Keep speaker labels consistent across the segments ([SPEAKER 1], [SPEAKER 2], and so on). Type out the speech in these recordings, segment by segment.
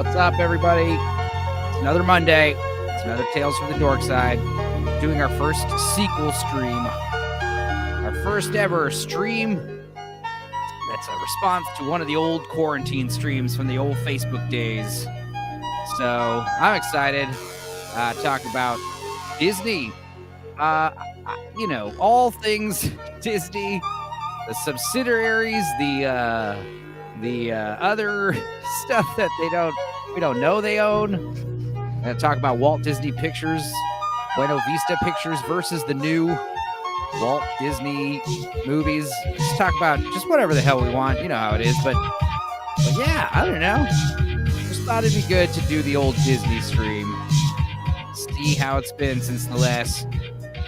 [SPEAKER 1] What's up, everybody? It's another Monday. It's another Tales from the Dorkside. Doing our first sequel stream. Our first ever stream that's a response to one of the old quarantine streams from the old Facebook days. So I'm excited to talk about Disney. All things Disney, the subsidiaries, the other stuff that we don't know they own. I'm going to talk about Walt Disney Pictures, Buena Vista Pictures versus the new Walt Disney movies. Just talk about just whatever the hell we want. You know how it is. But yeah, I don't know. Just thought it'd be good to do the old Disney stream. See how it's been since the last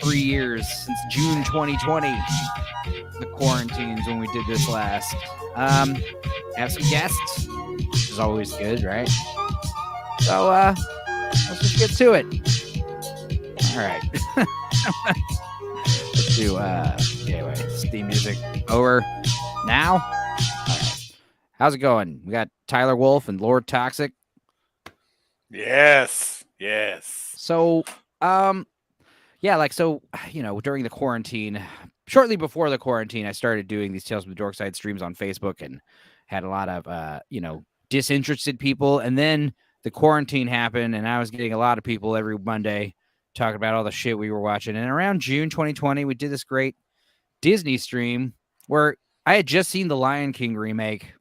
[SPEAKER 1] 3 years, since June 2020. The quarantines when we did this last. Have some guests, which is always good, right? So let's just get to it. All right. Let's do anyway, Steam music over now. All right. How's it going? We got Tyler Wolf and Lord Toxic.
[SPEAKER 2] Yes.
[SPEAKER 1] So during the quarantine, shortly before the quarantine, I started doing these Tales from the Dorkside streams on Facebook and had a lot of, disinterested people. And then the quarantine happened and I was getting a lot of people every Monday talking about all the shit we were watching. And around June 2020, we did this great Disney stream where I had just seen the Lion King remake.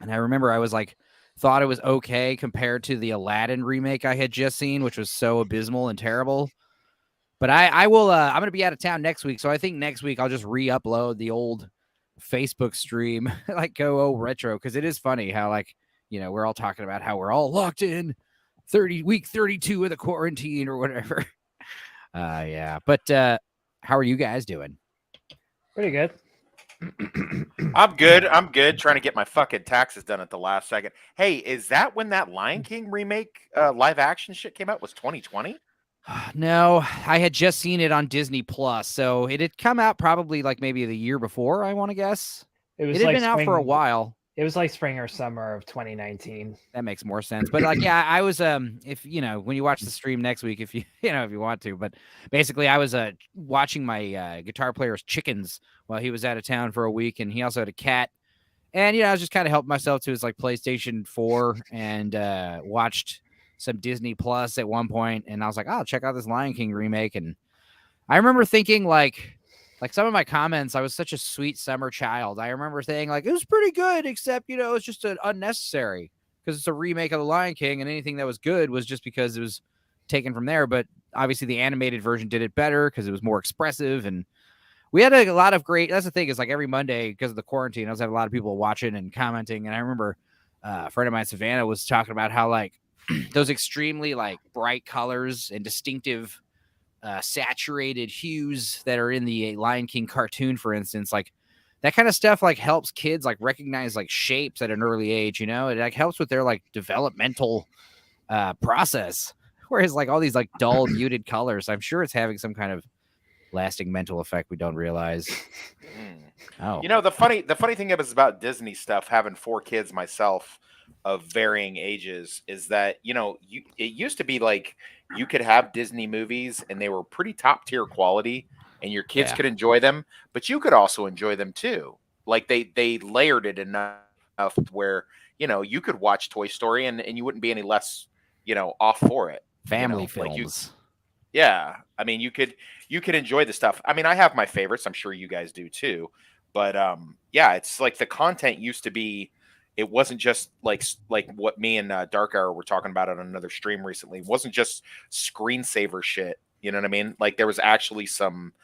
[SPEAKER 1] And I remember I was like, thought it was okay compared to the Aladdin remake I had just seen, which was so abysmal and terrible. But I will, I'm going to be out of town next week. So I think next week I'll just re-upload the old Facebook stream, like go retro. Because it is funny how we're all talking about how we're all locked in week 32 of the quarantine or whatever. Yeah. But how are you guys doing?
[SPEAKER 3] Pretty good.
[SPEAKER 2] I'm good. Trying to get my fucking taxes done at the last second. Hey, is that when that Lion King remake live action shit came out? Was 2020?
[SPEAKER 1] No, I had just seen it on Disney Plus, so it had come out probably like maybe the year before, I want to guess. It had been out for a while.
[SPEAKER 3] It was like spring or summer of 2019.
[SPEAKER 1] That makes more sense. But I was if when you watch the stream next week, if you if you want to, but basically I was watching my guitar player's chickens while he was out of town for a week, and he also had a cat. And I was just kind of helping myself to his PlayStation 4 and watched some Disney Plus at one point, and I was like, "Oh, check out this Lion King remake." And I remember thinking like some of my comments, I was such a sweet summer child. I remember saying it was pretty good, except it's just unnecessary because it's a remake of the Lion King, and anything that was good was just because it was taken from there. But obviously, the animated version did it better because it was more expressive, and we had a lot of great. That's the thing is every Monday because of the quarantine, I was having a lot of people watching and commenting, and I remember a friend of mine, Savannah, was talking about how those extremely bright colors and distinctive saturated hues that are in the Lion King cartoon, for instance, that kind of stuff helps kids recognize shapes at an early age. It helps with their developmental process. Whereas all these dull muted colors, I'm sure it's having some kind of lasting mental effect we don't realize. Oh,
[SPEAKER 2] the funny thing about Disney stuff, having 4 kids myself of varying ages, is that it used to be you could have Disney movies and they were pretty top tier quality and your kids could enjoy them, but you could also enjoy them too. They layered it enough where you could watch Toy Story and you wouldn't be any less off for it.
[SPEAKER 1] Family films.
[SPEAKER 2] I mean, you could enjoy the stuff. I mean, I have my favorites. I'm sure you guys do too. But it's the content used to be. It wasn't just like what me and Dark Hour were talking about on another stream recently. It wasn't just screensaver shit. You know what I mean? There was actually some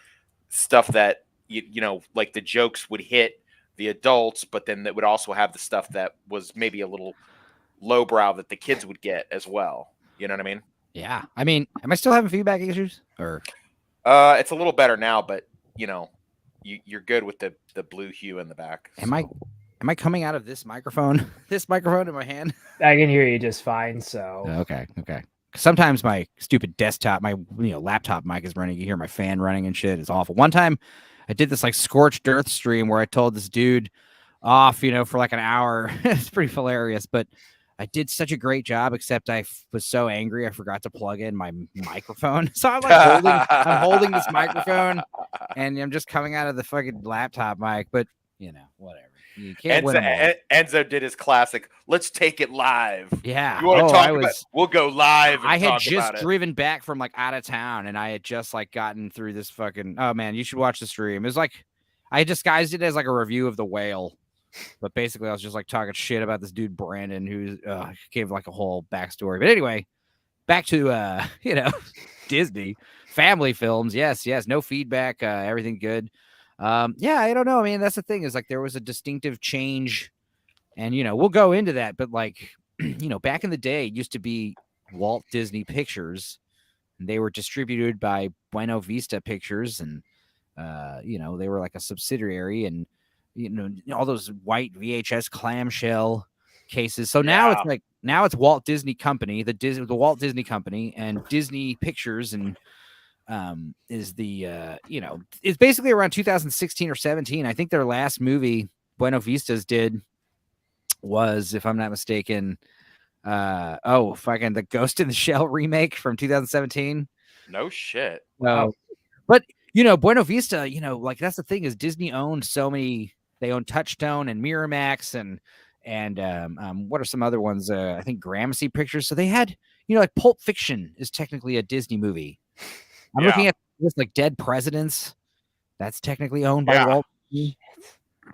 [SPEAKER 2] stuff that the jokes would hit the adults, but then that would also have the stuff that was maybe a little lowbrow that the kids would get as well. You know what I mean?
[SPEAKER 1] Yeah. I mean, am I still having feedback issues? Or
[SPEAKER 2] it's a little better now, but you're good with the blue hue in the back.
[SPEAKER 1] Am I coming out of this microphone? This microphone in my hand?
[SPEAKER 3] I can hear you just fine. So
[SPEAKER 1] okay. Sometimes my stupid desktop, my laptop mic is running. You hear my fan running and shit. It's awful. One time, I did this scorched earth stream where I told this dude off, for an hour. It's pretty hilarious. But I did such a great job, except I was so angry I forgot to plug in my microphone. So I'm like holding this microphone, and I'm just coming out of the fucking laptop mic. But whatever. You can't win them all.
[SPEAKER 2] Enzo did his classic. Let's take it live.
[SPEAKER 1] Yeah.
[SPEAKER 2] You want to talk about? We'll go live. And
[SPEAKER 1] I had
[SPEAKER 2] talk
[SPEAKER 1] just
[SPEAKER 2] about
[SPEAKER 1] driven back from like out of town, and I had just like gotten through this fucking. Oh man, you should watch the stream. It was like I disguised it as like a review of The Whale. But basically, I was just like talking shit about this dude Brandon, who gave like a whole backstory. But anyway, back to Disney family films. Yes, no feedback, everything good. Yeah, I don't know. I mean, that's the thing is like there was a distinctive change, and we'll go into that. But like back in the day, it used to be Walt Disney Pictures, and they were distributed by Buena Vista Pictures, and they were like a subsidiary, and all those white VHS clamshell cases. So now it's Walt Disney Company, the Walt Disney Company, and Disney Pictures, and is the it's basically around 2016 or 17. I think their last movie Buena Vistas did was, if I'm not mistaken, fucking the Ghost in the Shell remake from 2017.
[SPEAKER 2] No shit.
[SPEAKER 1] Wow. But Buena Vista, like that's the thing is Disney owned so many. They own Touchstone and Miramax and what are some other ones? I think Gramercy Pictures. So they had, like Pulp Fiction is technically a Disney movie. I'm looking at this like Dead Presidents. That's technically owned by Walt Disney.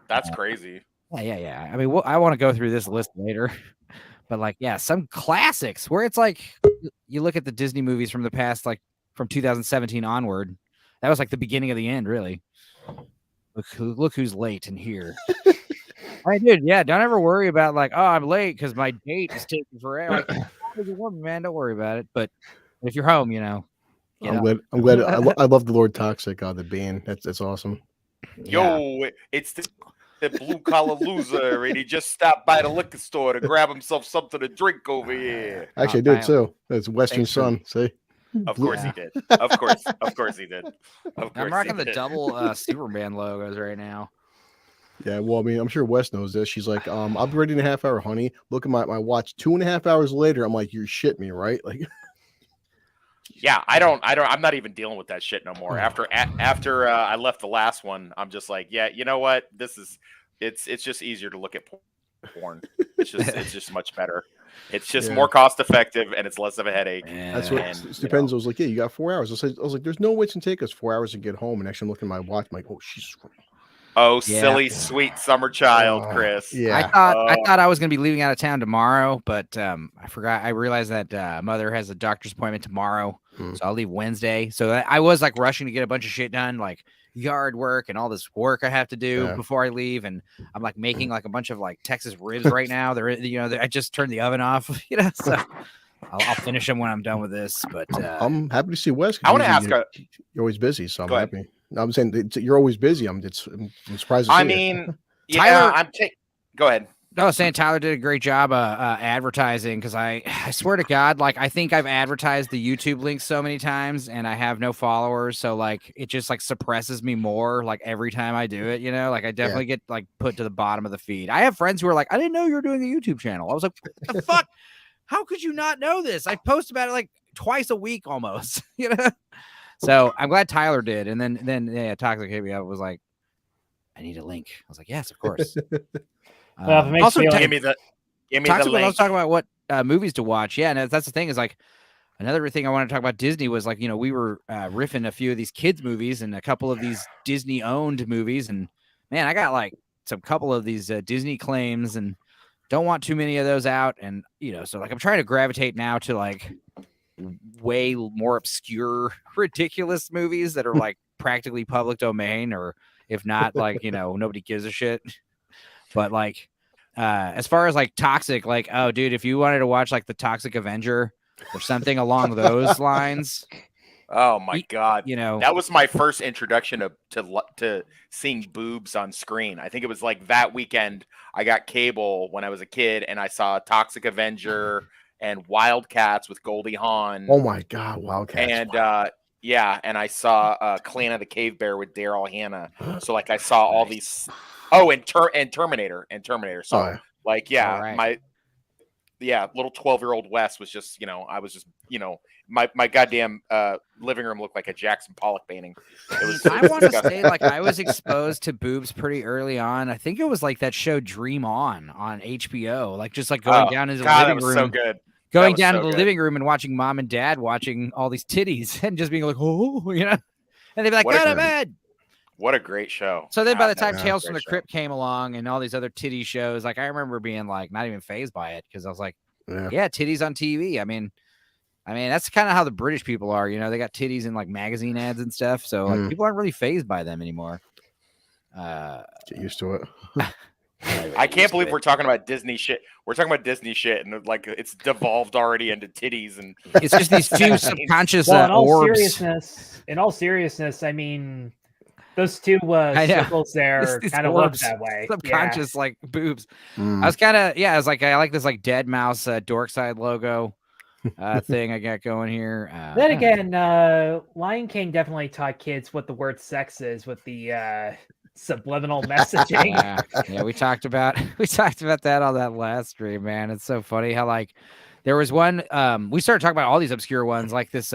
[SPEAKER 2] That's crazy.
[SPEAKER 1] Yeah. I mean, I want to go through this list later, but like, some classics where it's like you look at the Disney movies from the past, like from 2017 onward. That was like the beginning of the end, really. Look who's late in here. I did, yeah. Don't ever worry about like, oh, I'm late because my date is taking forever. Like, man, don't worry about it. But if you're home,
[SPEAKER 4] I'm glad. I love the Lord Toxic, the band. That's awesome.
[SPEAKER 2] Yo, it's the blue collar loser, and he just stopped by the liquor store to grab himself something to drink over here.
[SPEAKER 4] Actually, I did too. It's Western Sun. See.
[SPEAKER 2] Of course he did. Of course he did.
[SPEAKER 1] I'm rocking the double Superman logos right now.
[SPEAKER 4] Yeah, well, I mean, I'm sure Wes knows this. She's like, I'll be ready in a half hour, honey. Look at my watch. 2.5 hours later, I'm like, you're shit me, right? Like,
[SPEAKER 2] yeah, I'm not even dealing with that shit no more. After I left the last one, I'm just like, yeah, you know what? It's just easier to look at porn. It's just much better. It's just more cost effective and it's less of a headache.
[SPEAKER 4] That's what Stupenzo was like. Yeah, you got 4 hours. I was like, there's no way it's gonna take us 4 hours to get home. And actually, I'm looking at my watch. I'm like, oh, she's.
[SPEAKER 2] Oh, silly, sweet summer child, Chris.
[SPEAKER 4] Yeah,
[SPEAKER 1] I thought I was gonna be leaving out of town tomorrow, but I forgot. I realized that mother has a doctor's appointment tomorrow, so I'll leave Wednesday. So I was like rushing to get a bunch of shit done, like yard work and all this work I have to do before I leave, and I'm like making like a bunch of like Texas ribs right now. I just turned the oven off, so I'll finish them when I'm done with this. But
[SPEAKER 4] I'm happy to see Wes.
[SPEAKER 2] I want to ask
[SPEAKER 4] you're always busy, so I'm happy. I'm saying you're always busy. I'm surprised. To see
[SPEAKER 1] Tyler,
[SPEAKER 2] go ahead.
[SPEAKER 1] I was saying Tyler did a great job advertising, because I swear to God, like I think I've advertised the YouTube link so many times and I have no followers, so like it just like suppresses me more like every time I do it, like I definitely get like put to the bottom of the feed. I have friends who are like, I didn't know you were doing a YouTube channel. I was like, what the fuck? How could you not know this? I post about it like twice a week almost, So I'm glad Tyler did. And then Toxic hit me up, was like, I need a link. I was like, yes, of course.
[SPEAKER 3] Well, if it makes
[SPEAKER 2] Also,
[SPEAKER 3] you feel
[SPEAKER 2] give me the link.
[SPEAKER 1] I was talking about what movies to watch. Yeah, and that's the thing is like another thing I want to talk about Disney was like, we were riffing a few of these kids movies and a couple of these Disney owned movies. And man, I got like some couple of these Disney claims and don't want too many of those out. And, so like I'm trying to gravitate now to like way more obscure, ridiculous movies that are like practically public domain, or if not, like, nobody gives a shit. But like, as far as like Toxic, like, oh, dude, if you wanted to watch like the Toxic Avenger or something along those lines.
[SPEAKER 2] Oh my God.
[SPEAKER 1] That
[SPEAKER 2] was my first introduction to seeing boobs on screen. I think it was like that weekend I got cable when I was a kid and I saw Toxic Avenger and Wildcats with Goldie Hawn.
[SPEAKER 4] Oh my God, Wildcats.
[SPEAKER 2] And and I saw Clan of the Cave Bear with Daryl Hannah. So like I saw all these. Oh, and Terminator. So right. little 12-year-old Wes was just, I was just, my goddamn living room looked like a Jackson Pollock painting.
[SPEAKER 1] I want to say, like, I was exposed to boobs pretty early on. I think it was like that show Dream On HBO, like just like going down into the living room.
[SPEAKER 2] So good.
[SPEAKER 1] Going down to the living room and watching mom and dad watching all these titties and just being like, oh, and they'd be like, go to bed.
[SPEAKER 2] What a great show.
[SPEAKER 1] So then by the time Tales from the Crypt came along and all these other titty shows, like I remember being like not even fazed by it because I was like, yeah, titties on TV. I mean, that's kind of how the British people are. They got titties in like magazine ads and stuff. So like people aren't really fazed by them anymore.
[SPEAKER 4] Get used to it.
[SPEAKER 2] I can't believe we're talking about Disney shit. We're talking about Disney shit, and like it's devolved already into titties, and
[SPEAKER 1] it's just these few subconscious
[SPEAKER 3] orbs. In all seriousness, I mean, those two circles there kind of look that way.
[SPEAKER 1] Subconscious like boobs. I was kind of I was like, I like this like dead mouse Dorkside logo thing I got going here.
[SPEAKER 3] Then again, Lion King definitely taught kids what the word sex is with the subliminal messaging.
[SPEAKER 1] Yeah, we talked about that on that last stream, man. It's so funny how like there was one we started talking about all these obscure ones, like this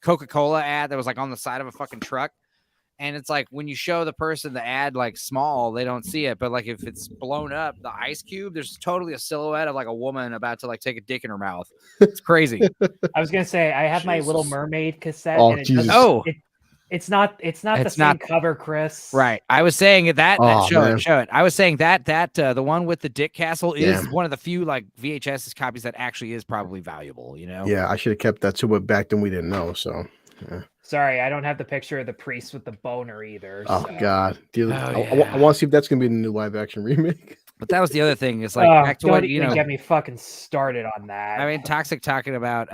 [SPEAKER 1] Coca-Cola ad that was like on the side of a fucking truck, and it's like when you show the person the ad like small, they don't see it, but like if it's blown up, the ice cube, there's totally a silhouette of like a woman about to like take a dick in her mouth. It's crazy.
[SPEAKER 3] I was gonna say I have my Little Mermaid cassette.
[SPEAKER 4] Oh,
[SPEAKER 3] and
[SPEAKER 4] Jesus.
[SPEAKER 3] It's not the same cover, Chris.
[SPEAKER 1] Right. I was saying that show it. I was saying that the one with the Dick Castle is one of the few like VHS copies that actually is probably valuable, Yeah,
[SPEAKER 4] I should have kept that too, but back then we didn't know. So
[SPEAKER 3] sorry, I don't have the picture of the priest with the boner either.
[SPEAKER 4] Oh God. I want to see if that's gonna be the new live action remake.
[SPEAKER 1] But that was the other thing. It's like back to what
[SPEAKER 3] get me fucking started on that.
[SPEAKER 1] I mean, Toxic talking about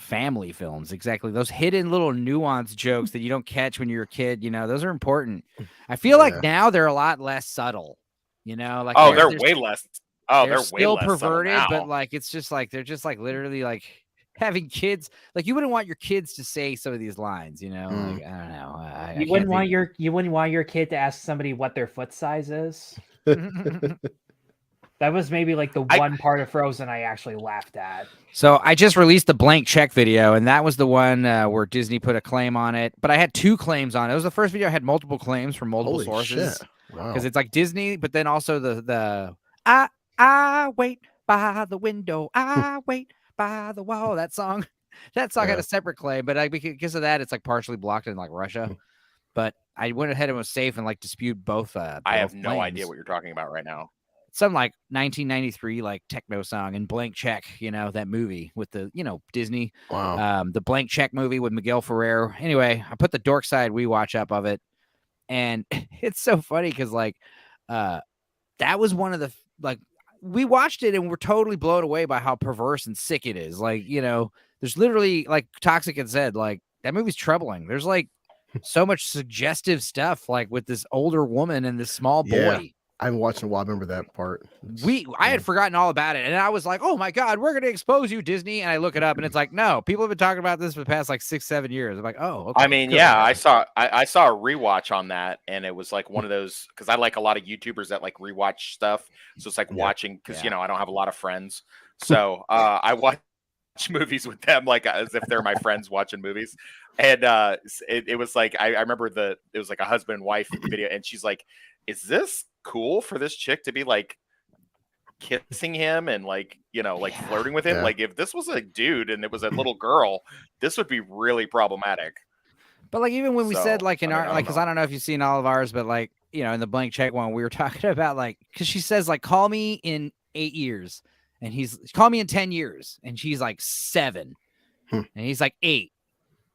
[SPEAKER 1] family films. Exactly. Those hidden little nuance jokes that you don't catch when you're a kid, those are important. I feel like now they're a lot less subtle. Like
[SPEAKER 2] they're way less. Oh, they're
[SPEAKER 1] still
[SPEAKER 2] way less
[SPEAKER 1] perverted, but like it's just like they're just like literally like having kids. Like you wouldn't want your kids to say some of these lines, Like I don't know.
[SPEAKER 3] You wouldn't want your kid to ask somebody what their foot size is. That was maybe like the one part of Frozen I actually laughed at.
[SPEAKER 1] So I just released the blank check video, and that was the one where Disney put a claim on it. But I had 2 claims on it. It was the first video I had multiple claims from multiple sources. Because it's like Disney, but then also the I wait by the window, I wait by the wall. That song had a separate claim, but because of that, it's like partially blocked in like Russia. But I went ahead and was safe and like dispute both.
[SPEAKER 2] I have no idea what you're talking about right now.
[SPEAKER 1] Some like 1993 like techno song and Blank Check, that movie with the Disney.
[SPEAKER 4] Wow.
[SPEAKER 1] The Blank Check movie with Miguel Ferrer. Anyway, I put the Dorkside rewatch up of it, and it's so funny because like that was one of the like we watched it and we're totally blown away by how perverse and sick it is. Like there's literally like Toxic had said like that movie's troubling. There's like so much suggestive stuff like with this older woman and this small boy.
[SPEAKER 4] Yeah, I haven't watched in a while. I remember that part.
[SPEAKER 1] I had forgotten all about it, and I was like, oh my God, we're gonna expose you, Disney. And I look it up and it's like, no, people have been talking about this for the past like 6-7 years. I'm like, oh, okay.
[SPEAKER 2] I mean, I saw a rewatch on that, and it was like one of those because I like a lot of YouTubers that like rewatch stuff. So it's like watching because I don't have a lot of friends. So I watch movies with them like as if they're my friends watching movies. And it was like I remember it was like a husband and wife video, and she's like, is this cool for this chick to be like kissing him and like flirting with him?
[SPEAKER 4] Yeah.
[SPEAKER 2] Like if this was a dude and it was a little girl, this would be really problematic.
[SPEAKER 1] But like even when we said like in our like because I don't know if you've seen all of ours, but like in the Blank Check one we were talking about like because she says like call me in 8 years and call me in 10 years and she's like 7 and he's like 8.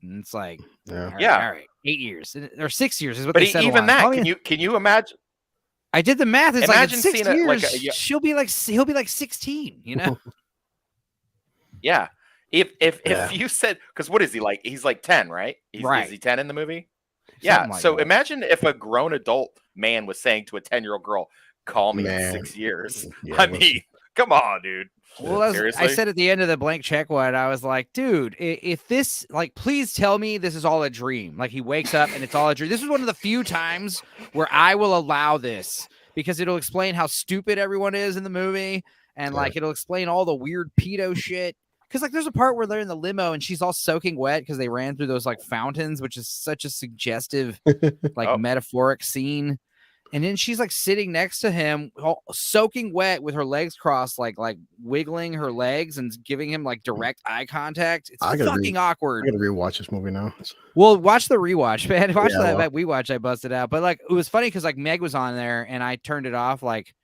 [SPEAKER 1] And it's like, all right, 8 years or 6 years is what they said.
[SPEAKER 2] Even that, can you imagine?
[SPEAKER 1] I did the math. It's
[SPEAKER 2] imagine
[SPEAKER 1] like 6 years.
[SPEAKER 2] He'll
[SPEAKER 1] be like 16.
[SPEAKER 2] Yeah. If you said because what is he like? He's like 10, right? Is he 10 in the movie? Yeah. Like so imagine if a grown adult man was saying to a 10-year-old girl, "Call me in 6 years." Yeah, I mean, come on, dude.
[SPEAKER 1] Well, I said at the end of the Blank Check one, I was like, dude, if this, like, please tell me this is all a dream. Like, he wakes up and it's all a dream. This is one of the few times where I will allow this because it'll explain how stupid everyone is in the movie. and
[SPEAKER 4] Yeah.
[SPEAKER 1] like it'll explain all the weird pedo shit. Because like there's a part where they're in the limo and she's all soaking wet because they ran through those like fountains, which is such a suggestive, like
[SPEAKER 2] Oh.
[SPEAKER 1] metaphoric scene. And then she's like sitting next to him, all soaking wet with her legs crossed, like wiggling her legs and giving him like direct eye contact. It's fucking awkward.
[SPEAKER 4] I gotta rewatch this movie now.
[SPEAKER 1] Well, watch the rewatch, man. Watch
[SPEAKER 4] Yeah,
[SPEAKER 1] that rewatch I busted out. But like it was funny because like Meg was on there and I turned it off like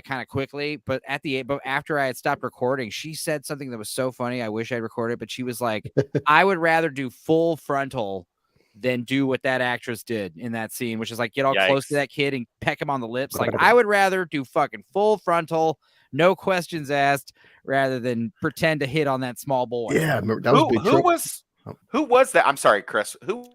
[SPEAKER 1] kind of quickly. But after I had stopped recording, she said something that was so funny. I wish I'd recorded, but she was like, I would rather do full frontal than do what that actress did in that scene, which is like get all close to that kid and peck him on the lips. Like I would rather do fucking full frontal, no questions asked, rather than pretend to hit on that small boy.
[SPEAKER 4] Yeah, that was
[SPEAKER 2] who was that? I'm sorry, Chris. Who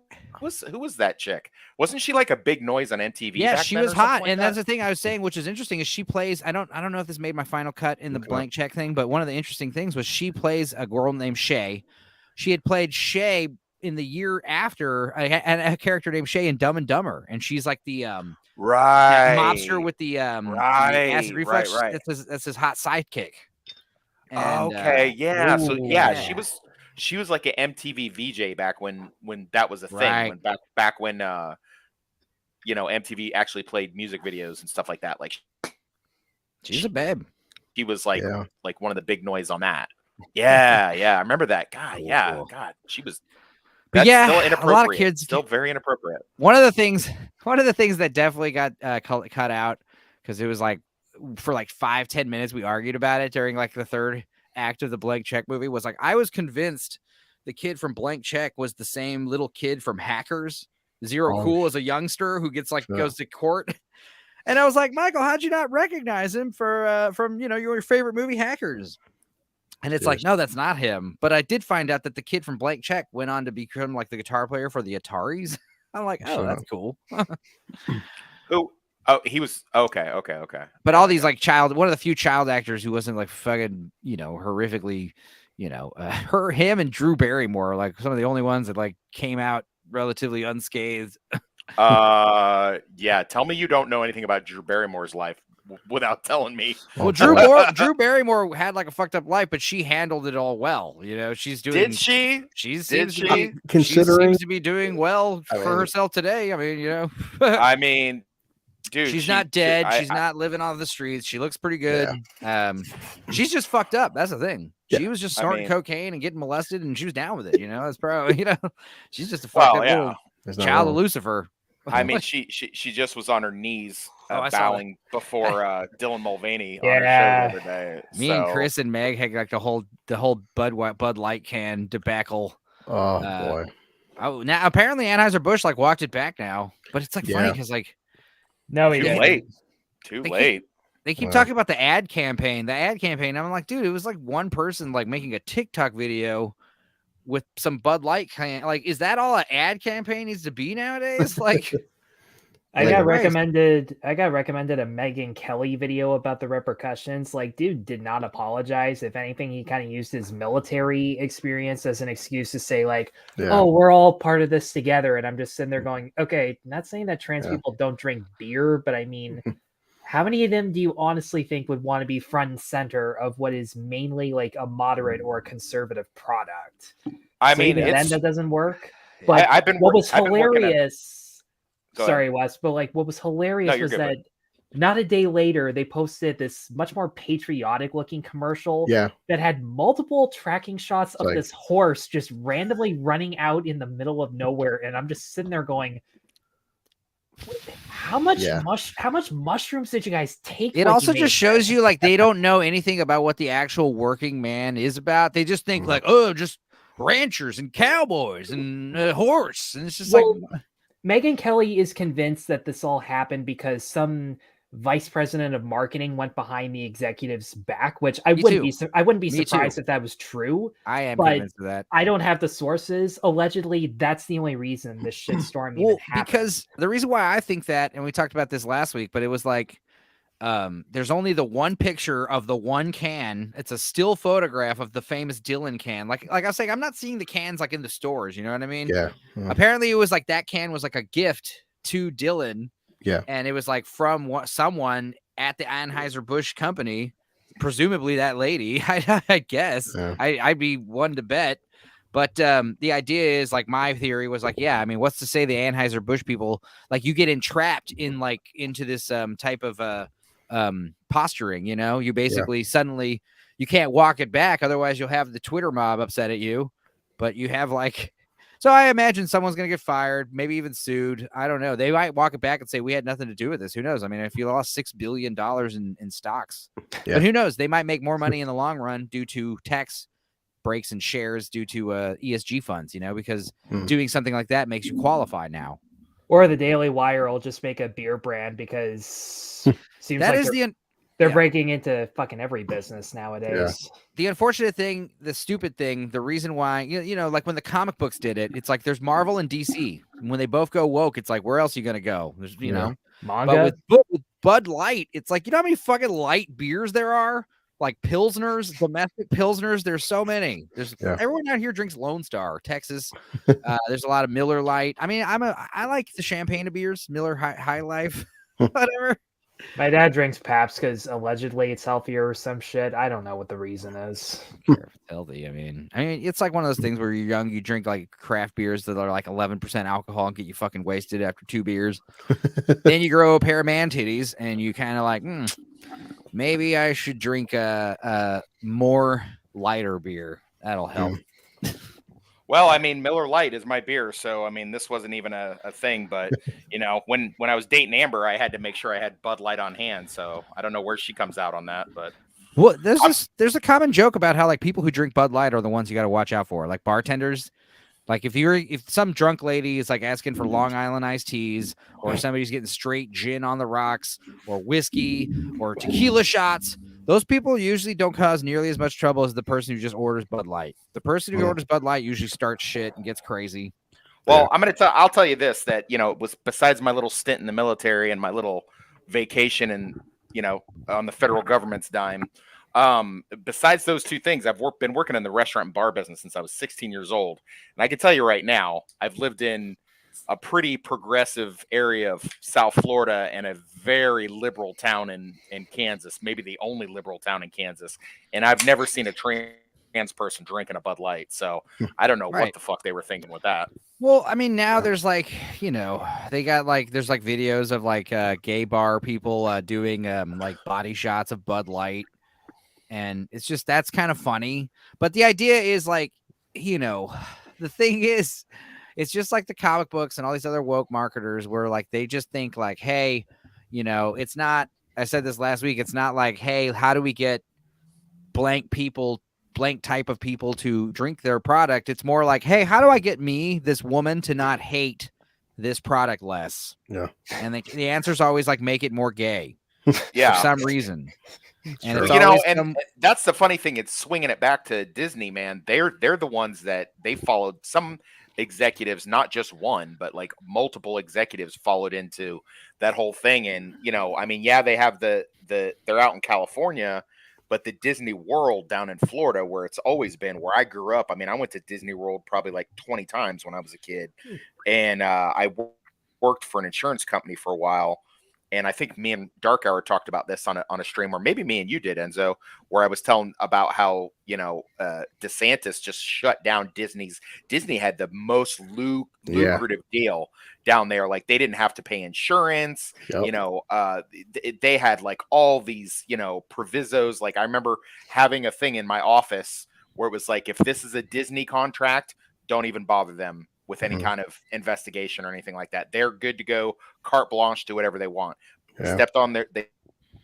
[SPEAKER 2] was that chick? Wasn't she like a big noise on MTV?
[SPEAKER 1] Yeah,
[SPEAKER 2] back
[SPEAKER 1] she
[SPEAKER 2] then
[SPEAKER 1] was
[SPEAKER 2] or something
[SPEAKER 1] hot,
[SPEAKER 2] like
[SPEAKER 1] and
[SPEAKER 2] that?
[SPEAKER 1] that's the thing I was saying, which is interesting. Is she plays? I don't know if this made my final cut in the blank check thing, but one of the interesting things was she plays a girl named Shay. She had played Shay in the year after a character named Shay in Dumb and Dumber, and she's like the mobster with the acid reflux.
[SPEAKER 2] Right.
[SPEAKER 1] That's his hot sidekick. And,
[SPEAKER 2] she was like an MTV VJ back when that was a thing.
[SPEAKER 1] Right.
[SPEAKER 2] When back when MTV actually played music videos and stuff like that. Like
[SPEAKER 1] she's a babe.
[SPEAKER 2] She was like one of the big noise on that. Yeah, I remember that. God, God, she was.
[SPEAKER 1] But
[SPEAKER 2] That's
[SPEAKER 1] yeah,
[SPEAKER 2] still
[SPEAKER 1] a
[SPEAKER 2] inappropriate.
[SPEAKER 1] lot of kids
[SPEAKER 2] Still very inappropriate.
[SPEAKER 1] One of the things that definitely got cut out because it was like for like 5-10 minutes we argued about it during like the third act of the Blank Check movie was like I was convinced the kid from Blank Check was the same little kid from Hackers. Zero Cool as a youngster who gets goes to court. And I was like, Michael, how'd you not recognize him from your favorite movie Hackers? And it's like, no, that's not him. But I did find out that the kid from Blank Check went on to become like the guitar player for the Ataris. I'm like, oh, that's cool.
[SPEAKER 2] Who? Oh, he was okay.
[SPEAKER 1] But all these like one of the few child actors who wasn't like fucking, horrifically, him and Drew Barrymore are like some of the only ones that like came out relatively unscathed.
[SPEAKER 2] Yeah. Tell me you don't know anything about Drew Barrymore's life without telling me.
[SPEAKER 1] Well, Drew Barrymore had like a fucked up life, but she handled it all well. She's doing.
[SPEAKER 2] Did she?
[SPEAKER 1] She seems to be doing well for herself today. I mean,
[SPEAKER 2] I mean, dude,
[SPEAKER 1] she's not dead. She's not living on the streets. She looks pretty good. Yeah. She's just fucked up. That's the thing. Yeah. She was just snorting cocaine and getting molested, and she was down with it. It's probably she's just a fucked up little child of Lucifer.
[SPEAKER 2] I mean, she just was on her knees bowing before Dylan Mulvaney on her show the other day.
[SPEAKER 1] Me and Chris and Meg had like the whole Bud Light can debacle.
[SPEAKER 4] Oh boy!
[SPEAKER 1] Oh, now apparently Anheuser-Busch like walked it back now, but it's like funny because like
[SPEAKER 3] no,
[SPEAKER 2] too late.
[SPEAKER 1] They keep talking about the ad campaign. I'm like, dude, it was like one person like making a TikTok video with some Bud Light can. Like, is that all an ad campaign needs to be nowadays? Like,
[SPEAKER 3] I got recommended a Megyn Kelly video about the repercussions. Like, dude did not apologize. If anything, he kind of used his military experience as an excuse to say, like, oh, we're all part of this together. And I'm just sitting there going, okay, not saying that trans people don't drink beer, but I mean, how many of them do you honestly think would want to be front and center of what is mainly like a moderate or a conservative product?
[SPEAKER 2] I mean,
[SPEAKER 3] that doesn't work. But what was hilarious, sorry, Wes, but like what was hilarious was that not a day later, they posted this much more patriotic looking commercial that had multiple tracking shots of this horse just randomly running out in the middle of nowhere. And I'm just sitting there going, how much mushrooms did you guys take?
[SPEAKER 1] It also just shows you like they don't know anything about what the actual working man is about. They just think like, oh, just ranchers and cowboys and a horse. And it's just like
[SPEAKER 3] Megyn Kelly is convinced that this all happened because some vice president of marketing went behind the executive's back, which I wouldn't be surprised if that was true.
[SPEAKER 1] I am convinced of that.
[SPEAKER 3] I don't have the sources. Allegedly, that's the only reason this shitstorm even happened.
[SPEAKER 1] Because the reason why I think that, and we talked about this last week, but it was like there's only the one picture of the one can. It's a still photograph of the famous Dylan can. Like I was saying, I'm not seeing the cans like in the stores. You know what I mean?
[SPEAKER 4] Yeah.
[SPEAKER 1] Apparently, it was like that can was like a gift to Dylan.
[SPEAKER 4] Yeah.
[SPEAKER 1] And it was like from someone at the Anheuser-Busch company. presumably that lady. I guess
[SPEAKER 4] Yeah.
[SPEAKER 1] I'd be one to bet. But the idea is like my theory was like, yeah, I mean, what's to say the Anheuser-Busch people, like you get entrapped in like into this type of posturing, you know, you basically suddenly you can't walk it back. Otherwise you'll have the Twitter mob upset at you, but you have like, so I imagine someone's going to get fired, maybe even sued. I don't know. They might walk it back and say, we had nothing to do with this. Who knows? I mean, if you lost $6 billion in stocks, but who knows? They might make more money in the long run due to tax breaks and shares due to ESG funds, you know, because doing something like that makes you qualify now.
[SPEAKER 3] Or the Daily Wire will just make a beer brand because seems
[SPEAKER 1] that
[SPEAKER 3] like
[SPEAKER 1] is
[SPEAKER 3] they're breaking into fucking every business nowadays.
[SPEAKER 1] The unfortunate thing, the stupid thing, the reason why, you know, like when the comic books did it, it's like there's Marvel and DC. And when they both go woke, it's like, where else are you going to go? There's, you know,
[SPEAKER 3] manga.
[SPEAKER 1] But with Bud Light, it's like, you know how many fucking light beers there are? Like Pilsners, domestic Pilsners. There's so many. There's everyone out here drinks Lone Star, Texas. There's a lot of Miller Lite. I mean, I like the champagne of beers, Miller High Life, whatever.
[SPEAKER 3] My dad drinks Pabst because allegedly it's healthier or some shit. I don't know what the reason is.
[SPEAKER 1] Healthy. I mean, it's like one of those things where you're young, you drink like craft beers that are like 11% alcohol and get you fucking wasted after 2 beers. Then you grow a pair of man titties and you kind of like, maybe I should drink a more lighter beer. That'll help.
[SPEAKER 2] Well, I mean, Miller Lite is my beer, so I mean, this wasn't even a thing. But you know, when I was dating Amber, I had to make sure I had Bud Light on hand. So I don't know where she comes out on that, but
[SPEAKER 1] well, there's a common joke about how like people who drink Bud Light are the ones you got to watch out for, like bartenders. Like if some drunk lady is like asking for Long Island iced teas, or somebody's getting straight gin on the rocks, or whiskey, or tequila shots, those people usually don't cause nearly as much trouble as the person who just orders Bud Light. The person who orders Bud Light usually starts shit and gets crazy.
[SPEAKER 2] Well, I'll tell you this, that, you know, it was besides my little stint in the military and my little vacation and, you know, on the federal government's dime. Besides those two things, I've been working in the restaurant and bar business since I was 16 years old. And I can tell you right now, I've lived in a pretty progressive area of South Florida and a very liberal town in Kansas, maybe the only liberal town in Kansas. And I've never seen a trans person drinking a Bud Light. So I don't know what the fuck they were thinking with that.
[SPEAKER 1] Well, I mean, now there's like, you know, they got like, there's like videos of like gay bar people doing like body shots of Bud Light. And it's just, that's kind of funny. But the idea is like, you know, the thing is, it's just like the comic books and all these other woke marketers where like, they just think like, hey, you know, it's not, I said this last week, it's not like, hey, how do we get blank type of people to drink their product? It's more like, hey, how do I get me, this woman, to not hate this product less?
[SPEAKER 4] Yeah.
[SPEAKER 1] And the answer is always like, make it more gay.
[SPEAKER 2] Yeah.
[SPEAKER 1] For some reason. And
[SPEAKER 2] you know, and that's the funny thing. It's swinging it back to Disney, man. They're the ones that they followed. Some executives, not just one, but like multiple executives followed into that whole thing. And, you know, I mean, yeah, they have they're out in California, but the Disney World down in Florida, where it's always been, where I grew up. I mean, I went to Disney World probably like 20 times when I was a kid. And I worked for an insurance company for a while. And I think me and Dark Hour talked about this on a stream, or maybe me and you did, Enzo, where I was telling about how, you know, DeSantis just shut down Disney's. Disney had the most lucrative deal down there. Like, they didn't have to pay insurance. Yep. You know, they had like all these, you know, provisos. Like, I remember having a thing in my office where it was like, if this is a Disney contract, don't even bother them with any kind of investigation or anything like that. They're good to go, carte blanche, do whatever they want. Yeah.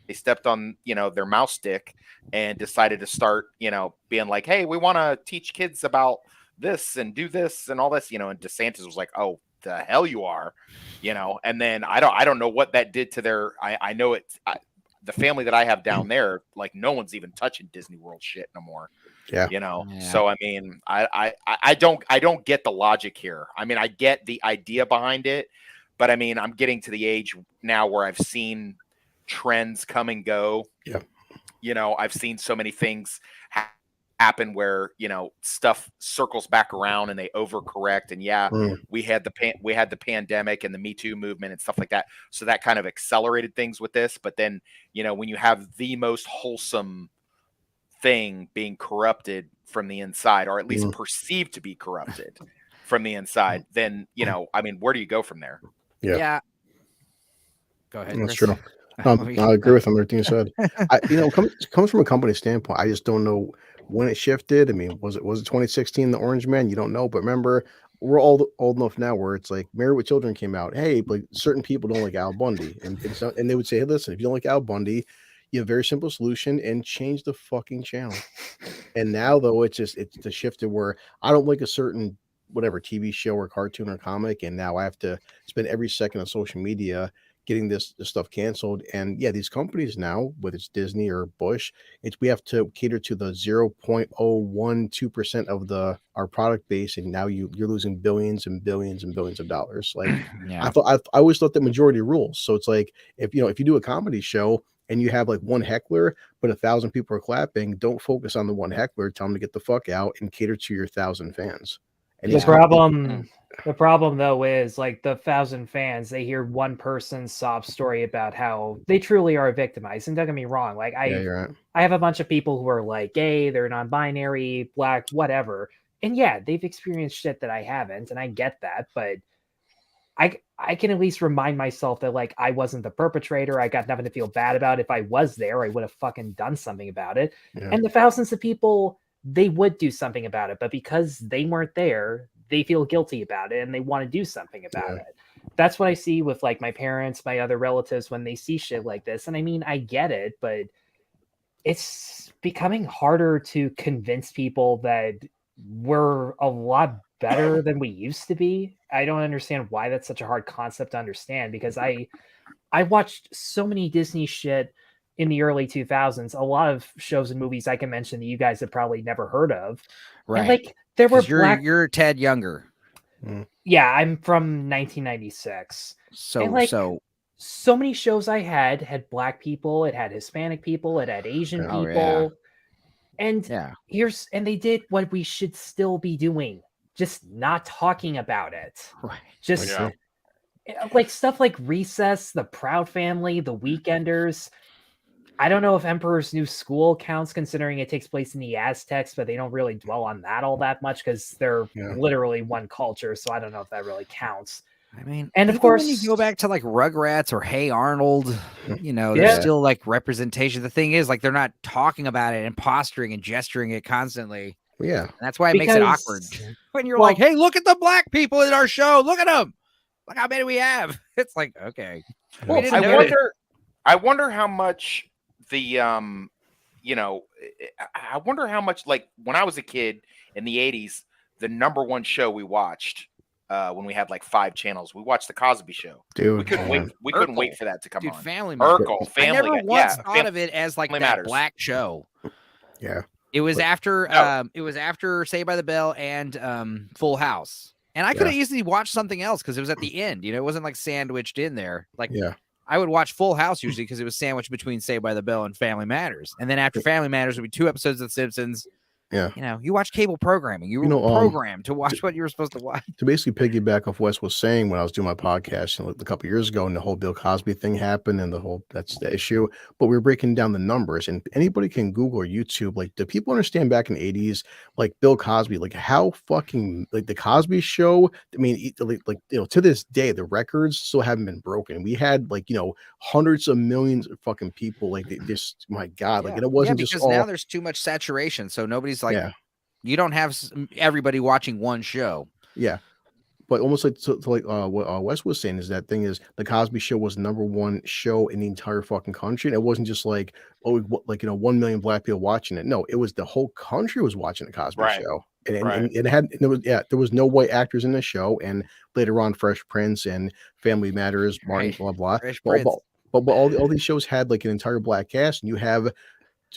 [SPEAKER 2] They stepped on, you know, their mouse stick and decided to start, you know, being like, hey, we want to teach kids about this and do this and all this, you know. And DeSantis was like, oh, the hell you are, you know. And then I don't know what that did to their. I know it's the family that I have down there. Like, no one's even touching Disney World shit no more.
[SPEAKER 4] Yeah.
[SPEAKER 2] You know, so I mean, I don't get the logic here. I mean, I get the idea behind it, but I mean, I'm getting to the age now where I've seen trends come and go.
[SPEAKER 4] Yeah.
[SPEAKER 2] You know, I've seen so many things happen where, you know, stuff circles back around and they overcorrect. And we had the pandemic and the Me Too movement and stuff like that. So that kind of accelerated things with this. But then, you know, when you have the most wholesome thing being corrupted from the inside, or at least perceived to be corrupted from the inside, then, you know, I mean, where do you go from there?
[SPEAKER 1] Yeah. Go ahead.
[SPEAKER 4] That's
[SPEAKER 1] Chris.
[SPEAKER 4] true. I agree with everything you said. Comes from a company standpoint. I just don't know when it shifted. I mean, was it 2016 the Orange Man? You don't know, but remember, we're all old enough now where it's like Married with Children came out. Hey, like certain people don't like Al Bundy, and they would say, hey, listen, if you don't like Al Bundy, you have a very simple solution and change the fucking channel. And now though, it's the shift to where I don't like a certain whatever TV show or cartoon or comic, and now I have to spend every second on social media getting this stuff canceled. And yeah, these companies now, whether it's Disney or Bush, we have to cater to the 0.012% of our product base, and now you're losing billions and billions and billions of dollars. Like
[SPEAKER 1] Yeah.
[SPEAKER 4] I always thought that majority rules. So it's like if you do a comedy show and you have like one heckler, but 1,000 people are clapping, don't focus on the one heckler. Tell them to get the fuck out and cater to your 1,000 fans. And
[SPEAKER 3] the problem though is like the 1,000 fans, they hear one person's sob story about how they truly are victimized. And don't get me wrong, like
[SPEAKER 4] you're right.
[SPEAKER 3] I have a bunch of people who are like gay, they're non-binary, black, whatever, and yeah, they've experienced shit that I haven't, and I get that, but I can at least remind myself that like I wasn't the perpetrator. I got nothing to feel bad about. If I was there, I would have fucking done something about it.
[SPEAKER 4] Yeah.
[SPEAKER 3] And the thousands of people, they would do something about it, but because they weren't there, they feel guilty about it and they want to do something about it. That's what I see with like my parents, my other relatives when they see shit like this. And I mean, I get it, but it's becoming harder to convince people that we're a lot better than we used to be. I don't understand why that's such a hard concept to understand, because I watched so many Disney shit in the early 2000s, a lot of shows and movies I can mention that you guys have probably never heard of.
[SPEAKER 1] Right.
[SPEAKER 3] And like there were
[SPEAKER 1] you're Ted Younger.
[SPEAKER 3] Yeah, I'm from 1996.
[SPEAKER 1] So
[SPEAKER 3] and like, so many shows I had black people, it had Hispanic people, it had Asian people. And and they did what we should still be doing, just not talking about it.
[SPEAKER 1] Right.
[SPEAKER 3] Just like stuff like Recess, The Proud Family, The Weekenders. I don't know if Emperor's New School counts, considering it takes place in the Aztecs, but they don't really dwell on that all that much because they're literally one culture. So I don't know if that really counts.
[SPEAKER 1] I mean,
[SPEAKER 3] and of course,
[SPEAKER 1] when you go back to like Rugrats or Hey Arnold, you know, there's still like representation. The thing is, like, they're not talking about it and posturing and gesturing it constantly.
[SPEAKER 4] Yeah.
[SPEAKER 1] And that's why it makes it awkward when you're like, hey, look at the black people in our show. Look at them. Look how many we have. It's like, okay.
[SPEAKER 2] Well, I wonder how much I wonder how much, like, when I was a kid in the 80s, the number one show we watched when we had like 5 channels, we watched the Cosby Show. Dude, we couldn't wait for that to come on.
[SPEAKER 1] Family
[SPEAKER 2] Urkel,
[SPEAKER 1] I never once thought of it as like that black show.
[SPEAKER 4] Yeah.
[SPEAKER 1] It was after Saved by the Bell and Full House. And I could have easily watched something else because it was at the end. You know, it wasn't like sandwiched in there. Like, I would watch Full House usually because it was sandwiched between Saved by the Bell and Family Matters. And then after Family Matters would be 2 episodes of The Simpsons.
[SPEAKER 4] Yeah.
[SPEAKER 1] You know, you watch cable programming. You were programmed to watch what you were supposed to watch.
[SPEAKER 4] To basically piggyback off Wes was saying when I was doing my podcast a couple of years ago, and the whole Bill Cosby thing happened, and that's the issue. But we were breaking down the numbers, and anybody can Google or YouTube. Like, do people understand back in the 80s, like Bill Cosby, like how fucking like the Cosby Show? I mean, like to this day, the records still haven't been broken. We had hundreds of millions of fucking people. Like this, my God, like it wasn't just
[SPEAKER 1] because now there's too much saturation, so nobody's like, you don't have everybody watching one show.
[SPEAKER 4] Yeah. But almost like what Wes was saying is that thing is the Cosby Show was the number one show in the entire fucking country. And it wasn't just like, 1 million black people watching it. No, it was the whole country was watching the Cosby Show. And there was no white actors in the show. And later on, Fresh Prince and Family Matters, Martin, blah, blah. But all these shows had like an entire black cast, and you have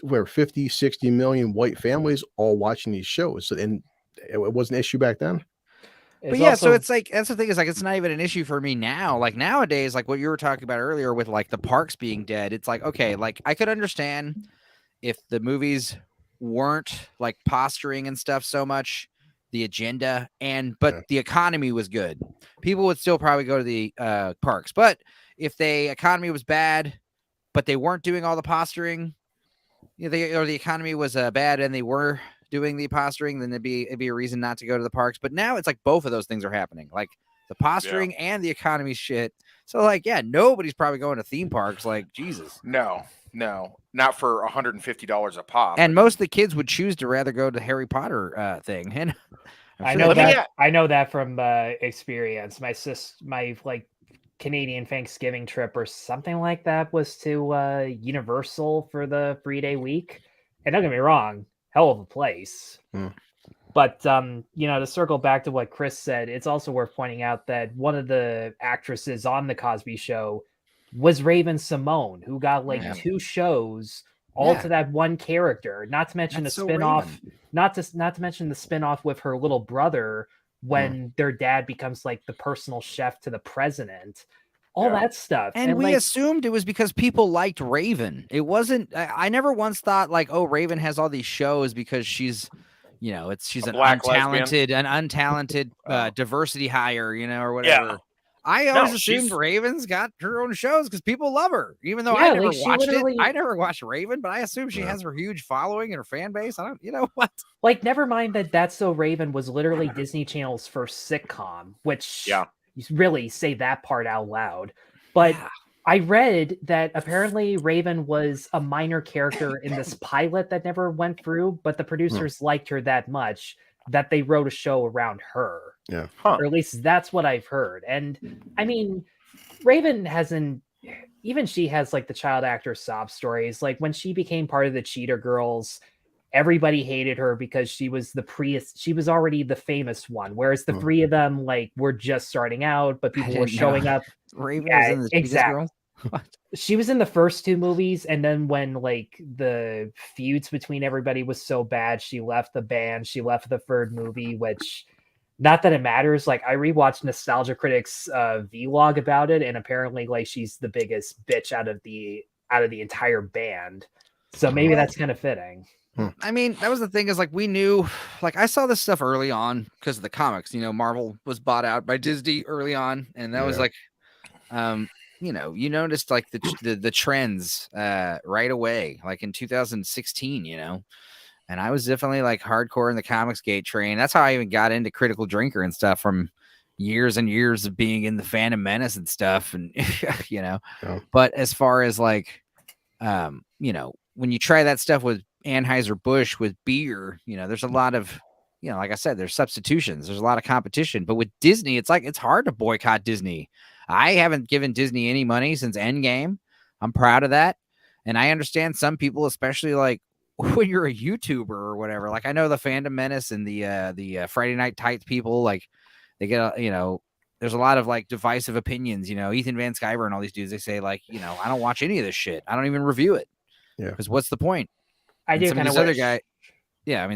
[SPEAKER 4] where 50, 60 million white families all watching these shows. And it was an issue back then.
[SPEAKER 1] But so it's like, that's the thing, is like, it's not even an issue for me now. Like nowadays, like what you were talking about earlier with like the parks being dead, it's like, okay, like I could understand if the movies weren't like posturing and stuff so much, the agenda, but the economy was good. People would still probably go to the parks. But if the economy was bad, but they weren't doing all the posturing, the economy was bad and they were doing the posturing, then it'd be a reason not to go to the parks. But now it's like both of those things are happening, like the posturing and the economy shit. So like, yeah, nobody's probably going to theme parks. Like, Jesus.
[SPEAKER 2] No, not for $150 a pop.
[SPEAKER 1] And most of the kids would choose to rather go to Harry Potter thing. And
[SPEAKER 3] I know that from experience. My like Canadian Thanksgiving trip or something like that was to Universal for the 3-day week. And don't get me wrong, hell of a place. But to circle back to what Chris said, it's also worth pointing out that one of the actresses on the Cosby Show was Raven Simone, who got like 2 shows all to that one character. Not to mention
[SPEAKER 1] That's
[SPEAKER 3] a
[SPEAKER 1] so
[SPEAKER 3] spinoff.
[SPEAKER 1] Raven.
[SPEAKER 3] Not to mention the spinoff with her little brother when their dad becomes like the personal chef to the president. All that stuff.
[SPEAKER 1] And we assumed it was because people liked Raven. It wasn't. I never once thought like, oh, Raven has all these shows because she's, she's an untalented diversity hire, or whatever.
[SPEAKER 2] Yeah.
[SPEAKER 1] I always assumed Raven's got her own shows because people love her, even though I never watched it. I never watched Raven, but I assume she has her huge following and her fan base. I don't, you know what?
[SPEAKER 3] Like, never mind that That's So Raven was literally Disney Channel's first sitcom, which you really say that part out loud. But I read that apparently Raven was a minor character in this pilot that never went through, but the producers liked her that much that they wrote a show around her.
[SPEAKER 4] Yeah.
[SPEAKER 3] Or at least that's what I've heard. And I mean, Raven even she has like the child actor sob stories. Like when she became part of the Cheetah Girls, everybody hated her because she was she was already the famous one. Whereas the 3 of them like were just starting out, but people were showing up.
[SPEAKER 1] Raven was in the Cheetah Girls?
[SPEAKER 3] She was in the first 2 movies, and then when like the feuds between everybody was so bad, she left the band. She left the 3rd movie, which, not that it matters. Like I rewatched Nostalgia Critic's vlog about it, and apparently like she's the biggest bitch out of the entire band. So maybe that's kind of fitting.
[SPEAKER 1] I mean, that was the thing is like we knew, like I saw this stuff early on because of the comics. Marvel was bought out by Disney early on, and that was like, you noticed like the trends right away, like in 2016, and I was definitely like hardcore in the Comics Gate train. That's how I even got into Critical Drinker and stuff from years and years of being in the Phantom Menace and stuff. And, but as far as like, when you try that stuff with Anheuser-Busch with beer, there's a lot of, like I said, there's substitutions, there's a lot of competition, but with Disney, it's like, it's hard to boycott Disney. I haven't given Disney any money since Endgame. I'm proud of that. And I understand some people, especially like when you're a YouTuber or whatever, like I know the Phantom Menace and the Friday Night Tights people, like they get, there's a lot of like divisive opinions, Ethan Van Sciver and all these dudes, they say like, I don't watch any of this shit. I don't even review it. Yeah. Because what's the point?
[SPEAKER 3] I do kind of wish.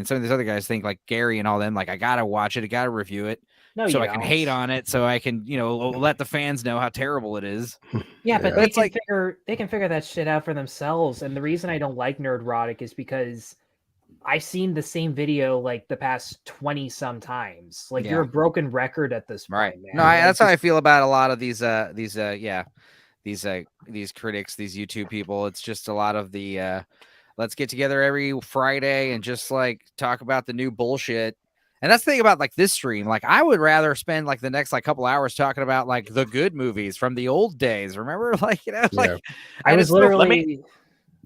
[SPEAKER 1] Some of these other guys think like Gary and all them, like I gotta watch it, I gotta review it, so I can hate on it, so I can let the fans know how terrible it is.
[SPEAKER 3] Yeah, but they can figure that shit out for themselves. And the reason I don't like Nerdrotic is because I've seen the same video like the past 20 some times. Like you're a broken record at this point,
[SPEAKER 1] right?
[SPEAKER 3] Man.
[SPEAKER 1] No, that's how I feel about a lot of these critics, these YouTube people. It's just a lot of the let's get together every Friday and just like talk about the new bullshit. And that's the thing about like this stream. Like I would rather spend like the next like couple hours talking about like the good movies from the old days. Remember, like
[SPEAKER 3] I was literally.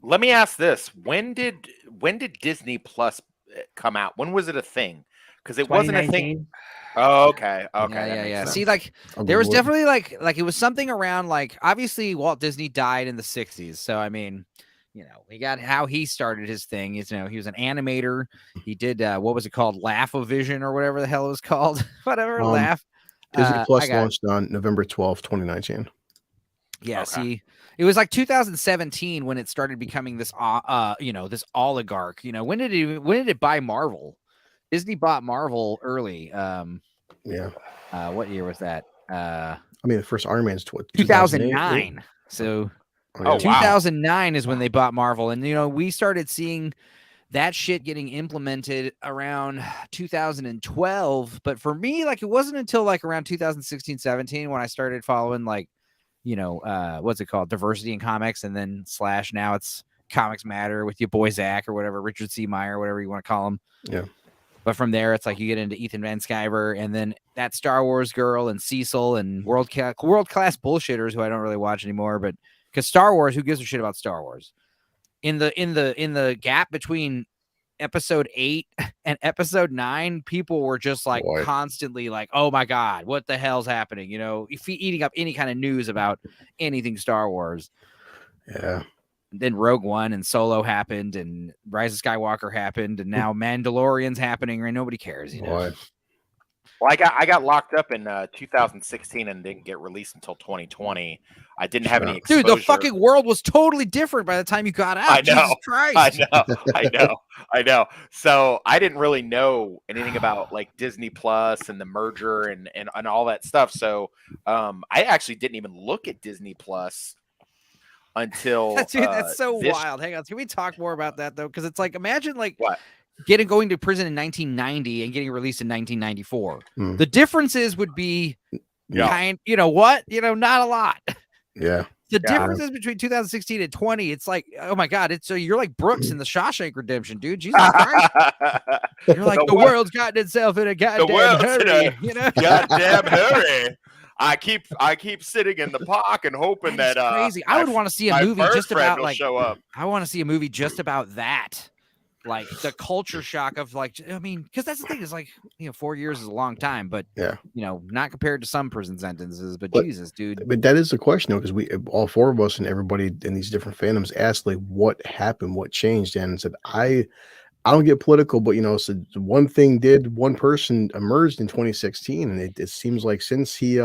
[SPEAKER 2] Let me ask this: When did Disney Plus come out? When was it a thing? Because it wasn't a thing. Oh, okay.
[SPEAKER 1] Yeah. See, like there was definitely like it was something around like obviously Walt Disney died in the 60s. So I mean, he got how he started his thing. He was an animator. He did what was it called? Laugh-O-Vision or whatever the hell it was called. Whatever, Laugh.
[SPEAKER 4] Disney Plus launched on November 12th, 2019.
[SPEAKER 1] Yeah, see, it was like 2017 when it started becoming this this oligarch. When did it buy Marvel? Disney bought Marvel early. What year was that? I
[SPEAKER 4] mean, the first Iron Man's
[SPEAKER 1] 2009. So 2009 is when they bought Marvel, and we started seeing that shit getting implemented around 2012. But for me, like it wasn't until like around 2016, 17 when I started following like what's it called, diversity in comics, and then / now it's Comics Matter with your boy Zach or whatever, Richard C. Meyer, whatever you want to call him.
[SPEAKER 4] Yeah.
[SPEAKER 1] But from there, it's like you get into Ethan Van Sciver and then that Star Wars girl and Cecil and world class bullshitters who I don't really watch anymore. But because Star Wars, who gives a shit about Star Wars? In the gap between episode 8 and episode 9, people were just like constantly like, oh my God, what the hell's happening? You know, if eating up any kind of news about anything Star Wars.
[SPEAKER 4] Yeah.
[SPEAKER 1] Then Rogue One and Solo happened, and Rise of Skywalker happened, and now Mandalorian's happening, and nobody cares. You know.
[SPEAKER 2] Well, I got locked up in 2016 and didn't get released until 2020. I didn't have any exposure.
[SPEAKER 1] Dude, the fucking world was totally different by the time you got out.
[SPEAKER 2] I know.
[SPEAKER 1] Jesus Christ.
[SPEAKER 2] I know. So I didn't really know anything about like Disney Plus and the merger and all that stuff. So I actually didn't even look at Disney Plus until
[SPEAKER 1] dude, that's so wild. Hang on, can we talk more about that though? Because it's like, imagine like
[SPEAKER 2] what
[SPEAKER 1] going to prison in 1990 and getting released in 1994. The differences would be not a lot.
[SPEAKER 4] Yeah.
[SPEAKER 1] The differences between 2016 and 20, it's like, oh my God, it's so you're like Brooks in the Shawshank Redemption, dude. Jesus Christ. You're like the world's gotten itself in a goddamn hurry, you know?
[SPEAKER 2] Goddamn hurry. I keep sitting in the park and hoping that
[SPEAKER 1] crazy. I would want to see a movie just about like
[SPEAKER 2] show up.
[SPEAKER 1] I want to see a movie just about that. Like the culture shock of like, I mean, because that's the thing is like, 4 years is a long time, but not compared to some prison sentences, but Jesus, dude.
[SPEAKER 4] But that is the question though, because we all four of us and everybody in these different fandoms asked like what happened, what changed, and said I don't get political, but so one person emerged in 2016, and it seems like since he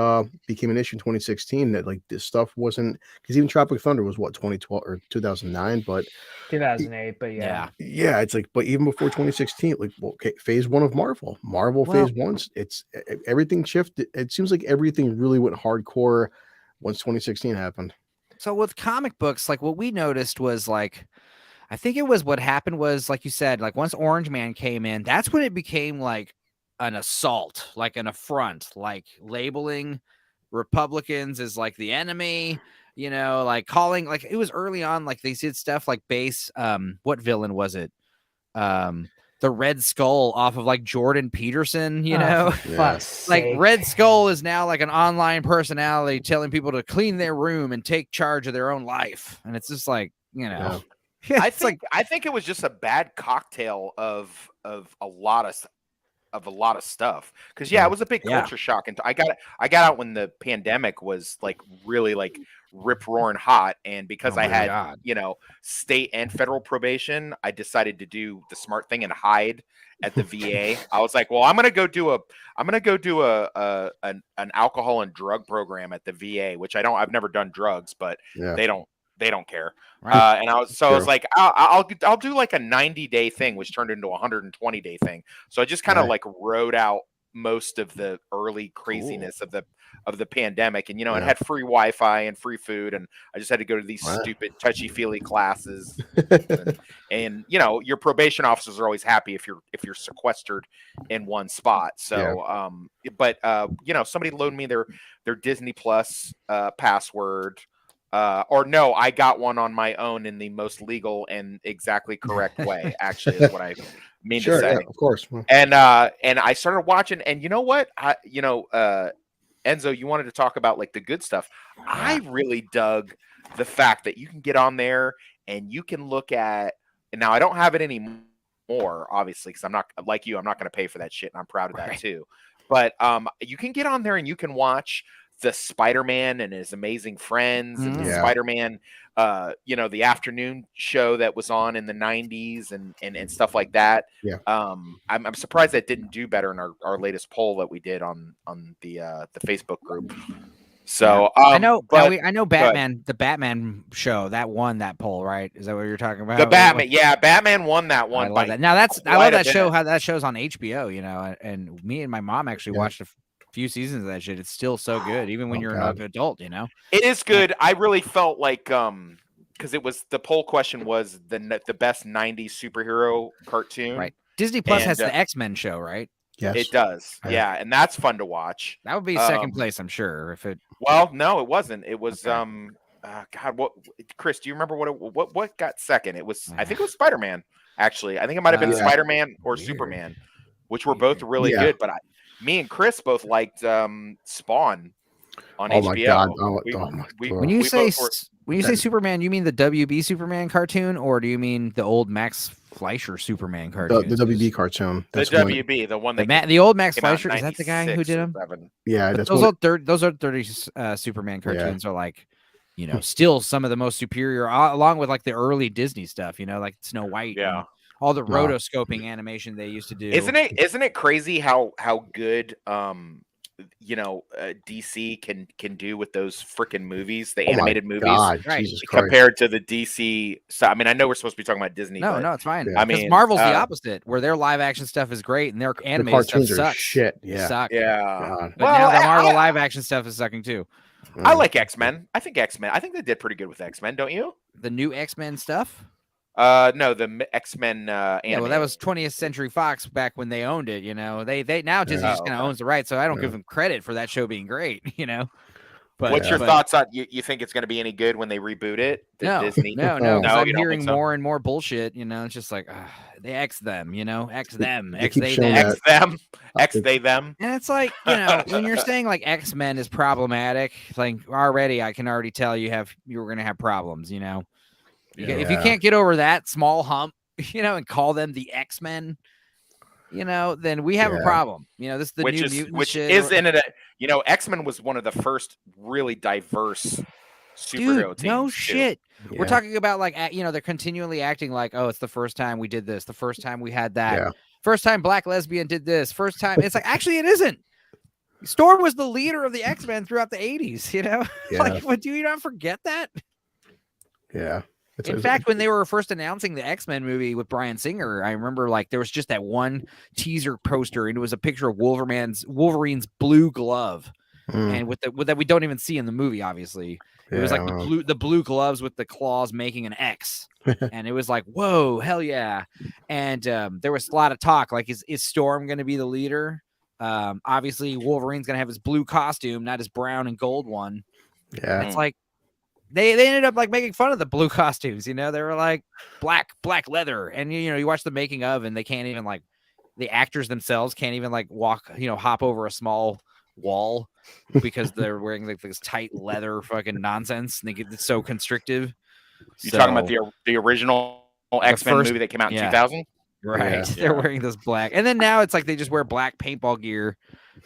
[SPEAKER 4] became an issue in 2016 that like this stuff wasn't, because even Tropic Thunder was what 2012 or 2009, but
[SPEAKER 3] 2008, but yeah,
[SPEAKER 4] it's like, but even before 2016, like phase 1 of Marvel phase 1, it's everything shifted. It seems like everything really went hardcore once 2016 happened.
[SPEAKER 1] So with comic books, like what we noticed was like, I think it was what happened was, like you said, like once Orange Man came in, that's when it became like an assault, like an affront, like labeling Republicans as like the enemy, like calling, like it was early on, like they did stuff like base, what villain was it? The Red Skull off of like Jordan Peterson, like Red Skull is now like an online personality telling people to clean their room and take charge of their own life. And it's just like,
[SPEAKER 2] I think it was just a bad cocktail of a lot of stuff, because it was a big culture shock, and I got out when the pandemic was like really like rip roaring hot, and because I had state and federal probation, I decided to do the smart thing and hide at the VA. I was like, well, I'm gonna go do an alcohol and drug program at the VA, which I've never done drugs, but they don't care.
[SPEAKER 1] Right.
[SPEAKER 2] And I was like, I'll do like a 90-day thing, which turned into a 120-day thing. So I just kind of like rode out most of the early craziness of the pandemic, and it had free Wi-Fi and free food, and I just had to go to these stupid touchy-feely classes. and your probation officers are always happy if you're sequestered in one spot. So but somebody loaned me their Disney Plus password. Or no, I got one on my own in the most legal and exactly correct way, actually, is what I mean to say.
[SPEAKER 4] Yeah, of course.
[SPEAKER 2] And I started watching, and you know what? Enzo, you wanted to talk about like the good stuff. I really dug the fact that you can get on there and you can look at, and now I don't have it anymore, obviously, because I'm not like you, I'm not going to pay for that shit, and I'm proud of that too. But you can get on there and you can watch the Spider-Man and his Amazing Friends, and the Spider-Man, the afternoon show that was on in the 90s and stuff like that. Yeah. I'm surprised that didn't do better in our latest poll that we did on the Facebook group. So
[SPEAKER 1] I know Batman, the Batman show that won that poll, right? Is that what you're talking about?
[SPEAKER 2] The Batman, Batman won that one.
[SPEAKER 1] I love that. Now I love that show. How that show's on HBO, and me and my mom actually watched a few seasons of that shit. It's still so good, even when you're an adult. It
[SPEAKER 2] is good. I really felt like because it was, the poll question was the best 90s superhero cartoon.
[SPEAKER 1] Right. Disney Plus has the X-Men show, right?
[SPEAKER 2] Yes, it does. Yeah, and that's fun to watch.
[SPEAKER 1] That would be second place, I'm sure. If it.
[SPEAKER 2] Well, no, it wasn't. It was God, what? Chris, do you remember what got second? It was, I think it was Spider-Man. Actually, I think it might have been
[SPEAKER 4] Yeah.
[SPEAKER 2] Spider-Man or
[SPEAKER 1] Weird.
[SPEAKER 2] Superman, which were both really
[SPEAKER 4] Yeah.
[SPEAKER 2] good. But me and Chris both liked Spawn on
[SPEAKER 4] Oh
[SPEAKER 2] HBO.
[SPEAKER 4] my God.
[SPEAKER 2] We-
[SPEAKER 4] Oh my
[SPEAKER 2] we-
[SPEAKER 4] God.
[SPEAKER 1] When you
[SPEAKER 2] we
[SPEAKER 1] say
[SPEAKER 2] both were-
[SPEAKER 1] when you say Superman, you mean the WB Superman cartoon, or do you mean the old Max Fleischer Superman
[SPEAKER 4] The
[SPEAKER 1] cartoons?
[SPEAKER 4] WB cartoon.
[SPEAKER 2] the
[SPEAKER 4] That's the one.
[SPEAKER 2] WB, the one
[SPEAKER 1] The
[SPEAKER 2] that
[SPEAKER 1] the old Max
[SPEAKER 2] came out in
[SPEAKER 1] Fleischer, is that the guy who
[SPEAKER 2] 96
[SPEAKER 1] did
[SPEAKER 2] or
[SPEAKER 1] him?
[SPEAKER 2] 7.
[SPEAKER 4] Yeah,
[SPEAKER 1] But
[SPEAKER 4] that's
[SPEAKER 1] those
[SPEAKER 4] one.
[SPEAKER 1] old those old 30 Superman cartoons are like, you know, still some of the most superior, along with like the early Disney stuff, you know, like Snow White,
[SPEAKER 2] Yeah.
[SPEAKER 1] and all the
[SPEAKER 4] Wow.
[SPEAKER 1] rotoscoping animation they used to do.
[SPEAKER 2] Isn't it crazy how good DC can do with those freaking movies, the
[SPEAKER 4] Oh my
[SPEAKER 2] animated movies,
[SPEAKER 4] God,
[SPEAKER 1] Right.
[SPEAKER 4] Jesus Christ.
[SPEAKER 2] compared to the DC? So I mean, I know we're supposed to be talking about Disney.
[SPEAKER 1] No,
[SPEAKER 2] but
[SPEAKER 1] no, it's fine.
[SPEAKER 4] Yeah.
[SPEAKER 2] I
[SPEAKER 1] Because
[SPEAKER 2] mean,
[SPEAKER 1] Marvel's the opposite, where their live action stuff is great and their
[SPEAKER 4] The
[SPEAKER 1] animated stuff
[SPEAKER 4] cartoons are
[SPEAKER 1] sucks.
[SPEAKER 4] shit. Yeah.
[SPEAKER 1] Suck.
[SPEAKER 2] yeah.
[SPEAKER 4] God.
[SPEAKER 1] But now the
[SPEAKER 2] Well,
[SPEAKER 1] Marvel
[SPEAKER 2] I-
[SPEAKER 1] live action stuff is sucking too.
[SPEAKER 2] I like X-Men. I think X-Men. I think they did pretty good with X-Men, don't you?
[SPEAKER 1] The new X-Men stuff.
[SPEAKER 2] No, the X-Men
[SPEAKER 1] Yeah, well, that
[SPEAKER 2] animated.
[SPEAKER 1] was 20th Century Fox back when they owned it. You know, they now Disney just
[SPEAKER 2] Oh,
[SPEAKER 1] kind of
[SPEAKER 2] okay.
[SPEAKER 1] owns the rights, so I don't
[SPEAKER 4] Yeah.
[SPEAKER 1] give them credit for that show being great. You know, but
[SPEAKER 2] What's your
[SPEAKER 1] but-
[SPEAKER 2] thoughts on you think it's going to be any good when they reboot it?
[SPEAKER 1] No,
[SPEAKER 2] Disney?
[SPEAKER 1] no,
[SPEAKER 2] No,
[SPEAKER 1] 'cause I'm
[SPEAKER 2] you don't
[SPEAKER 1] hearing
[SPEAKER 2] think so?
[SPEAKER 1] more and more bullshit. You know, it's just like they X them. You know, X them,
[SPEAKER 4] they
[SPEAKER 1] X
[SPEAKER 4] keep
[SPEAKER 1] they
[SPEAKER 4] showing
[SPEAKER 1] them.
[SPEAKER 2] X them, X
[SPEAKER 4] It-
[SPEAKER 2] they them.
[SPEAKER 1] And it's like, you know, when you're saying like X-Men is problematic, like already I can already tell you're gonna have problems. You know, if you
[SPEAKER 4] Yeah.
[SPEAKER 1] can't get over that small hump, you know, and call them the X-Men, you know, then we have a
[SPEAKER 4] Yeah.
[SPEAKER 1] problem. You know, this is the new mutant
[SPEAKER 2] Which
[SPEAKER 1] shit.
[SPEAKER 2] isn't it? X-Men was one of the first really diverse superhero
[SPEAKER 1] Dude,
[SPEAKER 2] teams.
[SPEAKER 1] no
[SPEAKER 2] too.
[SPEAKER 1] shit.
[SPEAKER 4] Yeah.
[SPEAKER 1] We're talking about like, you know, they're continually acting like, oh, it's the first time we did this, the first time we had that,
[SPEAKER 4] Yeah.
[SPEAKER 1] first time Black lesbian did this, first time. It's like, actually, it isn't. Storm was the leader of the X-Men throughout the 80s, you know?
[SPEAKER 4] Yeah.
[SPEAKER 1] Like, what, do you not forget that?
[SPEAKER 4] Yeah.
[SPEAKER 1] In fact, when they were first announcing the X-Men movie with Bryan Singer, I remember like there was just that one teaser poster, and it was a picture of Wolverine's blue glove, and with that we don't even see in the movie. Obviously, it was like the blue gloves with the claws making an X, and it was like, whoa, hell yeah! And there was a lot of talk like, is Storm going to be the leader? Obviously, Wolverine's going to have his blue costume, not his brown and gold one.
[SPEAKER 4] Yeah.
[SPEAKER 1] It's like. They ended up like making fun of the blue costumes, you know. They were like black leather, and you know, you watch the making of, and they can't even like the actors themselves can't even like walk, you know, hop over a small wall because they're wearing like this tight leather fucking nonsense, and they get so constrictive.
[SPEAKER 2] You talking about the original X-Men
[SPEAKER 1] first-
[SPEAKER 2] movie that came out in
[SPEAKER 1] yeah.
[SPEAKER 2] 2000?
[SPEAKER 1] Right?
[SPEAKER 4] Yeah.
[SPEAKER 1] They're wearing this black, and then now it's like they just wear black paintball gear,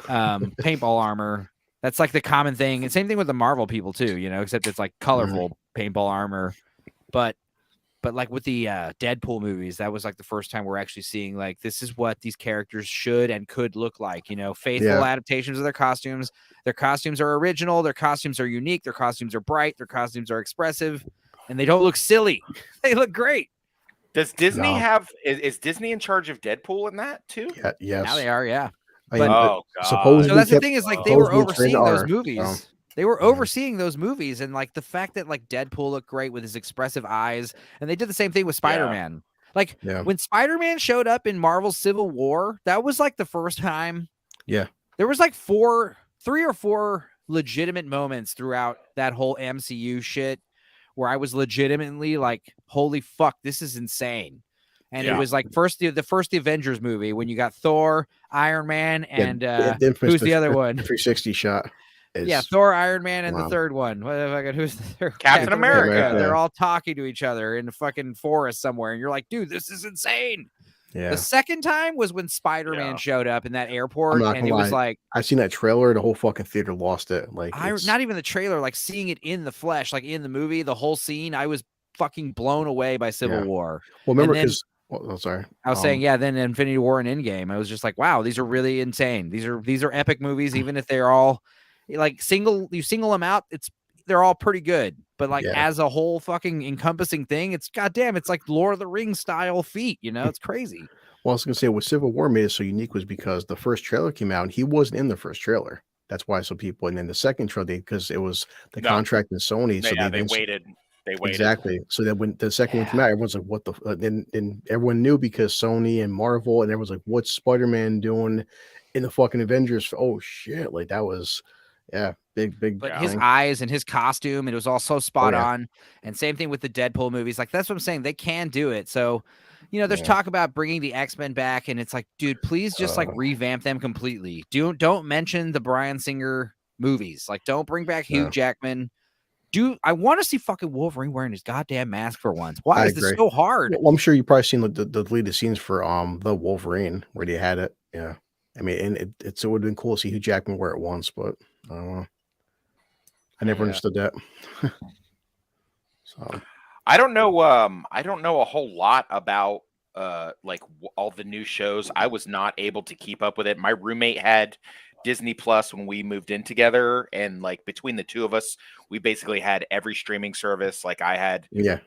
[SPEAKER 1] paintball armor. That's like the common thing. And same thing with the Marvel people too, you know, except it's like colorful paintball armor. But like with the Deadpool movies, that was like the first time we're actually seeing like this is what these characters should and could look like, you know, faithful adaptations of their costumes. Their costumes are original, their costumes are unique, their costumes are bright, their costumes are expressive, and they don't look silly. They look great.
[SPEAKER 2] Does Disney have is Disney in charge of Deadpool in that too?
[SPEAKER 4] Yeah. Yes.
[SPEAKER 1] Now they are, yeah.
[SPEAKER 4] I mean,
[SPEAKER 2] Oh god.
[SPEAKER 4] supposedly
[SPEAKER 1] So that's the
[SPEAKER 4] kept-
[SPEAKER 1] thing is like they were
[SPEAKER 4] supposedly it's rated
[SPEAKER 1] overseeing those
[SPEAKER 4] R,
[SPEAKER 1] movies.
[SPEAKER 4] so.
[SPEAKER 1] They were overseeing those movies, and like the fact that like Deadpool looked great with his expressive eyes, and they did the same thing with Spider-Man. Like when Spider-Man showed up in Marvel's Civil War, that was like the first time.
[SPEAKER 4] Yeah.
[SPEAKER 1] There was like 3 or 4 legitimate moments throughout that whole MCU shit where I was legitimately like, holy fuck, this is insane. And it was like the first Avengers movie when you got Thor, Iron Man, and who's the other one?
[SPEAKER 4] 360 shot.
[SPEAKER 1] Yeah, Thor, Iron Man, and
[SPEAKER 4] Wow.
[SPEAKER 1] the third one. Who's the third?
[SPEAKER 2] Captain America.
[SPEAKER 4] Yeah.
[SPEAKER 1] They're all talking to each other in the fucking forest somewhere, and you're like, dude, this is insane.
[SPEAKER 4] Yeah.
[SPEAKER 1] The second time was when Spider-Man showed up in that airport,
[SPEAKER 4] not
[SPEAKER 1] and it
[SPEAKER 4] gonna
[SPEAKER 1] was
[SPEAKER 4] lie.
[SPEAKER 1] like
[SPEAKER 4] I've seen that trailer. The whole fucking theater lost it. Like
[SPEAKER 1] not even the trailer, like seeing it in the flesh, like in the movie, the whole scene. I was fucking blown away by Civil War.
[SPEAKER 4] Well, remember
[SPEAKER 1] And then-
[SPEAKER 4] because sorry.
[SPEAKER 1] I was saying, then Infinity War and Endgame. I was just like, wow, these are really insane. These are epic movies, even if they're all like single them out, they're all pretty good. But like as a whole fucking encompassing thing, it's goddamn, it's like Lord of the Rings style feat, you know, it's crazy.
[SPEAKER 4] Well, I was gonna say what Civil War made it so unique was because the first trailer came out and he wasn't in the first trailer. That's why some people, and then the second trailer, because it was the contract in Sony. So
[SPEAKER 2] they waited. They waited.
[SPEAKER 4] Exactly. So that when the second one came out, everyone's like, "What the?" Then everyone knew because Sony and Marvel, and everyone's like, "What's Spider-Man doing in the fucking Avengers?" Oh shit! Like that was, yeah. big.
[SPEAKER 1] But
[SPEAKER 2] Yeah.
[SPEAKER 1] his
[SPEAKER 4] thing.
[SPEAKER 1] eyes and his costume, it was all so spot
[SPEAKER 4] yeah.
[SPEAKER 1] on. And same thing with the Deadpool movies. Like, that's what I'm saying. They can do it. So, there's
[SPEAKER 4] Yeah.
[SPEAKER 1] talk about bringing the X-Men back, and it's like, dude, please just like revamp them completely. Don't mention the Bryan Singer movies. Like, don't bring back Hugh
[SPEAKER 4] No.
[SPEAKER 1] Jackman. I want to see fucking Wolverine wearing his goddamn mask for once. Why
[SPEAKER 4] I
[SPEAKER 1] is this
[SPEAKER 4] agree.
[SPEAKER 1] so hard?
[SPEAKER 4] Well, I'm sure you've probably seen the deleted scenes for the Wolverine where they had it. Yeah, I mean, and it would have been cool to see Hugh Jackman wear it once, but I don't know. I never understood that. So
[SPEAKER 2] I don't know. I don't know a whole lot about like all the new shows. I was not able to keep up with it. My roommate had Disney Plus when we moved in together, and like between the two of us, we basically had every streaming service. Like I had,
[SPEAKER 4] yeah,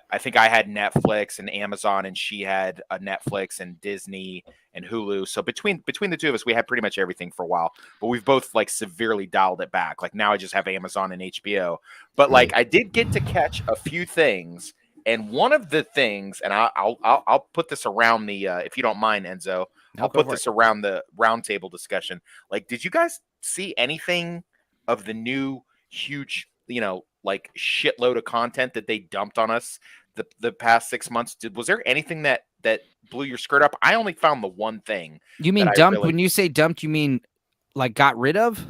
[SPEAKER 2] I think I had Netflix and Amazon, and she had a Netflix and Disney and Hulu. So between the two of us, we had pretty much everything for a while. But we've both like severely dialed it back. Like now, I just have Amazon and HBO. But like I did get to catch a few things, and one of the things, and I'll put this around the if you don't mind, Enzo. I'll put this around the roundtable discussion. Like, did you guys see anything of the new huge, like shitload of content that they dumped on us the past 6 months? Was there anything that blew your skirt up? I only found the one thing.
[SPEAKER 1] You mean dumped? When you say dumped, you mean like got rid of?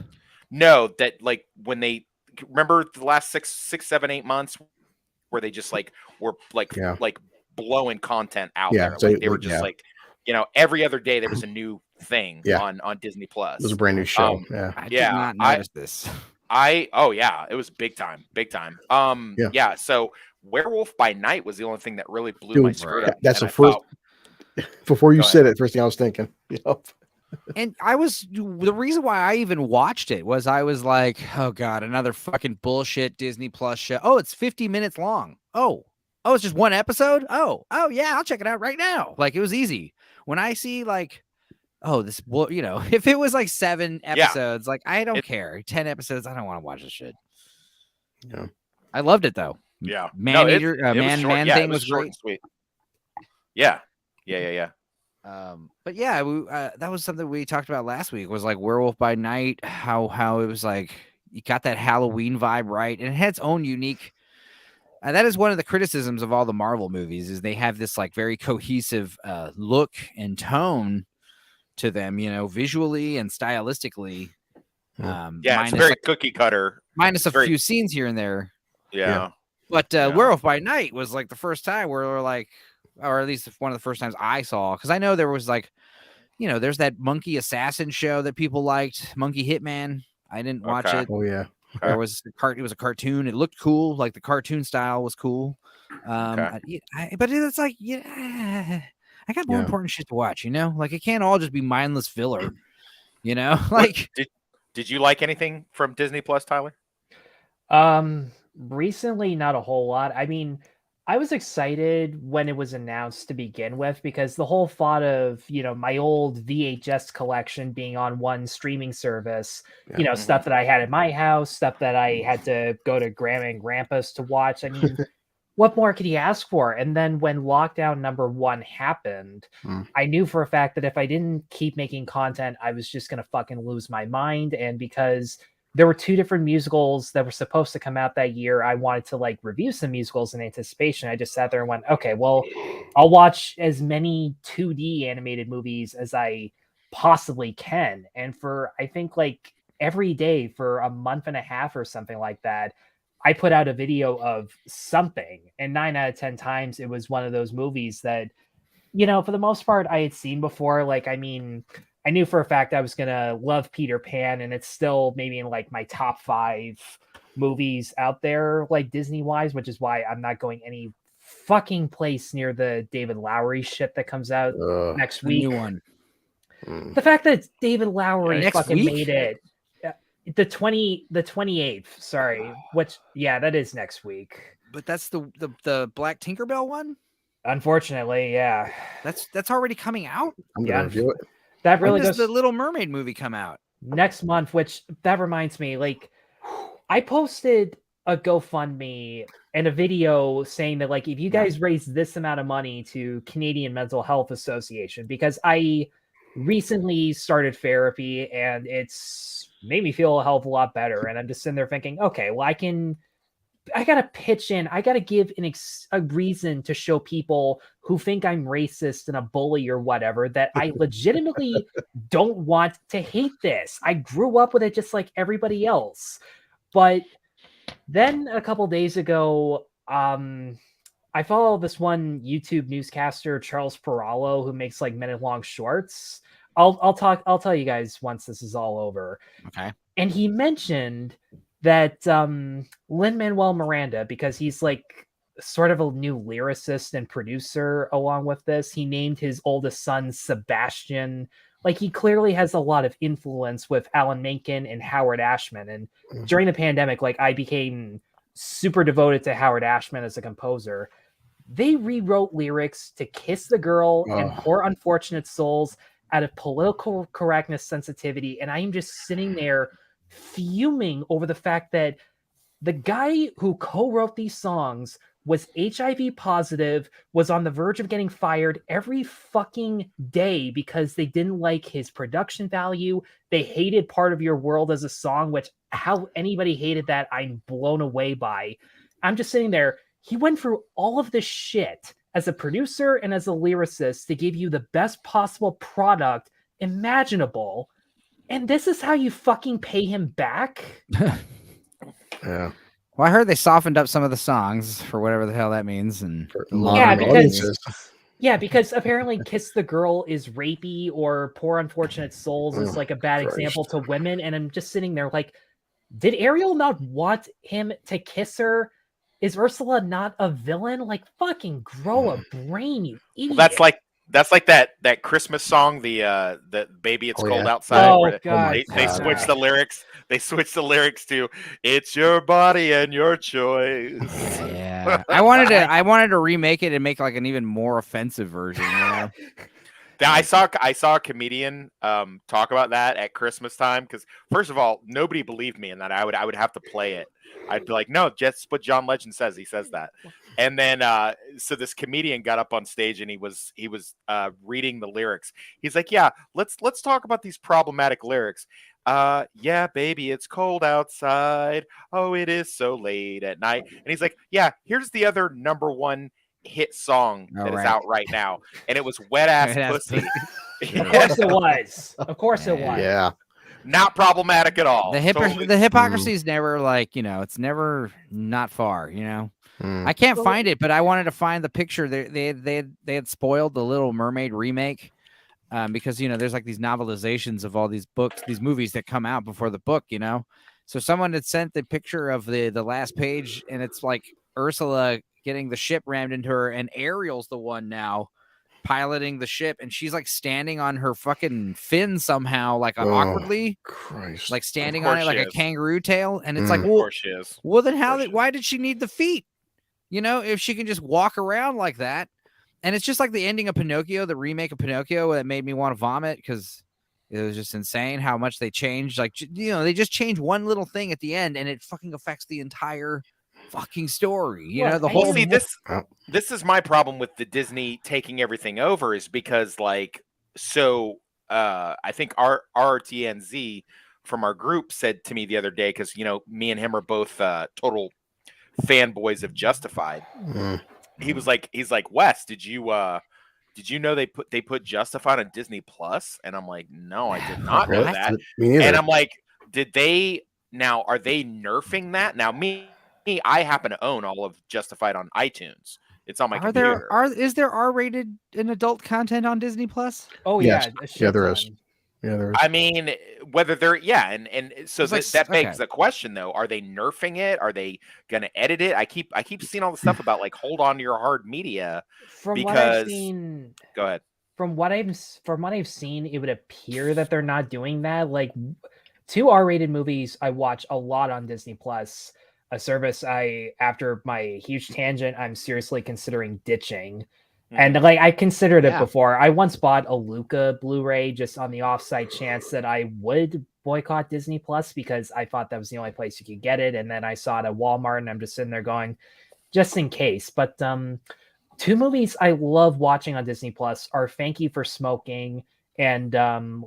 [SPEAKER 2] No, that like when they remember the last 6, 7, 8 months where they just like were like blowing content out there. Like they were just like, every other day there was a new thing on Disney Plus.
[SPEAKER 4] It was a brand new show.
[SPEAKER 1] I did not notice this.
[SPEAKER 2] It was big time. So Werewolf by Night was the only thing that really blew my skirt up.
[SPEAKER 4] That's the first. Before you said it, first thing I was thinking. Yep.
[SPEAKER 1] And the reason why I even watched it was I was like, oh God, another fucking bullshit Disney Plus show. Oh, it's 50 minutes long. Oh, it's just one episode. Oh yeah, I'll check it out right now. Like, it was easy. When I see like, if it was like 7 episodes, like I don't care. 10 episodes, I don't want to watch this shit.
[SPEAKER 4] Yeah,
[SPEAKER 1] I loved it though.
[SPEAKER 2] Yeah,
[SPEAKER 1] man thing was
[SPEAKER 2] short
[SPEAKER 1] great.
[SPEAKER 2] And sweet. Yeah.
[SPEAKER 1] But yeah, that was something we talked about last week. Was like Werewolf by Night, how it was like you got that Halloween vibe right, and it had its own unique. That is one of the criticisms of all the Marvel movies is they have this like very cohesive look and tone to them, visually and stylistically.
[SPEAKER 2] It's very like, cookie cutter,
[SPEAKER 1] minus few scenes here and there.
[SPEAKER 2] Yeah.
[SPEAKER 1] But Werewolf by Night was like the first time where we're like, or at least one of the first times I saw, because I know there was like, there's that monkey assassin show that people liked, Monkey Hitman. I didn't watch it.
[SPEAKER 4] Oh yeah.
[SPEAKER 1] There was it was a cartoon. It looked cool, like the cartoon style was cool. But it's like, I got more important shit to watch. Like it can't all just be mindless filler. Like
[SPEAKER 2] did you like anything from Disney Plus, Tyler?
[SPEAKER 3] Recently, not a whole lot. I mean, I was excited when it was announced to begin with, because the whole thought of, my old VHS collection being on one streaming service, stuff that I had in my house, stuff that I had to go to Grandma and Grandpa's to watch. I mean, what more could you ask for? And then when lockdown number 1 happened, I knew for a fact that if I didn't keep making content, I was just going to fucking lose my mind. And because there were 2 different musicals that were supposed to come out that year, I wanted to like review some musicals in anticipation. I just sat there and went, okay, well, I'll watch as many 2D animated movies as I possibly can. And for, I think like every day for a month and a half or something like that, I put out a video of something, and 9 out of 10 times it was one of those movies that, for the most part I had seen before. Like, I mean, I knew for a fact I was going to love Peter Pan, and it's still maybe in like my top 5 movies out there, like Disney wise, which is why I'm not going any fucking place near the David Lowery shit that comes out next week.
[SPEAKER 1] New one.
[SPEAKER 3] The fact that David Lowery fucking
[SPEAKER 1] week?
[SPEAKER 3] made it. The 28th, sorry. Which, that is next week.
[SPEAKER 1] But that's the Black Tinkerbell one?
[SPEAKER 3] Unfortunately, yeah.
[SPEAKER 1] That's already coming out?
[SPEAKER 4] I'm going to review it.
[SPEAKER 3] That really
[SPEAKER 1] does the Little Mermaid movie come out?
[SPEAKER 3] Next month, which that reminds me, like, I posted a GoFundMe and a video saying that, like, if you guys raise this amount of money to Canadian Mental Health Association, because I recently started therapy and it's made me feel a hell of a lot better. And I'm just sitting there thinking, okay, well, I gotta pitch in. I gotta give a reason to show people who think I'm racist and a bully or whatever that I legitimately don't want to hate this. I grew up with it just like everybody else. But then a couple days ago, I follow this one YouTube newscaster, Charles Perallo, who makes like minute-long shorts. I'll tell you guys once this is all over.
[SPEAKER 1] Okay.
[SPEAKER 3] And he mentioned that Lin-Manuel Miranda, because he's like sort of a new lyricist and producer along with this, he named his oldest son Sebastian. Like, he clearly has a lot of influence with Alan Menken and Howard Ashman. And during the pandemic, like, I became super devoted to Howard Ashman as a composer. They rewrote lyrics to Kiss the Girl and Poor Unfortunate Souls out of political correctness sensitivity. And I am just sitting there fuming over the fact that the guy who co-wrote these songs was HIV positive, was on the verge of getting fired every fucking day because they didn't like his production value. They hated Part of Your World as a song, which how anybody hated that, I'm blown away by. I'm just sitting there. He went through all of this shit as a producer and as a lyricist to give you the best possible product imaginable. And this is how you fucking pay him back?
[SPEAKER 4] Yeah.
[SPEAKER 1] Well, I heard they softened up some of the songs for whatever the hell that means, and
[SPEAKER 3] because apparently "Kiss the Girl" is rapey, or "Poor Unfortunate Souls" is like a bad example to women. And I'm just sitting there like, did Ariel not want him to kiss her? Is Ursula not a villain? Like, fucking grow a brain, you idiot.
[SPEAKER 2] Well, that's like that Christmas song, the Baby It's Cold Outside.
[SPEAKER 3] Oh,
[SPEAKER 2] where
[SPEAKER 3] God.
[SPEAKER 2] They switch the lyrics. They switch the lyrics to "It's your body and your choice."
[SPEAKER 1] Yeah, I wanted to remake it and make like an even more offensive version. You know?
[SPEAKER 2] I saw a comedian talk about that at Christmas time, because first of all, nobody believed me in that. I would have to play it. I'd be like, no, just what John Legend says. He says that. And then so this comedian got up on stage and he was reading the lyrics. He's like, yeah, let's talk about these problematic lyrics. Yeah, baby, it's cold outside. Oh, it is so late at night. And he's like, yeah, here's the other #1 hit song that is out right now, and it was Wet Ass Pussy.
[SPEAKER 3] Of course it was. Of course it was.
[SPEAKER 4] Yeah.
[SPEAKER 2] Not problematic at all.
[SPEAKER 1] The hypocrisy is never like, it's never not far, I can't find it, but I wanted to find the picture. They had spoiled the Little Mermaid remake because there's like these novelizations of all these books, these movies that come out before the book, So someone had sent the picture of the last page, and it's like Ursula getting the ship rammed into her, and Ariel's the one now piloting the ship, and she's like standing on her fucking fin somehow, like awkwardly,
[SPEAKER 4] Christ.
[SPEAKER 1] like standing on it like a kangaroo tail. And it's like, well, then why did she need the feet? If she can just walk around like that. And it's just like the ending of Pinocchio, the remake of Pinocchio, that made me want to vomit, because it was just insane how much they changed. Like, they just changed one little thing at the end, and it fucking affects the entire fucking story. The whole.
[SPEAKER 2] See, this is my problem with the Disney taking everything over, is because I think our RTNZ from our group said to me the other day, because me and him are both total fanboys of Justified. He's like, Wes, did you know they put Justified on Disney Plus? And I'm like, no, I did not know that. And I'm like, are they nerfing that? Now I happen to own all of Justified on iTunes. It's on my computer.
[SPEAKER 1] Is there R-rated and adult content on Disney Plus?
[SPEAKER 3] Oh
[SPEAKER 4] yes.
[SPEAKER 3] Yeah,
[SPEAKER 4] there is. Yeah, there is.
[SPEAKER 2] I mean, whether they're and so that begs the question, though: are they nerfing it? Are they going to edit it? I keep seeing all the stuff about like hold on to your hard media.
[SPEAKER 3] From what I've seen,
[SPEAKER 2] go ahead.
[SPEAKER 3] From what I've seen, it would appear that they're not doing that. Like 2 R-rated movies I watch a lot on Disney Plus, a service after my huge tangent, I'm seriously considering ditching. And like I considered it before. I once bought a Luca Blu-ray just on the offside chance that I would boycott Disney Plus, because I thought that was the only place you could get it. And then I saw it at Walmart, and I'm just sitting there going, just in case. But 2 movies I love watching on Disney Plus are Thank You for Smoking and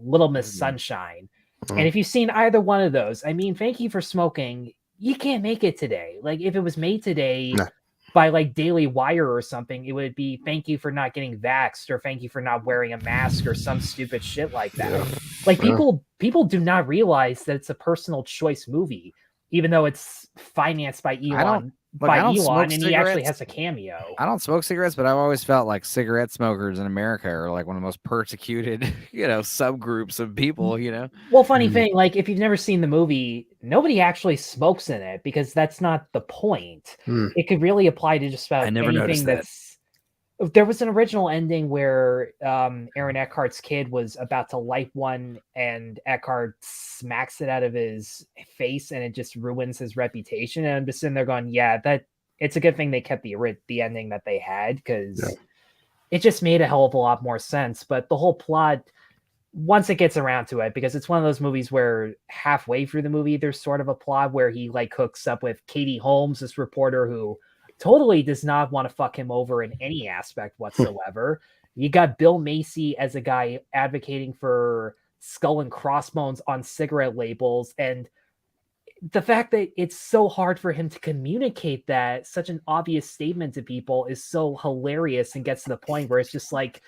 [SPEAKER 3] Little Miss Sunshine. And if you've seen either one of those, I mean, thank you for smoking. You can't make it today. Like if it was made today
[SPEAKER 4] Nah.
[SPEAKER 3] by like Daily Wire or something, it would be thank you for not getting vaxxed or thank you for not wearing a mask or some stupid shit like that.
[SPEAKER 4] Yeah.
[SPEAKER 3] Like
[SPEAKER 4] Yeah.
[SPEAKER 3] people do not realize that it's a personal choice movie, even though it's financed by Elon
[SPEAKER 1] I don't smoke
[SPEAKER 3] and he actually
[SPEAKER 1] cigarettes.
[SPEAKER 3] has a cameo.
[SPEAKER 1] I don't smoke cigarettes, but I've always felt like cigarette smokers in America are like one of the most persecuted, subgroups of people,
[SPEAKER 3] Well, funny
[SPEAKER 4] Mhm.
[SPEAKER 3] thing, like if you've never seen the movie, nobody actually smokes in it because that's not the point.
[SPEAKER 4] Hmm.
[SPEAKER 3] It could really apply to just about
[SPEAKER 1] I never
[SPEAKER 3] anything
[SPEAKER 1] noticed that.
[SPEAKER 3] that's. There was an original ending where Aaron Eckhart's kid was about to light one, and Eckhart smacks it out of his face, and it just ruins his reputation. And I'm just sitting there going, "Yeah, that it's a good thing they kept the ending that they had because it just made a hell of a lot more sense." But the whole plot, once it gets around to it, because it's one of those movies where halfway through the movie there's sort of a plot where he like hooks up with Katie Holmes, this reporter who totally does not want to fuck him over in any aspect whatsoever. You got Bill Macy as a guy advocating for skull and crossbones on cigarette labels, and the fact that it's so hard for him to communicate that such an obvious statement to people is so hilarious and gets to the point where it's just like,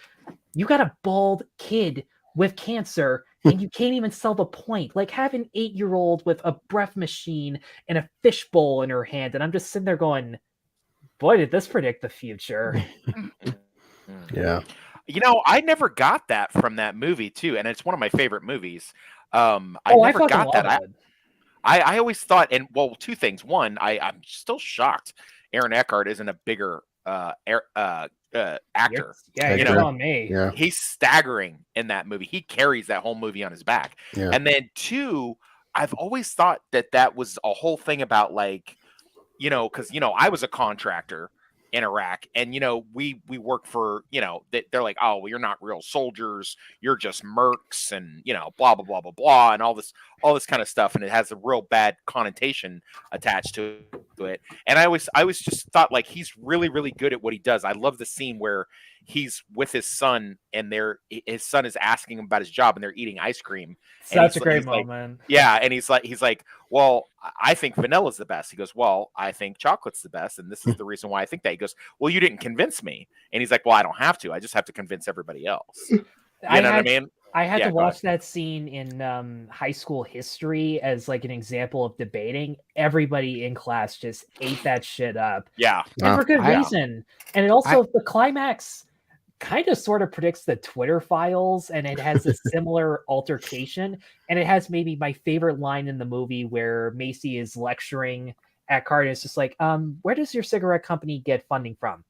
[SPEAKER 3] you got a bald kid with cancer and you can't even sell the point. Like, have an 8-year-old with a breath machine and a fishbowl in her hand, and I'm just sitting there going, boy, did this predict the future.
[SPEAKER 4] Yeah.
[SPEAKER 2] I never got that from that movie too, and it's one of my favorite movies. I never
[SPEAKER 3] fucking
[SPEAKER 2] got that.
[SPEAKER 3] love it.
[SPEAKER 2] I always thought, and well, two things. One, I'm still shocked Aaron Eckhart isn't a bigger actor.
[SPEAKER 3] Yeah,
[SPEAKER 2] You
[SPEAKER 3] you're
[SPEAKER 2] know,
[SPEAKER 3] on me.
[SPEAKER 4] Yeah.
[SPEAKER 2] He's staggering in that movie. He carries that whole movie on his back.
[SPEAKER 4] Yeah.
[SPEAKER 2] And then two, I've always thought that was a whole thing about like, because I was a contractor in Iraq, and we work for they're like, oh, well, you're not real soldiers, you're just mercs, and blah blah blah blah blah, and all this kind of stuff, and it has a real bad connotation attached to it. And I always just thought like he's really really good at what he does. I love the scene where he's with his son, and his son is asking him about his job, and they're eating ice cream.
[SPEAKER 3] Such a great
[SPEAKER 2] he's like,
[SPEAKER 3] moment.
[SPEAKER 2] yeah, and he's like, well, I think vanilla's the best. He goes, well, I think chocolate's the best, and this is the reason why I think that. He goes, well, you didn't convince me. And he's like, well, I don't have to. I just have to convince everybody else. You know what I mean?
[SPEAKER 3] I had
[SPEAKER 2] Yeah,
[SPEAKER 3] to
[SPEAKER 2] go ahead.
[SPEAKER 3] watch that scene in high school history as like an example of debating. Everybody in class just ate that shit up.
[SPEAKER 2] Yeah.
[SPEAKER 3] And for good
[SPEAKER 1] I-
[SPEAKER 3] reason. And it also, the climax kind of sort of predicts the Twitter files, and it has a similar altercation. And it has maybe my favorite line in the movie where Macy is lecturing Eckhart. And it's just like, where does your cigarette company get funding from?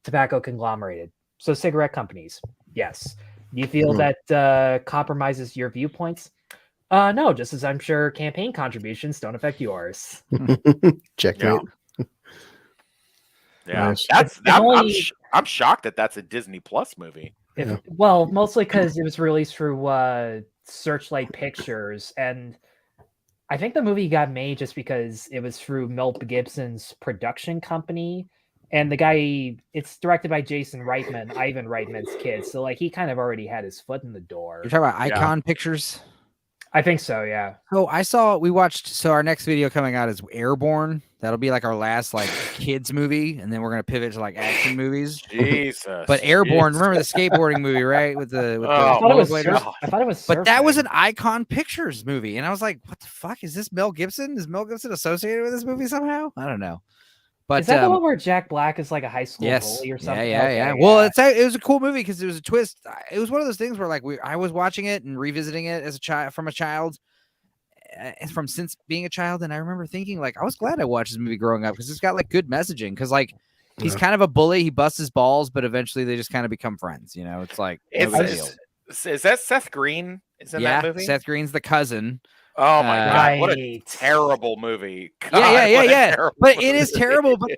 [SPEAKER 3] Tobacco conglomerated. So cigarette companies. Yes. Do you feel that compromises your viewpoints? No, just as I'm sure campaign contributions don't affect yours.
[SPEAKER 4] Checkmate.
[SPEAKER 2] Yeah.
[SPEAKER 4] Nice.
[SPEAKER 2] I'm shocked that that's a Disney Plus movie.
[SPEAKER 3] Well, mostly because it was released through Searchlight Pictures, and I think the movie got made just because it was through Mel Gibson's production company, and the guy, it's directed by Jason Reitman, Ivan Reitman's kid, so like he kind of already had his foot in the door.
[SPEAKER 1] You're talking about Icon Pictures?
[SPEAKER 3] I think so, yeah.
[SPEAKER 1] Oh, we watched, our next video coming out is Airborne. That'll be like our last like kids movie, and then we're gonna pivot to like action movies.
[SPEAKER 2] Jesus.
[SPEAKER 1] But Airborne, remember the skateboarding movie, right? With the
[SPEAKER 3] I thought it was
[SPEAKER 1] rollerbladers?
[SPEAKER 3] I thought it was
[SPEAKER 1] But that was
[SPEAKER 3] surfing.
[SPEAKER 1] an Icon Pictures movie, and I was like, "What the fuck is this? Mel Gibson? Is Mel Gibson associated with this movie somehow? I don't know." But
[SPEAKER 3] Is that the one where Jack Black is like a high school
[SPEAKER 1] yes,
[SPEAKER 3] bully or something?
[SPEAKER 1] yeah.
[SPEAKER 3] Okay,
[SPEAKER 1] Well, it was a cool movie because there was a twist. It was one of those things where like I was watching it and revisiting it as a child from since being a child, and I remember thinking like I was glad I watched this movie growing up because it's got like good messaging. Because like he's kind of a bully, he busts his balls, but eventually they just kind of become friends. It's like no big deal.
[SPEAKER 2] Is that Seth Green? Is in that movie?
[SPEAKER 1] Seth Green's the cousin.
[SPEAKER 2] Oh my god! What a
[SPEAKER 3] Right.
[SPEAKER 2] terrible movie. God,
[SPEAKER 1] Yeah. But
[SPEAKER 2] movie.
[SPEAKER 1] it is terrible. But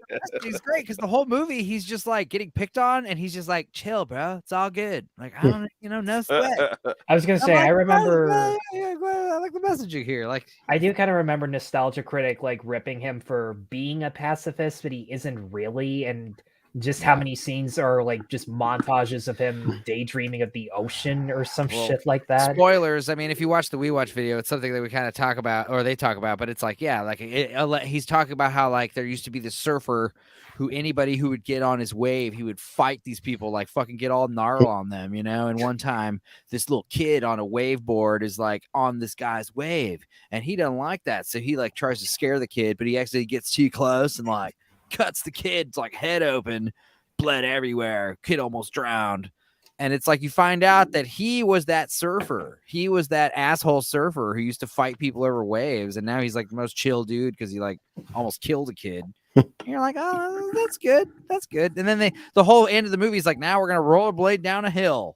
[SPEAKER 1] it's great because the whole movie he's just like getting picked on, and he's just like, "Chill, bro. It's all good. Like I don't, no sweat."
[SPEAKER 3] I was gonna say, I remember.
[SPEAKER 1] I like the messaging here. Like
[SPEAKER 3] I do kind of remember Nostalgia Critic like ripping him for being a pacifist, but he isn't really. And just how many scenes are like just montages of him daydreaming of the ocean or some shit like that.
[SPEAKER 1] Spoilers. I mean, if you watch the We Watch video, it's something that we kind of talk about, or they talk about, but it's like, yeah, like he's talking about how like there used to be this surfer who anybody who would get on his wave, he would fight these people, like fucking get all gnarl on them, you know? And one time this little kid on a wave board is like on this guy's wave and he doesn't like that. So he like tries to scare the kid, but he actually gets too close and like cuts the kid's like head open, bled everywhere. Kid almost drowned. And it's like you find out that he was that surfer. He was that asshole surfer who used to fight people over waves. And now he's like the most chill dude because he like almost killed a kid. And you're like, oh, that's good. That's good. And then the whole end of the movie is like, now we're going to rollerblade down a hill.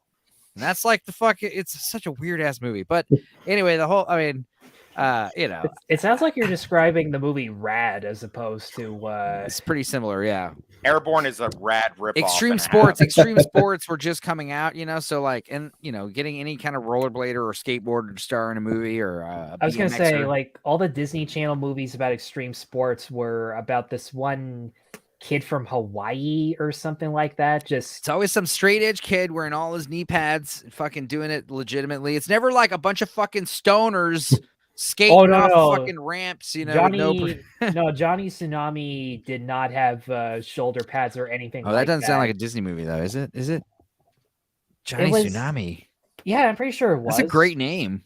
[SPEAKER 1] And that's like the fuck. It's such a weird ass movie. But anyway, you know,
[SPEAKER 3] it sounds like you're describing the movie Rad as opposed to
[SPEAKER 1] it's pretty similar. Yeah.
[SPEAKER 2] Airborne is a rad rip.
[SPEAKER 1] Extreme sports were just coming out, you know, so like, and you know, getting any kind of rollerblader or skateboarder to star in a movie or
[SPEAKER 3] I was gonna say, like, all the Disney Channel movies about extreme sports were about this one kid from Hawaii or something like that.
[SPEAKER 1] It's always some straight edge kid wearing all his knee pads and fucking doing it legitimately. It's never like a bunch of fucking stoners skating off fucking ramps, you know.
[SPEAKER 3] Johnny Tsunami did not have shoulder pads or anything.
[SPEAKER 1] Oh, that doesn't sound like a Disney movie, though, is it? Is it Johnny Tsunami?
[SPEAKER 3] Yeah, I'm pretty sure it was.
[SPEAKER 1] That's a great name.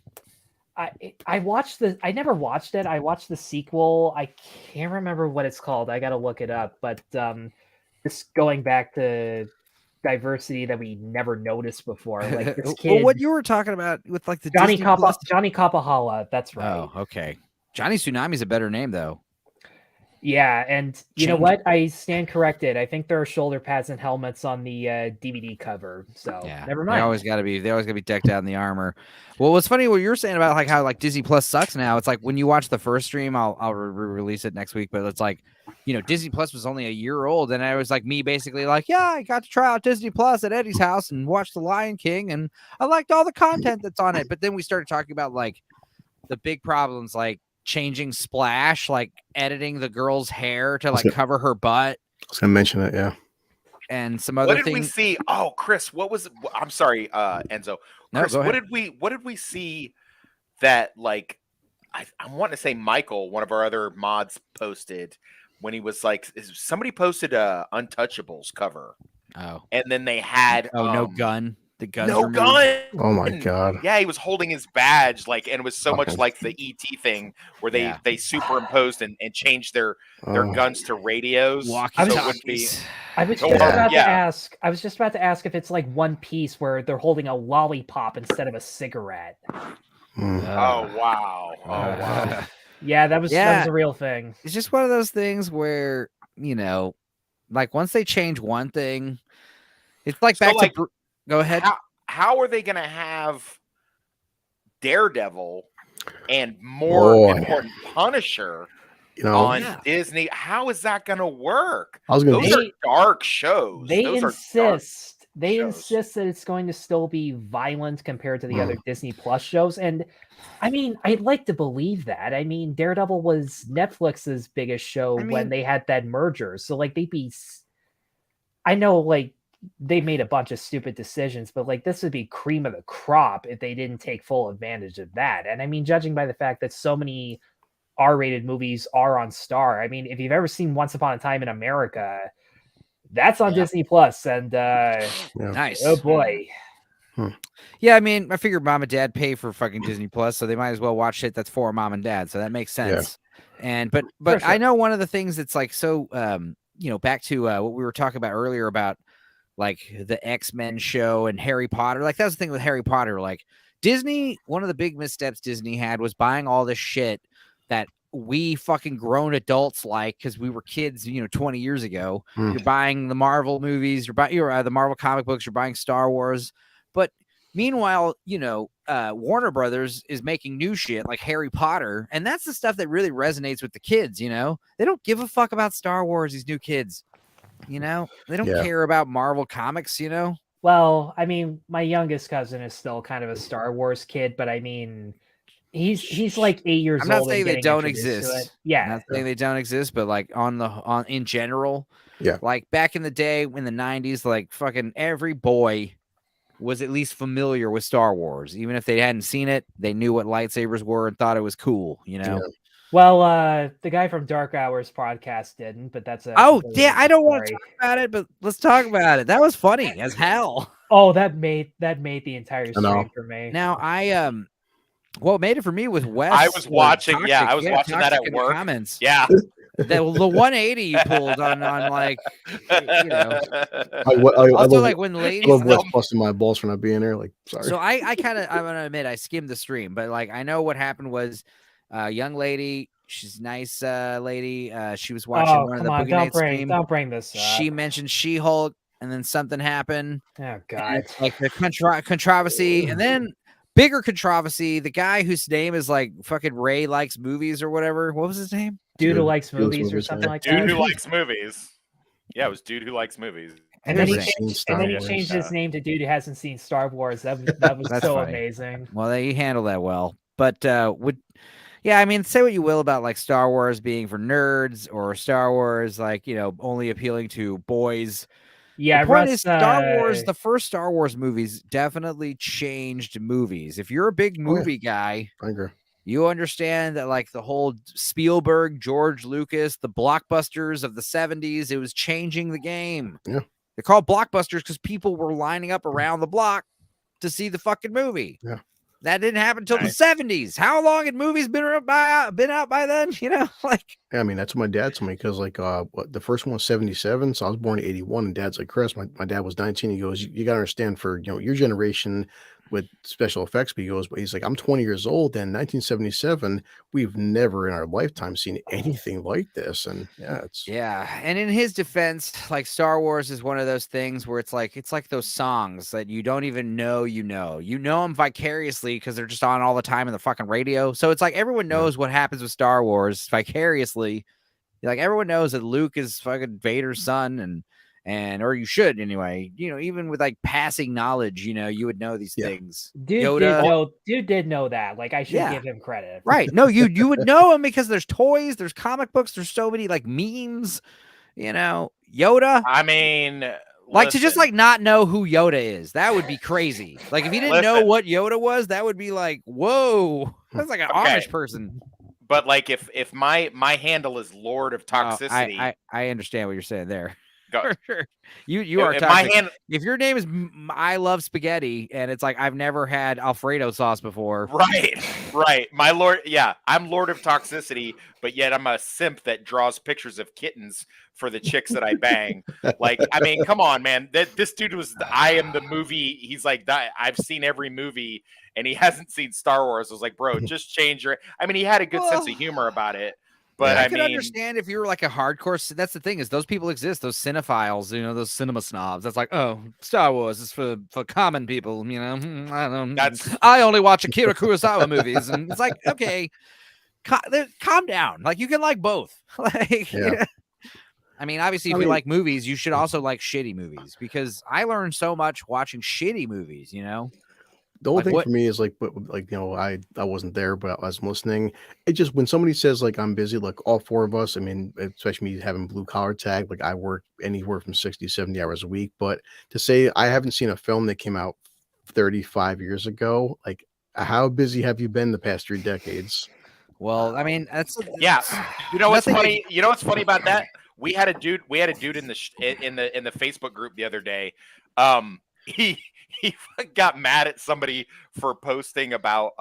[SPEAKER 3] I watched I never watched it. I watched the sequel. I can't remember what it's called. I got to look it up. But just going back to diversity that we never noticed before, like this kid.
[SPEAKER 1] Well, what you were talking about with like the
[SPEAKER 3] Johnny Kapahala. That's right.
[SPEAKER 1] Oh, okay. Johnny Tsunami's a better name though.
[SPEAKER 3] Yeah, and you know what? I stand corrected. I think there are shoulder pads and helmets on the DVD cover. So
[SPEAKER 1] yeah,
[SPEAKER 3] never mind.
[SPEAKER 1] They always got to be decked out in the armor. Well, what's funny what you're saying about like how like Disney Plus sucks now. It's like when you watch the first stream, I'll release it next week. But it's like, you know, Disney Plus was only a year old, and I was like me basically like, yeah, I got to try out Disney Plus at Eddie's house and watch The Lion King, and I liked all the content that's on it. But then we started talking about like the big problems, like changing Splash, like editing the girl's hair to like cover her butt.
[SPEAKER 4] I was gonna mention that, yeah.
[SPEAKER 1] And some other things.
[SPEAKER 2] What did we see? Oh, Chris, what was? I'm sorry, Enzo. Chris,
[SPEAKER 1] no,
[SPEAKER 2] what did we see that like? I want to say Michael, one of our other mods, posted when he was like, somebody posted a Untouchables cover.
[SPEAKER 1] Oh,
[SPEAKER 2] and then they had
[SPEAKER 1] no gun. The gun.
[SPEAKER 2] No gun.
[SPEAKER 4] Oh my god.
[SPEAKER 2] Yeah, he was holding his badge, like, and it was so much like the ET thing where they superimposed and changed their guns to radios.
[SPEAKER 3] I was just about to ask if it's like One Piece where they're holding a lollipop instead of a cigarette.
[SPEAKER 2] Oh wow.
[SPEAKER 3] Yeah, that was a real thing.
[SPEAKER 1] It's just one of those things where, you know, like once they change one thing, it's like back to go ahead.
[SPEAKER 2] How are they going to have Daredevil and more important Punisher on Disney? How is that going to work? Those are dark shows.
[SPEAKER 3] They insist that it's going to still be violent compared to the other Disney Plus shows. And I mean, I'd like to believe that. I mean, Daredevil was Netflix's biggest show when they had that merger. So like I know like they made a bunch of stupid decisions, but like this would be cream of the crop if they didn't take full advantage of that. And I mean, judging by the fact that so many R-rated movies are on Star, I mean, if you've ever seen Once Upon a Time in America, that's on Disney Plus, and
[SPEAKER 1] nice.
[SPEAKER 3] Oh boy.
[SPEAKER 1] Yeah, I mean, I figured mom and dad pay for fucking Disney Plus, so they might as well watch shit that's for mom and dad. So that makes sense. Yeah. And but sure. I know one of the things that's like so you know, back to what we were talking about earlier about like the X-Men show and Harry Potter. Like that's the thing with Harry Potter. Like Disney, one of the big missteps Disney had was buying all this shit that we fucking grown adults like because we were kids, you know, 20 years ago. You're buying the Marvel movies, you're buying the Marvel comic books, you're buying Star Wars. But meanwhile, you know, Warner Brothers is making new shit like Harry Potter, and that's the stuff that really resonates with the kids. You know, they don't give a fuck about Star Wars. These new kids. You know, they don't care about Marvel comics, you know?
[SPEAKER 3] Well, I mean, my youngest cousin is still kind of a Star Wars kid, but I mean, He's like 8 years
[SPEAKER 1] I'm
[SPEAKER 3] old.
[SPEAKER 1] not saying they
[SPEAKER 3] getting
[SPEAKER 1] don't
[SPEAKER 3] introduced to it.
[SPEAKER 1] exist.
[SPEAKER 3] Yeah.
[SPEAKER 1] I'm not saying they don't exist, but like on in general,
[SPEAKER 4] Yeah.
[SPEAKER 1] like back in the day in the 90s, like fucking every boy was at least familiar with Star Wars. Even if they hadn't seen it, they knew what lightsabers were and thought it was cool, you know?
[SPEAKER 4] Yeah.
[SPEAKER 3] Well, the guy from Dark Hours podcast didn't, but that's a
[SPEAKER 1] Oh,
[SPEAKER 3] completely
[SPEAKER 1] yeah, I
[SPEAKER 3] different
[SPEAKER 1] don't want to
[SPEAKER 3] story.
[SPEAKER 1] talk about it, but let's talk about it. That was funny as hell.
[SPEAKER 3] Oh, that made the entire
[SPEAKER 4] I know.
[SPEAKER 3] stream for me.
[SPEAKER 1] Now, what made it for me was Wes.
[SPEAKER 2] I was watching. I was watching that
[SPEAKER 1] Toxic
[SPEAKER 2] at
[SPEAKER 1] in the
[SPEAKER 2] work.
[SPEAKER 1] comments.
[SPEAKER 2] Yeah.
[SPEAKER 1] The 180 you pulled on like, you know.
[SPEAKER 4] I
[SPEAKER 1] Also,
[SPEAKER 4] love,
[SPEAKER 1] like when
[SPEAKER 4] I
[SPEAKER 1] ladies.
[SPEAKER 4] love Wes busting my balls for not being there. Like, sorry.
[SPEAKER 1] So I'm gonna admit I skimmed the stream, but like I know what happened was a young lady, she's a nice lady. She was watching one of the Boogie Nights stream.
[SPEAKER 3] Don't bring this up.
[SPEAKER 1] She mentioned She-Hulk, and then something happened.
[SPEAKER 3] Oh God!
[SPEAKER 1] Like the controversy, and then bigger controversy. The guy whose name is like fucking Ray likes movies or whatever. What was his name?
[SPEAKER 3] Dude who likes
[SPEAKER 4] Dude
[SPEAKER 3] movies or
[SPEAKER 4] movies,
[SPEAKER 3] something
[SPEAKER 4] yeah.
[SPEAKER 3] like that.
[SPEAKER 2] Dude who likes movies. Yeah, it was dude who likes movies.
[SPEAKER 3] And then he
[SPEAKER 4] Never seen
[SPEAKER 3] changed,
[SPEAKER 4] Star
[SPEAKER 3] and then he
[SPEAKER 4] Wars.
[SPEAKER 3] changed his name to dude who hasn't seen Star Wars. That was
[SPEAKER 1] That's
[SPEAKER 3] so
[SPEAKER 1] funny.
[SPEAKER 3] amazing.
[SPEAKER 1] Well, they handled that well, but yeah, I mean, say what you will about like Star Wars being for nerds or Star Wars like only appealing to boys.
[SPEAKER 3] Yeah,
[SPEAKER 1] The point
[SPEAKER 3] Russ,
[SPEAKER 1] is, Star Wars, the first Star Wars movies definitely changed movies. If you're a big movie guy,
[SPEAKER 4] I agree.
[SPEAKER 1] you understand that like the whole Spielberg, George Lucas, the blockbusters of the 70s, it was changing the game.
[SPEAKER 4] Yeah.
[SPEAKER 1] They're called blockbusters because people were lining up around the block to see the fucking movie.
[SPEAKER 4] Yeah.
[SPEAKER 1] That didn't happen until
[SPEAKER 2] Nice.
[SPEAKER 1] the 70s. How long had movies been out by then? Like
[SPEAKER 4] Yeah, I mean, that's what my dad told me because, like, the first one was 77, so I was born in 81, and dad's like, Chris, my dad was 19. He goes, you got to understand for, your generation with special effects, but he's like, I'm 20 years old, and 1977, we've never in our lifetime seen anything like this. And
[SPEAKER 1] yeah, and in his defense, like Star Wars is one of those things where it's like those songs that you don't even know them vicariously because they're just on all the time in the fucking radio. So it's like everyone knows what happens with Star Wars vicariously. Like everyone knows that Luke is fucking Vader's son, or you should anyway. Even with like passing knowledge, you would know these things.
[SPEAKER 3] dude
[SPEAKER 1] Yoda,
[SPEAKER 3] did know that. Like I should give him credit.
[SPEAKER 1] right? No, you would know him because there's toys, there's comic books, there's so many like memes. Yoda.
[SPEAKER 2] I mean,
[SPEAKER 1] like to just like not know who Yoda is, that would be crazy. Like if you didn't know what Yoda was, that would be like, whoa, that's like an Amish person.
[SPEAKER 2] But like if my handle is Lord of Toxicity,
[SPEAKER 1] I understand what you're saying there.
[SPEAKER 2] Go.
[SPEAKER 1] You are toxic. If your name is I love spaghetti and it's like I've never had Alfredo sauce before.
[SPEAKER 2] Right. My Lord, yeah, I'm Lord of Toxicity, but yet I'm a simp that draws pictures of kittens for the chicks that I bang. Like, I mean, come on, man. This dude was I am the movie. He's like, I've seen every movie and he hasn't seen Star Wars. I was like, bro, just change your. I mean, he had a good sense of humor about it. But
[SPEAKER 1] I can understand if you were like a hardcore. That's the thing is those people exist. Those cinephiles, those cinema snobs. That's like, oh, Star Wars is for common people. I don't. I only watch Akira Kurosawa movies, and it's like, okay, calm down. Like you can like both. Like, I mean, obviously, if you like movies, you should also like shitty movies because I learned so much watching shitty movies.
[SPEAKER 4] The whole thing for me is like I wasn't there, but I was listening. It just when somebody says like I'm busy, like all four of us, I mean, especially me having blue collar tag, like I work anywhere from 60, 70 hours a week. But to say I haven't seen a film that came out 35 years ago, like how busy have you been the past 3 decades?
[SPEAKER 1] Well, I mean, that's
[SPEAKER 2] You know what's funny? You know what's funny about that? We had a dude in the Facebook group the other day. He got mad at somebody for posting about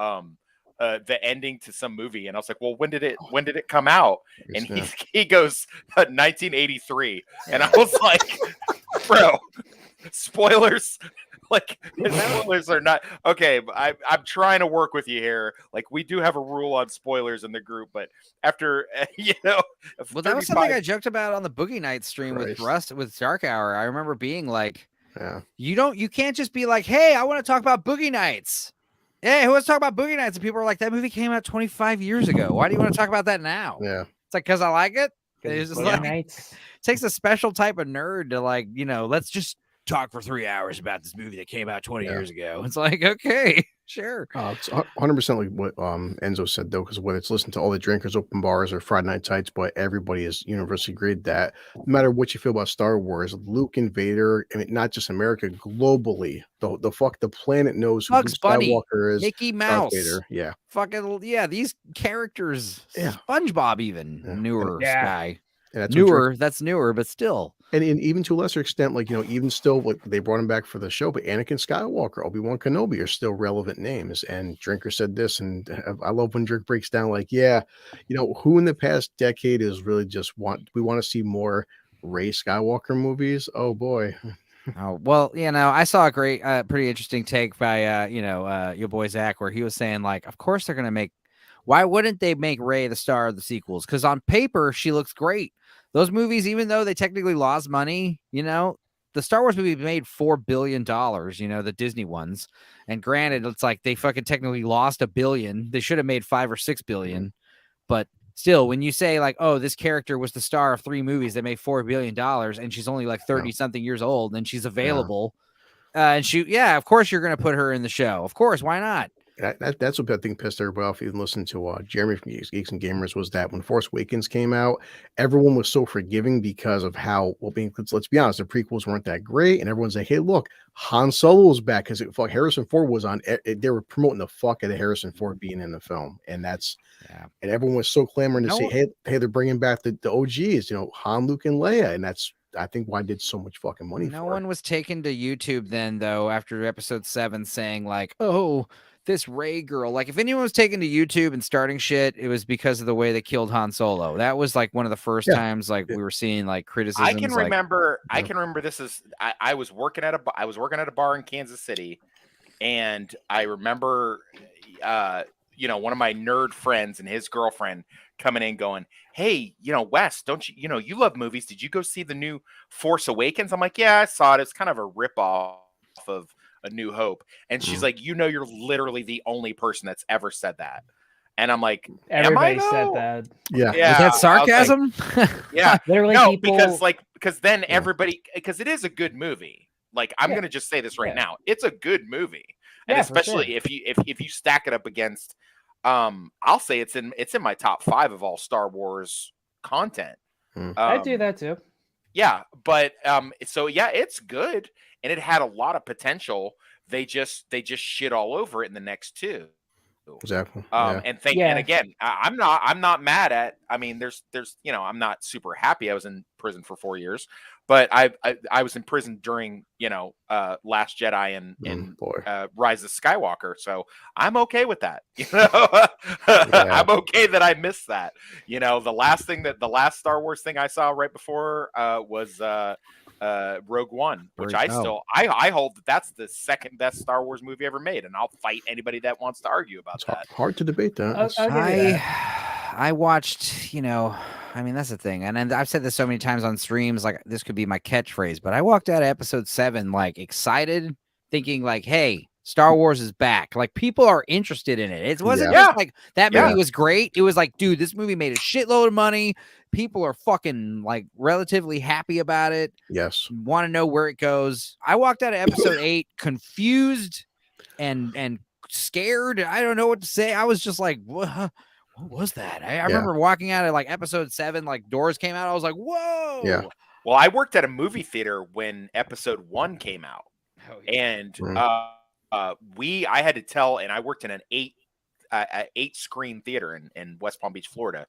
[SPEAKER 2] the ending to some movie, and I was like, "Well, when did it come out?" And he goes 1983, and I was like, "Bro, spoilers." Like spoilers are not okay. I'm trying to work with you here. Like we do have a rule on spoilers in the group, but after
[SPEAKER 1] well, that was something I joked about on the Boogie Nights stream with Rust with Dark Hour. I remember being like.
[SPEAKER 4] Yeah.
[SPEAKER 1] You can't just be like, hey, I want to talk about Boogie Nights. Hey, who wants to talk about Boogie Nights? And people are like, that movie came out 25 years ago. Why do you want to talk about that now?
[SPEAKER 4] Yeah.
[SPEAKER 1] It's like, because I like it. It's just like,
[SPEAKER 3] Nights.
[SPEAKER 1] It takes a special type of nerd to let's just talk for 3 hours about this movie that came out 20 years ago. It's like, okay. Sure.
[SPEAKER 4] It's 100% like what Enzo said though, because whether it's listening to all the drinkers, open bars, or Friday Night Tights, but everybody is universally agreed that no matter what you feel about Star Wars, Luke and Vader, I mean, not just America, globally, the planet knows who Luke
[SPEAKER 1] Bugs Bunny,
[SPEAKER 4] Skywalker is.
[SPEAKER 1] Mickey
[SPEAKER 4] Darth
[SPEAKER 1] Mouse,
[SPEAKER 4] Vader, yeah,
[SPEAKER 1] fucking yeah, these characters,
[SPEAKER 4] Yeah.
[SPEAKER 1] SpongeBob, even
[SPEAKER 4] Yeah.
[SPEAKER 1] newer
[SPEAKER 3] Yeah.
[SPEAKER 1] guy,
[SPEAKER 4] and that's what
[SPEAKER 1] newer. That's newer, but still.
[SPEAKER 4] And even to a lesser extent, like, even still, like, they brought him back for the show, but Anakin Skywalker, Obi-Wan Kenobi are still relevant names. And Drinker said this, and I love when Drink breaks down, like, yeah, who in the past decade is really just we want to see more Rey Skywalker movies? Oh boy.
[SPEAKER 1] Oh, well, I saw a great, pretty interesting take by, your boy Zach, where he was saying, like, of course they're going to why wouldn't they make Rey the star of the sequels? Because on paper, she looks great. Those movies, even though they technically lost money, the Star Wars movie made $4 billion, the Disney ones. And granted, it's like they fucking technically lost $1 billion. They should have made $5 or $6 billion. But still, when you say like, oh, this character was the star of 3 movies that made $4 billion and she's only like 30 something years old and she's available. And of course you're going to put her in the show. Of course. Why not?
[SPEAKER 4] That's what I think pissed everybody off. Even listening to Jeremy from Geeks and Gamers, was that when Force Awakens came out, everyone was so forgiving because of how, let's be honest, the prequels weren't that great, and everyone's like, hey, look, Han Solo's back, because Harrison Ford was on. They were promoting the fuck out of Harrison Ford being in the film, and and everyone was so clamoring to say, hey, they're bringing back the OGs, Han, Luke, and Leia, and that's, I think, why I did so much fucking money.
[SPEAKER 1] No one was taken to YouTube then, though, after episode 7, saying like, oh, this Rey girl. Like, if anyone was taken to YouTube and starting shit, it was because of the way they killed Han Solo. That was like one of the first times like we were seeing like criticisms.
[SPEAKER 2] I can remember this is I was working at a bar in Kansas City, and I remember one of my nerd friends and his girlfriend coming in going, hey, Wes, don't you you love movies, did you go see the new Force Awakens? I'm like, yeah, I saw it. It's kind of a ripoff of A New Hope. And she's like, you're literally the only person that's ever said that. And I'm like,
[SPEAKER 3] everybody said that.
[SPEAKER 4] Yeah.
[SPEAKER 1] Was that sarcasm?
[SPEAKER 2] Like, yeah.
[SPEAKER 3] Literally,
[SPEAKER 2] no,
[SPEAKER 3] people...
[SPEAKER 2] because then everybody, because it is a good movie. Like, I'm gonna just say this right now. It's a good movie. And especially if you stack it up against I'll say it's in my top 5 of all Star Wars content.
[SPEAKER 3] I do that too.
[SPEAKER 2] Yeah, but so yeah, it's good, and it had a lot of potential. They just shit all over it in the next 2.
[SPEAKER 4] Exactly.
[SPEAKER 2] And again, I'm not mad at. I mean, there's I'm not super happy. I was in prison for 4 years, but I was in prison during Last Jedi and Rise of Skywalker, so I'm okay with that. I'm okay that I missed that. The last Star Wars thing I saw right before was Rogue One, which I hold that's the second best Star Wars movie ever made, and I'll fight anybody that wants to argue about that.
[SPEAKER 4] Hard to debate that.
[SPEAKER 1] I watched, I mean, that's the thing, and I've said this so many times on streams, like this could be my catchphrase, but I walked out of episode 7 like excited, thinking like, hey, Star Wars is back. Like, people are interested in it. It wasn't just like that movie was great. It was like, dude, this movie made a shitload of money. People are fucking like relatively happy about it.
[SPEAKER 4] Yes.
[SPEAKER 1] Want to know where it goes. I walked out of episode 8 confused and scared. I don't know what to say. I was just like, what was that? I remember walking out of like episode 7, like doors came out. I was like, whoa.
[SPEAKER 4] Yeah.
[SPEAKER 2] Well, I worked at a movie theater when episode 1 came out. And I had to tell, and I worked in an 8 screen theater in West Palm Beach, Florida.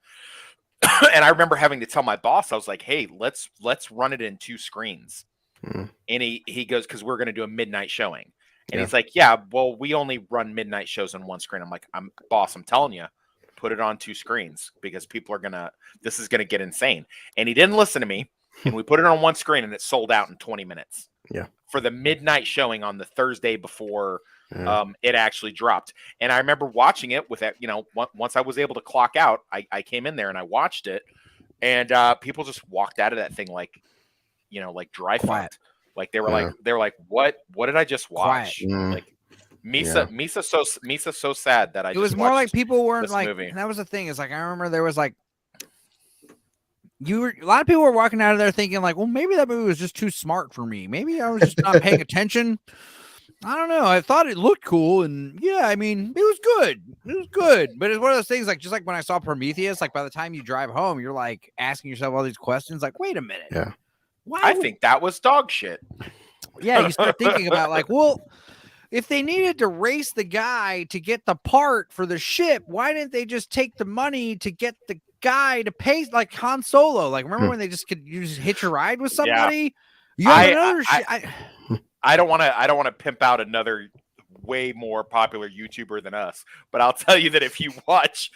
[SPEAKER 2] And I remember having to tell my boss, I was like, hey, let's run it in 2 screens. And he goes, because we're going to do a midnight showing. And he's like, yeah, well, we only run midnight shows on 1 screen. I'm like, boss, I'm telling you, put it on 2 screens because people are this is going to get insane. And he didn't listen to me. And we put it on 1 screen and it sold out in 20 minutes.
[SPEAKER 4] Yeah.
[SPEAKER 2] For the midnight showing on the Thursday before it actually dropped. And I remember watching it with that, once I was able to clock out, I came in there and I watched it, and people just walked out of that thing like dry flat. Like they were like, what did I just watch? Like Misa's so sad that
[SPEAKER 1] it was more like people weren't like movie. And that was the thing, is like, I remember there was like, a lot of people were walking out of there thinking like, well, maybe that movie was just too smart for me. Maybe I was just not paying attention. I don't know. I thought it looked cool, and yeah, I mean, it was good. It was good, but it's one of those things, like just like when I saw Prometheus. Like by the time you drive home, you're like asking yourself all these questions. Like, wait a minute,
[SPEAKER 4] Yeah.
[SPEAKER 1] why?
[SPEAKER 2] I think that was dog shit.
[SPEAKER 1] Yeah, you start thinking about like, well, if they needed to race the guy to get the part for the ship, why didn't they just take the money to get the guy to pay, like Han Solo? Like, remember when they just could just hitch a ride with somebody? You have another shit.
[SPEAKER 2] I don't want to pimp out another way more popular YouTuber than us, but I'll tell you that if you watch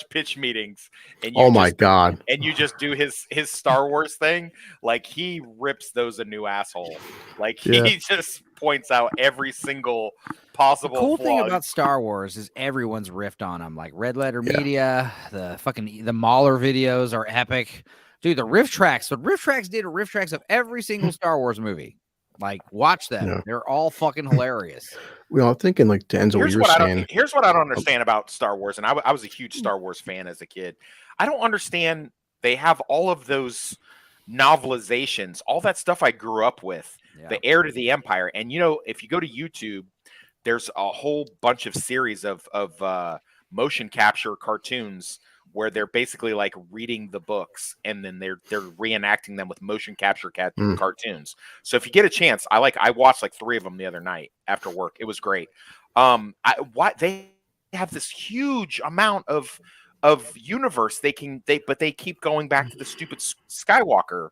[SPEAKER 2] pitch meetings and you
[SPEAKER 4] my God,
[SPEAKER 2] and you just do his Star Wars thing, like he rips those a new asshole. Like he just points out every single possible.
[SPEAKER 1] The cool thing
[SPEAKER 2] flaw.
[SPEAKER 1] about Star Wars is everyone's riffed on them. Like Red Letter Media, the Mahler videos are epic, dude. The riff tracks. The riff tracks did riff tracks of every single Star Wars movie. Like, watch them. Yeah. They're all fucking hilarious.
[SPEAKER 4] Well, I'm thinking, like, to Enzo, what you were saying.
[SPEAKER 2] Here's what I don't understand about Star Wars, and I was a huge Star Wars fan as a kid. I don't understand. They have all of those novelizations, all that stuff I grew up with, the Heir to the Empire. And, you know, if you go to YouTube, there's a whole bunch of series of motion capture cartoons where they're basically like reading the books and then they're reenacting them with motion capture cartoons. So if you get a chance, I watched like 3 of them the other night after work. It was great. They have this huge amount of universe but they keep going back to the stupid Skywalker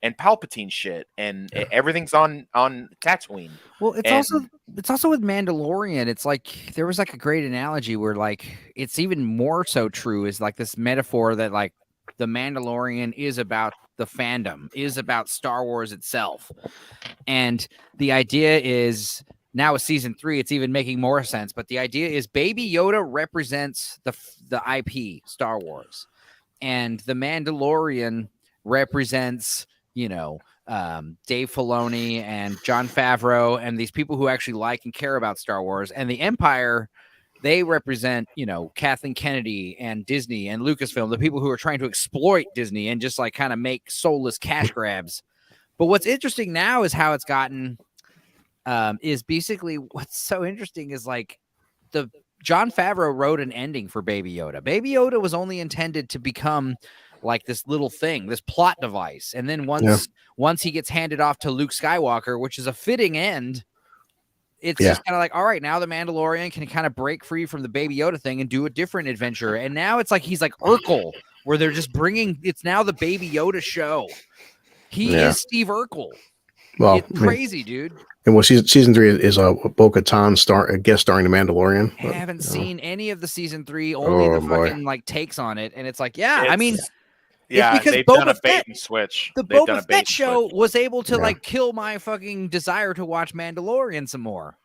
[SPEAKER 2] and Palpatine shit, and everything's on Tatooine.
[SPEAKER 1] Well, it's also with Mandalorian. It's like there was like a great analogy where like it's even more so true is like this metaphor that like the Mandalorian is about the fandom, is about Star Wars itself, and the idea is now with season 3, it's even making more sense. But the idea is Baby Yoda represents the IP Star Wars, and the Mandalorian represents, you know, Dave Filoni and Jon Favreau and these people who actually like and care about Star Wars. And the Empire, they represent, you know, Kathleen Kennedy and Disney and Lucasfilm, the people who are trying to exploit Disney and just like kind of make soulless cash grabs. But what's interesting now is how it's gotten is basically what's so interesting is like Jon Favreau wrote an ending for Baby Yoda. Baby Yoda was only intended to become like this little thing, this plot device. And then once he gets handed off to Luke Skywalker, which is a fitting end, it's just kind of like, all right, now the Mandalorian can kind of break free from the Baby Yoda thing and do a different adventure. And now it's like he's like Urkel, where they're just it's now the Baby Yoda show. He is Steve Urkel. Well, it's crazy, dude.
[SPEAKER 4] And well, season 3 is Bo-Katan guest starring the Mandalorian.
[SPEAKER 1] I haven't seen any of the season 3, only the fucking like takes on it, and it's like, I mean, it's because
[SPEAKER 2] they've
[SPEAKER 1] Boba
[SPEAKER 2] done a bait
[SPEAKER 1] Fett,
[SPEAKER 2] and switch.
[SPEAKER 1] The Boba Fett show was able to like kill my fucking desire to watch Mandalorian some more.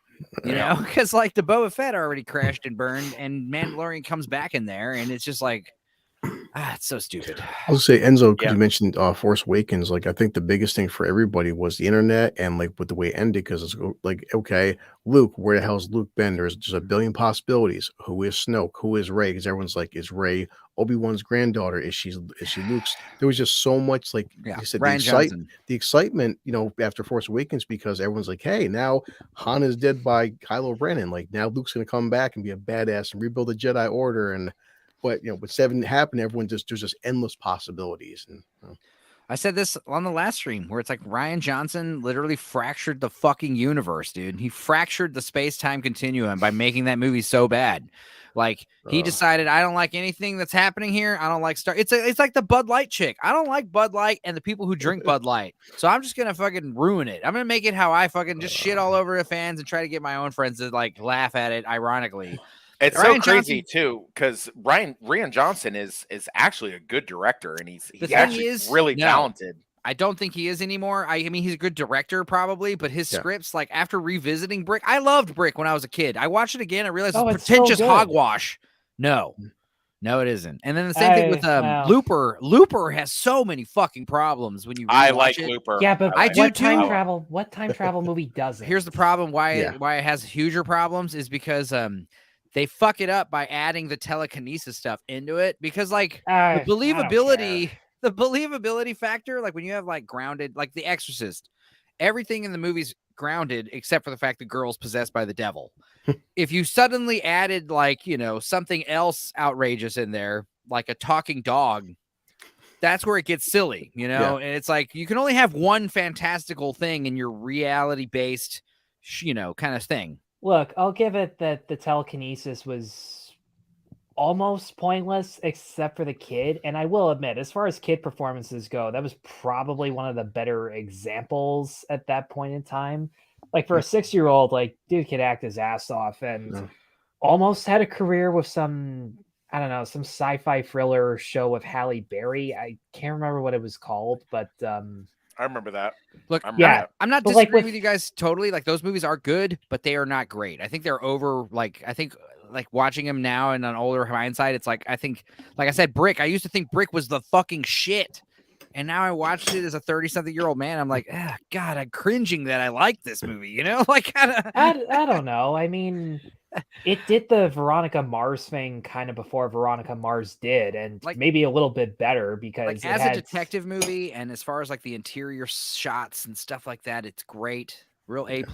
[SPEAKER 1] You know, because like the Boba Fett already crashed and burned, and Mandalorian comes back in there, and it's just like, it's so stupid.
[SPEAKER 4] I'll say, Enzo, because you mentioned Force Awakens, like I think the biggest thing for everybody was the internet and like with the way it ended, because it's like, okay, Luke, where the hell's Luke been? There's just a billion possibilities. Who is Snoke? Who is Rey? Because everyone's like, is Rey Obi-Wan's granddaughter? Is she Luke's? There was just so much, like you said, the excitement, you know, after Force Awakens, because everyone's like, hey, now Han is dead by Kylo Ren, and like now Luke's gonna come back and be a badass and rebuild the Jedi Order. But you know, with 7 happened, everyone there's just endless possibilities. And
[SPEAKER 1] I said this on the last stream where it's like Rian Johnson literally fractured the fucking universe, dude. He fractured the space-time continuum by making that movie so bad. Like he decided, I don't like anything that's happening here. I don't like It's like the Bud Light chick. I don't like Bud Light and the people who drink Bud Light. So I'm just gonna fucking ruin it. I'm gonna make it how I fucking just shit all over the fans and try to get my own friends to like laugh at it ironically.
[SPEAKER 2] It's so crazy too, because Rian Johnson is actually a good director, and he's actually really talented.
[SPEAKER 1] I don't think he is anymore. I mean, he's a good director probably, but his scripts, like after revisiting Brick, I loved Brick when I was a kid. I watched it again. I realized it's pretentious hogwash. No, it isn't. And then the same thing with Looper. Looper has so many fucking problems when you.
[SPEAKER 2] I like Looper.
[SPEAKER 3] Yeah, but
[SPEAKER 1] I do too.
[SPEAKER 3] What time travel movie doesn't?
[SPEAKER 1] Here's the problem. Why it has huger problems is because they fuck it up by adding the telekinesis stuff into it, because like the believability factor, like when you have like grounded, like The Exorcist, everything in the movies grounded, except for the fact the girl's possessed by the devil. If you suddenly added like, you know, something else outrageous in there, like a talking dog, that's where it gets silly, you know? And it's like, you can only have one fantastical thing in your reality based, you know, kind of thing.
[SPEAKER 3] Look, I'll give it that the telekinesis was almost pointless except for the kid. And I will admit, as far as kid performances go, that was probably one of the better examples at that point in time. Like for a 6-year-old, like dude could act his ass off and almost had a career with some, I don't know, some sci-fi thriller show with Halle Berry. I can't remember what it was called, but
[SPEAKER 2] I remember that.
[SPEAKER 1] Look,
[SPEAKER 2] I'm
[SPEAKER 1] not
[SPEAKER 3] but,
[SPEAKER 1] disagreeing
[SPEAKER 3] like,
[SPEAKER 1] with you guys totally. Like those movies are good, but they are not great. I think they're over. Like I think like watching them now in an older hindsight, it's like I think, like I said, Brick. I used to think Brick was the fucking shit, and now I watched it as a 30-something-year-old man. I'm like, God, I'm cringing that I like this movie. You know, like
[SPEAKER 3] I don't know. I mean, it did the Veronica Mars thing kind of before Veronica Mars did, and
[SPEAKER 1] Like-
[SPEAKER 3] maybe a little bit better because
[SPEAKER 1] like
[SPEAKER 3] it
[SPEAKER 1] as
[SPEAKER 3] had
[SPEAKER 1] a detective movie, and as far as like the interior shots and stuff like that, it's great. Real A+.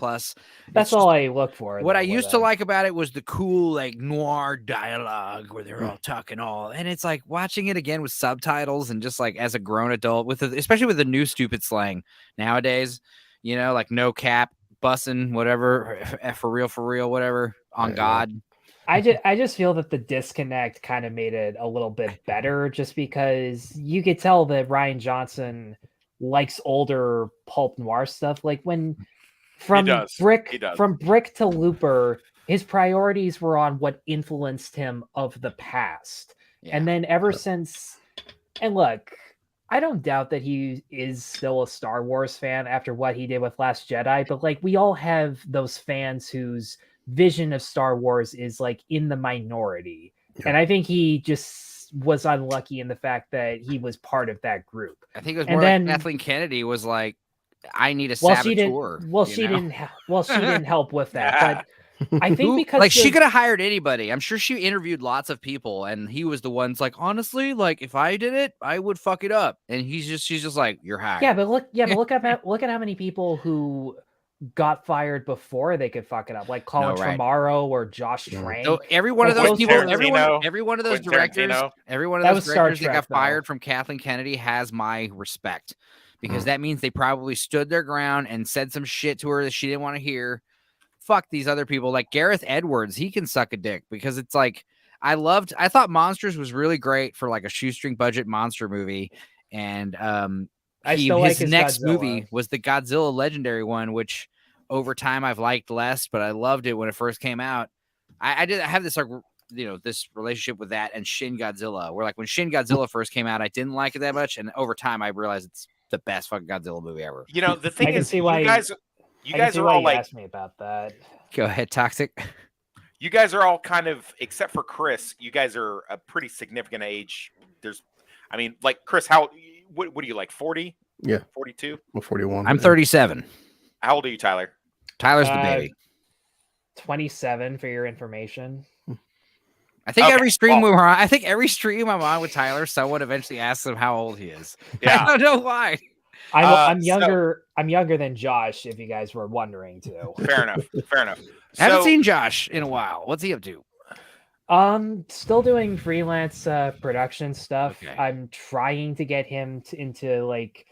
[SPEAKER 3] That's all I look for.
[SPEAKER 1] What
[SPEAKER 3] though,
[SPEAKER 1] I
[SPEAKER 3] with
[SPEAKER 1] used to
[SPEAKER 3] them.
[SPEAKER 1] like about it was the cool, like noir dialogue where they're all talking and it's like watching it again with subtitles and just like as a grown adult with especially with the new stupid slang nowadays, you know, like no cap, bussin', whatever, for real, whatever, on God.
[SPEAKER 3] I just feel that the disconnect kind of made it a little bit better just because you could tell that Ryan Johnson likes older pulp noir stuff. Like when from
[SPEAKER 2] He does.
[SPEAKER 3] Brick to Looper, his priorities were on what influenced him of the past.
[SPEAKER 1] Yeah.
[SPEAKER 3] And then ever since, and look, I don't doubt that he is still a Star Wars fan after what he did with Last Jedi, but like we all have those fans whose vision of Star Wars is like in the minority. And I think he just was unlucky in the fact that he was part of that group.
[SPEAKER 1] I think it was
[SPEAKER 3] And
[SPEAKER 1] more
[SPEAKER 3] then-
[SPEAKER 1] like Kathleen Kennedy was like, I need a
[SPEAKER 3] Well,
[SPEAKER 1] saboteur.
[SPEAKER 3] she didn't help with that. But I think because
[SPEAKER 1] like she could have hired anybody. I'm sure she interviewed lots of people, and he was the one's like, honestly, like if I did it, I would fuck it up. And she's just like, you're hired.
[SPEAKER 3] Yeah, but look at how many people who got fired before they could fuck it up, like Colin Trevorrow or Josh Trank.
[SPEAKER 1] So every one of
[SPEAKER 3] Like
[SPEAKER 1] those people,
[SPEAKER 2] Tarantino,
[SPEAKER 1] every one of those
[SPEAKER 2] Quentin
[SPEAKER 1] directors,
[SPEAKER 2] Tarantino.
[SPEAKER 1] every one of
[SPEAKER 3] That
[SPEAKER 1] those
[SPEAKER 3] was Star
[SPEAKER 1] directors that
[SPEAKER 3] Trek,
[SPEAKER 1] got
[SPEAKER 3] though.
[SPEAKER 1] fired from Kathleen Kennedy has my respect. Because that means they probably stood their ground and said some shit to her that she didn't want to hear. Fuck these other people. Like Gareth Edwards, he can suck a dick because it's like I thought Monsters was really great for like a shoestring budget monster movie. And his next
[SPEAKER 3] Godzilla.
[SPEAKER 1] movie was the Godzilla Legendary one, which over time I've liked less, but I loved it when it first came out. I have this like, you know, this relationship with that and Shin Godzilla, where like when Shin Godzilla first came out, I didn't like it that much, and over time I realized it's the best fucking Godzilla movie ever.
[SPEAKER 2] You know, the thing
[SPEAKER 3] I can
[SPEAKER 2] is,
[SPEAKER 3] see why
[SPEAKER 2] you guys are all like,
[SPEAKER 3] asked me about that.
[SPEAKER 1] Go ahead, Toxic.
[SPEAKER 2] you guys are all kind of, except for Chris, you guys are a pretty significant age. I mean, like Chris, what are you like? 40?
[SPEAKER 4] Yeah.
[SPEAKER 2] 42?
[SPEAKER 4] I'm 41.
[SPEAKER 1] I'm 37.
[SPEAKER 2] How old are you, Tyler?
[SPEAKER 1] Tyler's the baby.
[SPEAKER 3] 27 for your information.
[SPEAKER 1] I think
[SPEAKER 2] Okay,
[SPEAKER 1] every stream we were on, I think every stream I'm on with Tyler, someone eventually asks him how old he is.
[SPEAKER 2] Yeah.
[SPEAKER 1] I don't know why.
[SPEAKER 3] I'm younger. I'm younger than Josh, if you guys were wondering too.
[SPEAKER 2] Fair enough.
[SPEAKER 1] I haven't
[SPEAKER 2] So-
[SPEAKER 1] seen Josh in a while. What's he up to?
[SPEAKER 3] Still doing freelance production stuff.
[SPEAKER 1] Okay.
[SPEAKER 3] I'm trying to get him into like.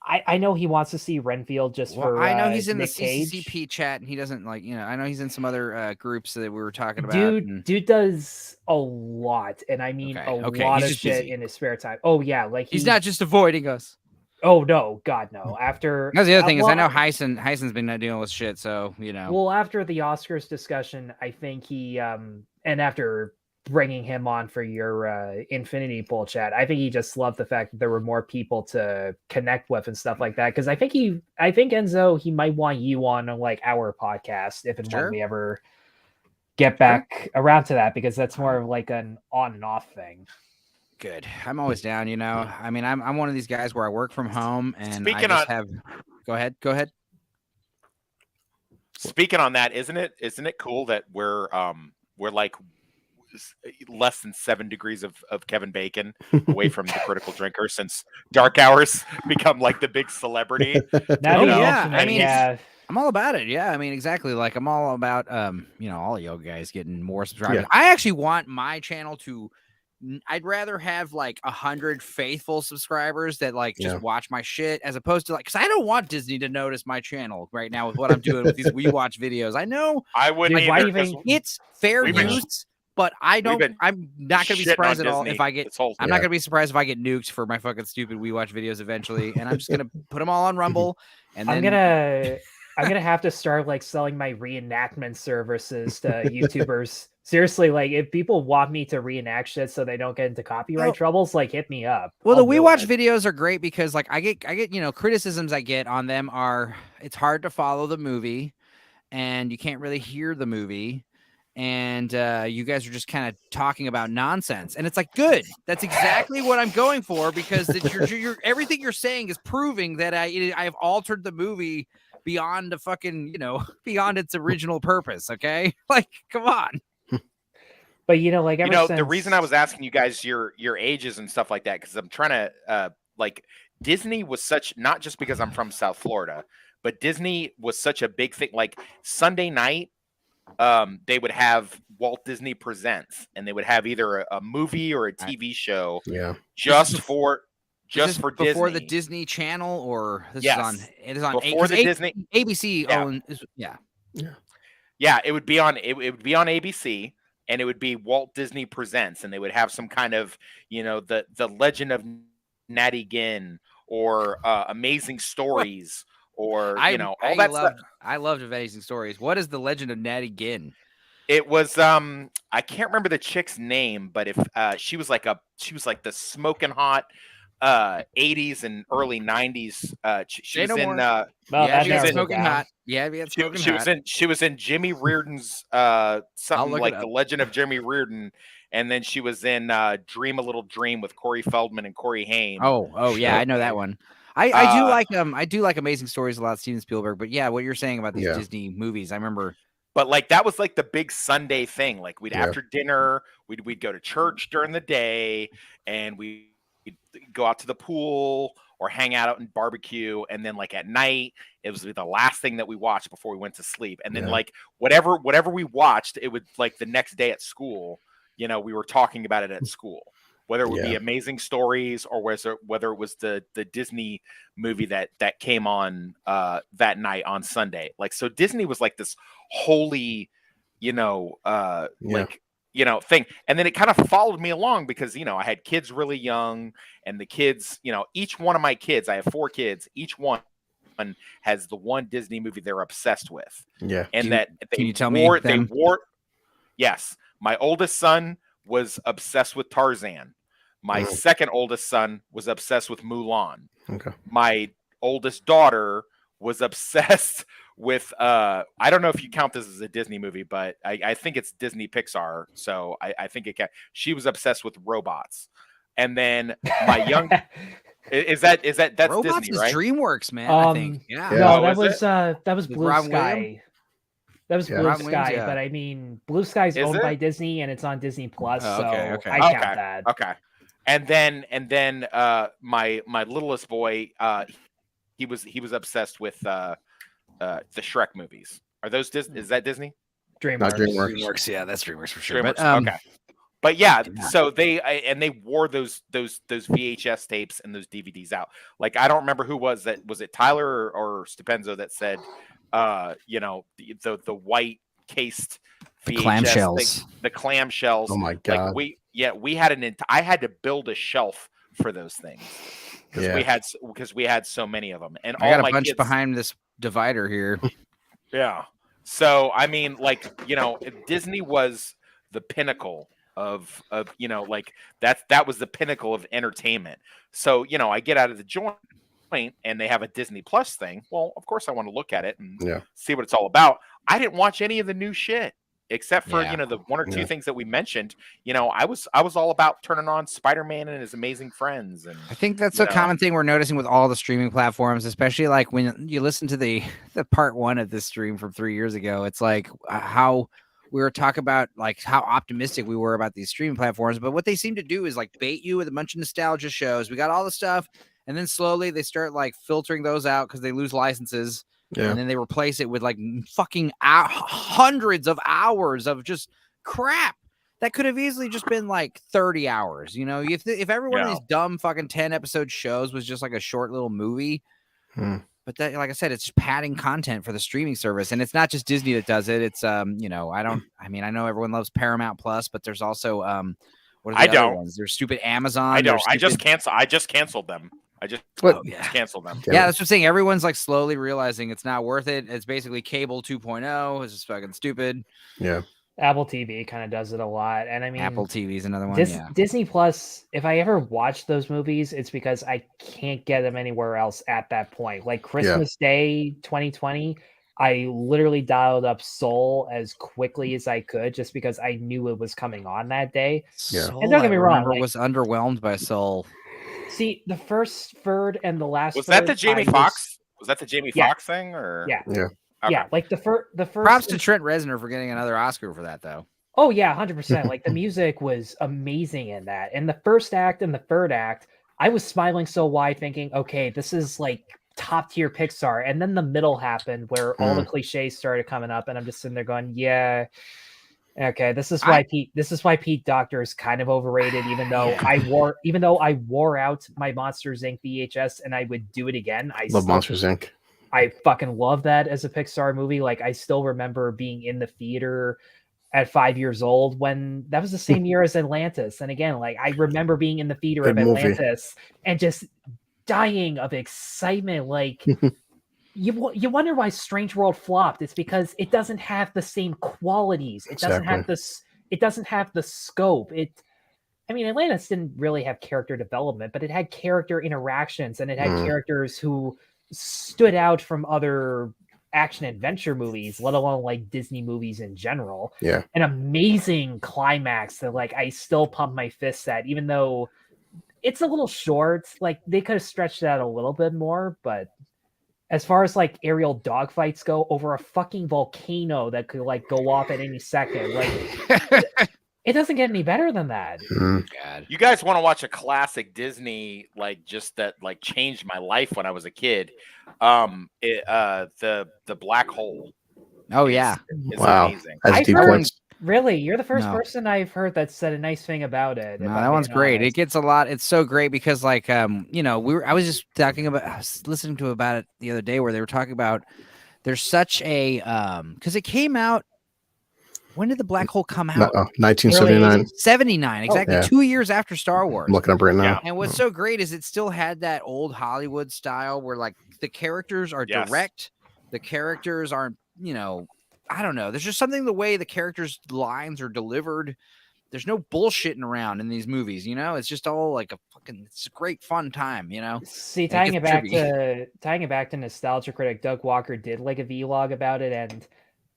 [SPEAKER 3] I know he wants to see Renfield just for.
[SPEAKER 1] I know he's in
[SPEAKER 3] Nick
[SPEAKER 1] the
[SPEAKER 3] Cage.
[SPEAKER 1] CCCP chat, and he doesn't like, you know, I know he's in some other groups that we were talking about.
[SPEAKER 3] Dude does a lot, and I mean a lot
[SPEAKER 1] He's
[SPEAKER 3] of
[SPEAKER 1] just
[SPEAKER 3] shit
[SPEAKER 1] busy.
[SPEAKER 3] in his spare time. Oh yeah, like
[SPEAKER 1] He's not just avoiding us.
[SPEAKER 3] Oh no, God no! After
[SPEAKER 1] That's the other thing is I
[SPEAKER 3] well,
[SPEAKER 1] know Heison's been dealing with shit, so you know.
[SPEAKER 3] Well, after the Oscars discussion, I think he and after bringing him on for your Infinity Pool chat, I think he just loved the fact that there were more people to connect with and stuff like that. Because I think Enzo, he might want you on like our podcast if and when we ever get back around to that, because that's more of like an on and off thing.
[SPEAKER 1] Good. I'm always down, you know. I mean, I'm one of these guys where I work from home and
[SPEAKER 2] Speaking
[SPEAKER 1] I just have. Go ahead.
[SPEAKER 2] Speaking on that, isn't it cool that we're like less than 7 degrees of Kevin Bacon away from the critical drinker since Dark Hours become like the big celebrity?
[SPEAKER 3] Now
[SPEAKER 1] yeah, I mean, I'm all about it. Yeah, I mean, exactly. Like I'm all about all of you guys getting more subscribers.
[SPEAKER 4] Yeah.
[SPEAKER 1] I actually want my channel to. I'd rather have like 100 faithful subscribers that like just watch my shit as opposed to like, because I don't want Disney to notice my channel right now with what I'm doing with these We Watch videos. I know
[SPEAKER 2] I wouldn't
[SPEAKER 3] Dude, why
[SPEAKER 2] either,
[SPEAKER 3] even-
[SPEAKER 2] 'cause
[SPEAKER 1] it's fair
[SPEAKER 2] we've been-
[SPEAKER 1] use, but I don't. I'm not gonna be
[SPEAKER 2] shitting
[SPEAKER 1] surprised
[SPEAKER 2] on
[SPEAKER 1] at all
[SPEAKER 2] Disney
[SPEAKER 1] if I get.
[SPEAKER 2] this whole
[SPEAKER 1] I'm not gonna be surprised if I get nuked for my fucking stupid We Watch videos eventually, and I'm just gonna put them all on Rumble. And then
[SPEAKER 3] I'm gonna have to start like selling my reenactment services to YouTubers. Seriously, like if people want me to reenact shit so they don't get into copyright troubles, like hit me up.
[SPEAKER 1] Well,
[SPEAKER 3] I'll
[SPEAKER 1] the We
[SPEAKER 3] do
[SPEAKER 1] Watch
[SPEAKER 3] it.
[SPEAKER 1] videos are great because like I get criticisms I get on them are it's hard to follow the movie and you can't really hear the movie. And you guys are just kind of talking about nonsense, and it's like good. That's exactly what I'm going for because you're everything you're saying is proving that I have altered the movie beyond the fucking beyond its original purpose. Okay, like come on.
[SPEAKER 3] But like ever since
[SPEAKER 2] the reason I was asking you guys your ages and stuff like that because I'm trying to like Disney was such, not just because I'm from South Florida, but Disney was such a big thing. Like Sunday night, they would have Walt Disney Presents, and they would have either a movie or a TV show, just for
[SPEAKER 1] before
[SPEAKER 2] Disney.
[SPEAKER 1] the Disney Channel, or this
[SPEAKER 2] Yes.
[SPEAKER 1] is on it is on
[SPEAKER 2] Before the Disney
[SPEAKER 1] ABC.
[SPEAKER 2] Yeah, it would be on ABC, and it would be Walt Disney Presents, and they would have some kind of the Legend of Natty Ginn or Amazing Stories. Or all that stuff.
[SPEAKER 1] I loved Amazing Stories. What is the Legend of Natty Ginn?
[SPEAKER 2] It was I can't remember the chick's name, but if she was like the smoking hot 80s and early 90s. She was in
[SPEAKER 1] Smoking Hot. Yeah,
[SPEAKER 2] she was in Jimmy Reardon's something like The Legend of Jimmy Reardon, and then she was in Dream a Little Dream with Corey Feldman and Corey Haim.
[SPEAKER 1] Oh yeah, I know that one. I do like Amazing Stories a lot, Steven Spielberg. But yeah, what you're saying about these Disney movies, I remember.
[SPEAKER 2] But like that was like the big Sunday thing. Like we'd after dinner, we'd go to church during the day, and we'd go out to the pool or hang out and barbecue, and then like at night, it was the last thing that we watched before we went to sleep. And then like whatever we watched, it would like the next day at school. We were talking about it at school. Whether it would be Amazing Stories or whether it was the Disney movie that came on that night on Sunday. Like, so Disney was like this holy, thing. And then it kind of followed me along because, I had kids really young, and the kids, each one of my kids, I have 4 kids, each one has the one Disney movie they're obsessed with.
[SPEAKER 4] Yeah.
[SPEAKER 2] And
[SPEAKER 1] can you tell me them?
[SPEAKER 2] Yes. My oldest son was obsessed with Tarzan. My second oldest son was obsessed with Mulan.
[SPEAKER 4] Okay.
[SPEAKER 2] My oldest daughter was obsessed with I don't know if you count this as a Disney movie, but I think it's Disney Pixar, so I think it can. She was obsessed with robots. And then my young is that that's
[SPEAKER 1] Robots
[SPEAKER 2] Disney,
[SPEAKER 1] is
[SPEAKER 2] right?
[SPEAKER 1] DreamWorks, man. I think. Yeah.
[SPEAKER 3] No,
[SPEAKER 2] Oh,
[SPEAKER 3] that was Blue Sky. That was Blue
[SPEAKER 1] Robin
[SPEAKER 3] Sky,
[SPEAKER 1] Williams, yeah.
[SPEAKER 3] but I mean, Blue Sky's
[SPEAKER 2] Is
[SPEAKER 3] owned
[SPEAKER 2] it?
[SPEAKER 3] by Disney, and it's on Disney Plus,
[SPEAKER 1] Oh, okay,
[SPEAKER 3] so
[SPEAKER 1] okay.
[SPEAKER 3] I count that.
[SPEAKER 2] Okay. And then my littlest boy, he was obsessed with the Shrek movies. Are those Disney? Is that Disney?
[SPEAKER 3] DreamWorks.
[SPEAKER 4] Not DreamWorks.
[SPEAKER 1] DreamWorks, yeah, that's DreamWorks for sure.
[SPEAKER 2] DreamWorks,
[SPEAKER 1] But,
[SPEAKER 2] okay. But yeah, so they wore those VHS tapes and those DVDs out. Like I don't remember who was that. Was it Tyler or Stupenzo that said, the white cased VHS
[SPEAKER 1] clamshells.
[SPEAKER 2] the clamshells.
[SPEAKER 4] Oh my God.
[SPEAKER 2] Like we had I had to build a shelf for those things because we had so many of them. And
[SPEAKER 1] I
[SPEAKER 2] all
[SPEAKER 1] got a
[SPEAKER 2] my
[SPEAKER 1] bunch
[SPEAKER 2] kids,
[SPEAKER 1] behind this divider here.
[SPEAKER 2] Yeah. So I mean, like, Disney was the pinnacle of like that was the pinnacle of entertainment. So I get out of the joint and they have a Disney Plus thing. Well, of course I want to look at it and see what it's all about. I didn't watch any of the new shit except for the one or two things that we mentioned. I was all about turning on Spider-Man and His Amazing Friends, and
[SPEAKER 1] I think that's a common thing we're noticing with all the streaming platforms, especially like when you listen to the part 1 of this stream from 3 years ago. It's like how we were talking about like how optimistic we were about these streaming platforms, but what they seem to do is like bait you with a bunch of nostalgia shows. We got all the stuff, and then slowly they start like filtering those out because they lose licenses.
[SPEAKER 4] Yeah.
[SPEAKER 1] And then they replace it with like fucking hundreds of hours of just crap that could have easily just been like 30 hours. You know, if every one of these dumb fucking 10 episode shows was just like a short little movie. But that, like I said, it's just padding content for the streaming service, and it's not just Disney that does it. It's you know, I know everyone loves Paramount Plus, but there's also what are the other ones? There's stupid Amazon.
[SPEAKER 2] I don't. I just canceled them. I just canceled them.
[SPEAKER 1] Yeah, that's what I'm saying. Everyone's like slowly realizing it's not worth it. It's basically cable 2.0. It's just fucking stupid.
[SPEAKER 4] Yeah.
[SPEAKER 3] Apple TV kind of does it a lot. And I mean,
[SPEAKER 1] Apple TV is another one.
[SPEAKER 3] Disney Plus, if I ever watch those movies, it's because I can't get them anywhere else at that point. Like Christmas Day 2020, I literally dialed up Soul as quickly as I could just because I knew it was coming on that day.
[SPEAKER 1] Yeah.
[SPEAKER 3] Soul, and don't get me wrong,
[SPEAKER 1] I was underwhelmed by Soul.
[SPEAKER 3] See, the first third and the last
[SPEAKER 2] was that the Jamie Foxx? Was that the Jamie Foxx thing? Or
[SPEAKER 3] yeah.
[SPEAKER 2] Okay.
[SPEAKER 3] Yeah, like the first.
[SPEAKER 1] Props to Trent Reznor for getting another Oscar for that, though.
[SPEAKER 3] Oh yeah, 100%. Like the music was amazing in that. In the first act and the third act, I was smiling so wide, thinking, "Okay, this is like top tier Pixar." And then the middle happened, where all the cliches started coming up, and I'm just sitting there going, "Yeah, okay, this is why Pete Docter is kind of overrated." Even though I wore out my Monsters Inc. VHS, and I would do it again. I
[SPEAKER 4] love Monsters Inc.
[SPEAKER 3] I fucking love that as a Pixar movie. Like I still remember being in the theater at 5 years old when that was the same year as Atlantis. And again, like I remember being in the theater of Atlantis and just dying of excitement. Like you wonder why Strange World flopped. It's because it doesn't have the same qualities. It doesn't have this. It doesn't have the scope. I mean, Atlantis didn't really have character development, but it had character interactions and it had characters who stood out from other action adventure movies, let alone like Disney movies in general.
[SPEAKER 4] Yeah.
[SPEAKER 3] An amazing climax that like I still pump my fists at, even though it's a little short. Like they could have stretched it out a little bit more, but as far as like aerial dogfights go over a fucking volcano that could like go off at any second, like it doesn't get any better than that.
[SPEAKER 2] God. You guys want to watch a classic Disney, like just that like changed my life when I was a kid? The Black Hole.
[SPEAKER 1] Oh yeah,
[SPEAKER 2] is amazing.
[SPEAKER 3] Really, you're the first person I've heard that said a nice thing about it.
[SPEAKER 1] No, that one's great. It gets a lot. It's so great because like you know, I was listening to about it the other day where they were talking about there's such a because it came out. When did the Black Hole come out?
[SPEAKER 4] 1979.
[SPEAKER 1] 79, exactly 2 years after Star Wars.
[SPEAKER 4] I'm looking up right now.
[SPEAKER 1] Yeah. And what's so great is it still had that old Hollywood style where like the characters are direct. The characters aren't, you know, I don't know. There's just something the way the characters' lines are delivered. There's no bullshitting around in these movies, you know? It's just all like it's a great fun time, you know?
[SPEAKER 3] See, tying it back to Nostalgia Critic, Doug Walker did like a vlog about it, and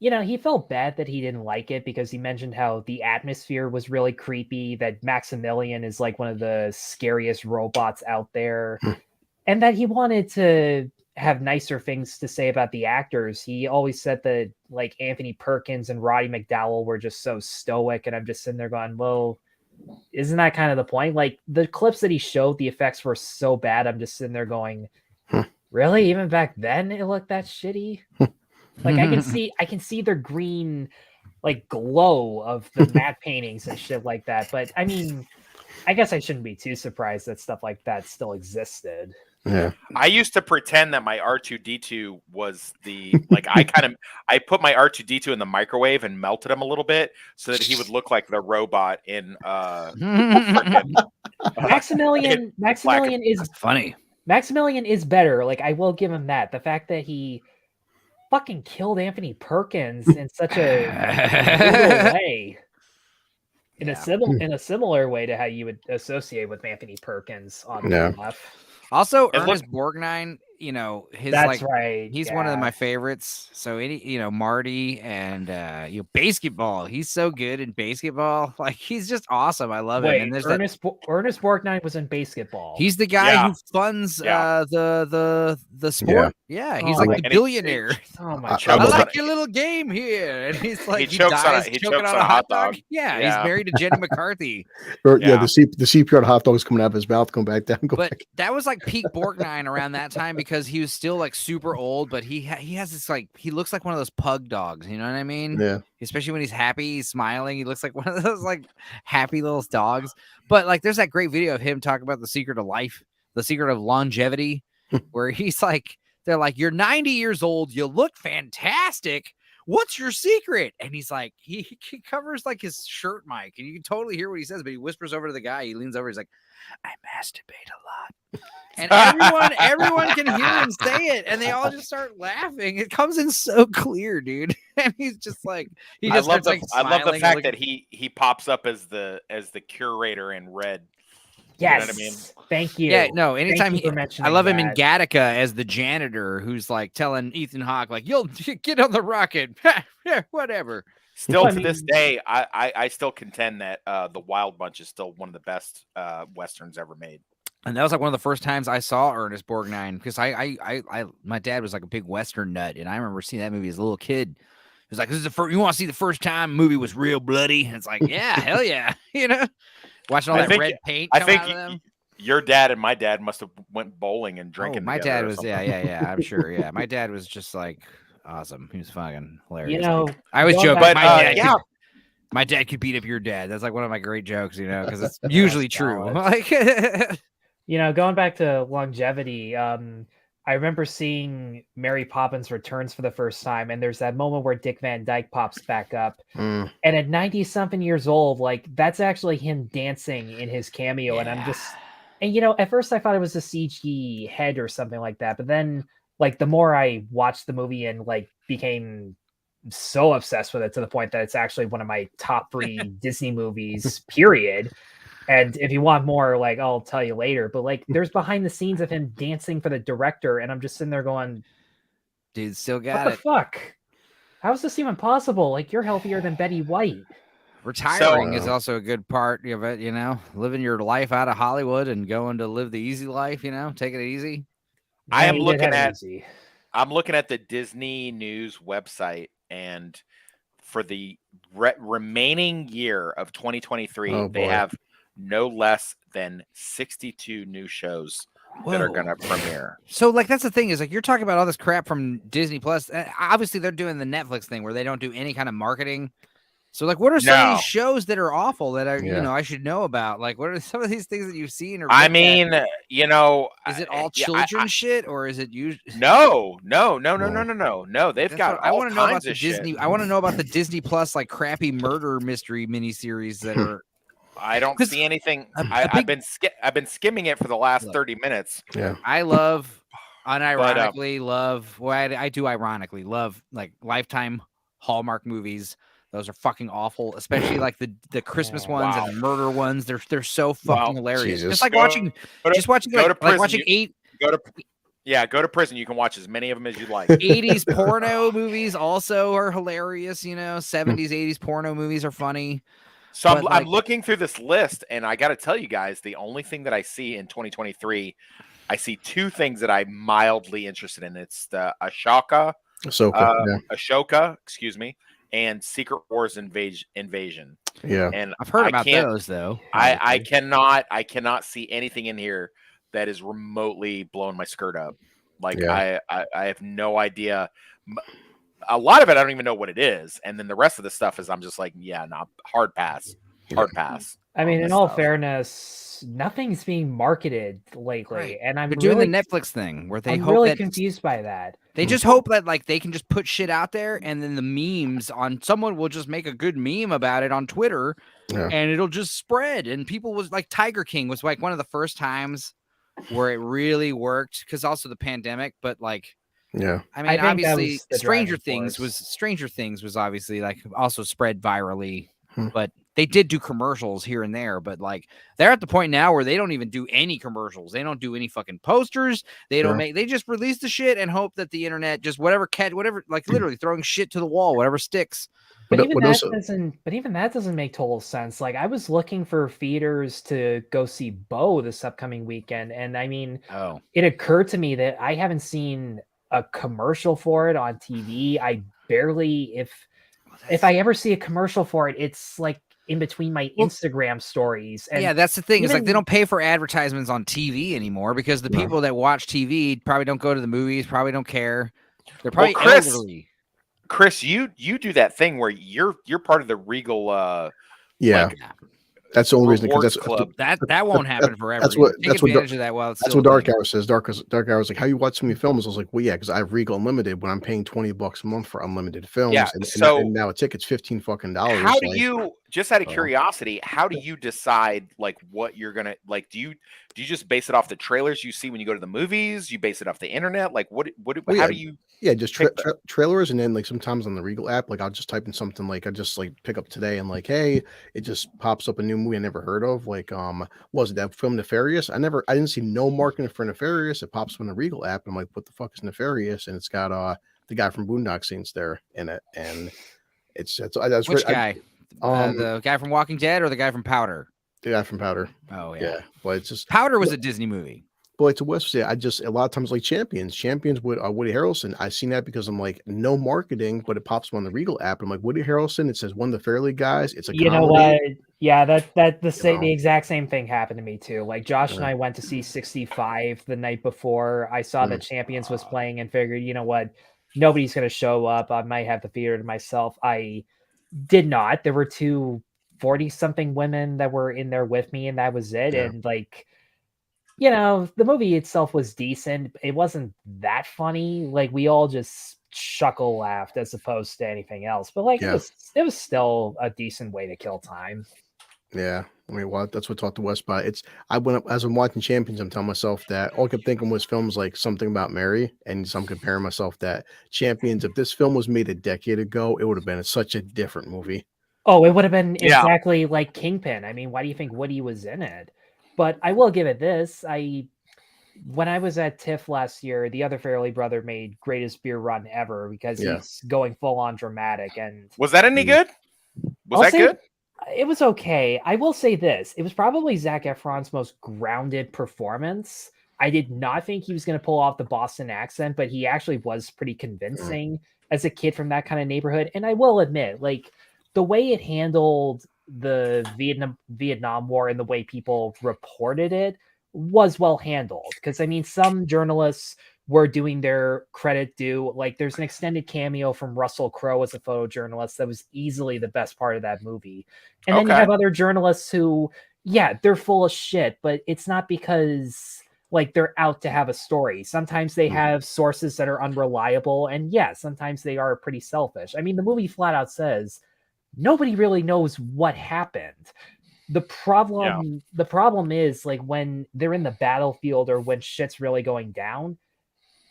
[SPEAKER 3] you know, he felt bad that he didn't like it because he mentioned how the atmosphere was really creepy, that Maximilian is like one of the scariest robots out there, and that he wanted to have nicer things to say about the actors. He always said that like Anthony Perkins and Roddy McDowall were just so stoic, and I'm just sitting there going, well, isn't that kind of the point? Like the clips that he showed, the effects were so bad. I'm just sitting there going, really? Even back then it looked that shitty? Like I can see their green like glow of the matte paintings and shit like that. But I mean, I guess I shouldn't be too surprised that stuff like that still existed.
[SPEAKER 4] Yeah.
[SPEAKER 2] I used to pretend that my R2D2 was the like I put my R2D2 in the microwave and melted him a little bit so that he would look like the robot in
[SPEAKER 3] Maximilian is
[SPEAKER 1] funny.
[SPEAKER 3] Maximilian is better. Like I will give him that. The fact that he fucking killed Anthony Perkins in such a brutal way. In a similar way to how you would associate with Anthony Perkins on the left.
[SPEAKER 1] Also, Ernest Borgnine, you know,
[SPEAKER 3] that's right.
[SPEAKER 1] He's one of my favorites. So Marty and basketball. He's so good in basketball. Like he's just awesome. I love him. And
[SPEAKER 3] Ernest Borgnine was in basketball.
[SPEAKER 1] He's the guy who funds the sport. Yeah, he's like the billionaire.
[SPEAKER 3] Oh my god!
[SPEAKER 1] I like your little game here, and he's like he chokes on a hot dog. Yeah, he's married to Jenny McCarthy.
[SPEAKER 4] The CPR hot dog is coming out of his mouth, going back down.
[SPEAKER 1] That was like peak Borgnine around that time because he was still like super old, but he has this like he looks like one of those pug dogs. You know what I mean?
[SPEAKER 4] Yeah.
[SPEAKER 1] Especially when he's happy, he's smiling. He looks like one of those like happy little dogs. But like, there's that great video of him talking about the secret of life, the secret of longevity, where he's like, they're like, you're 90 years old, you look fantastic. What's your secret? And he's like, he covers like his shirt mic, and you can totally hear what he says, but he whispers over to the guy. He leans over, he's like, I masturbate a lot. And everyone can hear him say it, and they all just start laughing. It comes in so clear, dude. And he's just like, he just
[SPEAKER 2] I love the fact
[SPEAKER 1] like,
[SPEAKER 2] that he pops up as the curator in red.
[SPEAKER 3] Yes.
[SPEAKER 2] You know what I mean?
[SPEAKER 3] Thank you.
[SPEAKER 1] Yeah, no, anytime I love him in
[SPEAKER 3] that.
[SPEAKER 1] Gattaca as the janitor who's like telling Ethan Hawke, like, you'll get on the rocket. Yeah, whatever.
[SPEAKER 2] Still to this day, I still contend that the Wild Bunch is still one of the best Westerns ever made.
[SPEAKER 1] And that was like one of the first times I saw Ernest Borgnine, because my dad was like a big Western nut, and I remember seeing that movie as a little kid. It was like, this is the first, you want to see the first time movie was real bloody? And it's like, yeah, hell yeah. You know, watching all that red paint.
[SPEAKER 2] I think your dad and my dad must have went bowling and drinking.
[SPEAKER 1] My dad was, yeah, I'm sure. Yeah. My dad was just like awesome. He was fucking hilarious.
[SPEAKER 3] You know,
[SPEAKER 1] I always joke,
[SPEAKER 2] but
[SPEAKER 1] my dad could beat up your dad. That's like one of my great jokes, you know, because it's usually true. Like,
[SPEAKER 3] you know, going back to longevity, I remember seeing Mary Poppins Returns for the first time, and there's that moment where Dick Van Dyke pops back up. And at 90-something years old, like, that's actually him dancing in his cameo.
[SPEAKER 1] Yeah.
[SPEAKER 3] And I'm just, and you know, at first I thought it was a CG head or something like that. But then, like, the more I watched the movie and, like, became so obsessed with it to the point that it's actually one of my top 3 Disney movies, period. And if you want more, like, I'll tell you later. But like, there's behind the scenes of him dancing for the director, and I'm just sitting there going,
[SPEAKER 1] dude, still got
[SPEAKER 3] what the fuck? How is this even possible? Like, you're healthier than Betty White.
[SPEAKER 1] Retiring is also a good part of it, you know, living your life out of Hollywood and going to live the easy life, you know, taking it easy.
[SPEAKER 2] I'm looking at the Disney News website, and for the remaining year of 2023, they have no less than 62 new shows that are going to premiere.
[SPEAKER 1] So, like, that's the thing is, like, you're talking about all this crap from Disney Plus. Obviously, they're doing the Netflix thing where they don't do any kind of marketing. So, like, what are some of these shows that are awful that you know, I should know about? Like, what are some of these things that you've seen? Or
[SPEAKER 2] you know,
[SPEAKER 1] is it all children shit, or is it usually?
[SPEAKER 2] No. They've got.
[SPEAKER 1] I want to know about the
[SPEAKER 2] Disney.
[SPEAKER 1] I want to know about the Disney Plus, like, crappy murder mystery miniseries that are.
[SPEAKER 2] I don't see anything. I've been skimming it for the last 30 minutes.
[SPEAKER 4] Yeah,
[SPEAKER 1] I love, unironically love. Well, I do ironically love, like, Lifetime Hallmark movies. Those are fucking awful, especially like the Christmas ones and the murder ones. They're so fucking hilarious.
[SPEAKER 4] Jesus.
[SPEAKER 1] Just like watching watching 8.
[SPEAKER 2] Go to prison. You can watch as many of them as you like.
[SPEAKER 1] 80s porno movies also are hilarious. You know, 70s, 80s porno movies are funny.
[SPEAKER 2] So I'm looking through this list, and I got to tell you guys, the only thing that I see in 2023, I see 2 things that I'm mildly interested in. It's the Ashoka, excuse me, and Secret Wars Invasion.
[SPEAKER 4] Yeah,
[SPEAKER 1] and I've heard about those though.
[SPEAKER 2] I cannot see anything in here that is remotely blowing my skirt up. Like, I have no idea. A lot of it I don't even know what it is, and then the rest of the stuff is I'm just like, hard pass.
[SPEAKER 3] I mean, in all fairness, nothing's being marketed lately, and
[SPEAKER 1] they're doing the Netflix thing where they hope
[SPEAKER 3] really confused by that.
[SPEAKER 1] They just hope that, like, they can just put shit out there, and then the memes on someone will just make a good meme about it on Twitter, and it'll just spread. And people was like, Tiger King was like one of the first times where it really worked, because also the pandemic, but like.
[SPEAKER 4] Yeah,
[SPEAKER 1] I mean, obviously, Stranger Things was obviously like also spread virally, but they did do commercials here and there. But like, they're at the point now where they don't even do any commercials. They don't do any fucking posters. They don't they just release the shit and hope that the internet just whatever, like literally throwing shit to the wall, whatever sticks.
[SPEAKER 3] But even that doesn't make total sense. Like, I was looking for theaters to go see Bo this upcoming weekend, and I mean, it occurred to me that I haven't seen a commercial for it on TV. I barely, if I ever see a commercial for it, it's like in between my
[SPEAKER 1] Well,
[SPEAKER 3] Instagram stories. And
[SPEAKER 1] yeah, that's the thing. It's like they
[SPEAKER 3] even-
[SPEAKER 1] don't pay for advertisements on TV anymore because the
[SPEAKER 4] No.
[SPEAKER 1] people that watch TV probably don't go to the movies, probably don't care. They're
[SPEAKER 2] Well,
[SPEAKER 1] probably elderly.
[SPEAKER 2] Chris, you do that thing where you're part of the Regal
[SPEAKER 4] Yeah,
[SPEAKER 2] like,
[SPEAKER 4] that's the only reason.
[SPEAKER 2] rewards
[SPEAKER 4] Because
[SPEAKER 2] club.
[SPEAKER 1] That won't happen forever.
[SPEAKER 4] That's what
[SPEAKER 1] Take advantage of that while it's
[SPEAKER 4] that's
[SPEAKER 1] still
[SPEAKER 4] what
[SPEAKER 1] a
[SPEAKER 4] Dark
[SPEAKER 1] thing.
[SPEAKER 4] Hour says. Dark Hour was like, how you watch so many films? I was like, well, yeah, because I have Regal Unlimited when I'm paying $20 a month for unlimited films.
[SPEAKER 2] Yeah,
[SPEAKER 4] and
[SPEAKER 2] so
[SPEAKER 4] now a ticket's $15 fucking.
[SPEAKER 2] How do you, just out of
[SPEAKER 4] Oh.
[SPEAKER 2] curiosity, how do you decide like what you're gonna like? Do you just base it off the trailers you see when you go to the movies? You base it off the internet? Like what how do you?
[SPEAKER 4] Yeah, just trailers, and then like sometimes on the Regal app, like I'll just type in something like I just like pick up today and like, hey, it just pops up a new movie I never heard of. Like, was it that film Nefarious? I didn't see no marketing for Nefarious. It pops up in the Regal app. And I'm like, what the fuck is Nefarious? And it's got the guy from Boondock Saints there in it, and
[SPEAKER 1] Which guy? The guy from Walking Dead or the guy from Powder?
[SPEAKER 4] The guy from Powder.
[SPEAKER 1] Oh
[SPEAKER 4] Yeah, but it's just
[SPEAKER 1] Powder was a Disney movie.
[SPEAKER 4] But like to West, I just a lot of times like Champions with Woody Harrelson. I seen that because I'm like no marketing, but it pops up on the Regal app. I'm like Woody Harrelson. It says one of the Fairly Guys. It's a
[SPEAKER 3] you know
[SPEAKER 4] comedy.
[SPEAKER 3] what? Yeah, the exact same thing happened to me too. Like Josh and I went to see 65 the night before. I saw that Champions was playing and figured, you know what, nobody's gonna show up. I might have the theater to myself. I did not. There were two 40-something women that were in there with me, and that was it.
[SPEAKER 4] Yeah.
[SPEAKER 3] And like, you know, the movie itself was decent. It wasn't that funny. Like we all just chuckle laughed as opposed to anything else. But like it was still a decent way to kill time.
[SPEAKER 4] Yeah. I mean, well, that's what taught the West by. I went up as I'm watching Champions, I'm telling myself that all I kept thinking was films like Something About Mary, and so I'm comparing myself that Champions, if this film was made a decade ago, it would have been such a different movie.
[SPEAKER 3] Oh, it would have been exactly like Kingpin. I mean, why do you think Woody was in it? But I will give it this. When I was at TIFF last year, the other Fairley brother made Greatest Beer Run Ever because he's going full on dramatic. And
[SPEAKER 2] was that any good? Was that good?
[SPEAKER 3] It was okay. I will say this. It was probably Zac Efron's most grounded performance. I did not think he was going to pull off the Boston accent, but he actually was pretty convincing as a kid from that kind of neighborhood. And I will admit, like, the way it handled the Vietnam War and the way people reported it was well handled. Because I mean, some journalists were doing their credit due. Like there's an extended cameo from Russell Crowe as a photojournalist that was easily the best part of that movie. And then you have other journalists who, yeah, they're full of shit, but it's not because like they're out to have a story. Sometimes they have sources that are unreliable, and yeah, sometimes they are pretty selfish. I mean, the movie flat out says nobody really knows what happened. The problem is like when they're in the battlefield or when shit's really going down,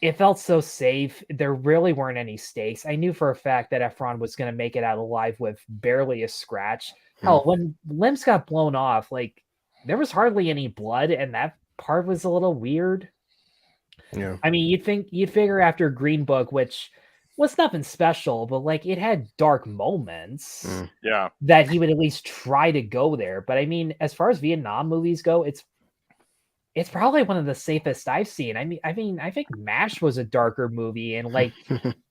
[SPEAKER 3] it felt so safe. There really weren't any stakes. I knew for a fact that Efron was going to make it out alive with barely a scratch. Hell, when limbs got blown off, like there was hardly any blood, and that part was a little weird.
[SPEAKER 4] Yeah.
[SPEAKER 3] I mean, you'd figure after Green Book, which was nothing special, but like it had dark moments.
[SPEAKER 2] Yeah.
[SPEAKER 3] That he would at least try to go there. But I mean, as far as Vietnam movies go, it's probably one of the safest I've seen. I mean, I think MASH was a darker movie, and like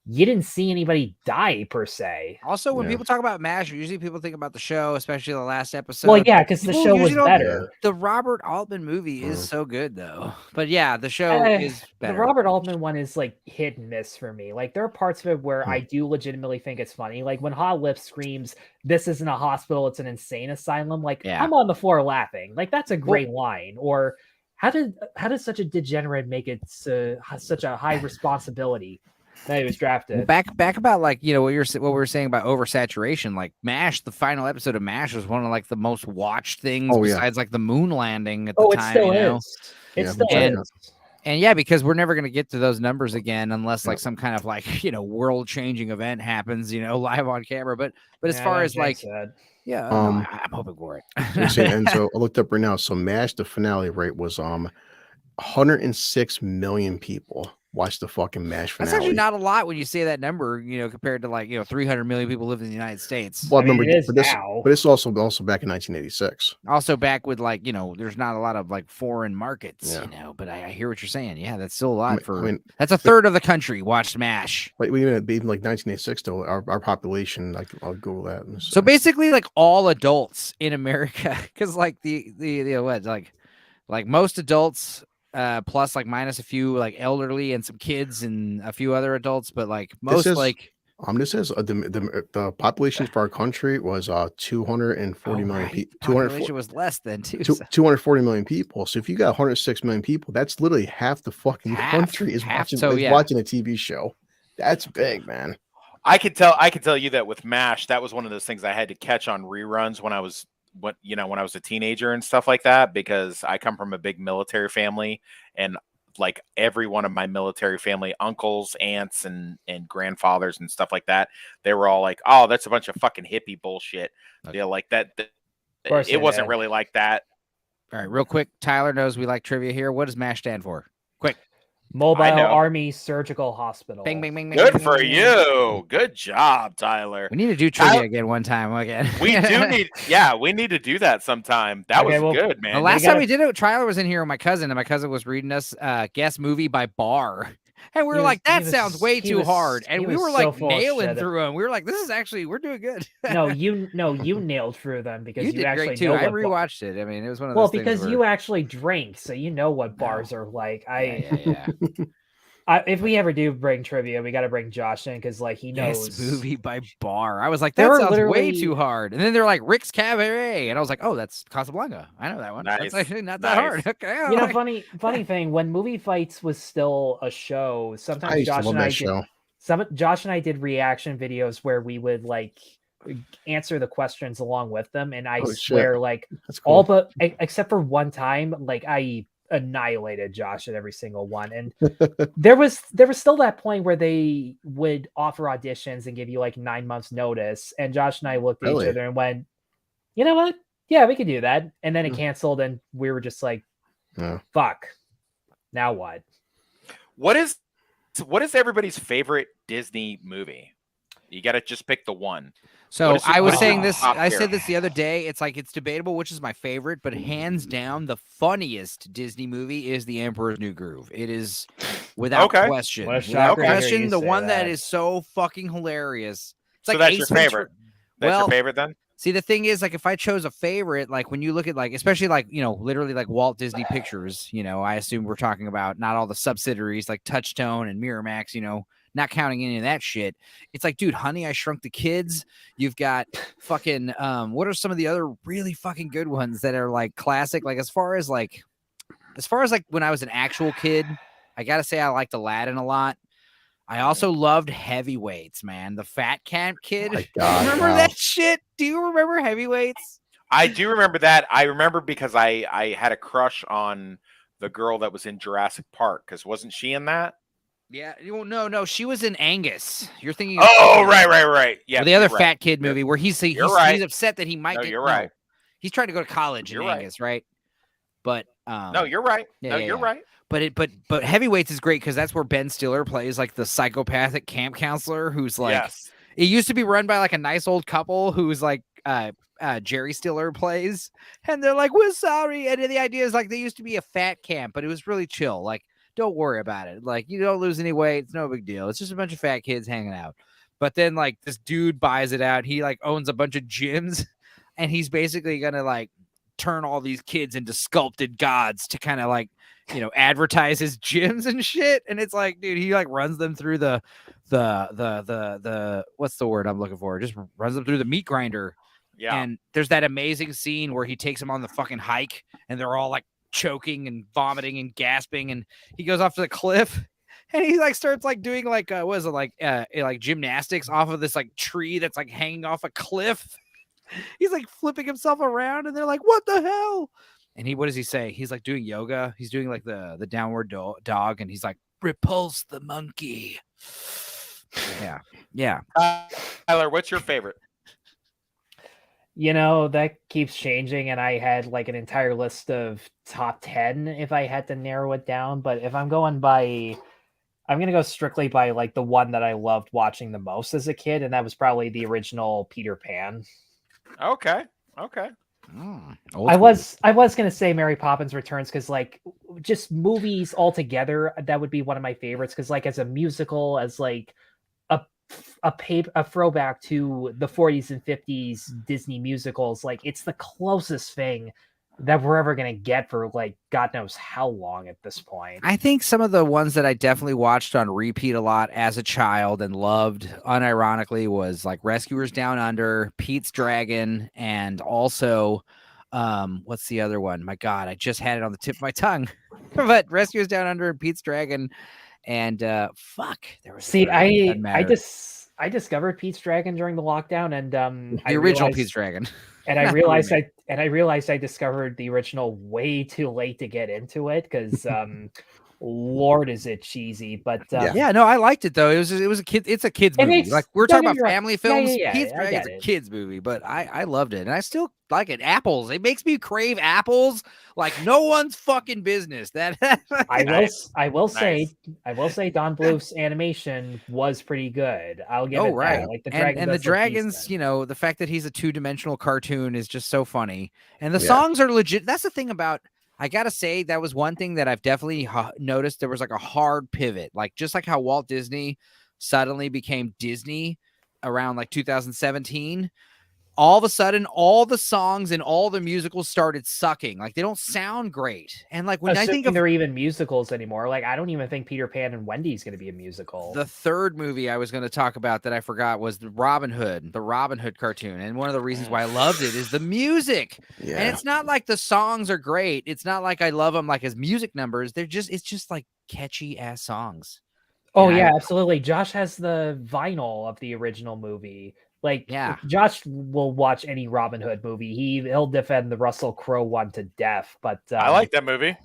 [SPEAKER 3] you didn't see anybody die per se.
[SPEAKER 1] Also, when people talk about MASH, usually people think about the show, especially the last episode.
[SPEAKER 3] Well, yeah, because the show was better.
[SPEAKER 1] The Robert Altman movie is so good, though. But yeah, the show is better.
[SPEAKER 3] The Robert Altman one is like hit and miss for me. Like there are parts of it where I do legitimately think it's funny. Like when Hot Lips screams, "This isn't a hospital; it's an insane asylum." Like I'm on the floor laughing. Like that's a great line. Or how did such a degenerate make it such a high responsibility that he was drafted?
[SPEAKER 1] Back about like, you know, what we were saying about oversaturation. Like MASH, the final episode of MASH was one of like the most watched things besides like the moon landing at the time.
[SPEAKER 3] It still is. It still is.
[SPEAKER 1] And yeah, because we're never going to get to those numbers again unless like some kind of like, you know, world changing event happens, you know, live on camera. But as far as like, I'm hoping for it.
[SPEAKER 4] And so I looked up right now. So MASH, the finale rate was 106 million people watch the fucking MASH finale.
[SPEAKER 1] That's actually not a lot when you say that number, compared to like 300 million people live in the United States.
[SPEAKER 4] Well,
[SPEAKER 3] I mean,
[SPEAKER 4] remember,
[SPEAKER 3] it is
[SPEAKER 4] but this,
[SPEAKER 3] now.
[SPEAKER 4] but it's also back in 1986.
[SPEAKER 1] Also back with like, there's not a lot of like foreign markets,
[SPEAKER 4] Yeah.
[SPEAKER 1] But I hear what you're saying. Yeah, that's still a lot
[SPEAKER 4] I mean,
[SPEAKER 1] that's a third of the country watched MASH.
[SPEAKER 4] Like even like 1986, though, our population, like I'll Google that.
[SPEAKER 1] So basically, like all adults in America, because like the what, like most adults, plus like minus a few like elderly and some kids and a few other adults, but like most
[SPEAKER 4] this says the population for our country was 240 million people.
[SPEAKER 1] Population was less than
[SPEAKER 4] 240 million people. So if you got 106 million people, that's literally half the fucking country is watching a TV show. That's big, man.
[SPEAKER 2] I could tell you that with MASH, that was one of those things I had to catch on reruns when I was a teenager and stuff like that, because I come from a big military family, and like every one of my military family, uncles, aunts, and grandfathers and stuff like that, they were all like, "Oh, that's a bunch of fucking hippie bullshit." Okay. Like that. It wasn't really like that.
[SPEAKER 1] All right, real quick. Tyler knows we like trivia here. What does MASH stand for? Quick.
[SPEAKER 3] Mobile Army Surgical Hospital.
[SPEAKER 1] Bing, bing, bing, bing,
[SPEAKER 2] Good
[SPEAKER 1] bing,
[SPEAKER 2] for
[SPEAKER 1] bing,
[SPEAKER 2] you. Good job, Tyler.
[SPEAKER 1] We need to do trivia again one time. Again.
[SPEAKER 2] We need to do that sometime. That was good, man.
[SPEAKER 1] The last time we did it, Tyler was in here with my cousin, and my cousin was reading us guess movie by bar. And we were like, that sounds way too hard. And we were like nailing through them. We were like, this is actually, we're doing good.
[SPEAKER 3] No, you nailed through them because you
[SPEAKER 1] did
[SPEAKER 3] actually
[SPEAKER 1] great too. I rewatched it. I mean, it was one of those
[SPEAKER 3] well,
[SPEAKER 1] things
[SPEAKER 3] because you actually drank, so you know what bars are like. If we ever do bring trivia, we got to bring Josh in because like he knows.
[SPEAKER 1] Yes, movie by bar. I was like, that sounds way too hard. And then they're like Rick's Cabaret, and I was like, oh, that's Casablanca. I know that one.
[SPEAKER 2] Nice.
[SPEAKER 1] That's actually not that hard. Okay.
[SPEAKER 3] Funny thing, when Movie Fights was still a show, sometimes Josh and I did reaction videos where we would like answer the questions along with them, and I swear, like all but except for one time, like I annihilated Josh at every single one. And there was still that point where they would offer auditions and give you like 9 months notice, and Josh and I looked at each other and went, you know what, yeah, we could do that. And then it canceled, and we were just like, fuck, now what is
[SPEAKER 2] everybody's favorite Disney movie? You got to just pick the one.
[SPEAKER 1] So I was saying this, I said this the other day. It's like, it's debatable which is my favorite, but hands down, the funniest Disney movie is The Emperor's New Groove. It is without question. Without question, the one that is so fucking hilarious. It's like
[SPEAKER 2] that's your favorite. That's your favorite then?
[SPEAKER 1] See, the thing is, like, if I chose a favorite, like when you look at like, especially like, literally like Walt Disney Pictures, I assume we're talking about not all the subsidiaries like Touchstone and Miramax, not counting any of that shit. It's like, dude, Honey, I Shrunk the Kids. You've got fucking, what are some of the other really fucking good ones that are like classic? Like as far as like when I was an actual kid, I got to say I liked Aladdin a lot. I also loved Heavyweights, man. The Fat Camp Kid.
[SPEAKER 4] Oh my God,
[SPEAKER 1] remember that shit? Do you remember Heavyweights?
[SPEAKER 2] I do remember that. I remember because I had a crush on the girl that was in Jurassic Park, because wasn't she in that?
[SPEAKER 1] Yeah, no, she was in Angus. You're thinking.
[SPEAKER 2] Oh, right. Yeah,
[SPEAKER 1] the other fat kid movie where he's upset that he might get.
[SPEAKER 2] You're right.
[SPEAKER 1] He's trying to go to college in Angus, right? But
[SPEAKER 2] no, you're right. You're right.
[SPEAKER 1] But Heavyweights is great because that's where Ben Stiller plays like the psychopathic camp counselor who's like. It used to be run by like a nice old couple who's like Jerry Stiller plays, and they're like, we're sorry. And the idea is like they used to be a fat camp, but it was really chill. Like, don't worry about it. Like, you don't lose any weight. It's no big deal. It's just a bunch of fat kids hanging out. But then like this dude buys it out. He like owns a bunch of gyms, and he's basically gonna like turn all these kids into sculpted gods to kind of like, advertise his gyms and shit. And it's like, dude, he like runs them through the what's the word I'm looking for? Just runs them through the meat grinder. Yeah. And there's that amazing scene where he takes them on the fucking hike, and they're all like choking and vomiting and gasping, and he goes off to the cliff, and he like starts like doing like what is it, like gymnastics off of this like tree that's like hanging off a cliff. He's like flipping himself around, and they're like, what the hell? And what does he say? He's like doing yoga. He's doing like the downward dog, and he's like, repulse the monkey. Yeah.
[SPEAKER 2] Tyler, what's your favorite?
[SPEAKER 3] That keeps changing, and I had like an entire list of top 10 if I had to narrow it down. But if I'm going by I'm gonna go strictly by like the one that I loved watching the most as a kid, and that was probably the original Peter Pan.
[SPEAKER 2] Okay.
[SPEAKER 3] I was gonna say Mary Poppins Returns because like just movies altogether, that would be one of my favorites because like as a musical, as like a throwback to the 40s and 50s Disney musicals, like it's the closest thing that we're ever gonna get for like God knows how long at this point.
[SPEAKER 1] I think some of the ones that I definitely watched on repeat a lot as a child and loved unironically was like Rescuers Down Under, Pete's Dragon, and also what's the other one? My God, I just had it on the tip of my tongue. But Rescuers Down Under and Pete's Dragon, and fuck, there was
[SPEAKER 3] I discovered Pete's Dragon during the lockdown, and
[SPEAKER 1] the original Pete's Dragon.
[SPEAKER 3] And I realized I discovered the original way too late to get into it because Lord, is it cheesy? But
[SPEAKER 1] yeah, no, I liked it though. It was a kids movie. Like we're talking about family films.
[SPEAKER 3] Yeah,
[SPEAKER 1] Pete's Dragon's a kids movie, but I loved it, and I still like it. Apples, it makes me crave apples like no one's fucking business. That
[SPEAKER 3] I will say Don Bluth's animation was pretty good. I'll give it that. Like the dragon
[SPEAKER 1] and the dragons, you know, the fact that he's a 2-dimensional cartoon is just so funny, and the songs are legit. That's the thing about. I gotta say that was one thing that I've definitely noticed. There was like a hard pivot, like just like how Walt Disney suddenly became Disney around like 2017. All of a sudden, all the songs and all the musicals started sucking. Like they don't sound great. And like when I think of
[SPEAKER 3] they're even musicals anymore, like I don't even think Peter Pan and Wendy's going to be a musical.
[SPEAKER 1] The third movie I was going to talk about that I forgot was the Robin Hood cartoon. And one of the reasons why I loved it is the music. Yeah. And it's not like the songs are great. It's not like I love them like as music numbers. It's just like catchy ass songs.
[SPEAKER 3] Oh yeah, absolutely. Josh has the vinyl of the original movie. Like, yeah, Josh will watch any Robin Hood movie. He'll defend the Russell Crowe one to death. But
[SPEAKER 2] I like that movie.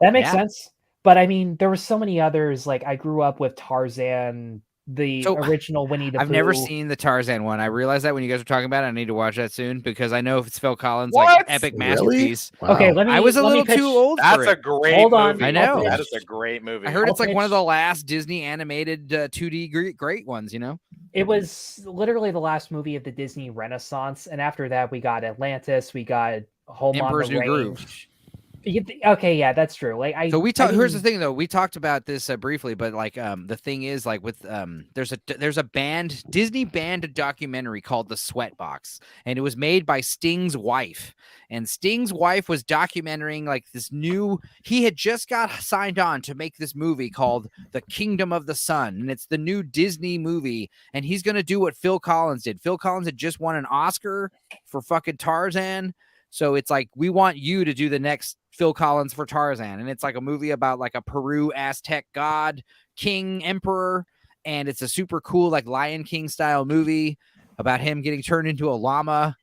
[SPEAKER 3] That makes sense. But I mean, there were so many others. Like, I grew up with Tarzan, the original Winnie the Pooh.
[SPEAKER 1] I've never seen the Tarzan one. I realized that when you guys were talking about it, I need to watch that soon because I know if it's Phil Collins' like epic masterpiece.
[SPEAKER 4] Wow.
[SPEAKER 3] Okay,
[SPEAKER 1] I was a little too old.
[SPEAKER 2] That's a great movie.
[SPEAKER 1] I know.
[SPEAKER 2] That is a great movie.
[SPEAKER 1] I heard it's like one of the last Disney animated 2D great ones, you know?
[SPEAKER 3] It was literally the last movie of the Disney Renaissance. And after that, we got Atlantis, we got Home
[SPEAKER 1] Emperor's
[SPEAKER 3] on the
[SPEAKER 1] New
[SPEAKER 3] Range.
[SPEAKER 1] Groove.
[SPEAKER 3] Okay, yeah, that's true. Like
[SPEAKER 1] here's the thing though. We talked about this briefly, but like the thing is like with there's a Disney band documentary called The Sweatbox, and it was made by Sting's wife. And Sting's wife was documenting like he had just got signed on to make this movie called The Kingdom of the Sun, and it's the new Disney movie, and he's going to do what Phil Collins did. Phil Collins had just won an Oscar for fucking Tarzan. So it's like, we want you to do the next Phil Collins for Tarzan. And it's like a movie about like a Peru Aztec god, king, emperor. And it's a super cool, like Lion King style movie about him getting turned into a llama.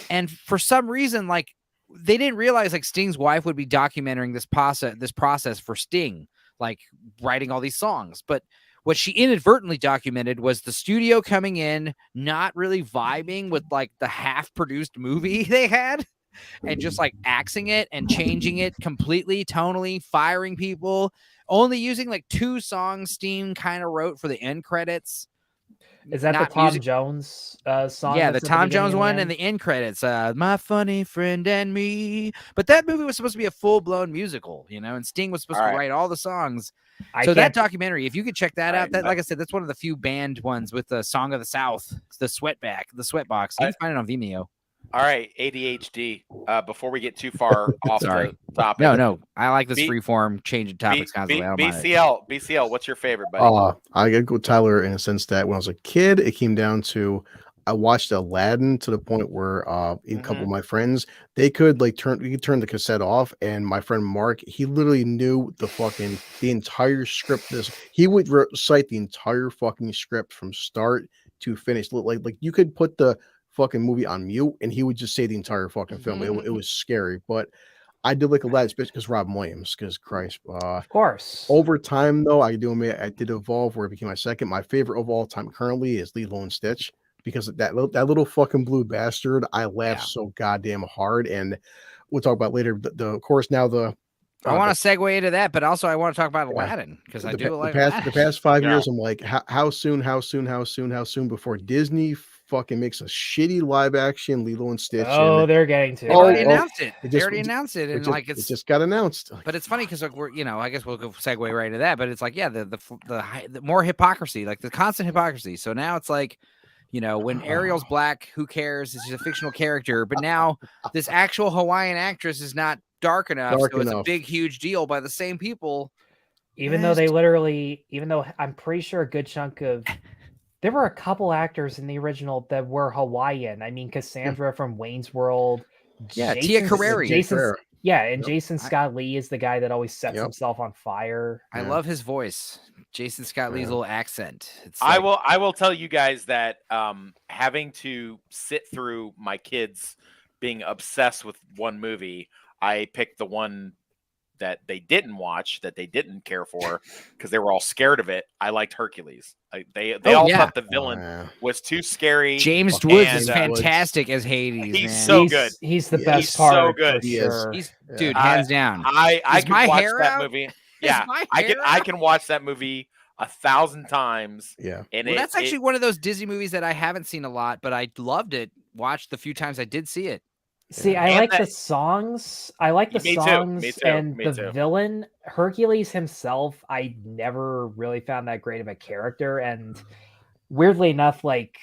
[SPEAKER 1] And for some reason, like they didn't realize like Sting's wife would be documenting this process for Sting, like writing all these songs. But what she inadvertently documented was the studio coming in, not really vibing with like the half produced movie they had. And just like axing it and changing it completely tonally, firing people, only using like 2 songs Sting kind of wrote for the end credits.
[SPEAKER 3] Is that the Tom Jones song?
[SPEAKER 1] Yeah, the Tom Jones one and the end credits. My funny friend and me. But that movie was supposed to be a full-blown musical, you know, and Sting was supposed to write all the songs. So that documentary, if you could check that out, like I said, that's one of the few banned ones with the Song of the South, the Sweatbox. You can find it on Vimeo.
[SPEAKER 2] All right, ADHD. Before we get too far off the topic.
[SPEAKER 1] No. I like this freeform changing topics constantly.
[SPEAKER 2] BCL, what's your favorite, buddy?
[SPEAKER 4] I gotta go Tyler in a sense that when I was a kid, it came down to I watched Aladdin to the point where a couple of my friends, they could like turn the cassette off, and my friend Mark, he literally knew the entire script. He would recite the entire fucking script from start to finish. Like you could put the fucking movie on mute and he would just say the entire fucking film. It was scary, but I did like Aladdin because Robin Williams, because Christ,
[SPEAKER 3] of course.
[SPEAKER 4] Over time though, I did evolve where it became my second. My favorite of all time currently is Lilo and Stitch, because that little fucking blue bastard, I laughed so goddamn hard. And we'll talk about later of course now the
[SPEAKER 1] I want to segue into that, but also I want to talk about Aladdin because I do like
[SPEAKER 4] the past 5 years. I'm like, how soon before Disney fucking makes a shitty live action Lilo and Stitch?
[SPEAKER 3] Oh, they're getting to.
[SPEAKER 1] They already announced it. They already announced it, and like
[SPEAKER 4] it just got announced.
[SPEAKER 1] But it's funny because like we're, I guess we'll go segue right into that. But it's like, yeah, the more hypocrisy, like the constant hypocrisy. So now it's like, when Ariel's black, who cares? She's a fictional character. But now this actual Hawaiian actress is not dark enough, so it's a big, huge deal by the same people.
[SPEAKER 3] Even though I'm pretty sure a good chunk of there were a couple actors in the original that were Hawaiian. I mean, Cassandra from Wayne's World.
[SPEAKER 1] Yeah, Tia Carrere.
[SPEAKER 3] Jason Scott Lee is the guy that always sets himself on fire.
[SPEAKER 1] I love his voice. Jason Scott Lee's little accent.
[SPEAKER 2] I will tell you guys that having to sit through my kids being obsessed with one movie, I picked the one that they didn't watch, that they didn't care for because they were all scared of it. I liked Hercules. They all thought the villain was too scary.
[SPEAKER 1] James Woods is fantastic as Hades.
[SPEAKER 2] He's so good.
[SPEAKER 3] He's the best part.
[SPEAKER 2] So good.
[SPEAKER 3] Sure.
[SPEAKER 1] Dude, hands down.
[SPEAKER 2] I can watch that movie. Yeah, I can watch that movie 1,000 times.
[SPEAKER 4] Yeah,
[SPEAKER 2] and
[SPEAKER 1] that's actually one of those Disney movies that I haven't seen a lot, but I loved it. Watched the few times I did see it.
[SPEAKER 3] See, I like the songs. I like the songs and the villain. Hercules himself, I never really found that great of a character. And weirdly enough, like,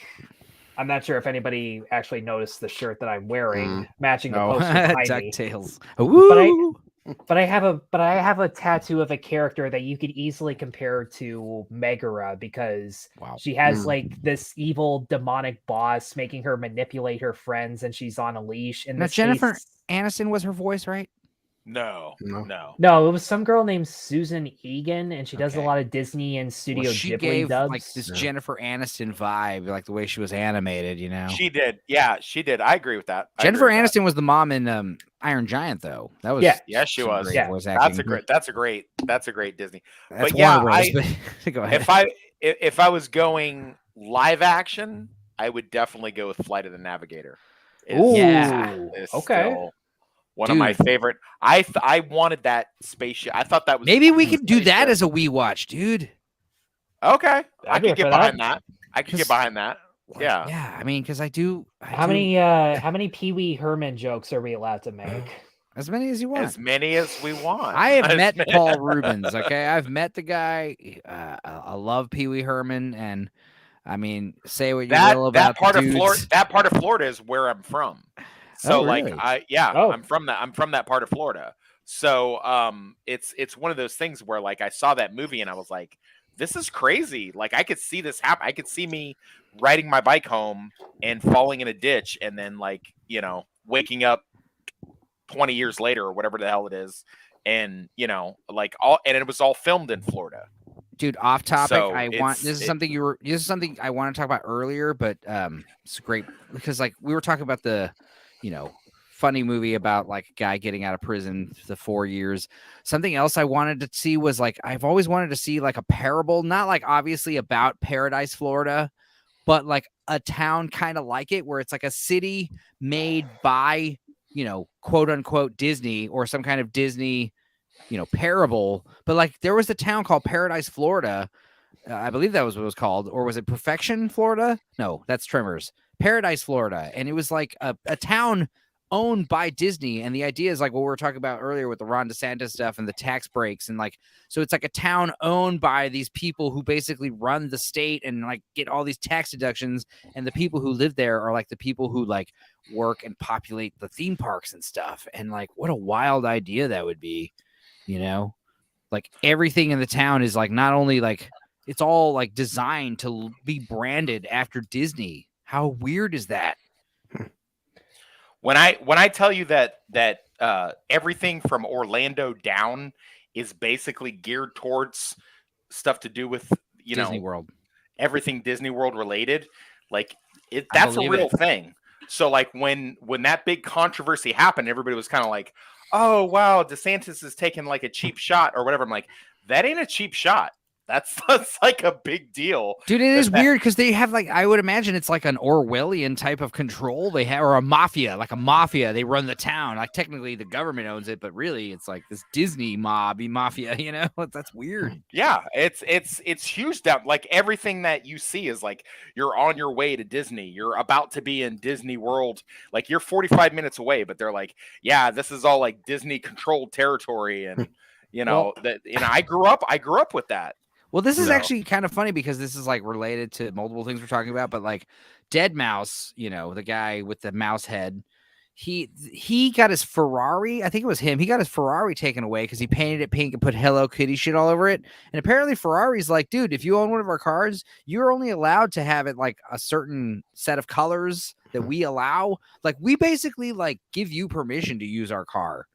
[SPEAKER 3] I'm not sure if anybody actually noticed the shirt that I'm wearing, matching the poster behind me.
[SPEAKER 1] DuckTales. Woo!
[SPEAKER 3] But I have a tattoo of a character that you could easily compare to Megara because she has like this evil demonic boss making her manipulate her friends, and she's on a leash. And
[SPEAKER 1] Jennifer Aniston was her voice, right?
[SPEAKER 2] No,
[SPEAKER 3] it was some girl named Susan Egan, and she does a lot of Disney and Studio
[SPEAKER 1] she
[SPEAKER 3] Ghibli
[SPEAKER 1] gave
[SPEAKER 3] dubs.
[SPEAKER 1] Like this Jennifer Aniston vibe, like the way she was animated.
[SPEAKER 2] She did. Yeah, she did. I agree with that.
[SPEAKER 1] Jennifer Aniston was the mom in Iron Giant, though. That was
[SPEAKER 2] she was.
[SPEAKER 1] Voice
[SPEAKER 2] acting. That's a great Disney.
[SPEAKER 1] That's
[SPEAKER 2] but yeah,
[SPEAKER 1] go ahead.
[SPEAKER 2] If I was going live action, I would definitely go with Flight of the Navigator.
[SPEAKER 3] Okay.
[SPEAKER 2] One of my favorite. I wanted that spaceship. I thought that was
[SPEAKER 1] maybe we could do that as a we watch, dude.
[SPEAKER 2] Okay, I could get behind that. Yeah.
[SPEAKER 1] Yeah. I mean, because I do.
[SPEAKER 3] How many Pee Wee Herman jokes are we allowed to make?
[SPEAKER 1] As many as you want.
[SPEAKER 2] As many as we want.
[SPEAKER 1] I have met Paul Rubens. Okay, I've met the guy. I love Pee Wee Herman, and I mean, say what you will about
[SPEAKER 2] that part of Florida. That part of Florida is where I'm from. So
[SPEAKER 1] really?
[SPEAKER 2] I'm from that part of Florida. So it's one of those things where like I saw that movie and I was like, this is crazy. Like I could see this happen. I could see me riding my bike home and falling in a ditch and then waking up 20 years later or whatever the hell it is. And and it was all filmed in Florida.
[SPEAKER 1] Dude, off topic. This is something I want to talk about earlier, but it's great because like we were talking about the funny movie about like a guy getting out of prison the 4 years. Something else I wanted to see was like I've always wanted to see like a parable, not like obviously about Paradise, Florida, but like a town kind of like it where it's like a city made by quote unquote Disney or some kind of Disney parable, but like there was a town called Paradise, Florida. I believe that was what it was called, or was it Perfection, Florida? No, that's Tremors. Paradise, Florida, and it was like a town owned by Disney, and the idea is like what we were talking about earlier with the Ron DeSantis stuff and the tax breaks, and like so it's like a town owned by these people who basically run the state and like get all these tax deductions, and the people who live there are like the people who like work and populate the theme parks and stuff, and like what a wild idea that would be, like everything in the town is like not only like it's all like designed to be branded after Disney. How weird is that?
[SPEAKER 2] When I tell you that everything from Orlando down is basically geared towards stuff to do with
[SPEAKER 1] Disney World,
[SPEAKER 2] everything Disney World related, like that's a real thing. So like when that big controversy happened, everybody was kind of like, oh wow, DeSantis is taking like a cheap shot or whatever. I'm like, that ain't a cheap shot. That's like a big deal.
[SPEAKER 1] Dude, it is weird because they have like, I would imagine it's like an Orwellian type of control they have, or a mafia, like a mafia. They run the town. Like technically the government owns it, but really it's like this Disney mafia, you know? That's weird.
[SPEAKER 2] Yeah, it's huge down. Like everything that you see is like you're on your way to Disney. You're about to be in Disney World. Like you're 45 minutes away, but they're like, yeah, this is all like Disney controlled territory. And you know, I grew up with that.
[SPEAKER 1] Well, this is actually kind of funny because this is like related to multiple things we're talking about, but like Dead Mouse, you know, the guy with the mouse head, he got his Ferrari. I think it was him. He got his Ferrari taken away because he painted it pink and put Hello Kitty shit all over it. And apparently Ferrari's like, dude, if you own one of our cars, you're only allowed to have it like a certain set of colors that we allow. Like we basically like give you permission to use our car.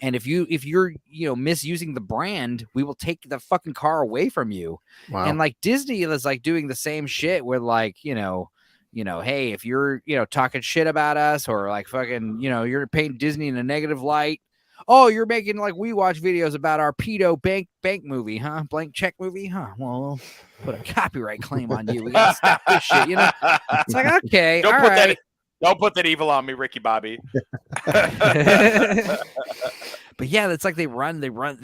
[SPEAKER 1] And if you're misusing the brand, we will take the fucking car away from you. Wow. And like Disney is like doing the same shit with like, hey, if you're, talking shit about us or like fucking, you're painting Disney in a negative light. Oh, you're making like we watch videos about our pedo bank movie, huh? Blank check movie, huh? Well, we'll put a copyright claim on you. We gotta stop this shit, It's like, okay,
[SPEAKER 2] Don't put that evil on me, Ricky Bobby.
[SPEAKER 1] But yeah, it's like they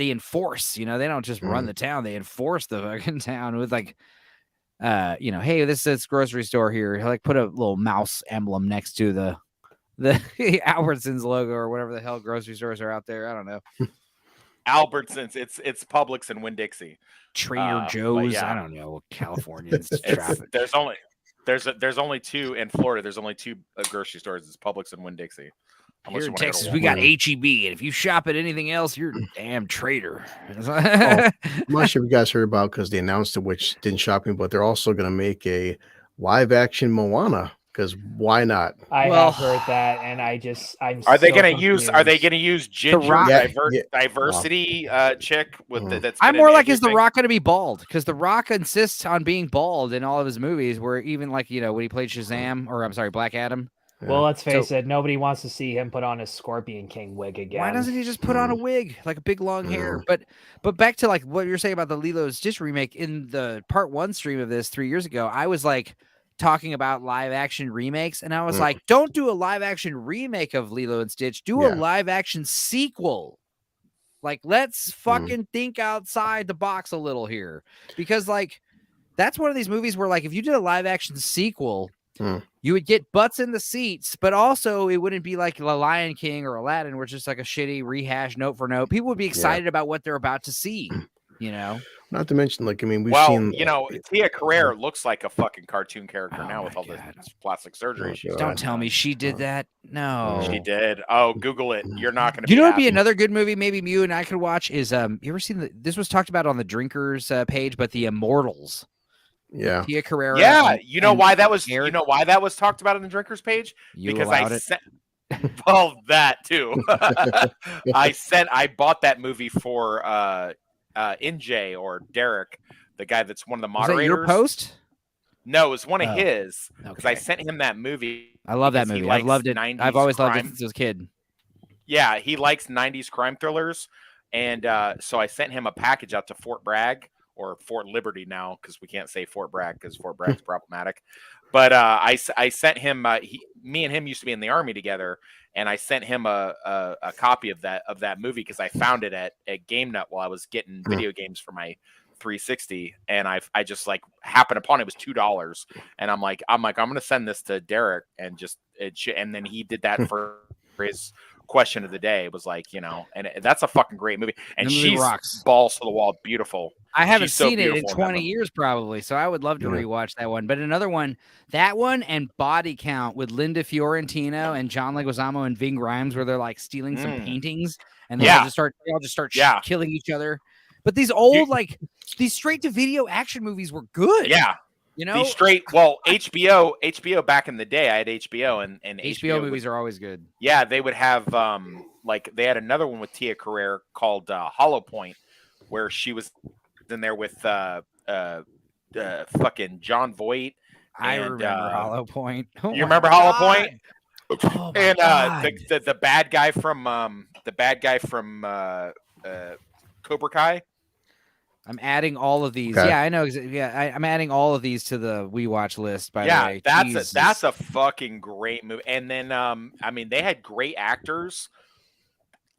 [SPEAKER 1] enforce, they don't just run the town, they enforce the fucking town with like, hey, this is grocery store here. Like put a little mouse emblem next to the Albertsons logo or whatever the hell grocery stores are out there. I don't know.
[SPEAKER 2] Albertsons, it's Publix and Winn-Dixie.
[SPEAKER 1] Trader Joe's, I don't know. Californians traffic.
[SPEAKER 2] There's only two in Florida. There's only two grocery stores. It's Publix and Winn-Dixie.
[SPEAKER 1] Here in Texas, we got HEB, and if you shop at anything else, you're a damn traitor.
[SPEAKER 4] I'm not sure if you guys heard about because they announced it, which didn't shock me, but they're also going to make a live-action Moana. Because why not?
[SPEAKER 3] I have heard that, and
[SPEAKER 2] Are they going to use ginger diversity chick with that's?
[SPEAKER 1] I'm more like, is The Rock going to be bald? Because The Rock insists on being bald in all of his movies. Where even like when he played Shazam, or I'm sorry, Black Adam.
[SPEAKER 3] Well, let's face it, nobody wants to see him put on his Scorpion King wig again.
[SPEAKER 1] Why doesn't he just put on a wig, like a big long hair? But back to like what you're saying about the Lilo & Stitch remake. In the part 1 stream of this 3 years ago, I was like talking about live action remakes, and I was like, don't do a live action remake of Lilo & Stitch. Do a live action sequel. Like, let's fucking think outside the box a little here. Because like, that's one of these movies where like, if you did a live action sequel, you would get butts in the seats, but also it wouldn't be like The Lion King or Aladdin, where it's just like a shitty rehash note for note. People would be excited about what they're about to see,
[SPEAKER 4] Not to mention, like, I mean, we've seen...
[SPEAKER 2] Tia Carrere looks like a fucking cartoon character now with all this plastic surgery.
[SPEAKER 1] Don't tell me she did that. No.
[SPEAKER 2] She did. Oh, Google it. You're not going to
[SPEAKER 1] Do you know what would be another good movie maybe you and I could watch is, you ever seen this was talked about on the Drinkers page, but The Immortals.
[SPEAKER 4] Yeah.
[SPEAKER 1] Tia Carrere.
[SPEAKER 2] Yeah. Why that was talked about on the Drinkers page? Because that too. I bought that movie for NJ or Derek, the guy that's one of the moderators.
[SPEAKER 1] Was that your post?
[SPEAKER 2] No, it was one of his because I sent him that movie.
[SPEAKER 1] I love that movie. I've loved it. I've always loved it since I was a kid.
[SPEAKER 2] Yeah, he likes 90s crime thrillers. And so I sent him a package out to Fort Bragg or Fort Liberty now because we can't say Fort Bragg because Fort Bragg's problematic. But I sent him, me and him used to be in the Army together. And I sent him a copy of that movie because I found it at Game Nut while I was getting video games for my 360, and I just like happened upon it. It was $2, and I'm like I'm gonna send this to Derek and and then he did that for his question of the day. It was like and that's a fucking great movie, and she's rocks. Balls to the wall, beautiful.
[SPEAKER 1] I haven't seen it in 20 years probably, so I would love to rewatch that one. But another one, that one and Body Count with Linda Fiorentino and John Leguizamo and Ving Rhames, where they're like stealing some paintings and they all just start killing each other. But these old these straight to video action movies were good.
[SPEAKER 2] Yeah. These HBO back in the day, I had HBO and
[SPEAKER 1] HBO movies are always good.
[SPEAKER 2] Yeah, they would have they had another one with Tia Carrere called Hollow Point, where she was in there with fucking John Voight.
[SPEAKER 1] I remember Hollow Point.
[SPEAKER 2] Oh, you remember Hollow Point? Oh, and the bad guy from Cobra Kai.
[SPEAKER 1] I'm adding all of these.
[SPEAKER 4] Okay.
[SPEAKER 1] Yeah, I know. Yeah, I'm adding all of these to the We Watch list. By the way,
[SPEAKER 2] that's a fucking great movie. And then, I mean, they had great actors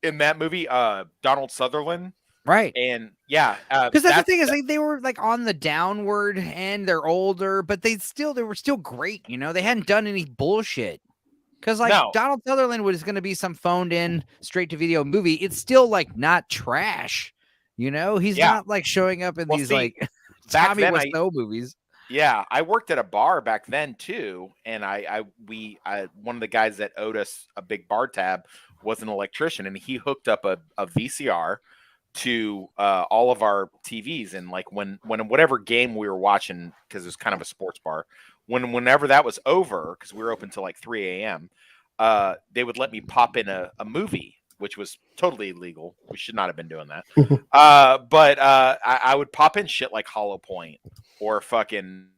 [SPEAKER 2] in that movie. Donald Sutherland,
[SPEAKER 1] right?
[SPEAKER 2] And
[SPEAKER 1] because that's the thing is they were like on the downward end. They're older, but they were still great. You know, they hadn't done any bullshit. Because like Donald Sutherland was going to be some phoned in straight to video movie. It's still like not trash. You know, he's not like showing up in these like Tommy Wiseau movies.
[SPEAKER 2] Yeah, I worked at a bar back then too, and we one of the guys that owed us a big bar tab was an electrician, and he hooked up a VCR to all of our TVs, and like when whatever game we were watching, because it was kind of a sports bar, whenever that was over, because we were open till like 3 a.m., they would let me pop in a movie, which was totally illegal. We should not have been doing that. But I would pop in shit like Hollow Point or fucking,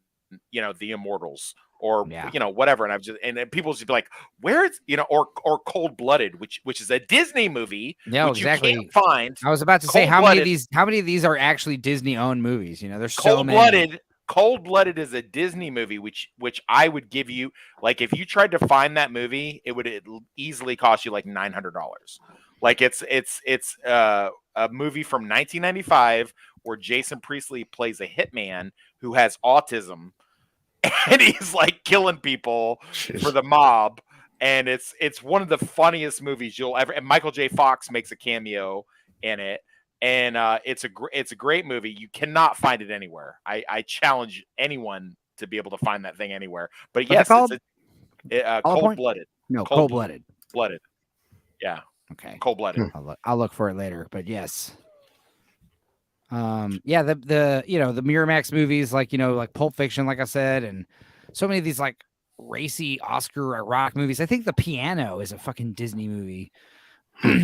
[SPEAKER 2] The Immortals or, whatever. And and people would be like, where is, or Cold Blooded, which is a Disney movie.
[SPEAKER 1] Yeah,
[SPEAKER 2] which
[SPEAKER 1] exactly.
[SPEAKER 2] You can't find.
[SPEAKER 1] I was about to say how many of these are actually Disney owned movies? There's so many.
[SPEAKER 2] Cold Blooded is a Disney movie, which I would give you, like, if you tried to find that movie, it would easily cost you like $900. Like it's a movie from 1995 where Jason Priestley plays a hitman who has autism, and he's like killing people for the mob, and it's one of the funniest movies you'll ever. And Michael J. Fox makes a cameo in it. And it's a great movie. You cannot find it anywhere. I challenge anyone to be able to find that thing anywhere. But yes, it's Cold Blooded.
[SPEAKER 1] No, Cold Blooded.
[SPEAKER 2] Blooded. Yeah.
[SPEAKER 1] Okay.
[SPEAKER 2] Cold Blooded.
[SPEAKER 1] I'll look for it later. But yes. Yeah. The Miramax movies, like Pulp Fiction, like I said, and so many of these like racy Oscar rock movies. I think The Piano is a fucking Disney movie.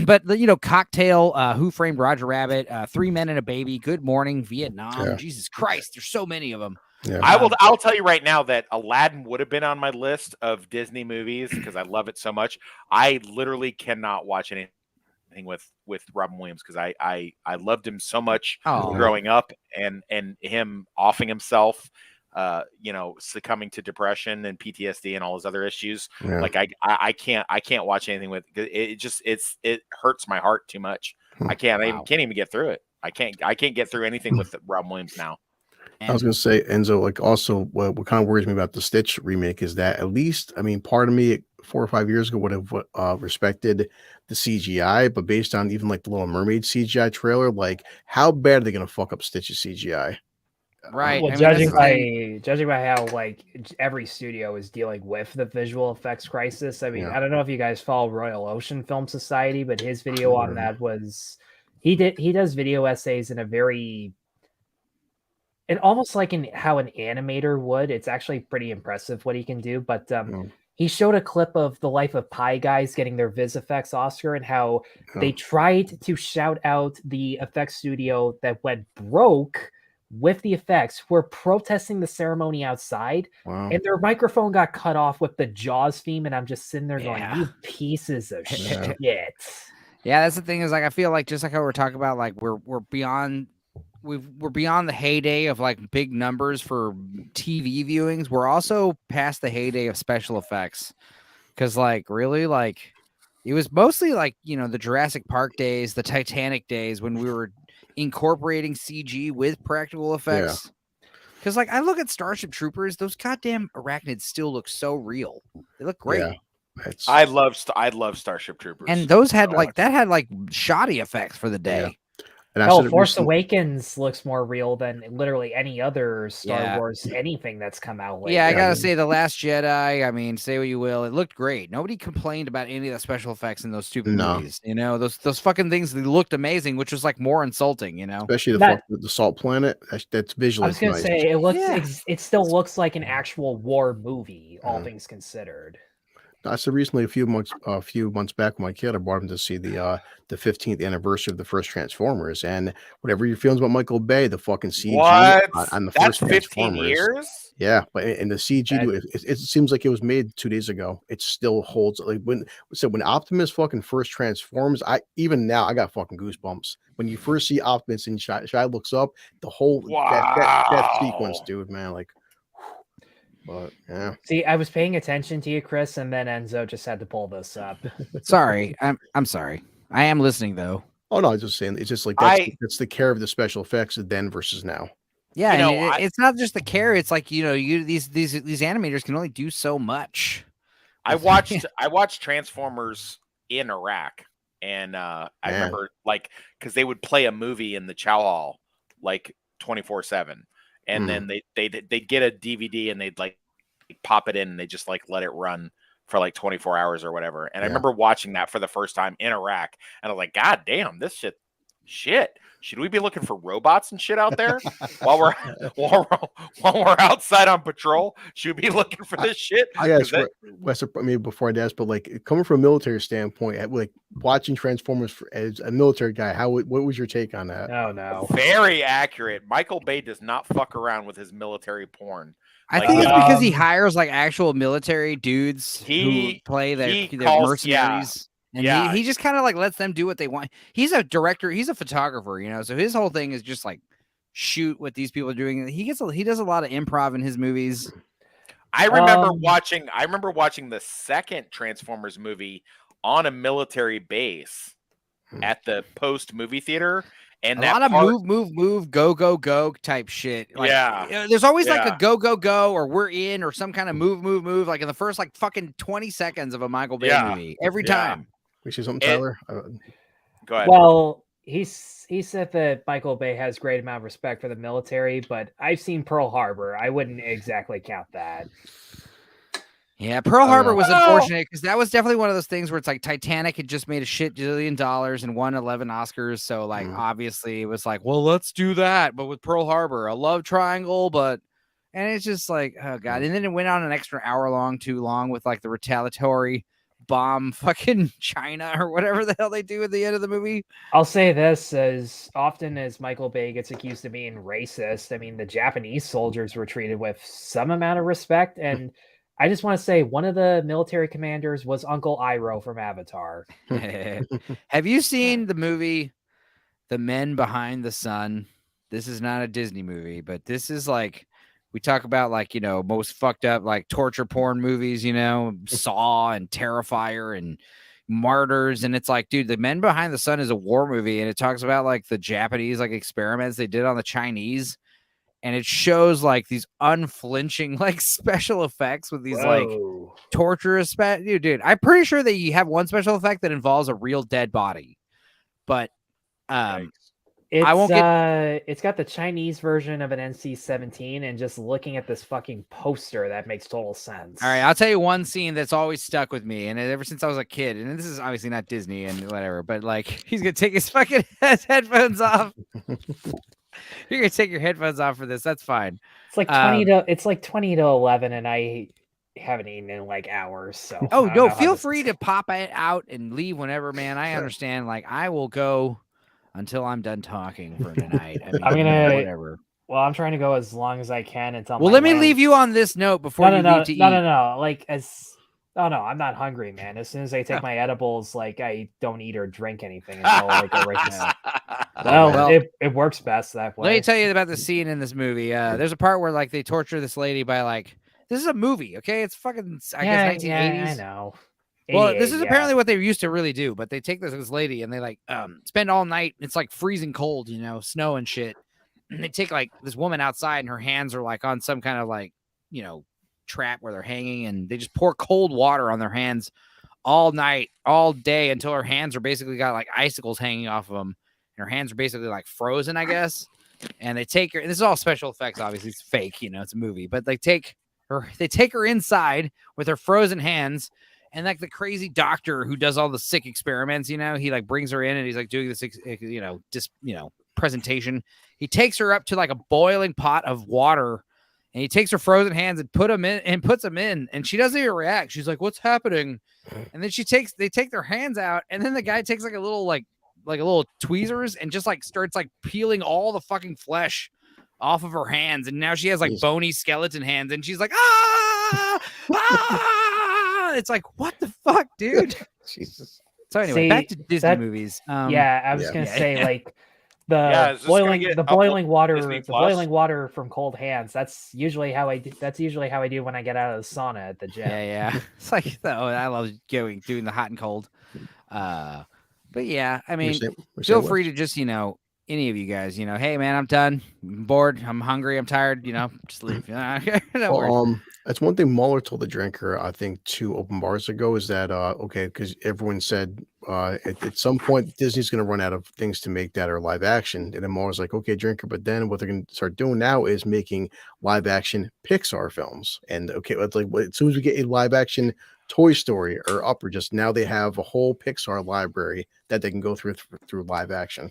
[SPEAKER 1] But Cocktail, Who Framed Roger Rabbit, Three Men and a Baby, Good Morning Vietnam. Jesus Christ, there's so many of them.
[SPEAKER 4] Yeah.
[SPEAKER 2] I'll tell you right now that Aladdin would have been on my list of Disney movies because I love it so much. I literally cannot watch anything with Robin Williams because I loved him so much growing up, and him offing himself, succumbing to depression and PTSD and all his other issues. Yeah. Like I can't watch anything with it hurts my heart too much. I can't even get through it. I can't get through anything with Robin Williams now.
[SPEAKER 4] I was gonna say, Enzo, like also what kind of worries me about the Stitch remake is that at least, I mean, part of me 4 or 5 years ago would have respected the CGI, but based on even like the Little Mermaid CGI trailer, like how bad are they gonna fuck up Stitch's CGI?
[SPEAKER 1] Right.
[SPEAKER 3] Well, judging by how like every studio is dealing with the visual effects crisis. I mean, I don't know if you guys follow Royal Ocean Film Society, but his video on that was he does video essays in a very and almost like how an animator would. It's actually pretty impressive what he can do. But he showed a clip of the Life of Pi guys getting their Viz Effects Oscar and how they tried to shout out the effects studio that went broke with the effects, were protesting the ceremony outside, and their microphone got cut off with the Jaws theme, and I'm just sitting there going, "You pieces of shit."
[SPEAKER 1] Yeah, that's the thing is like I feel like just like how we're talking about, like we're beyond the heyday of like big numbers for TV viewings. We're also past the heyday of special effects because like really like it was mostly like the Jurassic Park days, the Titanic days when we were incorporating CG with practical effects. Because like I look at Starship Troopers, those goddamn arachnids still look so real. They look great.
[SPEAKER 4] Yeah,
[SPEAKER 2] I love Starship Troopers,
[SPEAKER 1] and those had like shoddy effects for the day.
[SPEAKER 3] And Force Awakens looks more real than literally any other Star Wars anything that's come out lately.
[SPEAKER 1] Yeah, I gotta say, The Last Jedi, I mean, say what you will, it looked great. Nobody complained about any of the special effects in those stupid movies. Those fucking things, they looked amazing, which was like more insulting,
[SPEAKER 4] Especially the Salt Planet. That's visually
[SPEAKER 3] I was gonna say, it still looks like an actual war movie, all things considered.
[SPEAKER 4] I said recently, a few months back, with my kid, I brought him to see the 15th anniversary of the first Transformers, and whatever your feelings about Michael Bay, the fucking CG
[SPEAKER 2] What?
[SPEAKER 4] on the
[SPEAKER 2] That's
[SPEAKER 4] first
[SPEAKER 2] 15
[SPEAKER 4] Transformers,
[SPEAKER 2] years?
[SPEAKER 4] yeah, but in the CG,
[SPEAKER 3] That-
[SPEAKER 4] it seems like it was made 2 days ago. It still holds. Like when Optimus fucking first transforms, even now I got fucking goosebumps. When you first see Optimus and Shia looks up, the whole that sequence,
[SPEAKER 2] Wow.
[SPEAKER 4] dude, man, like. But yeah,
[SPEAKER 3] See, I was paying attention to you, Chris, and then Enzo just had to pull this up.
[SPEAKER 1] Sorry, I'm sorry. I am listening though.
[SPEAKER 4] oh no, I was just saying, it's just like
[SPEAKER 2] I-
[SPEAKER 4] that's the care of the special effects then versus now.
[SPEAKER 1] Yeah,
[SPEAKER 2] You
[SPEAKER 1] and
[SPEAKER 2] know,
[SPEAKER 1] it's not just the care. It's like these animators can only do so much.
[SPEAKER 2] I watched Transformers in Iraq, and I
[SPEAKER 4] Man.
[SPEAKER 2] remember like because they would play a movie in the chow hall like 24/7, and then they'd get a DVD and they'd like pop it in and they just like let it run for like 24 hours or whatever. And I remember watching that for the first time in Iraq, and I was like, God damn, this shit. Should we be looking for robots and shit out there while we're outside on patrol? Should we be looking for this shit?
[SPEAKER 4] I asked Wes, maybe before I asked, but like coming from a military standpoint, like watching Transformers as a military guy, what was your take on that?
[SPEAKER 3] Oh no.
[SPEAKER 2] Very accurate. Michael Bay does not fuck around with his military porn.
[SPEAKER 1] I
[SPEAKER 2] Like,
[SPEAKER 1] think it's because he hires like actual military dudes who play the mercenaries. And he just kind of like lets them do what they want. He's a director. He's a photographer, so his whole thing is just like shoot what these people are doing. He does a lot of improv in his movies.
[SPEAKER 2] I remember watching the second Transformers movie on a military base at the post movie theater. And
[SPEAKER 1] a lot of move, go type shit. Like, there's always like a go, or we're in, or some kind of move. Like in the first like fucking 20 seconds of a Michael Bay movie every time.
[SPEAKER 4] We see something, Tyler?
[SPEAKER 2] Go ahead.
[SPEAKER 3] Well, he said that Michael Bay has great amount of respect for the military, but I've seen Pearl Harbor. I wouldn't exactly count that.
[SPEAKER 1] Yeah, Pearl Harbor was unfortunate because that was definitely one of those things where it's like Titanic had just made a shit $1 and won 11 Oscars. So like obviously it was like, well, let's do that. But with Pearl Harbor, a love triangle, and it's just like, oh God. And then it went on an extra hour long, too long with like the retaliatory bomb fucking China or whatever the hell they do at the end of the movie.
[SPEAKER 3] I'll say this, as often as Michael Bay gets accused of being racist, I mean, the Japanese soldiers were treated with some amount of respect, and I just want to say one of the military commanders was Uncle Iroh from Avatar.
[SPEAKER 1] Have you seen the movie The Men Behind the Sun? This is not a Disney movie, but this is like, we talk about like, most fucked up like torture porn movies, Saw and Terrifier and Martyrs. And it's like, dude, The Men Behind the Sun is a war movie. And it talks about like the Japanese like experiments they did on the Chinese. And it shows like these unflinching like special effects with these like torturous dude. I'm pretty sure that you have one special effect that involves a real dead body, but
[SPEAKER 3] it's got the Chinese version of an NC-17, and just looking at this fucking poster, that makes total sense.
[SPEAKER 1] All right, I'll tell you one scene that's always stuck with me, and ever since I was a kid, and this is obviously not Disney and whatever, but like he's gonna take his fucking headphones off. You're gonna take your headphones off for this. That's fine.
[SPEAKER 3] It's like 20 to 11, and I haven't eaten in like hours. So
[SPEAKER 1] no, feel free to pop it out and leave whenever, man. I understand. Like I will go until I'm done talking for tonight. I mean,
[SPEAKER 3] I'm gonna
[SPEAKER 1] whatever.
[SPEAKER 3] Well, I'm trying to go as long as I can until.
[SPEAKER 1] Well, let me leave you on this note before you leave to eat.
[SPEAKER 3] No. Like I'm not hungry, man. As soon as I take my edibles, like I don't eat or drink anything until like a right now. It works best that way.
[SPEAKER 1] Let me tell you about the scene in this movie. There's a part where like they torture this lady by like, this is a movie, okay? It's fucking I guess 1980s.
[SPEAKER 3] Yeah, I know.
[SPEAKER 1] Well, this is apparently what they used to really do, but they take this lady and they like spend all night. It's like freezing cold, snow and shit. And they take like this woman outside and her hands are like on some kind of like, trap where they're hanging, and they just pour cold water on their hands all night, all day until her hands are basically got like icicles hanging off of them. And her hands are basically like frozen, I guess. And they take her, and this is all special effects, obviously it's fake, it's a movie, but they take her inside with her frozen hands. And like the crazy doctor who does all the sick experiments, he like brings her in and he's like doing this, presentation. He takes her up to like a boiling pot of water And he takes her frozen hands and puts them in, and she doesn't even react. She's like, "What's happening?" And then they take their hands out, and then the guy takes like a little tweezers and just like starts like peeling all the fucking flesh off of her hands, and now she has like bony skeleton hands, and she's like, ah! It's like, what the fuck, dude?
[SPEAKER 4] Jesus.
[SPEAKER 1] So anyway, back to Disney movies.
[SPEAKER 3] I was gonna say like the boiling water from cold hands. That's usually how I do. That's usually how I do when I get out of the sauna at the gym.
[SPEAKER 1] Yeah. It's like, I love doing the hot and cold. But yeah, I mean, feel free to just, any of you guys, hey man, I'm done. I'm bored. I'm hungry. I'm tired. Just leave.
[SPEAKER 4] That's one thing Mueller told the drinker, I think 2 open bars ago, is that okay, because everyone said at some point Disney's going to run out of things to make that are live action, and then Mueller's like, okay, drinker, but then what they're going to start doing now is making live action Pixar films, and okay, it's like as soon as we get a live action Toy Story or Up, or just now they have a whole Pixar library that they can go through live action.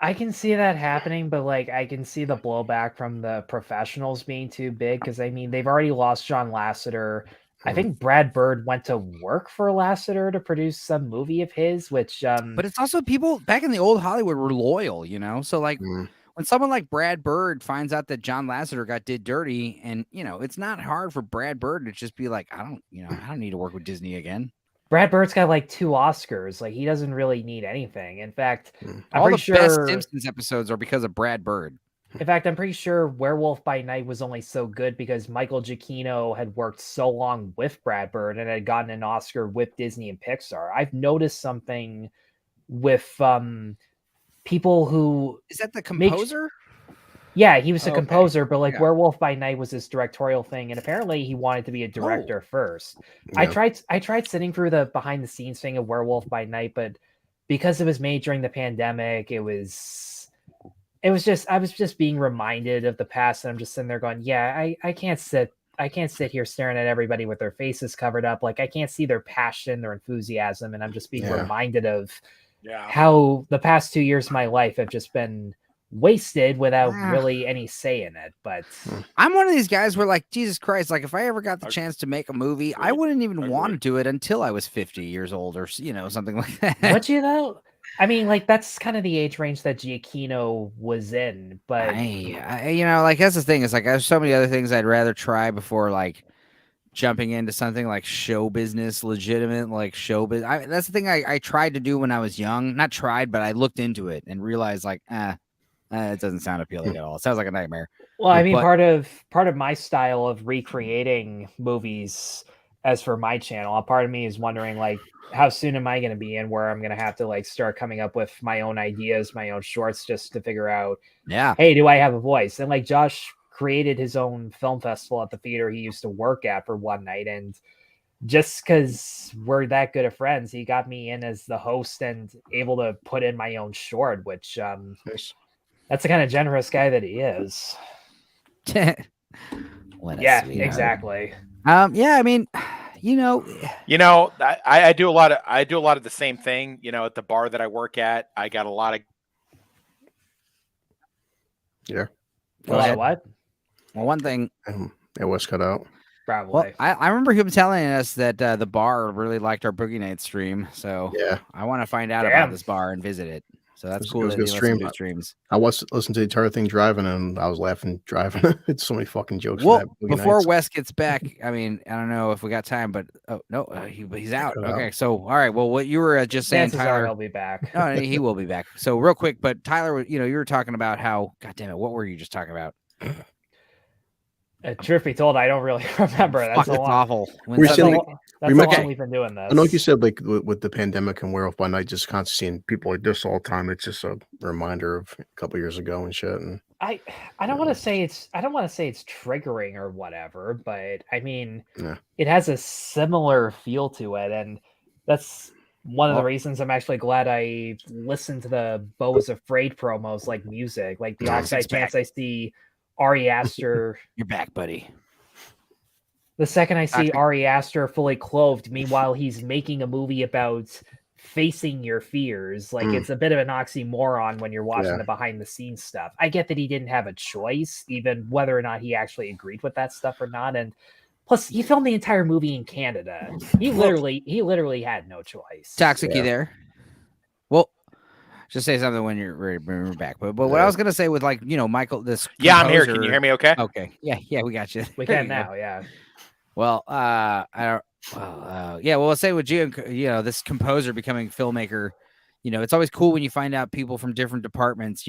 [SPEAKER 3] I can see that happening, but like I can see the blowback from the professionals being too big, because I mean they've already lost John Lasseter. I think Brad Bird went to work for Lasseter to produce some movie of his, which
[SPEAKER 1] but it's also people back in the old Hollywood were loyal, so like when someone like Brad Bird finds out that John Lasseter did dirty, and it's not hard for Brad Bird to just be like, I don't need to work with Disney again.
[SPEAKER 3] Brad Bird's got like 2 Oscars. Like he doesn't really need anything. In fact,
[SPEAKER 1] all the best Simpsons episodes are because of Brad Bird.
[SPEAKER 3] In fact, I'm pretty sure Werewolf by Night was only so good because Michael Giacchino had worked so long with Brad Bird and had gotten an Oscar with Disney and Pixar. I've noticed something with people who...
[SPEAKER 1] Is that the composer?
[SPEAKER 3] Yeah, he was a composer, but like Werewolf by Night was his directorial thing, and apparently he wanted to be a director first. Yeah. I tried sitting through the behind the scenes thing of Werewolf by Night, but because it was made during the pandemic, I was just being reminded of the past, and I'm just sitting there going, yeah, I can't sit here staring at everybody with their faces covered up. Like I can't see their passion, their enthusiasm, and I'm just being reminded of how the past 2 years of my life have just been wasted without really any say in it. But
[SPEAKER 1] I'm one of these guys where like, Jesus Christ, like if I ever got the chance to make a movie, I wouldn't even want to do it until I was 50 years old or something like that.
[SPEAKER 3] Would you though? I mean, like that's kind of the age range that Giacchino was in, but
[SPEAKER 1] like that's the thing, is like there's so many other things I'd rather try before like jumping into something like show business, legitimate like show business. That's the thing I tried to do when I was young. Not tried, but I looked into it and realized like, it doesn't sound appealing at all. It sounds like a nightmare.
[SPEAKER 3] Well, I mean, part of my style of recreating movies, as for my channel, a part of me is wondering like, how soon am I going to be in where I'm going to have to like start coming up with my own ideas, my own shorts, just to figure out, hey, do I have a voice? And like Josh created his own film festival at the theater he used to work at for one night, and just because we're that good of friends, he got me in as the host and able to put in my own short, which that's the kind of generous guy that he is. Exactly.
[SPEAKER 1] I mean,
[SPEAKER 2] I do a lot of the same thing. At the bar that I work at, I got a lot of.
[SPEAKER 4] Yeah.
[SPEAKER 3] What?
[SPEAKER 1] Well, one thing.
[SPEAKER 4] It was cut out.
[SPEAKER 3] Probably.
[SPEAKER 1] Well, I remember him telling us that the bar really liked our Boogie Nights stream. So I want to find out about this bar and visit it. So that's cool. That he streams.
[SPEAKER 4] I listened to the entire thing driving, and I was laughing driving. It's so many fucking jokes.
[SPEAKER 1] Well, before Wes gets back, I mean, I don't know if we got time, but he's out. Okay, so all right. Well, what you were just saying, Tyler,
[SPEAKER 3] he'll be back.
[SPEAKER 1] No, he will be back. So real quick, but Tyler, you were talking about how, God damn it, what were you just talking about?
[SPEAKER 3] Truth be told, I don't really remember. That's
[SPEAKER 1] awful.
[SPEAKER 3] That's how long we've been doing this.
[SPEAKER 4] I know, like you said, like with the pandemic and Werewolf by Night, just constantly seeing people like this all the time. It's just a reminder of a couple years ago and shit. And
[SPEAKER 3] I don't want to say it's triggering or whatever, but I mean, it has a similar feel to it, and that's one of the reasons I'm actually glad I listened to the Beau is Afraid promos, like music, like the offside chance I see Ari Aster.
[SPEAKER 1] You're back, buddy.
[SPEAKER 3] The second I see Ari Aster fully clothed, meanwhile he's making a movie about facing your fears. Like it's a bit of an oxymoron when you're watching the behind the scenes stuff. I get that he didn't have a choice, even whether or not he actually agreed with that stuff or not. And plus, he filmed the entire movie in Canada. He literally had no choice.
[SPEAKER 1] Toxic, you there? Well, just say something when you're ready to bring back. But what I was gonna say with like Michael, this
[SPEAKER 2] I'm here. Can you hear me? Okay.
[SPEAKER 1] Okay. Yeah, we got you.
[SPEAKER 3] We can now. Yeah.
[SPEAKER 1] Well, I don't. Well, let's say with Gio, this composer becoming filmmaker, it's always cool when you find out people from different departments,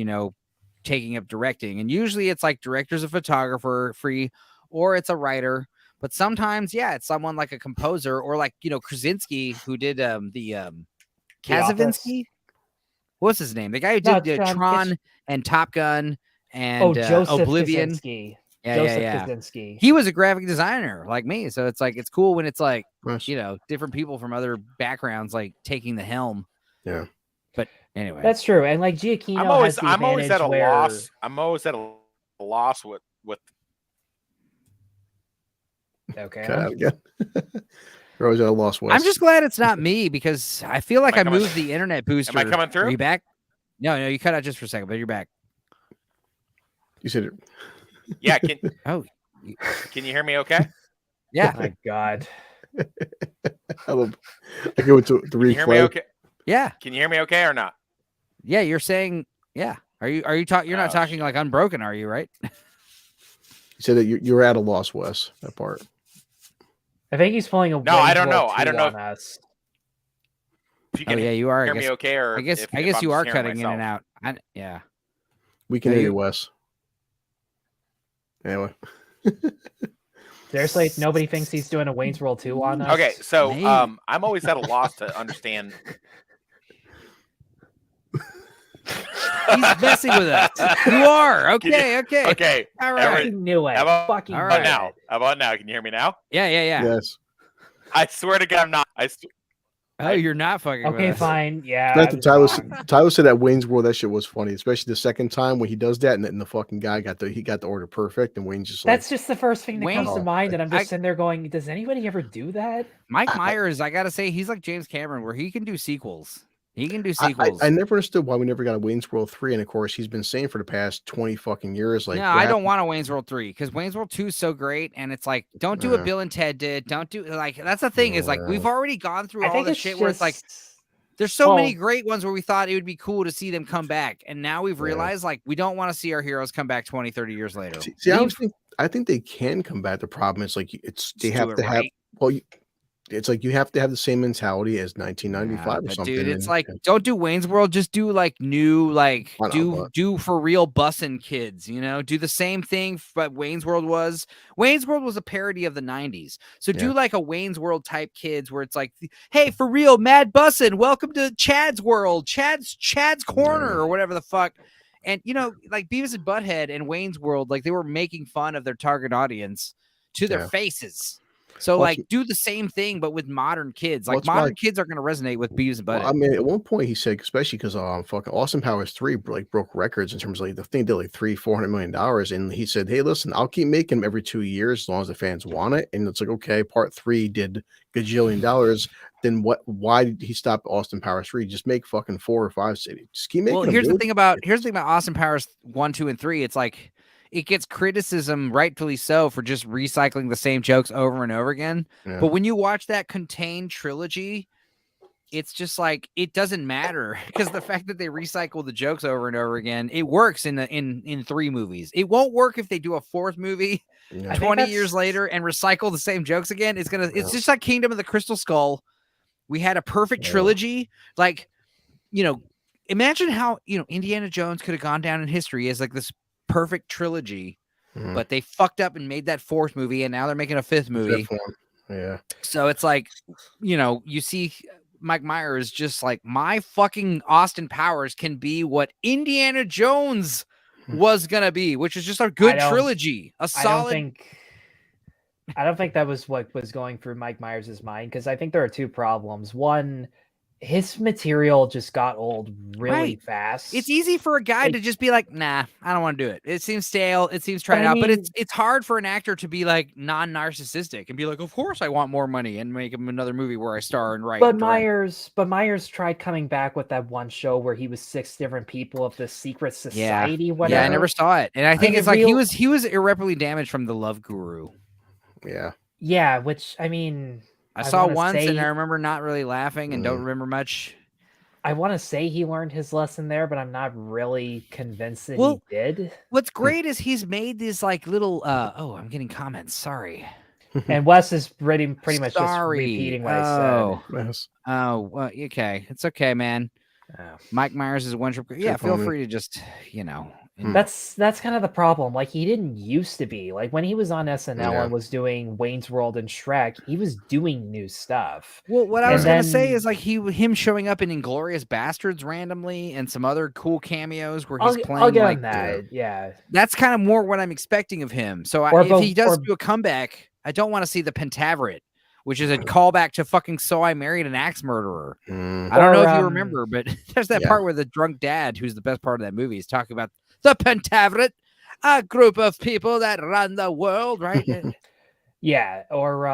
[SPEAKER 1] taking up directing, and usually it's like director's a photographer, or it's a writer. But sometimes, it's someone like a composer or like, Krasinski who did Kazavinsky. What's his name? The guy who did Tron and Top Gun and
[SPEAKER 3] Joseph
[SPEAKER 1] Oblivion.
[SPEAKER 3] Kaczynski.
[SPEAKER 1] Joseph
[SPEAKER 3] Kaczynski.
[SPEAKER 1] He was a graphic designer like me. So it's like, it's cool when it's like, different people from other backgrounds like taking the helm.
[SPEAKER 4] Yeah.
[SPEAKER 1] But anyway.
[SPEAKER 3] That's true. And like Giacchino
[SPEAKER 2] I'm always at a
[SPEAKER 3] where...
[SPEAKER 2] loss. I'm always at a loss with
[SPEAKER 3] Okay.
[SPEAKER 4] You're always at a loss.
[SPEAKER 1] I'm just glad it's not me because I feel like I moved the internet booster.
[SPEAKER 2] Am I coming through?
[SPEAKER 1] Are you back? No, you cut out just for a second, but you're back.
[SPEAKER 4] You said it.
[SPEAKER 2] Yeah. Can you hear me? Okay.
[SPEAKER 1] Yeah.
[SPEAKER 3] Oh my God.
[SPEAKER 4] I go to the replay.
[SPEAKER 2] Can you hear me? Okay.
[SPEAKER 1] Yeah.
[SPEAKER 2] Can you hear me? Okay or not?
[SPEAKER 1] Yeah, you're saying. Yeah. Are you talking? You're not talking like unbroken, are you? Right.
[SPEAKER 4] You said that you're at a loss, Wes. That part.
[SPEAKER 3] I think he's pulling a.
[SPEAKER 2] No, I don't know. I don't know.
[SPEAKER 3] Us.
[SPEAKER 1] You are.
[SPEAKER 2] Hear me okay? Or
[SPEAKER 1] I guess you are cutting in and out. Yeah.
[SPEAKER 4] We can hear you, Wes. Anyway.
[SPEAKER 3] Seriously, nobody thinks he's doing a Wayne's World 2 on us.
[SPEAKER 2] Okay, so I'm always at a loss to understand.
[SPEAKER 1] He's messing with us. You are. Okay.
[SPEAKER 3] All right. I knew it.
[SPEAKER 2] How
[SPEAKER 3] How
[SPEAKER 2] about now? Can you hear me now?
[SPEAKER 1] Yeah.
[SPEAKER 4] Yes.
[SPEAKER 2] I swear to God, I'm not.
[SPEAKER 1] Oh, you're not fucking with
[SPEAKER 3] Okay,
[SPEAKER 1] us.
[SPEAKER 3] fine. Yeah.
[SPEAKER 4] Tyler said that Wayne's World, that shit was funny, especially the second time when he does that, and the fucking guy got the order perfect, and Wayne's just like,
[SPEAKER 3] that's just the first thing that comes to mind, and I'm just sitting there going, does anybody ever do that?
[SPEAKER 1] Mike Myers, I gotta say, he's like James Cameron, where he can do sequels. He can do sequels.
[SPEAKER 4] I never understood why we never got a Wayne's World 3, and of course he's been saying for the past 20 fucking years, like,
[SPEAKER 1] no, I don't want a Wayne's World 3 because Wayne's World 2 is so great, and it's like, don't do what Bill and Ted did. Don't do like that's the thing is like we've already gone through all the shit where it's like there's so many great ones where we thought it would be cool to see them come back, and now we've realized like we don't want to see our heroes come back 20, 30 years later.
[SPEAKER 4] I think they can come back. The problem is like they have to have it's like you have to have the same mentality as 1995 or something.
[SPEAKER 1] Dude, it's like don't do Wayne's World, just do like new, like do for real bussin' kids, do the same thing. But Wayne's World was a parody of the 90s. So do like a Wayne's World type kids where it's like, hey, for real, mad bussin', welcome to Chad's World, Chad's Corner or whatever the fuck. And like Beavis and Butthead and Wayne's World, like they were making fun of their target audience to their faces. So, like, do the same thing, but with modern kids. Like, modern kids are going to resonate with Beavis and Butthead.
[SPEAKER 4] I mean, at one point he said, especially because fucking Austin Powers 3 like broke records in terms of like the thing did like $400 million, and he said, "Hey, listen, I'll keep making them every 2 years as long as the fans want it." And it's like, okay, part 3 did gajillion dollars. Then what? Why did he stop Austin Powers 3? Just make fucking 4 or 5 cities. Just keep making.
[SPEAKER 1] Well, here's the thing about Austin Powers 1, 2, and 3. It's like, it gets criticism, rightfully so, for just recycling the same jokes over and over again. Yeah. But when you watch that contained trilogy, it's just like, it doesn't matter because the fact that they recycle the jokes over and over again, it works in 3 movies. It won't work if they do a 4th movie 20 years later and recycle the same jokes again. It's just like Kingdom of the Crystal Skull. We had a perfect trilogy. Like, imagine how, Indiana Jones could have gone down in history as like this perfect trilogy, but they fucked up and made that 4th movie, and now they're making a 5th movie.
[SPEAKER 4] Yeah.
[SPEAKER 1] So it's like, you see Mike Myers just like, my fucking Austin Powers can be what Indiana Jones was gonna be, which is just a good trilogy, a solid.
[SPEAKER 3] I don't think that was what was going through Mike Myers' mind, because I think there are 2 problems. One, his material just got old really
[SPEAKER 1] Right.
[SPEAKER 3] fast.
[SPEAKER 1] It's easy for a guy
[SPEAKER 3] Like-
[SPEAKER 1] to just be like, nah, I don't want to do it. It seems stale. It seems
[SPEAKER 3] But
[SPEAKER 1] tried
[SPEAKER 3] I
[SPEAKER 1] out. But
[SPEAKER 3] mean-
[SPEAKER 1] it's hard for an actor to be like non-narcissistic and be like, of course I want more money and make him another movie where I star and write.
[SPEAKER 3] But
[SPEAKER 1] and direct.
[SPEAKER 3] Myers tried coming back with that one show where he was 6 different people of the secret
[SPEAKER 1] Yeah.
[SPEAKER 3] society, whatever.
[SPEAKER 1] Yeah, I never saw it. And I think
[SPEAKER 3] And
[SPEAKER 1] it's
[SPEAKER 3] it
[SPEAKER 1] like
[SPEAKER 3] real-
[SPEAKER 1] he was irreparably damaged from the Love Guru.
[SPEAKER 4] Yeah.
[SPEAKER 3] Yeah, which I mean,
[SPEAKER 1] I saw
[SPEAKER 3] wanna
[SPEAKER 1] once and
[SPEAKER 3] say-
[SPEAKER 1] I remember not really laughing and don't remember much.
[SPEAKER 3] I want to say he learned his lesson there, but I'm not really convinced that
[SPEAKER 1] Well,
[SPEAKER 3] he did.
[SPEAKER 1] What's great is he's made these like little oh, I'm getting comments. Sorry.
[SPEAKER 3] And Wes is pretty much just
[SPEAKER 1] Sorry.
[SPEAKER 3] repeating what I
[SPEAKER 4] Yes.
[SPEAKER 1] Oh, well, okay. It's okay, man.
[SPEAKER 3] said.
[SPEAKER 1] Mike Myers is one trip. Yeah,
[SPEAKER 4] Trip
[SPEAKER 1] feel
[SPEAKER 4] homie.
[SPEAKER 1] free to just,
[SPEAKER 3] That's kind of the problem. Like, he didn't used to be. Like, when he was on SNL
[SPEAKER 4] Yeah.
[SPEAKER 3] and was doing Wayne's World and Shrek, he was doing new stuff.
[SPEAKER 1] Well, what I
[SPEAKER 3] And
[SPEAKER 1] was gonna say
[SPEAKER 3] then-
[SPEAKER 1] is like him showing up in Inglorious Bastards randomly and some other cool cameos where he's
[SPEAKER 3] I'll
[SPEAKER 1] playing
[SPEAKER 3] give
[SPEAKER 1] like
[SPEAKER 3] him that. Yeah.
[SPEAKER 1] that's kind of more what I'm expecting of him. So
[SPEAKER 3] Or
[SPEAKER 1] if he does
[SPEAKER 3] or-
[SPEAKER 1] do a comeback, I don't want to see the Pentaveret, which is a callback to fucking So I Married an Axe Murderer.
[SPEAKER 4] Mm.
[SPEAKER 1] I don't know
[SPEAKER 3] Or,
[SPEAKER 1] if you remember, but there's that
[SPEAKER 4] yeah.
[SPEAKER 1] part where the drunk dad, who's the best part of that movie, is talking about the Pentaveret, a group of people that run the world, right?
[SPEAKER 3] Yeah. Or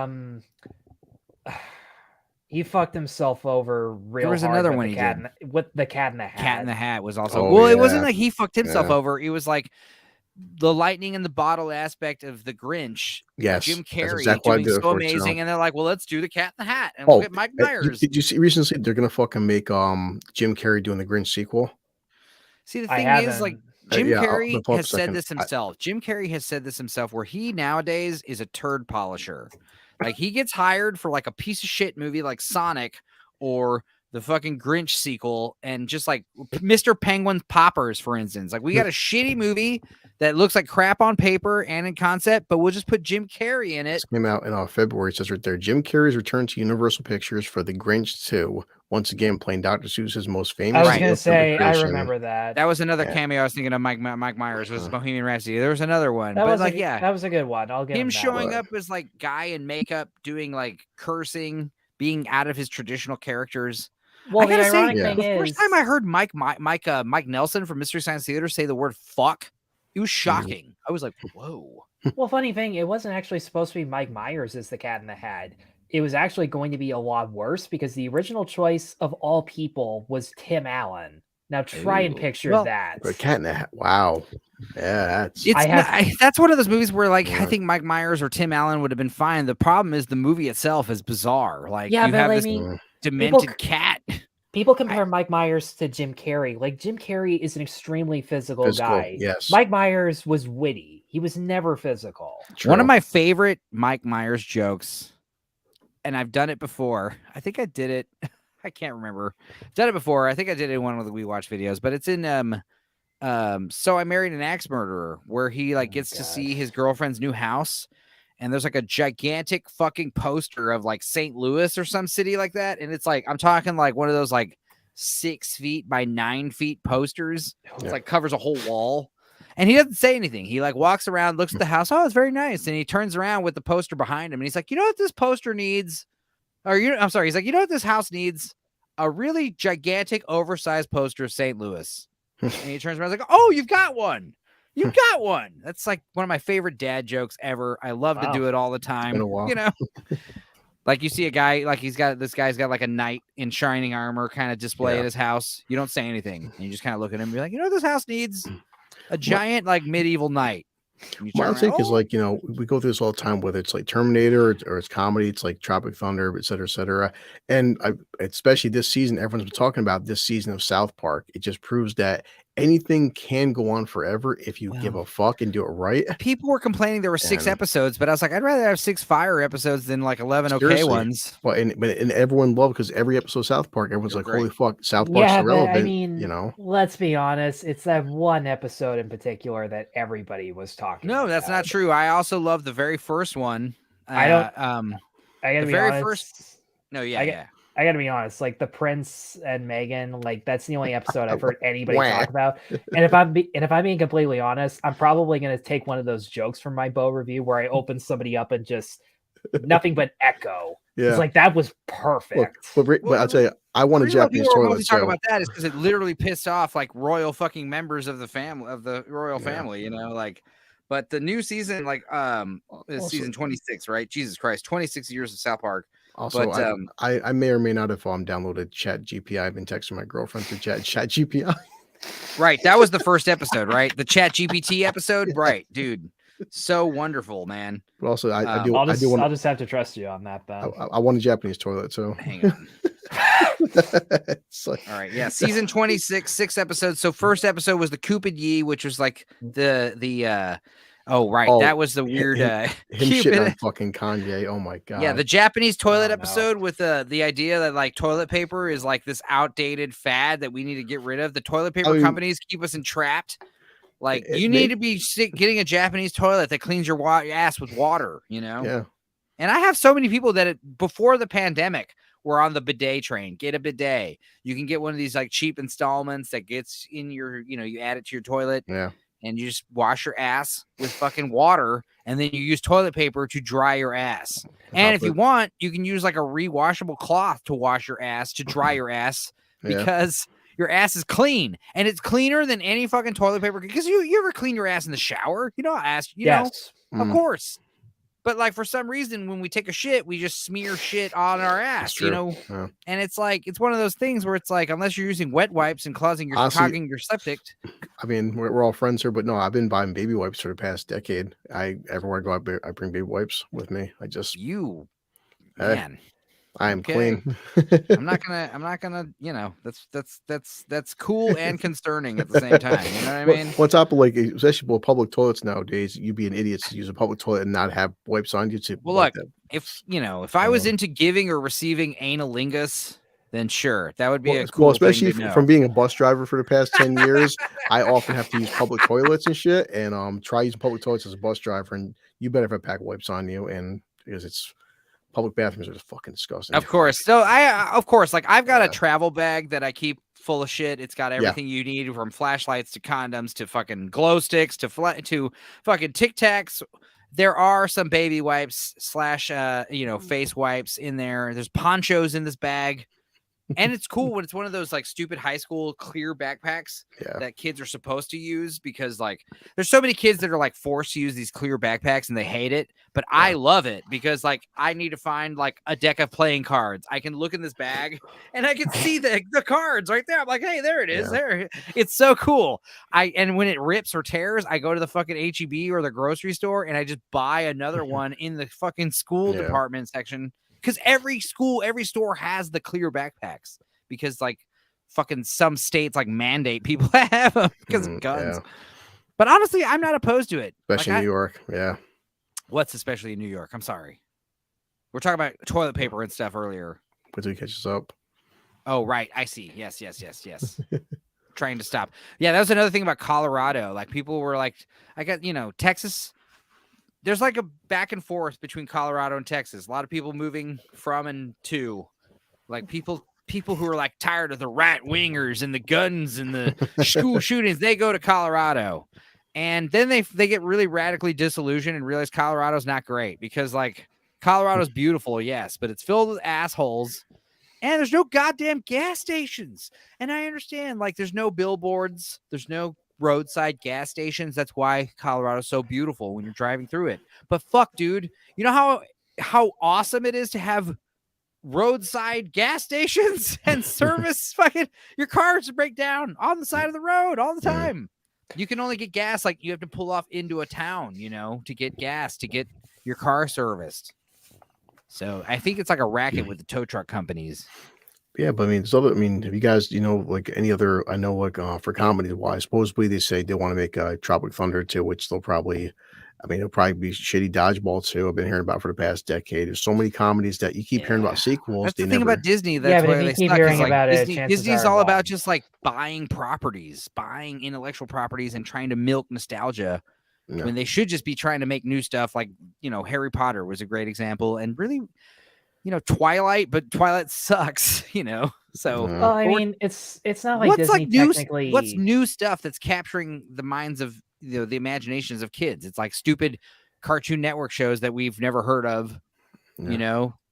[SPEAKER 3] he fucked himself over real
[SPEAKER 1] was
[SPEAKER 3] hard
[SPEAKER 1] another
[SPEAKER 3] with
[SPEAKER 1] one
[SPEAKER 3] the
[SPEAKER 1] he
[SPEAKER 3] cat
[SPEAKER 1] did.
[SPEAKER 3] with the Cat in the Hat.
[SPEAKER 1] Cat in the Hat was also
[SPEAKER 4] Oh,
[SPEAKER 1] well. It wasn't
[SPEAKER 4] yeah.
[SPEAKER 1] like he fucked himself
[SPEAKER 4] Yeah.
[SPEAKER 1] over. It was like the lightning in the bottle aspect of the Grinch.
[SPEAKER 4] Yes.
[SPEAKER 1] Jim
[SPEAKER 4] that's
[SPEAKER 1] Carrey
[SPEAKER 4] exactly what I
[SPEAKER 1] doing
[SPEAKER 4] did it
[SPEAKER 1] so
[SPEAKER 4] for, too.
[SPEAKER 1] amazing, and they're like, "Well, let's do the Cat in the Hat and
[SPEAKER 4] Oh,
[SPEAKER 1] we'll get Mike
[SPEAKER 4] Did
[SPEAKER 1] Myers."
[SPEAKER 4] you see recently they're gonna fucking make Jim Carrey doing the Grinch sequel?
[SPEAKER 1] See, the
[SPEAKER 3] I
[SPEAKER 1] thing is, like,
[SPEAKER 3] haven't-
[SPEAKER 1] Jim
[SPEAKER 4] yeah, I'll
[SPEAKER 1] Carrey
[SPEAKER 4] pull up
[SPEAKER 1] has
[SPEAKER 4] a
[SPEAKER 1] said
[SPEAKER 4] second.
[SPEAKER 1] this himself. Jim Carrey has said this himself, where he nowadays is a turd polisher. Like, he gets hired for like a piece of shit movie like Sonic or the fucking Grinch sequel, and just like Mr. Penguin's Poppers, for instance. Like, we got a shitty movie that looks like crap on paper and in concept, but we'll just put Jim Carrey in it.
[SPEAKER 4] This came out in February. It says right there, Jim Carrey's return to Universal Pictures for The Grinch 2. Once again, playing Dr. Seuss's most
[SPEAKER 3] I
[SPEAKER 4] famous.
[SPEAKER 3] was gonna say, I
[SPEAKER 4] creation.
[SPEAKER 3] remember that.
[SPEAKER 1] That was another
[SPEAKER 4] Yeah.
[SPEAKER 1] cameo I was thinking of. Mike Myers was Bohemian Rhapsody. There was another one,
[SPEAKER 3] That
[SPEAKER 1] but
[SPEAKER 3] was
[SPEAKER 1] like,
[SPEAKER 3] that was a good one. I'll give
[SPEAKER 1] him
[SPEAKER 3] him that.
[SPEAKER 1] showing
[SPEAKER 4] But-
[SPEAKER 1] up as like guy in makeup, doing like cursing, being out of his traditional characters.
[SPEAKER 3] Well,
[SPEAKER 1] I gotta
[SPEAKER 3] the
[SPEAKER 1] say,
[SPEAKER 3] ironic
[SPEAKER 4] Yeah.
[SPEAKER 3] thing
[SPEAKER 1] the
[SPEAKER 3] is,
[SPEAKER 1] first time I heard Mike Nelson from Mystery Science Theater say the word "fuck," it was shocking. I was like, "Whoa!"
[SPEAKER 3] well, funny thing, it wasn't actually supposed to be Mike Myers as the Cat in the Hat. It was actually going to be a lot worse because the original choice of all people was Tim Allen. Now try and
[SPEAKER 1] Ooh.
[SPEAKER 3] picture
[SPEAKER 1] Well,
[SPEAKER 3] that.
[SPEAKER 4] But Cat in the Hat. Wow. Yeah, that's
[SPEAKER 1] It's
[SPEAKER 3] I have-
[SPEAKER 1] that's one of those movies where like I
[SPEAKER 4] Yeah.
[SPEAKER 1] think Mike Myers or Tim Allen would have been fine. The problem is the movie itself is bizarre. Like
[SPEAKER 3] Yeah,
[SPEAKER 1] you
[SPEAKER 3] but
[SPEAKER 1] have
[SPEAKER 3] I
[SPEAKER 1] this
[SPEAKER 3] mean,
[SPEAKER 1] demented cat.
[SPEAKER 3] people compare Mike Myers to Jim Carrey. Like, Jim Carrey is an extremely physical guy.
[SPEAKER 4] Yes.
[SPEAKER 3] Mike Myers was witty. He was never physical.
[SPEAKER 1] One of
[SPEAKER 4] True.
[SPEAKER 1] my favorite Mike Myers jokes, and I've done it before. I think I did it. I can't remember. I've done it before. I think I did it in one of the We Watch videos, but it's in So I Married an Axe Murderer, where he like
[SPEAKER 3] Oh,
[SPEAKER 1] gets to
[SPEAKER 3] God.
[SPEAKER 1] see his girlfriend's new house, and there's like a gigantic fucking poster of like St. Louis or some city like that, and it's like I'm talking like one of those like 6 feet by 9 feet posters. It's
[SPEAKER 4] Yeah.
[SPEAKER 1] like covers a whole wall. And he doesn't say anything. He like walks around, looks at the house. Oh, it's very nice. And he turns around with the poster behind him. And he's like, you know what this poster needs? I'm sorry. He's like, you know what this house needs? A really gigantic, oversized poster of St. Louis. And he turns around and like, oh, you've got one. You've got one. That's like one of my favorite dad jokes ever. I love to
[SPEAKER 3] Wow.
[SPEAKER 1] do it all the time.
[SPEAKER 4] been a while.
[SPEAKER 1] You know, like you see a guy, like this guy's got like a knight in shining armor kind of display
[SPEAKER 4] Yeah.
[SPEAKER 1] at his house. You don't say anything. And you just kind of look at him and be like, you know what this house needs? A giant like medieval knight. And you
[SPEAKER 4] My
[SPEAKER 1] turn
[SPEAKER 4] take
[SPEAKER 1] around,
[SPEAKER 4] is
[SPEAKER 1] "Oh."
[SPEAKER 4] like, we go through this all the time, whether it's like Terminator or it's comedy, it's like Tropic Thunder, et cetera, et cetera. And especially this season, everyone's been talking about this season of South Park. It just proves that anything can go on forever if you give
[SPEAKER 1] Wow.
[SPEAKER 4] a fuck and do it right.
[SPEAKER 1] People were complaining there were 6
[SPEAKER 4] And-
[SPEAKER 1] episodes, but I was like, I'd rather have 6 fire episodes than like 11 okay
[SPEAKER 4] Seriously.
[SPEAKER 1] ones.
[SPEAKER 4] Well, and everyone loved because every episode of South Park, everyone's
[SPEAKER 1] They're
[SPEAKER 4] like, holy
[SPEAKER 1] great.
[SPEAKER 4] fuck, South Park's
[SPEAKER 3] Yeah, but
[SPEAKER 4] irrelevant.
[SPEAKER 3] I mean, let's be honest. It's that one episode in particular that everybody was talking
[SPEAKER 1] No, that's not
[SPEAKER 3] about.
[SPEAKER 1] true. I also love the very first one.
[SPEAKER 3] I don't- I
[SPEAKER 1] the
[SPEAKER 3] gotta be
[SPEAKER 1] very
[SPEAKER 3] honest.
[SPEAKER 1] first- No, yeah,
[SPEAKER 3] I get-
[SPEAKER 1] yeah.
[SPEAKER 3] I gotta be honest, like the Prince and Megan, like that's the only episode I've heard anybody
[SPEAKER 4] Wah.
[SPEAKER 3] talk about. And if I'm being completely honest, I'm probably gonna take one of those jokes from my Bo review where I open somebody up and just nothing but echo.
[SPEAKER 4] Yeah.
[SPEAKER 3] It's like that was perfect.
[SPEAKER 4] But I'll tell you, I want a
[SPEAKER 1] The reason why
[SPEAKER 4] Japanese
[SPEAKER 1] people are
[SPEAKER 4] toilet.
[SPEAKER 1] mostly talking
[SPEAKER 4] So
[SPEAKER 1] about that is because it literally pissed off like royal fucking members of the family of the royal family, you know, like. But the new season, like, is
[SPEAKER 4] Also-
[SPEAKER 1] season 26, right? Jesus Christ, 26 years of South Park.
[SPEAKER 4] also,
[SPEAKER 1] But
[SPEAKER 4] I may or may not have downloaded Chat GPI. I've been texting my girlfriend to Chat GPI.
[SPEAKER 1] right, that was the first episode, right? The Chat GPT episode, right, dude. So wonderful, man.
[SPEAKER 4] But also, I do
[SPEAKER 3] I'll
[SPEAKER 4] want
[SPEAKER 3] just have to trust you on that then.
[SPEAKER 4] I want a Japanese toilet. So
[SPEAKER 1] Hang on.
[SPEAKER 4] it's like,
[SPEAKER 1] All right, yeah, season 26, 6 episodes. So first episode was the Cupid Yee, which was like the oh right,
[SPEAKER 4] Oh,
[SPEAKER 1] that was the weird
[SPEAKER 4] him shitting on fucking Kanye. Oh my god.
[SPEAKER 1] Yeah, the Japanese toilet
[SPEAKER 3] Oh, no.
[SPEAKER 1] episode with the idea that like toilet paper is like this outdated fad that we need to get rid of. The toilet paper companies keep us entrapped. Like you need to be getting a Japanese toilet that cleans your ass with water, you know?
[SPEAKER 4] Yeah.
[SPEAKER 1] And I have so many people that before the pandemic were on the bidet train. Get a bidet. You can get one of these like cheap installments that gets in your, you know, you add it to your toilet.
[SPEAKER 4] Yeah.
[SPEAKER 1] And you just wash your ass with fucking water, and then you use toilet paper to dry your ass. And if you want, you can use like a rewashable cloth to wash your ass, to dry your ass, because your ass is clean, and it's cleaner than any fucking toilet paper. Because you ever clean your ass in the shower? You know,
[SPEAKER 3] Yes.
[SPEAKER 1] of course. But like for some reason, when we take a shit, we just smear shit on our ass, you know.
[SPEAKER 4] Yeah.
[SPEAKER 1] And it's like it's one of those things where it's like unless you're using wet wipes and clogging your septic.
[SPEAKER 4] I mean, we're all friends here, but no, I've been buying baby wipes for the past decade. Everywhere I go, I bring baby wipes with me.
[SPEAKER 1] Man.
[SPEAKER 4] I am clean.
[SPEAKER 1] I'm not gonna, you know, that's cool and concerning at the same time. You know what I mean?
[SPEAKER 4] On top of like, especially with public toilets nowadays, you'd be an idiot to use a public toilet and not have wipes on you.
[SPEAKER 1] Well, look, if I was into giving or receiving analingus, then sure, that would be a cool
[SPEAKER 4] especially
[SPEAKER 1] thing to know.
[SPEAKER 4] From being a bus driver for the past 10 years, I often have to use public toilets and shit, and try using public toilets as a bus driver, and you better have a pack of wipes on you, and because it's public bathrooms are just fucking disgusting.
[SPEAKER 1] Of course. So like I've got a travel bag that I keep full of shit. It's got everything you need from flashlights to condoms to fucking glow sticks to fucking Tic Tacs. There are some baby wipes / face wipes in there. There's ponchos in this bag. And it's cool when it's one of those like stupid high school clear backpacks that kids are supposed to use, because like there's so many kids that are like forced to use these clear backpacks and they hate it. But I love it because like I need to find like a deck of playing cards. I can look in this bag and I can see the cards right there. I'm like, hey, there it is. There. It's so cool. And when it rips or tears, I go to the fucking HEB or the grocery store and I just buy another one in the fucking school department section. Because every store has the clear backpacks, because like fucking some states like mandate people have them because of guns. Yeah. But honestly, I'm not opposed to it.
[SPEAKER 4] Especially in New York. Yeah.
[SPEAKER 1] What's especially in New York? I'm sorry. We're talking about toilet paper and stuff earlier.
[SPEAKER 4] Until he catches up.
[SPEAKER 1] Oh, right. I see. Yes. Trying to stop. Yeah, that was another thing about Colorado. Like people were like, I got, Texas. There's like a back and forth between Colorado and Texas. A lot of people moving from and to, like people who are like tired of the right wingers and the guns and the school shootings. They go to Colorado, and then they get really radically disillusioned and realize Colorado's not great, because like Colorado's beautiful, yes, but it's filled with assholes, and there's no goddamn gas stations. And I understand, like, there's no billboards, there's no roadside gas stations. That's why Colorado's so beautiful when you're driving through it. But fuck, dude, you know how awesome it is to have roadside gas stations and service fucking your cars to break down on the side of the road all the time. You can only get gas, like you have to pull off into a town, to get gas, to get your car serviced. So I think it's like a racket with the tow truck companies.
[SPEAKER 4] Yeah, but have you guys, like any other, I know like for comedy wise, supposedly they say they want to make Tropic Thunder 2, which they'll probably, it'll probably be shitty Dodgeball 2. I've been hearing about for the past decade. There's so many comedies that you keep hearing about sequels.
[SPEAKER 1] That's the thing about Disney. That's why they keep hearing about it. Disney's all about just like buying properties, buying intellectual properties and trying to milk nostalgia when they should just be trying to make new stuff. Like, Harry Potter was a great example, and really, Twilight, but Twilight sucks, So
[SPEAKER 3] well, I mean, it's not like Disney technically.
[SPEAKER 1] What's new stuff that's capturing the minds of the imaginations of kids? It's like stupid Cartoon Network shows that we've never heard of,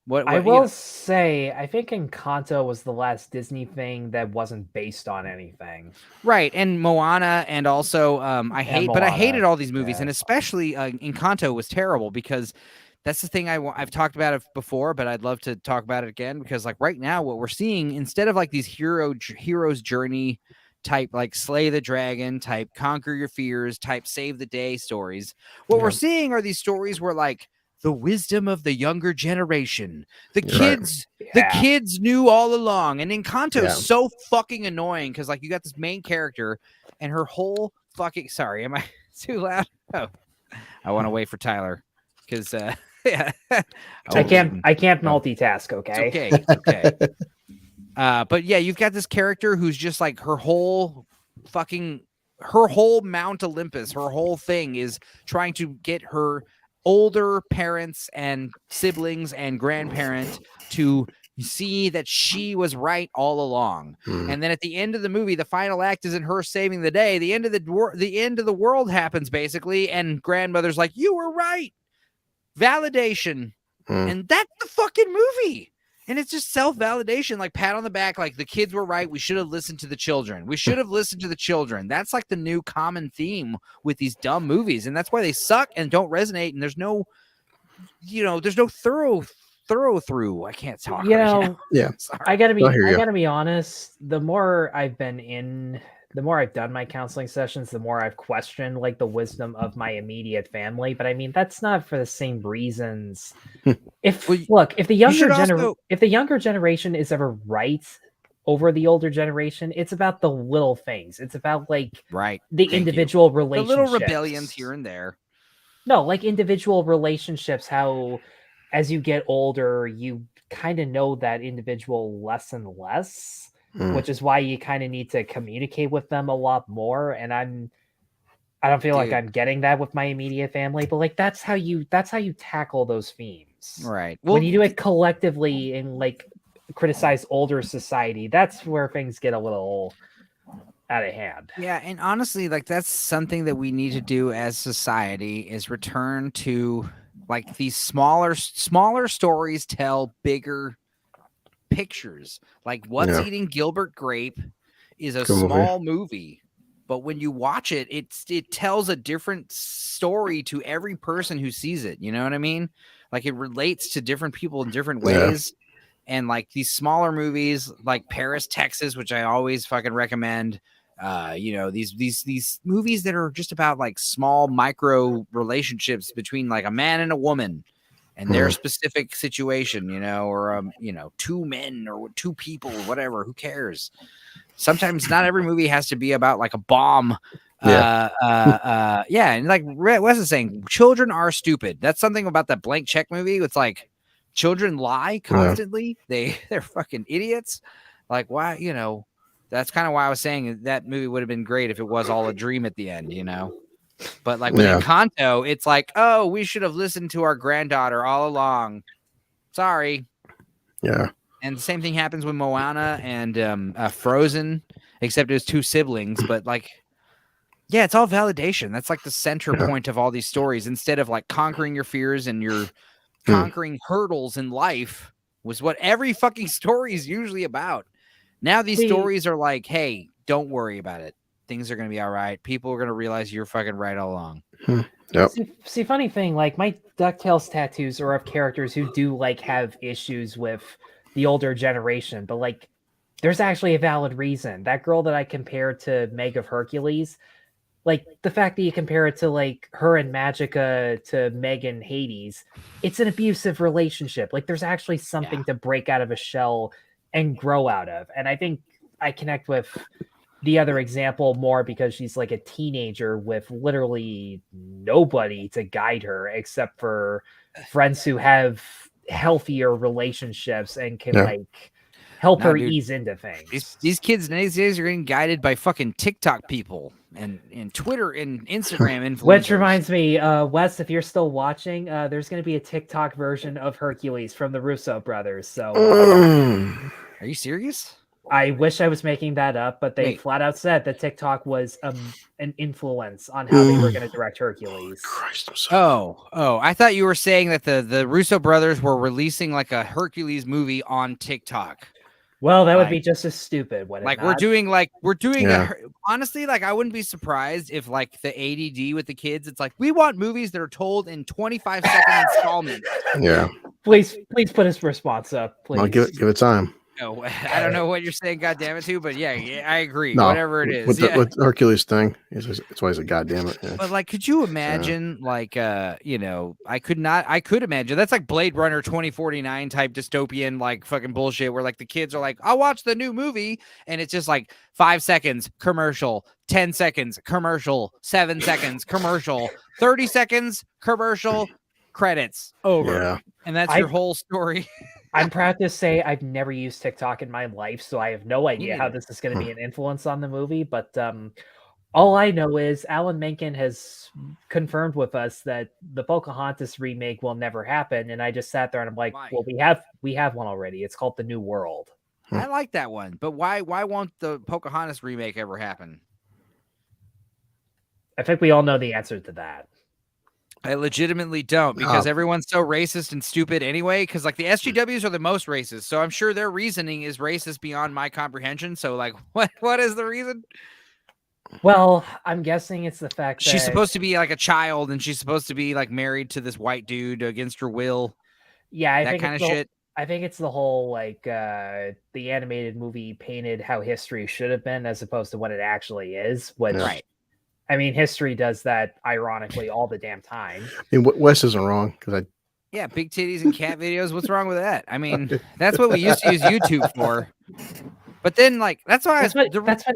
[SPEAKER 1] What
[SPEAKER 3] I
[SPEAKER 1] you
[SPEAKER 3] will
[SPEAKER 1] know,
[SPEAKER 3] say, I think Encanto was the last Disney thing that wasn't based on anything.
[SPEAKER 1] right, and Moana, and also I
[SPEAKER 3] Moana,
[SPEAKER 1] hated all these movies,
[SPEAKER 3] yeah.
[SPEAKER 1] and especially Encanto was terrible because that's the thing I've talked about it before, but I'd love to talk about it again because like right now what we're seeing, instead of like these hero's journey type, like slay the dragon type, conquer your fears type, save the day stories, what we're seeing are these stories where like the wisdom of the younger generation, the kids knew all along. And Encanto is so fucking annoying because like you got this main character and her whole fucking, sorry, am I too loud? Oh, I want to wait for Tyler because yeah,
[SPEAKER 3] I can't multitask. Okay.
[SPEAKER 1] It's okay. But yeah, you've got this character who's just like her whole Mount Olympus, her whole thing is trying to get her older parents and siblings and grandparent to see that she was right all along. And then at the end of the movie, the final act isn't her saving the day. The end of the world happens basically, and grandmother's like, "You were right." Validation. And that's the fucking movie. And it's just self-validation, like pat on the back, like the kids were right. We should have listened to the children. That's like the new common theme with these dumb movies. And that's why they suck and don't resonate. And there's no thorough through. I can't talk.
[SPEAKER 3] Yeah.
[SPEAKER 1] Sorry.
[SPEAKER 3] I gotta be honest. The more I've done my counseling sessions, the more I've questioned like the wisdom of my immediate family. But I mean, that's not for the same reasons. If the younger generation is ever right over the older generation, it's about the little things. It's about like the individual relationships,
[SPEAKER 1] the little rebellions here and there.
[SPEAKER 3] No, like individual relationships. How as you get older, you kind of know that individual less and less. Which is why you kind of need to communicate with them a lot more. And I don't feel like I'm getting that with my immediate family, but like that's how you tackle those themes.
[SPEAKER 1] Right.
[SPEAKER 3] Well, when you do it collectively and like criticize older society, that's where things get a little out of hand.
[SPEAKER 1] Yeah, and honestly, like that's something that we need to do as society is return to like these smaller stories tell bigger pictures. Like What's Eating Gilbert Grape is a small movie, but when you watch it, it tells a different story to every person who sees it. You know what I mean? Like it relates to different people in different ways. And like these smaller movies like Paris, Texas, which I always fucking recommend. These movies that are just about like small micro relationships between like a man and a woman and their specific situation, or two men or two people, whatever, who cares? Sometimes not every movie has to be about like a bomb. And like Wes is saying, children are stupid. That's something about that Blank Check movie. It's like children lie constantly. They're fucking idiots. Like why, that's kind of why I was saying that movie would have been great if it was all a dream at the end, But like with Encanto, it's like, oh, we should have listened to our granddaughter all along. Sorry.
[SPEAKER 4] Yeah.
[SPEAKER 1] And the same thing happens with Moana and Frozen, except it was two siblings. But like, yeah, it's all validation. That's like the center point of all these stories. Instead of like conquering your fears and your conquering hurdles in life was what every fucking story is usually about. Now these stories are like, hey, don't worry about it. Things are going to be all right. People are going to realize you're fucking right all along.
[SPEAKER 3] See, funny thing, like my DuckTales tattoos are of characters who do like have issues with the older generation, but like there's actually a valid reason. That girl that I compared to Meg of Hercules, like the fact that you compare it to like her and Magica to Meg and Hades, it's an abusive relationship. Like there's actually something to break out of a shell and grow out of. And I think I connect with the other example more because she's like a teenager with literally nobody to guide her except for friends who have healthier relationships and can like help her ease into things.
[SPEAKER 1] These kids these days are getting guided by fucking TikTok people and Twitter and Instagram influencers.
[SPEAKER 3] Which reminds me, Wes, if you're still watching, there's going to be a TikTok version of Hercules from the Russo brothers. So
[SPEAKER 1] are you serious?
[SPEAKER 3] I wish I was making that up, but they
[SPEAKER 1] Wait.
[SPEAKER 3] flat out said that TikTok was an influence on how they were going to direct Hercules.
[SPEAKER 4] Christ, I'm sorry.
[SPEAKER 1] Oh, I thought you were saying that the Russo brothers were releasing like a Hercules movie on TikTok.
[SPEAKER 3] Well, that would
[SPEAKER 1] Like-
[SPEAKER 3] be just as stupid. Would it
[SPEAKER 1] Like
[SPEAKER 3] not?
[SPEAKER 1] we're doing
[SPEAKER 4] Yeah.
[SPEAKER 1] honestly, like I wouldn't be surprised if like the ADD with the kids, it's like we want movies that are told in 25-second installments.
[SPEAKER 4] Yeah.
[SPEAKER 3] Please put his response up, please.
[SPEAKER 4] I'll give it time.
[SPEAKER 1] No, I don't know what you're saying, goddamn it, too, but yeah, I agree.
[SPEAKER 4] No,
[SPEAKER 1] Whatever it is,
[SPEAKER 4] with
[SPEAKER 1] yeah.
[SPEAKER 4] with Hercules thing, it's why he's a goddamn it. Yeah.
[SPEAKER 1] But like, could you imagine, like, you know, I could imagine that's like Blade Runner 2049 type dystopian, like fucking bullshit where like the kids are like, I'll watch the new movie. And it's just like 5 seconds commercial, 10 seconds commercial, 7 seconds commercial, 30 seconds commercial, credits over.
[SPEAKER 4] Yeah.
[SPEAKER 1] And that's your whole story.
[SPEAKER 3] I'm proud to say I've never used TikTok in my life, so I have no idea how
[SPEAKER 1] neither.
[SPEAKER 3] this is going to be an influence on the movie. But all I know is Alan Menken has confirmed with us that the Pocahontas remake will never happen. And I just sat there and I'm like,
[SPEAKER 1] Why?
[SPEAKER 3] well, we have one already. It's called The New World.
[SPEAKER 1] I like that one, but why won't the Pocahontas remake ever happen?
[SPEAKER 3] I think we all know the answer to that.
[SPEAKER 1] I legitimately don't, because everyone's so racist and stupid anyway. Because like the SGWs are the most racist, so I'm sure their reasoning is racist beyond my comprehension. So like, what is the reason?
[SPEAKER 3] Well, I'm guessing it's the fact that
[SPEAKER 1] She's supposed to be like a child, and she's supposed to be like married to this white dude against her will.
[SPEAKER 3] Yeah, I
[SPEAKER 1] that
[SPEAKER 3] think
[SPEAKER 1] kind of
[SPEAKER 3] it's the-
[SPEAKER 1] shit.
[SPEAKER 3] I think it's the whole like the animated movie painted how history should have been as opposed to what it actually is. Which,
[SPEAKER 1] Right.
[SPEAKER 3] I mean, history does that ironically all the damn time.
[SPEAKER 4] I mean, Wes isn't wrong because
[SPEAKER 1] Yeah, big titties and cat videos. What's wrong with that? I mean, that's what we used to use YouTube for. But then, like, that's why
[SPEAKER 3] That's what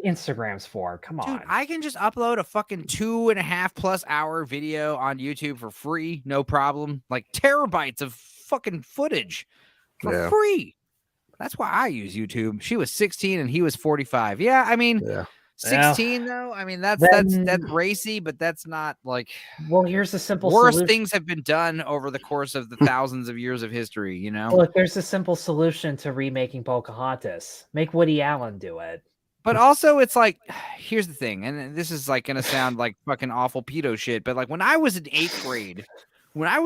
[SPEAKER 3] Instagram's for. Come on.
[SPEAKER 1] Dude, I can just upload a fucking 2.5+ hour video on YouTube for free, no problem. Like terabytes of fucking footage for free. That's why I use YouTube. She was 16 and he was 45. Yeah, I mean, 16 though. I mean, that's racy, but that's not like.
[SPEAKER 3] Well, here's a simple
[SPEAKER 1] worse
[SPEAKER 3] solution.
[SPEAKER 1] things have been done over the course of the thousands of years of history. You know.
[SPEAKER 3] Look, there's a simple solution to remaking Pocahontas. Make Woody Allen do it.
[SPEAKER 1] But also, it's like, here's the thing, and this is like gonna sound like fucking awful pedo shit, but like when I was in 8th grade, I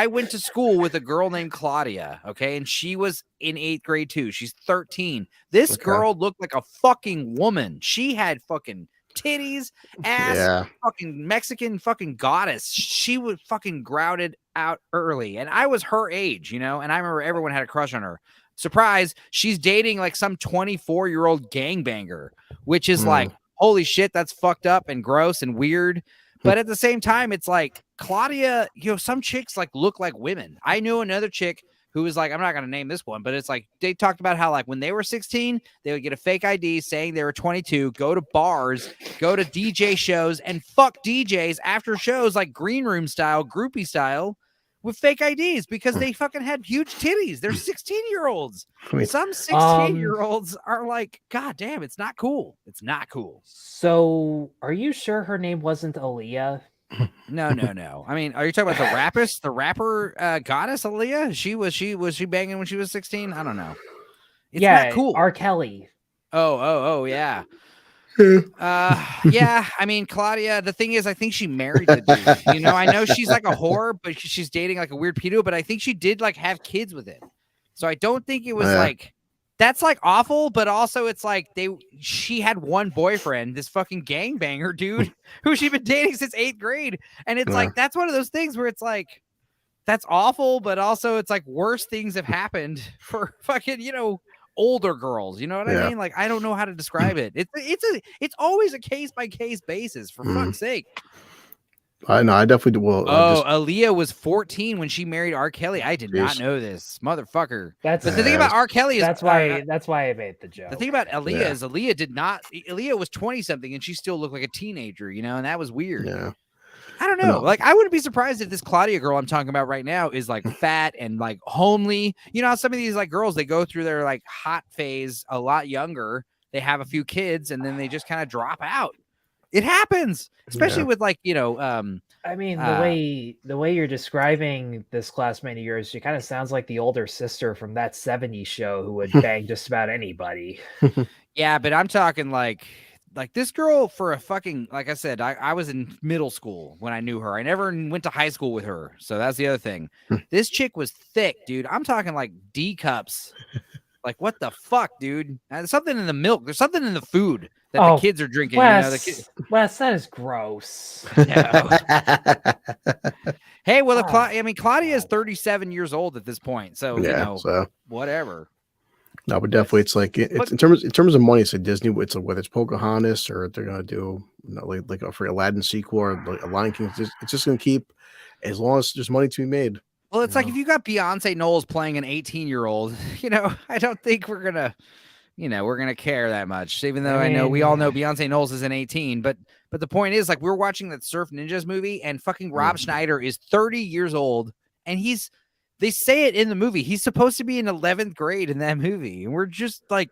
[SPEAKER 1] went to school with a girl named Claudia, okay, and she was in 8th grade too. She's 13. This girl looked like a fucking woman. She had fucking titties, ass, fucking Mexican fucking goddess. She was fucking grouted out early, and I was her age, you know, and I remember everyone had a crush on her. Surprise, she's dating like some 24-year-old gangbanger, which is like, holy shit, that's fucked up and gross and weird. But at the same time, it's like Claudia, you know, some chicks like look like women. I knew another chick who was like, I'm not going to name this one, but it's like they talked about how like when they were 16, they would get a fake ID saying they were 22, go to bars, go to DJ shows and fuck DJs after shows like green room style, groupie style with fake IDs because they fucking had huge titties. They're 16-year-olds. Some 16-year-olds are like, God damn, it's not cool. It's not cool.
[SPEAKER 3] So are you sure her name wasn't Aaliyah?
[SPEAKER 1] No. I mean, are you talking about the rapper goddess Aaliyah? Was she banging when she was 16? I don't know. It's not cool.
[SPEAKER 3] R. Kelly.
[SPEAKER 1] Oh, yeah. Yeah, I mean, Claudia, the thing is, I think she married the dude. You know, I know she's like a whore, but she's dating like a weird pedo, but I think she did like have kids with him. So I don't think it was like, that's like awful, but also it's like she had one boyfriend, this fucking gangbanger dude who she'd been dating since 8th grade. And it's like, that's one of those things where it's like, that's awful, but also it's like worse things have happened for fucking, you know, older girls, you know what I mean? Like, I don't know how to describe it. It's always a case by case basis, for fuck's sake.
[SPEAKER 4] I know, I definitely do. Well,
[SPEAKER 1] Aaliyah was 14 when she married R. Kelly. I did not know this, motherfucker.
[SPEAKER 3] But
[SPEAKER 1] the thing about R. Kelly is
[SPEAKER 3] that's why I made the joke.
[SPEAKER 1] The thing about Aaliyah is Aaliyah was 20 something and she still looked like a teenager, you know, and that was weird.
[SPEAKER 4] Yeah.
[SPEAKER 1] I don't know. Like, I wouldn't be surprised if this Claudia girl I'm talking about right now is like fat and like homely. You know how some of these like girls, they go through their like hot phase a lot younger. They have a few kids and then they just kind of drop out. It happens, especially with like,
[SPEAKER 3] I mean, the way you're describing this classmate of yours, she kind of sounds like the older sister from that '70s show who would bang just about anybody.
[SPEAKER 1] Yeah, but I'm talking like this girl for a fucking, like I said, I was in middle school when I knew her. I never went to high school with her. So that's the other thing. This chick was thick, dude. I'm talking like D cups. Like, what the fuck, dude? There's something in the milk. There's something in the food that the kids are drinking.
[SPEAKER 3] Wes, Wes, that is gross.
[SPEAKER 1] Hey, well, Claudia is 37 years old at this point. So,
[SPEAKER 4] so
[SPEAKER 1] whatever.
[SPEAKER 4] No, but definitely, it's like it's in terms of money. It's like Disney. It's like whether it's Pocahontas or they're gonna do like a free Aladdin sequel or like a Lion King. It's just gonna keep as long as there's money to be made.
[SPEAKER 1] Well, it's like if you got Beyonce Knowles playing an 18-year-old, I don't think we're gonna care that much. Even though I know we all know Beyonce Knowles isn't 18, but the point is, like, we were watching that Surf Ninjas movie, and fucking Rob Schneider is 30 years old, and they say it in the movie. He's supposed to be in 11th grade in that movie. And we're just like,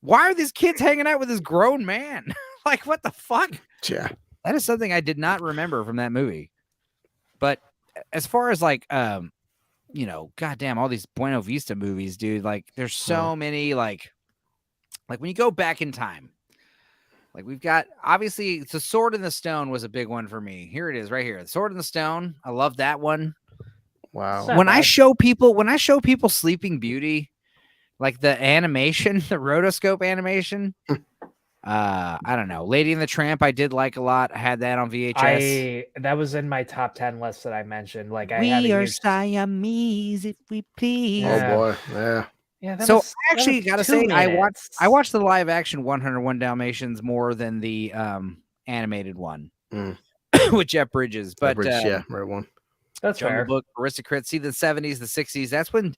[SPEAKER 1] why are these kids hanging out with this grown man? Like, what the fuck?
[SPEAKER 4] Yeah.
[SPEAKER 1] That is something I did not remember from that movie. But as far as like, goddamn, all these Buena Vista movies, dude, like there's so many, like when you go back in time, like we've got, obviously The Sword in the Stone was a big one for me. Here it is right here. The Sword in the Stone. I love that one.
[SPEAKER 4] Wow.
[SPEAKER 1] When I show people Sleeping Beauty, like the animation, the rotoscope animation, I don't know. Lady and the Tramp, I did like a lot. I had that on VHS.
[SPEAKER 3] That was in my top 10 list that I mentioned. Like,
[SPEAKER 1] we are Siamese, if we please.
[SPEAKER 4] Oh boy, yeah.
[SPEAKER 3] Yeah.
[SPEAKER 1] So I actually gotta say, I watched the live action 101 Dalmatians more than the animated one with Jeff Bridges. But
[SPEAKER 4] right one.
[SPEAKER 3] That's
[SPEAKER 1] Jungle
[SPEAKER 3] fair.
[SPEAKER 1] Book, Aristocrats. See, the 70s, the 60s. That's when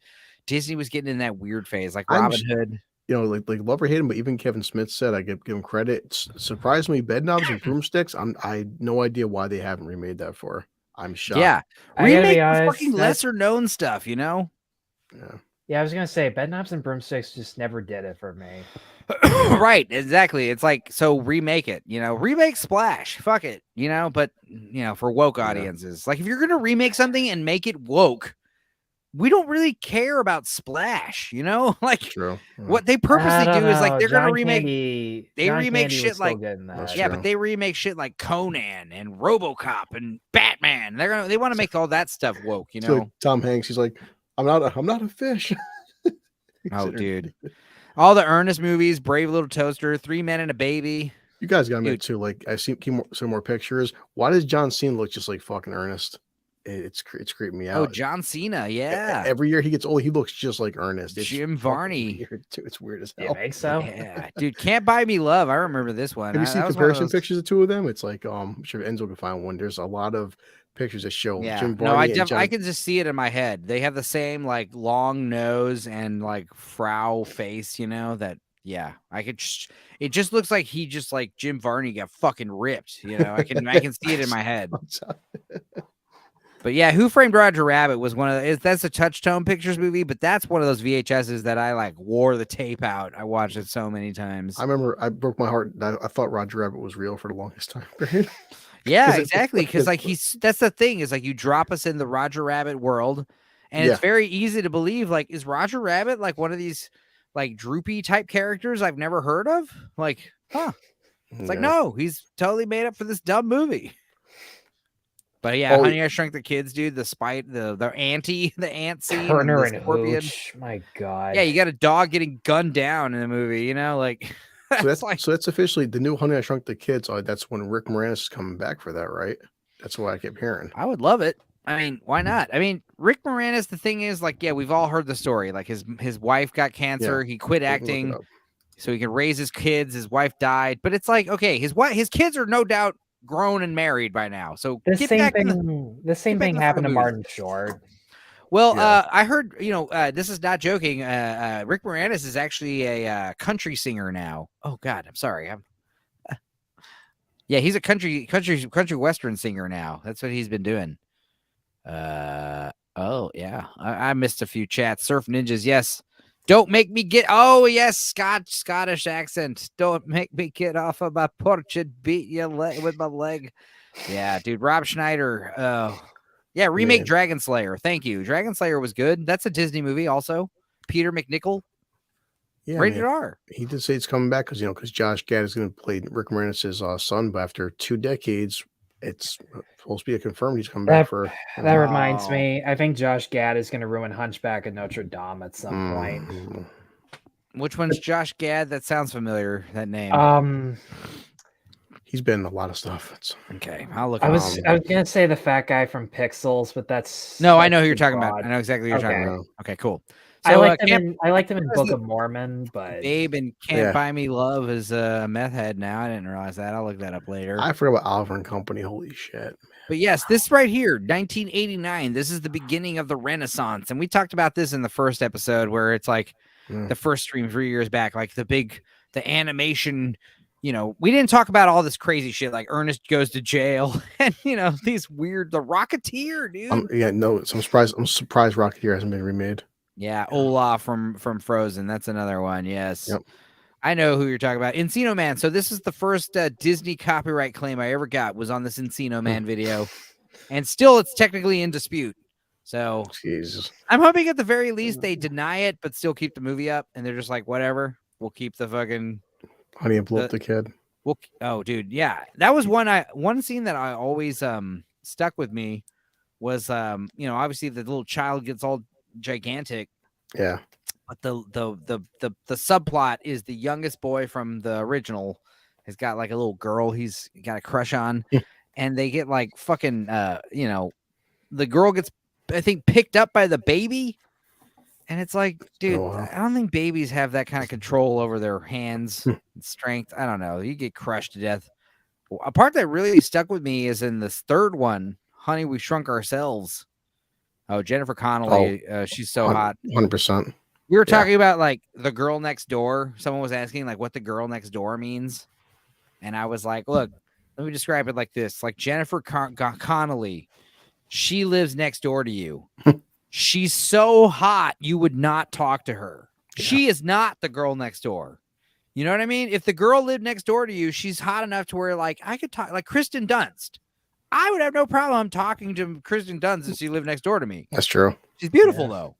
[SPEAKER 1] Disney was getting in that weird phase, like Robin Hood.
[SPEAKER 4] Like love or hate him, but even Kevin Smith said, I give him credit. Surprisingly, Bedknobs and Broomsticks. I had no idea why they haven't remade that for. I'm shocked.
[SPEAKER 1] Yeah, remake fucking lesser known stuff,
[SPEAKER 4] Yeah.
[SPEAKER 3] Yeah, I was gonna say Bedknobs and Broomsticks just never did it for me.
[SPEAKER 1] Right, exactly. It's like, so remake it, remake Splash. Fuck it, but for woke audiences. Like if you're gonna remake something and make it woke, we don't really care about Splash, like
[SPEAKER 4] True.
[SPEAKER 1] What they purposely do is like they're gonna remake
[SPEAKER 3] remake
[SPEAKER 1] shit like but they remake shit like Conan and RoboCop and Batman. They want to make all that stuff woke,
[SPEAKER 4] So like Tom Hanks, he's like, I'm not a fish.
[SPEAKER 1] Oh, dude. All the Ernest movies, Brave Little Toaster, 3 Men and a Baby.
[SPEAKER 4] You guys got me too. Like, I've seen some more pictures. Why does John Cena look just like fucking Ernest? It's creeping me out.
[SPEAKER 1] Oh, John Cena, yeah.
[SPEAKER 4] Every year he gets old, he looks just like Ernest. It's
[SPEAKER 1] Jim Varney.
[SPEAKER 4] It's weird as hell.
[SPEAKER 3] You think so?
[SPEAKER 1] Yeah, dude. Can't Buy Me Love. I remember this one.
[SPEAKER 4] Have you seen comparison pictures of the two of them? It's like, I'm sure Enzo can find one. There's a lot of pictures that show Jim Varney.
[SPEAKER 1] No, I can just see it in my head. They have the same like long nose and like frown face, that. Yeah, it just looks like he just like Jim Varney got fucking ripped. I can see it in my head. But yeah, Who Framed Roger Rabbit was that's a Touchstone Pictures movie, but that's one of those VHSs that I like wore the tape out. I watched it so many times.
[SPEAKER 4] I remember I broke my heart. I thought Roger Rabbit was real for the longest time period.
[SPEAKER 1] Yeah, exactly. Because like that's the thing is like you drop us in the Roger Rabbit world, and it's very easy to believe like, is Roger Rabbit like one of these like droopy type characters I've never heard of? Like, it's like, no, he's totally made up for this dumb movie. But yeah, Honey, I Shrunk the Kids, dude. The ant scene,
[SPEAKER 3] Turner and Hooch. My God.
[SPEAKER 1] Yeah, you got a dog getting gunned down in the movie. Like.
[SPEAKER 4] So that's officially the new Honey, I Shrunk the Kids. That's when Rick Moranis is coming back for that, right? That's what I kept hearing.
[SPEAKER 1] I would love it. I mean, why not? I mean, Rick Moranis. The thing is, like, yeah, we've all heard the story. Like his wife got cancer. He quit acting so he could raise his kids. His wife died, but it's like, okay, his kids are no doubt grown and married by now. So
[SPEAKER 3] the same thing happened to Martin Short.
[SPEAKER 1] Well, I heard, this is not joking. Rick Moranis is actually a country singer now. Oh God, I'm sorry. Yeah, he's a country western singer now. That's what he's been doing. Oh yeah, I missed a few chats. Surf Ninjas, yes. Don't make me get. Oh yes, Scottish accent. Don't make me get off of my porch and beat you with my leg. Yeah, dude. Rob Schneider. Oh, yeah. Remake Dragon Slayer. Thank you. Dragon Slayer was good. That's a Disney movie. Also, Peter McNichol.
[SPEAKER 4] Yeah,
[SPEAKER 1] Rated R.
[SPEAKER 4] He did say it's coming back because Josh Gad is going to play Rick Moranis' son, but after 2 decades, it's supposed to be confirmed he's coming back for.
[SPEAKER 3] That reminds me. I think Josh Gad is going to ruin Hunchback of Notre Dame at some point.
[SPEAKER 1] Which one's Josh Gad? That sounds familiar. That name.
[SPEAKER 4] He's been in a lot of stuff.
[SPEAKER 1] Okay, I'll look.
[SPEAKER 3] I was gonna say the fat guy from Pixels, but that's
[SPEAKER 1] I know who you're talking about. I know exactly who you're talking about. Okay, cool.
[SPEAKER 3] So, I liked him in Book of Mormon, but
[SPEAKER 1] Babe and Can't Buy Me Love is a meth head now. I didn't realize that. I'll look that up later.
[SPEAKER 4] I forgot about Oliver and Company. Holy shit.
[SPEAKER 1] But yes, this right here, 1989. This is the beginning of the Renaissance. And we talked about this in the first episode where it's like the first stream 3 years back, like the animation, we didn't talk about all this crazy shit like Ernest Goes to Jail and, these weird, the Rocketeer, dude.
[SPEAKER 4] I'm surprised Rocketeer hasn't been remade.
[SPEAKER 1] Yeah, Olaf from Frozen. That's another one. Yes.
[SPEAKER 4] Yep.
[SPEAKER 1] I know who you're talking about. Encino Man. So this is the first Disney copyright claim I ever got was on this Encino Man video. And still it's technically in dispute. So
[SPEAKER 4] Jesus.
[SPEAKER 1] I'm hoping at the very least they deny it, but still keep the movie up. And they're just like, whatever. We'll keep the fucking
[SPEAKER 4] Honey, I Blew Up the Kid.
[SPEAKER 1] Oh, dude. Yeah. That was one scene that I always stuck with me was obviously the little child gets all gigantic.
[SPEAKER 4] Yeah.
[SPEAKER 1] But the subplot is the youngest boy from the original has got like a little girl he's got a crush on, and they get like fucking the girl gets I think picked up by the baby, and it's like, dude, I don't think babies have that kind of control over their hands and strength. I don't know. You get crushed to death. A part that really stuck with me is in this third one, Honey, We Shrunk Ourselves. Oh, Jennifer Connelly. She's so hot.
[SPEAKER 4] 100%.
[SPEAKER 1] We were talking about like the girl next door. Someone was asking like what the girl next door means. And I was like, look, let me describe it like this. Like Jennifer Connelly, she lives next door to you. She's so hot, you would not talk to her. Yeah. She is not the girl next door. You know what I mean? If the girl lived next door to you, she's hot enough to where like I could talk like Kristen Dunst. I would have no problem talking to Kristen Dunst if she lived next door to me.
[SPEAKER 4] That's true.
[SPEAKER 1] She's beautiful though,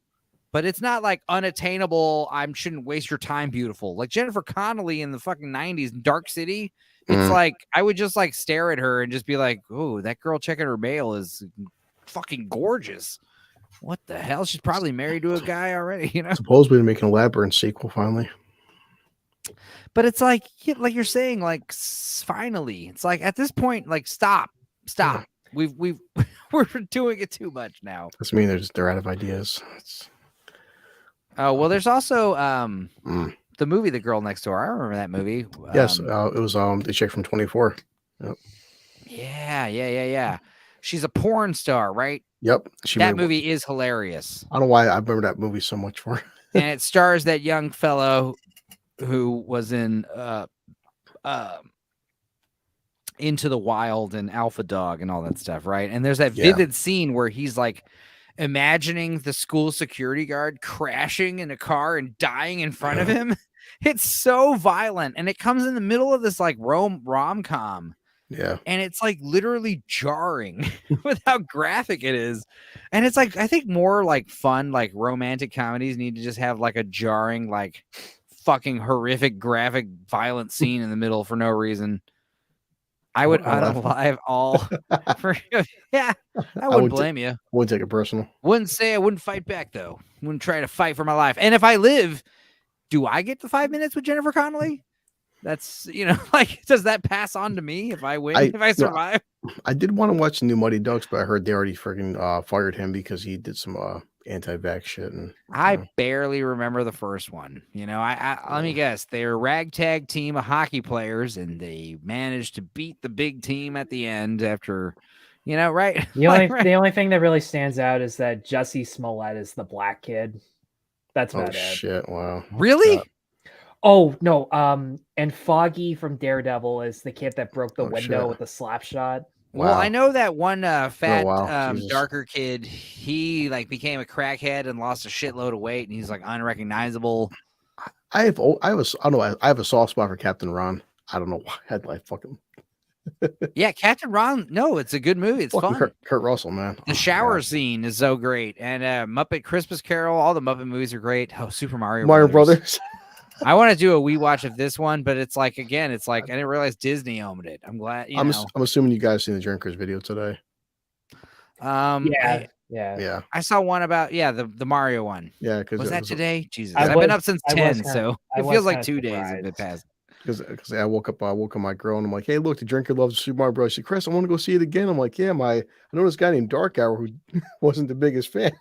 [SPEAKER 1] but it's not like unattainable. I shouldn't waste your time. Beautiful. Like Jennifer Connelly in the fucking 90s, Dark City. It's like, I would just like stare at her and just be like, oh, that girl checking her mail is fucking gorgeous. What the hell? She's probably married to a guy already,
[SPEAKER 4] Supposedly making a Labyrinth sequel finally.
[SPEAKER 1] But it's like you're saying, like, finally, it's like at this point, like, stop. Yeah. We're doing it too much now.
[SPEAKER 4] That's mean they're out of ideas.
[SPEAKER 1] Oh well, there's also the movie The Girl Next Door. I remember that movie.
[SPEAKER 4] Yes, it was the chick from 24. Yep.
[SPEAKER 1] Yeah. She's a porn star, right?
[SPEAKER 4] Yep.
[SPEAKER 1] That movie is hilarious.
[SPEAKER 4] I don't know why I remember that movie so much for.
[SPEAKER 1] And it stars that young fellow who was in Into the Wild and Alpha Dog and all that stuff, right? And there's that vivid scene where he's like imagining the school security guard crashing in a car and dying in front of him. It's so violent, and it comes in the middle of this like rom-com.
[SPEAKER 4] Yeah.
[SPEAKER 1] And it's like literally jarring with how graphic it is. And it's like, I think more like fun, like romantic comedies need to just have like a jarring, like fucking horrific, graphic, violent scene in the middle for no reason. I would unalive all for I wouldn't blame you.
[SPEAKER 4] Wouldn't take it personal.
[SPEAKER 1] Wouldn't say I wouldn't fight back though. Wouldn't try to fight for my life. And if I live, do I get the 5 minutes with Jennifer Connelly? That's like, does that pass on to me if I win? If I survive?
[SPEAKER 4] I did want to watch the new Muddy Ducks, but I heard they already freaking fired him because he did some anti-vax shit. And
[SPEAKER 1] I barely remember the first one. I let me guess. They're a ragtag team of hockey players, and they managed to beat the big team at the end after, right?
[SPEAKER 3] The only thing that really stands out is that Jussie Smollett is the black kid. That's about it.
[SPEAKER 4] Shit! Wow.
[SPEAKER 1] Really?
[SPEAKER 3] Oh no. And Foggy from Daredevil is the kid that broke the window with a slap shot.
[SPEAKER 1] Well, I
[SPEAKER 4] Wow.
[SPEAKER 1] know that one fat,
[SPEAKER 4] wow. Jesus.
[SPEAKER 1] darker kid, he like became a crackhead and lost a shitload of weight, and he's like unrecognizable.
[SPEAKER 4] I have I have a soft spot for Captain Ron. I don't know why I fucking
[SPEAKER 1] Yeah, Captain Ron. No, it's a good movie. It's
[SPEAKER 4] fucking
[SPEAKER 1] fun.
[SPEAKER 4] Kurt Russell, man.
[SPEAKER 1] The
[SPEAKER 4] Oh,
[SPEAKER 1] shower
[SPEAKER 4] God.
[SPEAKER 1] scene is so great, and Muppet Christmas Carol. All the Muppet movies are great. Oh, Super Mario
[SPEAKER 4] Brothers.
[SPEAKER 1] I want to do a wee watch of this one, but it's like again, it's like I didn't realize Disney owned it. I'm glad, you know.
[SPEAKER 4] I'm assuming you guys seen the Drinkers video today.
[SPEAKER 3] Yeah.
[SPEAKER 1] I saw one about the Mario one.
[SPEAKER 4] Yeah, because
[SPEAKER 1] Was that today? Jesus,
[SPEAKER 3] I
[SPEAKER 1] I've been
[SPEAKER 3] was-
[SPEAKER 1] up since
[SPEAKER 3] I was
[SPEAKER 1] 10,
[SPEAKER 3] kinda-
[SPEAKER 1] so
[SPEAKER 3] I
[SPEAKER 1] it
[SPEAKER 3] was
[SPEAKER 1] feels like
[SPEAKER 3] kinda
[SPEAKER 1] 2 days have been
[SPEAKER 3] surprised.
[SPEAKER 1] passed.
[SPEAKER 4] because I woke up my girl and I'm like, hey, look, the Drinker loves Super Mario Bros. She said, Chris, I want to go see it again. I'm like, yeah, I know this guy named Dark Hour who wasn't the biggest fan.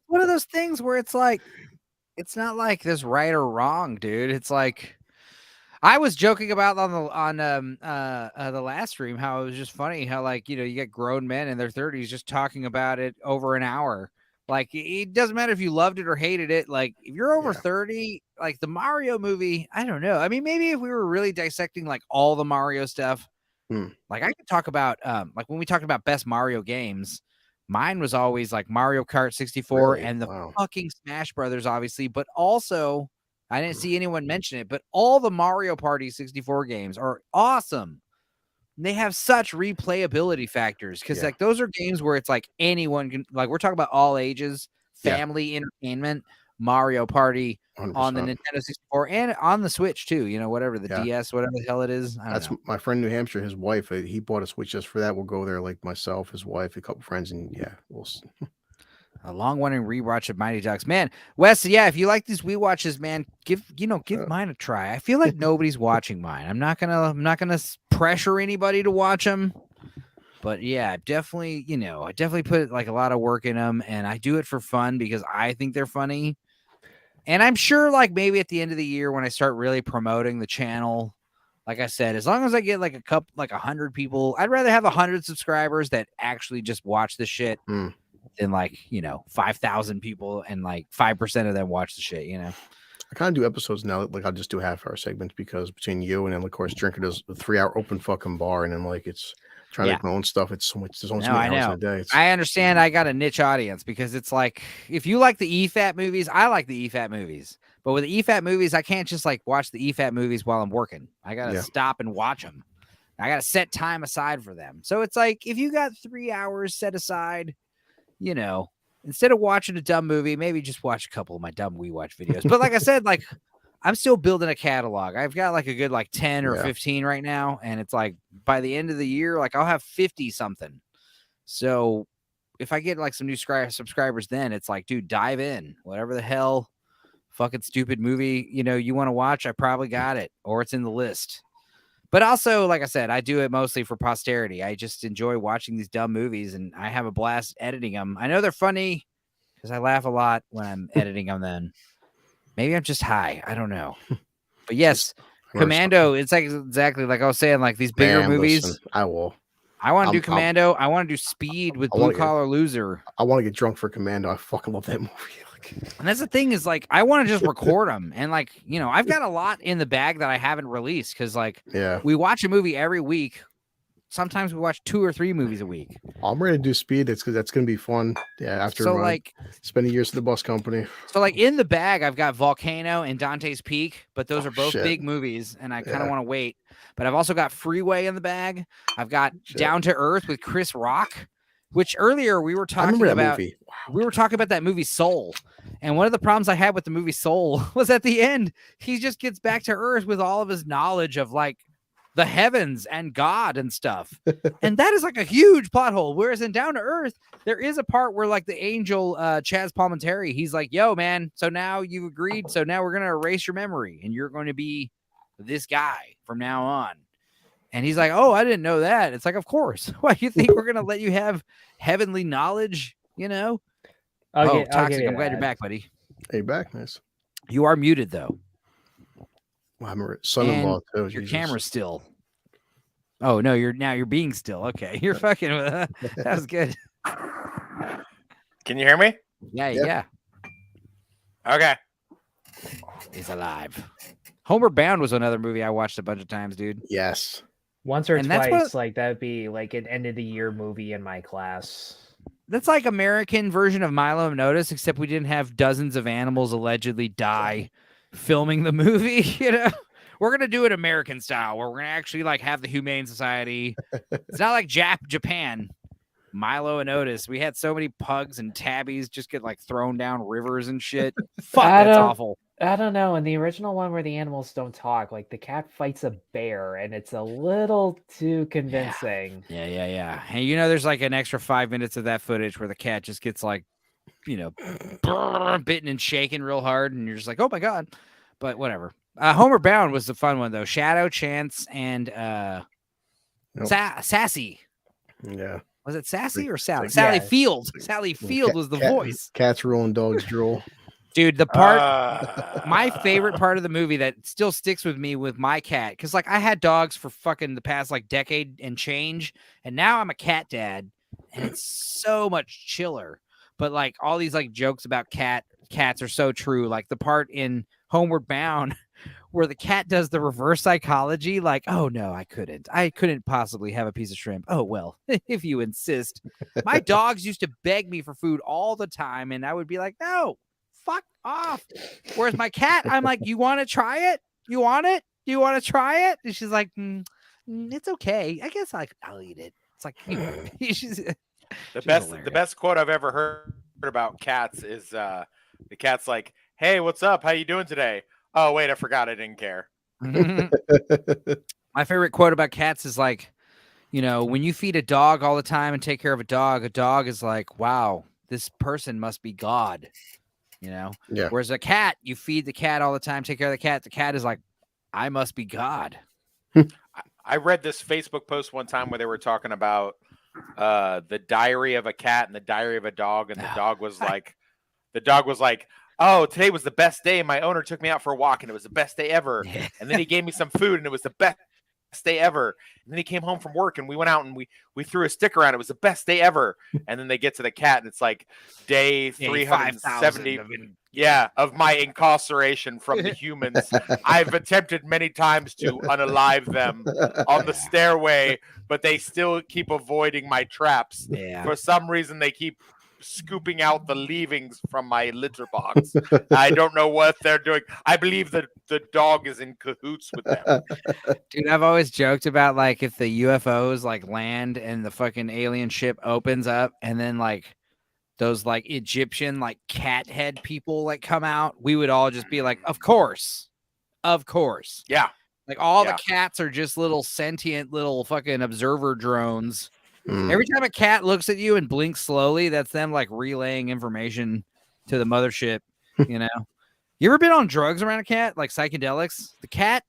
[SPEAKER 1] One of those things where it's like, it's not like this right or wrong, dude. It's like I was joking about on the last stream how it was just funny how like you get grown men in their 30s just talking about it over an hour. Like it doesn't matter if you loved it or hated it. Like if you're over 30, like the Mario movie, I don't know. I mean, maybe if we were really dissecting like all the Mario stuff, like I could talk about like when we talked about best Mario games, mine was always like Mario Kart 64
[SPEAKER 4] Really?
[SPEAKER 1] and the
[SPEAKER 4] Wow.
[SPEAKER 1] fucking Smash Brothers, obviously, but also I didn't see anyone mention it, but all the Mario Party 64 games are awesome. They have such replayability factors because like those are games where it's like anyone can, like we're talking about all ages, family entertainment, Mario Party
[SPEAKER 4] 100%.
[SPEAKER 1] on the Nintendo 64 and on the Switch too, whatever the DS, whatever the hell it is. I don't
[SPEAKER 4] That's
[SPEAKER 1] know.
[SPEAKER 4] my friend in New Hampshire, his wife, he bought a Switch just for that. We'll go there, like myself, his wife, a couple friends, and we'll see.
[SPEAKER 1] A long-wandering rewatch of Mighty Ducks, man. Wes, if you like these Wii watches, man, give mine a try. I feel like nobody's watching mine. I'm not gonna pressure anybody to watch them, but I definitely put like a lot of work in them, and I do it for fun because I think they're funny. And I'm sure, like maybe at the end of the year when I start really promoting the channel, like I said, as long as I get like 100 people, I'd rather have 100 subscribers that actually just watch the shit. Than like 5,000 people and like 5% of them watch the shit.
[SPEAKER 4] I kind of do episodes now. Like I'll just do half-hour segments because between you and then of course Drinker does a 3-hour open fucking bar, and then like it's trying to make my own stuff. It's so much. There's only so many hours in a day.
[SPEAKER 1] I understand. I got a niche audience because it's like if you like the EFAT movies, I like the EFAT movies. But with the EFAT movies, I can't just like watch the EFAT movies while I'm working. I gotta stop and watch them. I gotta set time aside for them. So it's like if you got 3 hours set aside. Instead of watching a dumb movie, maybe just watch a couple of my dumb Wii Watch videos. But like I said, like I'm still building a catalog. I've got like a good like 10 or 15 right now. And it's like by the end of the year, like I'll have 50 something. So if I get like some new subscribers, then it's like, dude, dive in. Whatever the hell fucking stupid movie, you want to watch, I probably got it or it's in the list. But also, like I said, I do it mostly for posterity. I just enjoy watching these dumb movies, and I have a blast editing them. I know they're funny because I laugh a lot when I'm editing them. Then maybe I'm just high. I don't know. But yes, Commando. It's like exactly like I was saying. Like these bigger movies.
[SPEAKER 4] Listen, I will.
[SPEAKER 1] I want to do Commando. I want to do Speed with Blue Collar Loser.
[SPEAKER 4] I want to get drunk for Commando. I fucking love that movie.
[SPEAKER 1] And that's the thing is like I want to just record them and like I've got a lot in the bag that I haven't released because like we watch a movie every week. Sometimes we watch 2 or 3 movies a week.
[SPEAKER 4] I'm ready to do Speed. It's because that's gonna be fun. Yeah, after spending years at the bus company.
[SPEAKER 1] So like in the bag, I've got Volcano and Dante's Peak, but those are both big movies, and I kind of want to wait. But I've also got Freeway in the bag. I've got Down to Earth with Chris Rock. Which earlier we were talking about. Movie. Wow. We were talking about that movie Soul, and one of the problems I had with the movie Soul was at the end he just gets back to Earth with all of his knowledge of like the heavens and God and stuff, and that is like a huge plot hole. Whereas in Down to Earth, there is a part where like the angel Chaz Palminteri, he's like, "Yo, man, so now you've agreed, so now we're gonna erase your memory, and you're going to be this guy from now on." And he's like, "Oh, I didn't know that." It's like, of course. Why do you think we're gonna let you have heavenly knowledge? Toxic. I'm glad you're back, buddy.
[SPEAKER 4] Hey, back, nice.
[SPEAKER 1] You are muted though.
[SPEAKER 4] Well, I'm a son-in-law too.
[SPEAKER 1] Your camera's still. Oh no, you're being still. Okay, you're fucking. That was good.
[SPEAKER 2] Can you hear me?
[SPEAKER 1] Yeah.
[SPEAKER 2] Okay.
[SPEAKER 1] He's alive. Homeward Bound was another movie I watched a bunch of times, dude.
[SPEAKER 4] Yes.
[SPEAKER 3] Once or
[SPEAKER 1] And that's
[SPEAKER 3] twice,
[SPEAKER 1] what-
[SPEAKER 3] like that would be like an end of the year movie in my class.
[SPEAKER 1] That's like American version of Milo and Notice, except we didn't have dozens of animals allegedly die filming the movie. You know, we're gonna do it American style, where we're gonna actually like have the Humane Society. It's not like Japan. Milo and Otis. We had so many pugs and tabbies just get like thrown down rivers and shit. Fuck, that's awful.
[SPEAKER 3] I don't know. In the original one where the animals don't talk, like the cat fights a bear, and it's a little too convincing.
[SPEAKER 1] Yeah. And you know, there's like an extra 5 minutes of that footage where the cat just gets like, you know, bitten and shaken real hard, and you're just like, oh my god. But whatever. Homeward Bound was the fun one though. Shadow, Chance, and Sassy.
[SPEAKER 4] Yeah.
[SPEAKER 1] Was it Sassy or Sally?
[SPEAKER 3] Yeah.
[SPEAKER 1] Sally Field. Sally Field was the voice.
[SPEAKER 4] Cats rolling, dogs drool.
[SPEAKER 1] Dude, the part, my favorite part of the movie that still sticks with me with my cat, because like I had dogs for fucking the past like decade and change, and now I'm a cat dad, and it's so much chiller. But like all these like jokes about cats are so true. Like the part in Homeward Bound where the cat does the reverse psychology, like, oh no, I couldn't possibly have a piece of shrimp. Oh well, if you insist. My dogs used to beg me for food all the time, and I would be like, no, fuck off. Whereas my cat, I'm like, you want to try it? You want it? Do you want to try it? And she's like, it's okay. I guess I'll eat it. It's like,
[SPEAKER 2] the best quote I've ever heard about cats is the cat's like, hey, what's up? How you doing today? Oh, wait, I forgot. I didn't care.
[SPEAKER 1] My favorite quote about cats is like, you know, when you feed a dog all the time and take care of a dog is like, wow, this person must be God, you know?
[SPEAKER 4] Yeah.
[SPEAKER 1] Whereas a cat, you feed the cat all the time, take care of the cat is like, I must be God.
[SPEAKER 2] I read this Facebook post one time where they were talking about the diary of a cat and the diary of a dog, and the dog was like, oh, today was the best day. My owner took me out for a walk, and it was the best day ever. And then he gave me some food, and it was the best day ever. And then he came home from work, and we went out and we threw a sticker around. It was the best day ever. And then they get to the cat, and it's like day 370 of my incarceration from the humans. I've attempted many times to unalive them on the stairway, but they still keep avoiding my traps.
[SPEAKER 1] Yeah.
[SPEAKER 2] For some reason, they keep scooping out the leavings from my litter box. I don't know what they're doing. I believe that the dog is in cahoots with them.
[SPEAKER 1] Dude, I've always joked about like if the UFOs like land and the fucking alien ship opens up and then like those like Egyptian like cat head people like come out, we would all just be like, of course.
[SPEAKER 2] Yeah.
[SPEAKER 1] Like all the cats are just little sentient little fucking observer drones. Every time a cat looks at you and blinks slowly, that's them like relaying information to the mothership, you know? You ever been on drugs around a cat, like psychedelics? The cat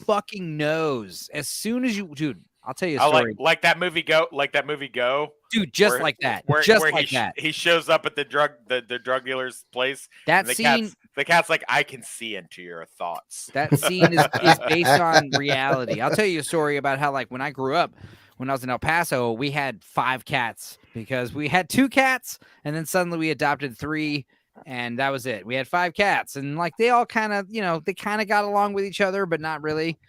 [SPEAKER 1] fucking knows. As soon as you, dude, I'll tell you a story.
[SPEAKER 2] Like that movie Go.
[SPEAKER 1] Dude, just where, like that. He
[SPEAKER 2] shows up at the drug dealer's place.
[SPEAKER 1] That scene.
[SPEAKER 2] The cat's like, I can see into your thoughts.
[SPEAKER 1] That scene is based on reality. I'll tell you a story about how, like, when I grew up, when I was in El Paso, we had 5 cats because we had 2 cats and then suddenly we adopted 3 and that was it. We had 5 cats and like they all kind of, you know, they kind of got along with each other, but not really.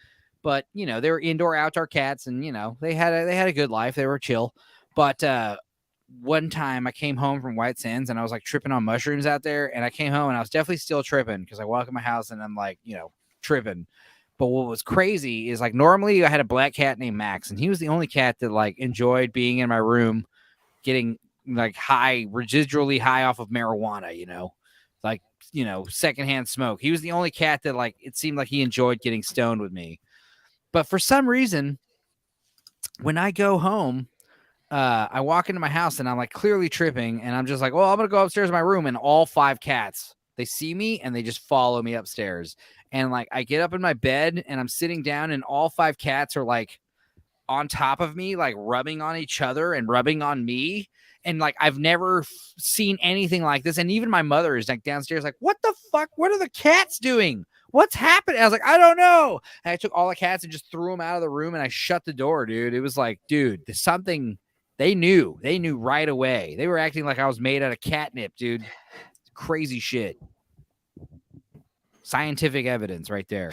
[SPEAKER 1] But, you know, they were indoor, outdoor cats and, you know, they had a good life. They were chill. But one time I came home from White Sands and I was like tripping on mushrooms out there. And I came home and I was definitely still tripping because I walk in my house and I'm like, you know, tripping. But what was crazy is like normally I had a black cat named Max and he was the only cat that like enjoyed being in my room, getting like high, residually high off of marijuana, you know, like, you know, secondhand smoke. He was the only cat that like, it seemed like he enjoyed getting stoned with me. But for some reason, when I go home, I walk into my house and I'm like clearly tripping and I'm just like, well, I'm going to go upstairs to my room and all 5 cats, they see me and they just follow me upstairs. And like, I get up in my bed and I'm sitting down and all 5 cats are like on top of me, like rubbing on each other and rubbing on me. And like, I've never seen anything like this. And even my mother is like downstairs, like, what the fuck? What are the cats doing? What's happening? I was like, I don't know. And I took all the cats and just threw them out of the room and I shut the door, dude. It was like, dude, there's something. They knew right away. They were acting like I was made out of catnip, dude. Crazy shit. Scientific evidence right there.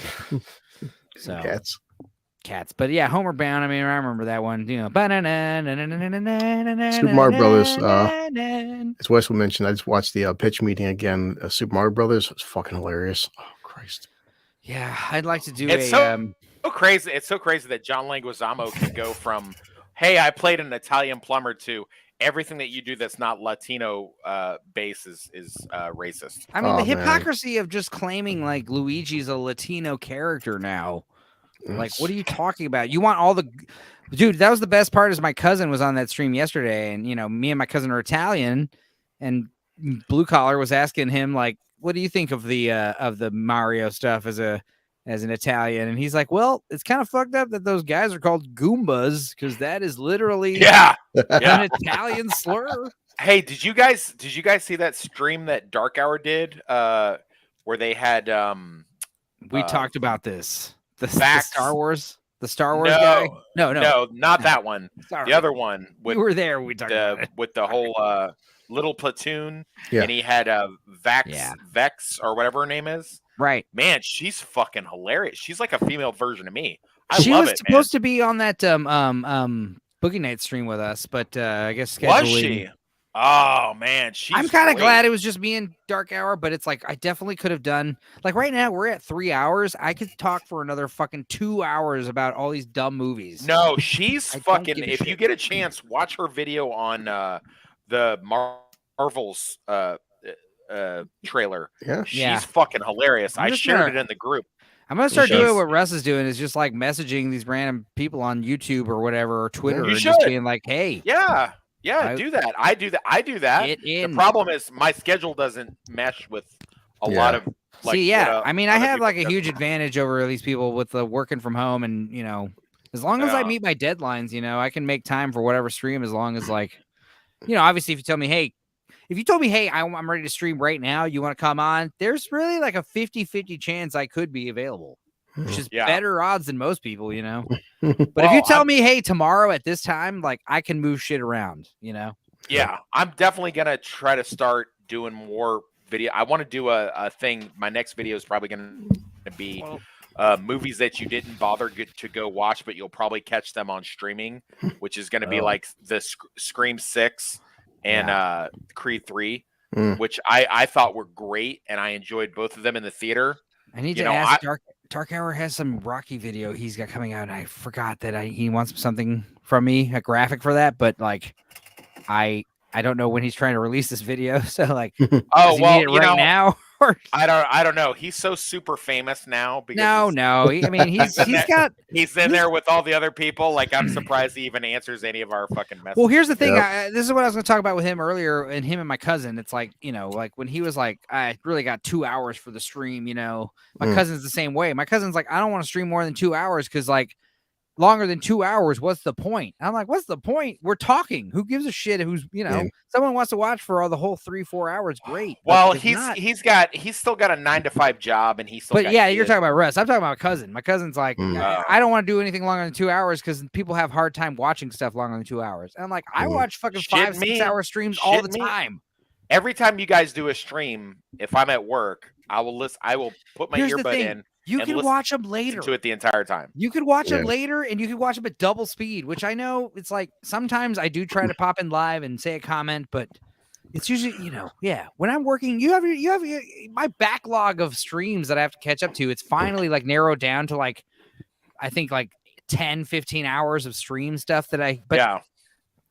[SPEAKER 1] So cats. But yeah, Homeward Bound. I mean, I remember that one. You know,
[SPEAKER 4] Super Mario Brothers. As Wes will mention, I just watched the pitch meeting again. Super Mario Brothers was fucking hilarious. Oh Christ!
[SPEAKER 1] Yeah, I'd like to do
[SPEAKER 2] It's so crazy. It's so crazy that John Leguizamo can go from, "Hey, I played an Italian plumber," to everything that you do that's not Latino base is racist.
[SPEAKER 1] I mean, the hypocrisy of just claiming like Luigi's a Latino character now. Like, what are you talking about? You want all the dude? That was the best part. Is my cousin was on that stream yesterday, and you know, me and my cousin are Italian, and Blue Collar was asking him like, "What do you think of the Mario stuff as an Italian?" And he's like, "Well, it's kind of fucked up that those guys are called Goombas because that is literally an Italian slur."
[SPEAKER 2] Hey, did you guys see that stream that Dark Hour did where they had
[SPEAKER 1] we talked about this the Star Wars
[SPEAKER 2] guy? No, not that one.
[SPEAKER 1] Sorry.
[SPEAKER 2] The other one
[SPEAKER 1] we were there. We talked about it.
[SPEAKER 2] With the whole little platoon, and he had Vex or whatever her name is.
[SPEAKER 1] Right,
[SPEAKER 2] man, she's fucking hilarious. She's like a female version of me.
[SPEAKER 1] She was supposed to be on that Boogie Night stream with us, but I guess scheduling. Was she?
[SPEAKER 2] Oh man,
[SPEAKER 1] I'm kind of glad it was just me and Dark Hour, but it's like I definitely could have done. Like right now, we're at 3 hours. I could talk for another fucking 2 hours about all these dumb movies.
[SPEAKER 2] No, she's fucking. If you get a chance, watch her video on the Marvel's trailer.
[SPEAKER 4] Yeah,
[SPEAKER 2] she's fucking hilarious. I shared it in the group.
[SPEAKER 1] I'm gonna start doing what Russ is doing, is just like messaging these random people on YouTube or whatever or Twitter, and just being like, "Hey,
[SPEAKER 2] do that. I do that. The problem is my schedule doesn't mesh with a lot of like.
[SPEAKER 1] I mean, I have like a huge advantage over these people with the working from home, and you know, as long as I meet my deadlines, you know, I can make time for whatever stream. As long as like, you know, obviously, if you told me, hey, I'm ready to stream right now, you want to come on? There's really like a 50-50 chance I could be available, which is better odds than most people, you know. But if you tell me, hey, tomorrow at this time, like I can move shit around, you know.
[SPEAKER 2] Yeah, I'm definitely gonna try to start doing more video. I want to do a thing. My next video is probably gonna be movies that you didn't bother to go watch, but you'll probably catch them on streaming, which is gonna be like the Scream 6 and Creed 3, which I thought were great, and I enjoyed both of them in the theater.
[SPEAKER 1] I need to ask Dark Hour has some Rocky video he's got coming out, and I forgot that he wants something from me, a graphic for that, but like I don't know when he's trying to release this video, so like need it right now?
[SPEAKER 2] I don't know. He's so super famous now because
[SPEAKER 1] I mean he's
[SPEAKER 2] in there with all the other people. Like I'm surprised he even answers any of our fucking messages.
[SPEAKER 1] Well, here's the thing. This is what I was going to talk about with him earlier, and him and my cousin. It's like, you know, like when he was like, I really got 2 hours for the stream. You know, my cousin's the same way. My cousin's like, I don't want to stream more than 2 hours because like longer than 2 hours. What's the point? I'm like, what's the point? We're talking. Who gives a shit? Who's, you know, someone wants to watch for all the whole 3-4 hours. Great.
[SPEAKER 2] Well, he's still got a 9-to-5 job, and he's still.
[SPEAKER 1] But you're talking about Russ. I'm talking about my cousin. My cousin's like, I don't want to do anything longer than 2 hours because people have hard time watching stuff longer than 2 hours. And I'm like, I watch fucking 5-6 hour streams all the time.
[SPEAKER 2] Every time you guys do a stream, if I'm at work, I will listen. I will put my earbud in.
[SPEAKER 1] You can watch them later.
[SPEAKER 2] To it the entire time.
[SPEAKER 1] You could watch them later, and you could watch them at double speed. Which I know it's like sometimes I do try to pop in live and say a comment, but it's usually, you know, when I'm working, you have my backlog of streams that I have to catch up to. It's finally like narrowed down to like I think like 10-15 hours of stream stuff that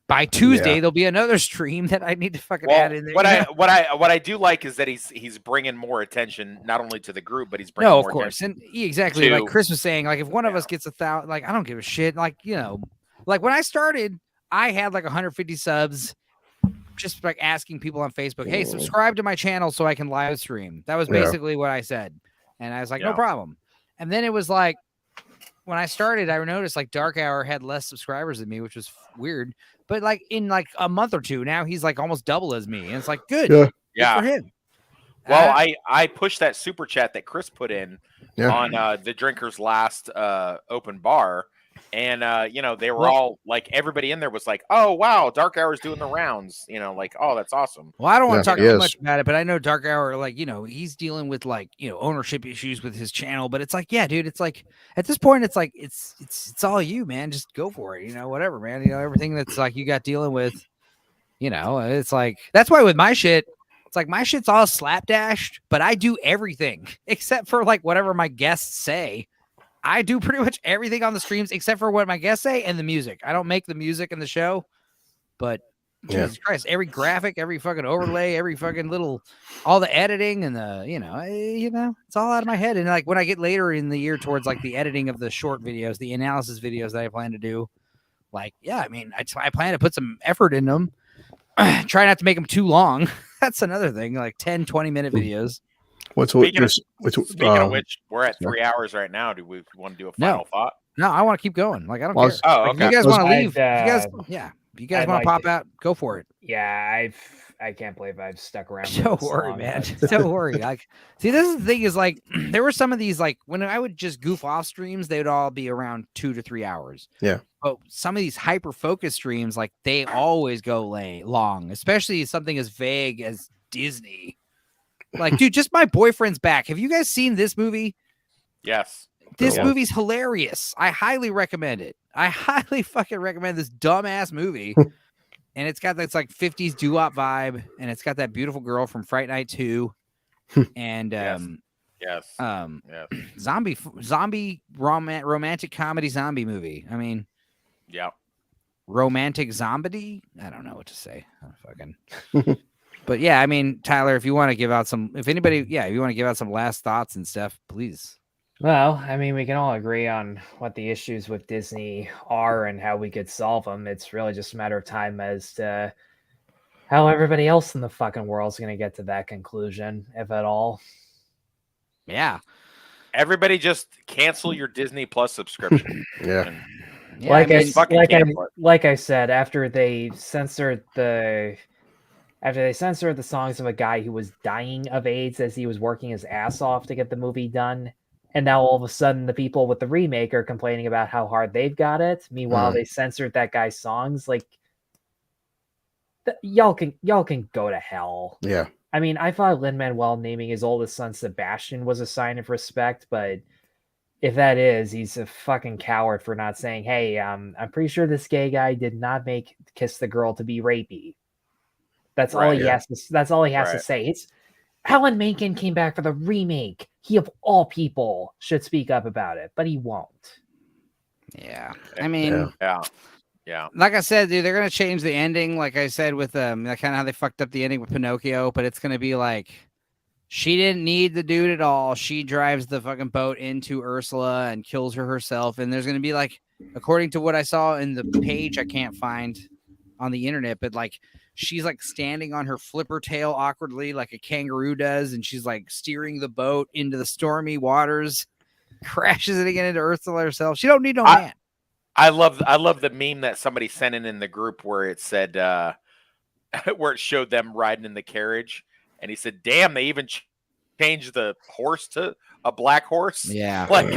[SPEAKER 1] by Tuesday, there'll be another stream that I need to fucking add in there.
[SPEAKER 2] What I do like is that he's bringing more attention not only to the group, but he's bringing more attention.
[SPEAKER 1] And exactly like Chris was saying, like if one of us gets 1,000, like I don't give a shit. Like, you know, like when I started, I had like 150 subs, just like asking people on Facebook, hey, subscribe to my channel so I can live stream. That was basically what I said, and I was like, no problem. And then it was like when I started, I noticed like Dark Hour had less subscribers than me, which was weird. But like in like a month or two, now he's like almost double as me. And it's like, good for him.
[SPEAKER 2] Well, I pushed that super chat that Chris put in on the Drinker's last open bar. And they were all like, everybody in there was like, "Oh wow, Dark Hour's doing the rounds." Like, "Oh, that's awesome."
[SPEAKER 1] Well, I don't want to
[SPEAKER 4] Yeah,
[SPEAKER 1] talk
[SPEAKER 4] he
[SPEAKER 1] too
[SPEAKER 4] is.
[SPEAKER 1] much about it, but I know Dark Hour, like, he's dealing with like, ownership issues with his channel. But it's like, yeah, dude, it's like at this point, it's like it's all you, man. Just go for it, whatever, man. Everything that's like you got dealing with, it's like that's why with my shit, it's like my shit's all slapdashed, but I do everything except for like whatever my guests say. I do pretty much everything on the streams except for what my guests say and the music. I don't make the music in the show, but Jesus Christ, every graphic, every fucking overlay, every fucking all the editing and it's all out of my head. And like when I get later in the year towards like the editing of the short videos, the analysis videos that I plan to do, like, yeah, I mean, I plan to put some effort in them. Try not to make them too long. That's another thing, like 10, 20-minute videos.
[SPEAKER 2] Speaking of which, we're at 3 hours right now. Do we want to do a final thought?
[SPEAKER 1] No, I want to keep going. Like, I don't care.
[SPEAKER 2] Oh, okay.
[SPEAKER 1] If you guys want to leave, if you guys want to pop out, go for it.
[SPEAKER 3] Yeah, I can't believe I've stuck around.
[SPEAKER 1] Don't worry, man. Don't worry. Like, see, this is the thing is like there were some of these like when I would just goof off streams, they would all be around 2 to 3 hours.
[SPEAKER 4] Yeah.
[SPEAKER 1] But some of these hyper focus streams, like they always go long, especially something as vague as Disney. Like, dude, just My Boyfriend's Back. Have you guys seen this movie?
[SPEAKER 2] Yes.
[SPEAKER 1] This movie's hilarious. I highly recommend it. I highly fucking recommend this dumbass movie. And it's got this like 50s doo-wop vibe, and it's got that beautiful girl from Fright Night 2. And
[SPEAKER 2] yes.
[SPEAKER 1] zombie romantic comedy zombie movie. I mean,
[SPEAKER 2] yeah.
[SPEAKER 1] Romantic zombie? I don't know what to say. Fucking But yeah, I mean, Tyler, if you want to give out some, if you want to give out some last thoughts and stuff, please.
[SPEAKER 3] Well, I mean, we can all agree on what the issues with Disney are and how we could solve them. It's really just a matter of time as to how everybody else in the fucking world is going to get to that conclusion, if at all.
[SPEAKER 1] Yeah.
[SPEAKER 2] Everybody just cancel your Disney Plus subscription.
[SPEAKER 4] Yeah.
[SPEAKER 3] Like I said, after they censored the songs of a guy who was dying of AIDS as he was working his ass off to get the movie done, and now all of a sudden the people with the remake are complaining about how hard they've got it. Meanwhile, they censored that guy's songs. Like, y'all can go to hell.
[SPEAKER 4] Yeah.
[SPEAKER 3] I mean, I thought Lin-Manuel naming his oldest son Sebastian was a sign of respect, but if that is, he's a fucking coward for not saying, "Hey, I'm pretty sure this gay guy did not make Kiss the Girl to be rapey." That's all he has to. That's all he has to say. It's Alan Menken came back for the remake. He of all people should speak up about it, but he won't.
[SPEAKER 1] Yeah, I mean,
[SPEAKER 2] yeah.
[SPEAKER 1] Like I said, dude, they're gonna change the ending. Like I said with kind of how they fucked up the ending with Pinocchio, but it's gonna be like she didn't need the dude at all. She drives the fucking boat into Ursula and kills her herself. And there's gonna be like, according to what I saw in the page, I can't find on the internet, but like. She's like standing on her flipper tail awkwardly like a kangaroo does, and she's like steering the boat into the stormy waters, crashes it again into Ursula herself. She don't need no man.
[SPEAKER 2] I love the meme that somebody sent in the group where it said where it showed them riding in the carriage, and he said, "Damn, they even changed the horse to a black horse."
[SPEAKER 1] Yeah,
[SPEAKER 2] like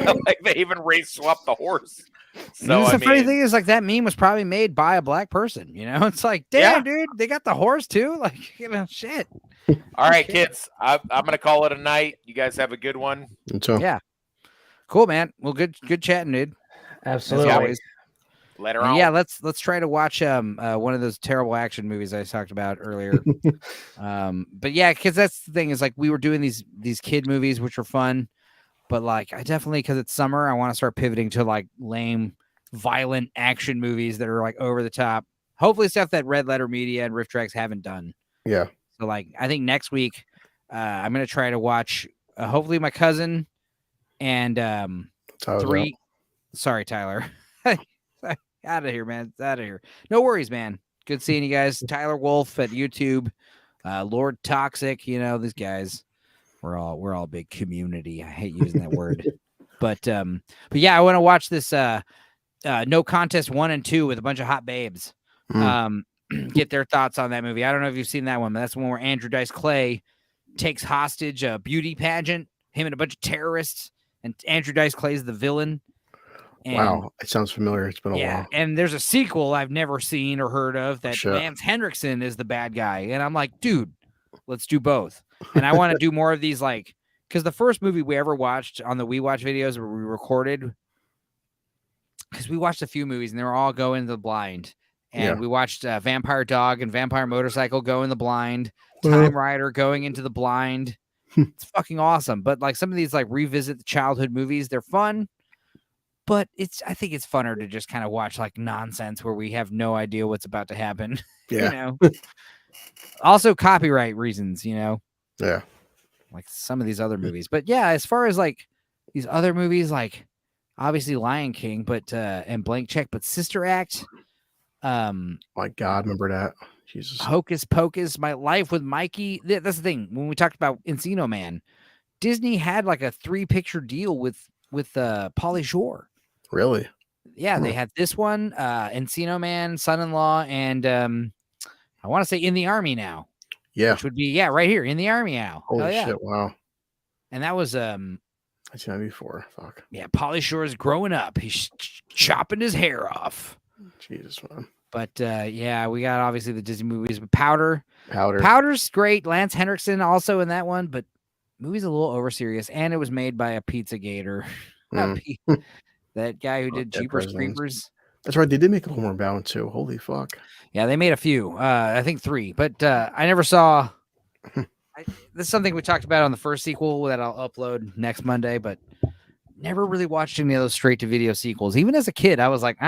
[SPEAKER 2] they even race swapped the horse. So
[SPEAKER 1] the funny thing is, like, that meme was probably made by a black person. It's like, damn, dude, they got the horse too. Like, shit.
[SPEAKER 2] All right, kids, I'm gonna call it a night. You guys have a good one.
[SPEAKER 1] Yeah, cool, man. Well, good chatting, dude.
[SPEAKER 3] Absolutely.
[SPEAKER 2] Later on.
[SPEAKER 1] Yeah, let's try to watch one of those terrible action movies I talked about earlier. But yeah, because that's the thing is like we were doing these kid movies which were fun. But like, I definitely, because it's summer, I want to start pivoting to like lame, violent action movies that are like over the top. Hopefully, stuff that Red Letter Media and Riff Tracks haven't done.
[SPEAKER 4] Yeah.
[SPEAKER 1] So like, I think next week, I'm gonna try to watch. Hopefully, my cousin and three. Sorry, Tyler. Out of here, man. Out of here. No worries, man. Good seeing you guys. Tyler Wolf at YouTube. Lord Toxic. These guys. We're all a big community. I hate using that word, but yeah, I want to watch this No Contest 1 and 2 with a bunch of hot babes. Get their thoughts on that movie. I don't know if you've seen that one, but that's the one where Andrew Dice Clay takes hostage a beauty pageant, him and a bunch of terrorists, and Andrew Dice Clay is the villain. And
[SPEAKER 4] wow, it sounds familiar. It's been a while.
[SPEAKER 1] and there's a sequel I've never seen or heard of that
[SPEAKER 4] Shit.
[SPEAKER 1] Lance Henriksen is the bad guy. And I'm like, dude, let's do both. And I want to do more of these, like, because the first movie we ever watched on the We Watch videos where we recorded, because we watched a few movies and they were all Go in the Blind. And we watched Vampire Dog and Vampire Motorcycle Go in the Blind, Time Rider Going into the Blind. It's fucking awesome. But like some of these like revisit the childhood movies, they're fun. But I think it's funner to just kind of watch like nonsense where we have no idea what's about to happen.
[SPEAKER 4] Yeah.
[SPEAKER 1] Also copyright reasons, Yeah. Like some of these other movies. But yeah, as far as like these other movies, like obviously Lion King, but and Blank Check, but Sister Act.
[SPEAKER 4] My God, remember that? Jesus.
[SPEAKER 1] Hocus Pocus, My Life with Mikey. That's the thing. When we talked about Encino Man, Disney had like a 3-picture deal with Pauly Shore.
[SPEAKER 4] Really?
[SPEAKER 1] Yeah, they had this one, Encino Man, Son-in-Law, and I want to say In the Army Now.
[SPEAKER 4] Yeah.
[SPEAKER 1] Which would be right here, In the Army Now.
[SPEAKER 4] Holy shit! Wow.
[SPEAKER 1] And that was
[SPEAKER 4] 1994. Fuck.
[SPEAKER 1] Yeah, Pauly Shore's growing up. He's chopping his hair off.
[SPEAKER 4] Jesus, man.
[SPEAKER 1] But we got obviously the Disney movies. But Powder's great. Lance Henriksen also in that one, but movie's a little over serious, and it was made by a pizza gator. That guy who did Jeepers Creepers.
[SPEAKER 4] That's right. They did make a Homeward Bound too. Holy fuck.
[SPEAKER 1] Yeah, they made a few. I think 3, but I never saw. This is something we talked about on the first sequel that I'll upload next Monday, but never really watched any of those straight to video sequels. Even as a kid, I was like,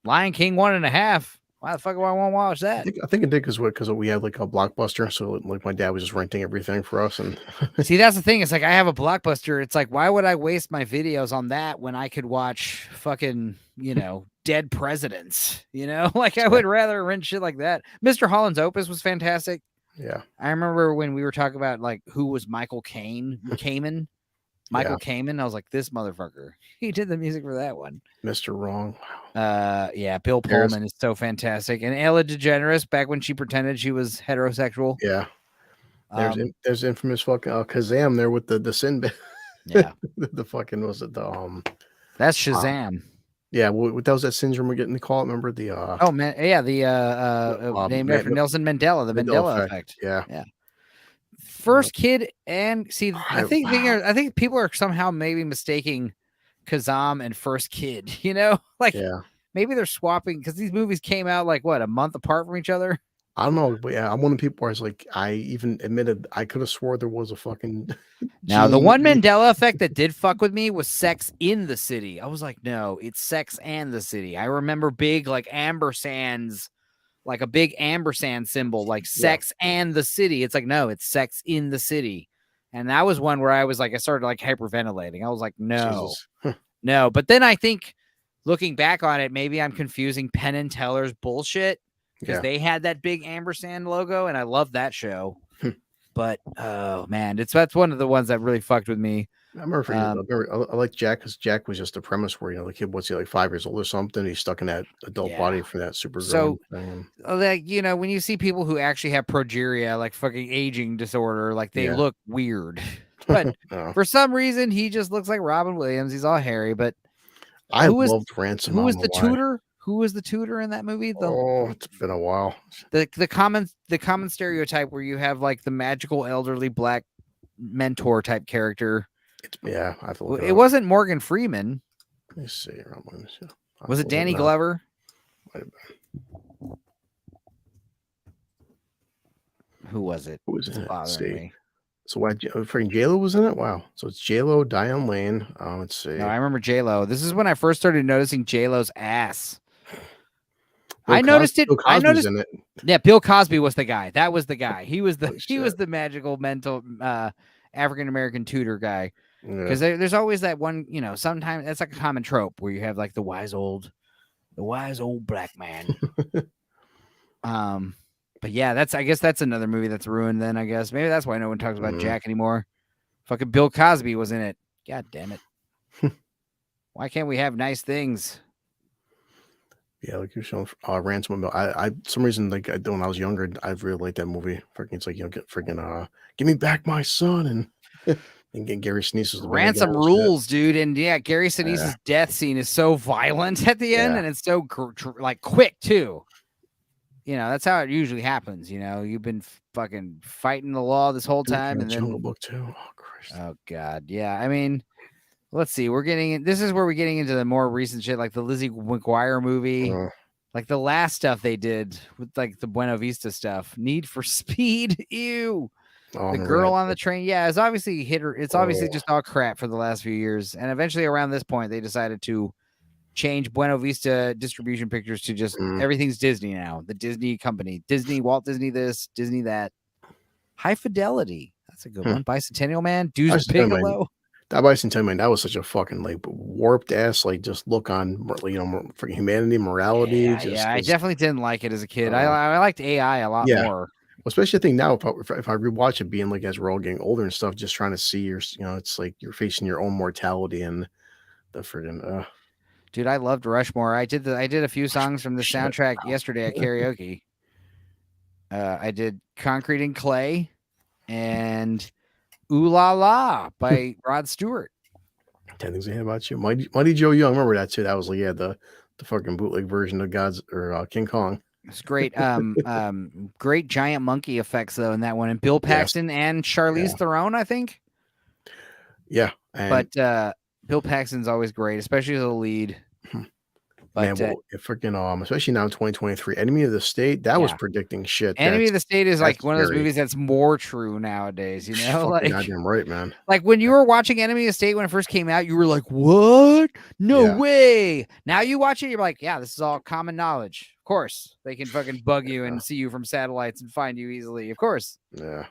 [SPEAKER 1] Lion King 1.5. Why the fuck do I want to watch that?
[SPEAKER 4] I think it did because we had like a Blockbuster, so like my dad was just renting everything for us. And
[SPEAKER 1] see, that's the thing. It's like I have a Blockbuster. It's like, why would I waste my videos on that when I could watch fucking dead presidents? Like I would rather rent shit like that. Mr. Holland's Opus was fantastic.
[SPEAKER 4] Yeah,
[SPEAKER 1] I remember when we were talking about like who was Michael Kamen. Michael Kamen. I was like, this motherfucker. He did the music for that one.
[SPEAKER 4] Mr. Wrong.
[SPEAKER 1] Bill Pullman is so fantastic. And Ella DeGeneres, back when she pretended she was heterosexual.
[SPEAKER 4] Yeah. There's infamous fucking Kazam there with the Sinbad.
[SPEAKER 1] Yeah.
[SPEAKER 4] the fucking
[SPEAKER 1] that's Shazam.
[SPEAKER 4] Yeah, what that was that syndrome we're getting to call it. Remember the
[SPEAKER 1] named after Nelson Mandela, the Mandela effect.
[SPEAKER 4] Yeah.
[SPEAKER 1] First Kid, and see, I think people are somehow maybe mistaking Kazam and First Kid. Maybe they're swapping because these movies came out like what, a month apart from each other.
[SPEAKER 4] I don't know, but yeah, I'm one of the people where I was like, I even admitted I could have swore there was a fucking.
[SPEAKER 1] Now, the one Mandela effect that did fuck with me was Sex in the City. I was like, no, it's Sex and the City. I remember big like ambersands, like a big ampersand symbol, like Sex and the City. It's like, no, it's Sex in the City. And that was one where I was like, I started like hyperventilating. I was like, no, no. But then I think looking back on it, maybe I'm confusing Penn and Teller's bullshit. Because they had that big ampersand logo, and I love that show. But oh man, that's one of the ones that really fucked with me.
[SPEAKER 4] I remember I like Jack because Jack was just a premise where the kid was like 5 years old or something. He's stuck in that adult body for that super.
[SPEAKER 1] So like when you see people who actually have progeria, like fucking aging disorder, like they look weird. But for some reason, he just looks like Robin Williams. He's all hairy. But
[SPEAKER 4] I loved Ransom.
[SPEAKER 1] Who was the tutor? Who was the tutor in that movie?
[SPEAKER 4] It's been a while.
[SPEAKER 1] The common stereotype where you have like the magical elderly black mentor type character.
[SPEAKER 4] I have to look
[SPEAKER 1] it wasn't Morgan Freeman.
[SPEAKER 4] Let me see.
[SPEAKER 1] Was it Danny Glover?
[SPEAKER 4] Might have been.
[SPEAKER 1] Who was it?
[SPEAKER 4] Who was in it? Let's see. So why freaking J-Lo was in it? Wow. So it's J-Lo, Diane Lane. Let's see.
[SPEAKER 1] No, I remember J-Lo. This is when I first started noticing J-Lo's ass. I noticed it. I noticed in it. Yeah, Bill Cosby was the guy. That was the guy. He was the magical mental African American tutor guy. Because there's always that one, sometimes that's like a common trope where you have like the wise old black man. But yeah, I guess that's another movie that's ruined then, I guess. Maybe that's why no one talks about Jack anymore. Fucking Bill Cosby was in it. God damn it. Why can't we have nice things?
[SPEAKER 4] Yeah, like you're showing Ransom. I some reason like when I was younger, I really liked that movie. Freaking, it's like get me back my son, and And get Gary Sinise is the
[SPEAKER 1] Ransom rules, dude. And yeah, Gary Sinise's death scene is so violent at the end, and it's so like quick too. You know, that's how it usually happens. You know, you've been fucking fighting the law this whole time, and then
[SPEAKER 4] Jungle Book too. Oh Christ.
[SPEAKER 1] Oh God, yeah. I mean, let's see. This is where we're getting into the more recent shit, like the Lizzie McGuire movie, like the last stuff they did with like the Buena Vista stuff. Need for Speed, ew. The girl on the train, yeah, it's obviously It's obviously just all crap for the last few years, and eventually around this point, they decided to change Buena Vista Distribution Pictures to just everything's Disney now. The Disney company, Disney, Walt Disney, this, Disney that. High Fidelity, that's a good one. Bicentennial Man, Deuce Bigelow.
[SPEAKER 4] That Bicentennial Man, that was such a fucking like warped ass, like just look on, you know, for humanity, morality.
[SPEAKER 1] Yeah, I definitely didn't like it as a kid. I liked AI a lot more.
[SPEAKER 4] Especially I think now if I rewatch it, being like as we're all getting older and stuff, just trying to see you know, it's like you're facing your own mortality and the friggin'
[SPEAKER 1] Dude, I loved Rushmore. I did a few songs from the soundtrack yesterday at karaoke. I did Concrete and Clay and Ooh La La by Rod Stewart.
[SPEAKER 4] 10 Things I Hate About You. Mighty Joe Young, remember that too? That was like the fucking bootleg version of King Kong.
[SPEAKER 1] It's great. Great giant monkey effects though in that one, and Bill Paxton and Charlize Theron, I think.
[SPEAKER 4] Yeah,
[SPEAKER 1] but Bill Paxton's always great, especially as a lead. But
[SPEAKER 4] man, freaking especially now in 2023, Enemy of the State, that was predicting shit.
[SPEAKER 1] Enemy of the State is like one of those movies that's more true nowadays, you know? Like
[SPEAKER 4] goddamn right, man.
[SPEAKER 1] Like when you were watching Enemy of the State when it first came out, you were like, what? No way. Now you watch it, you're like, yeah, this is all common knowledge. Of course. They can fucking bug you and see you from satellites and find you easily. Of course.
[SPEAKER 4] Yeah.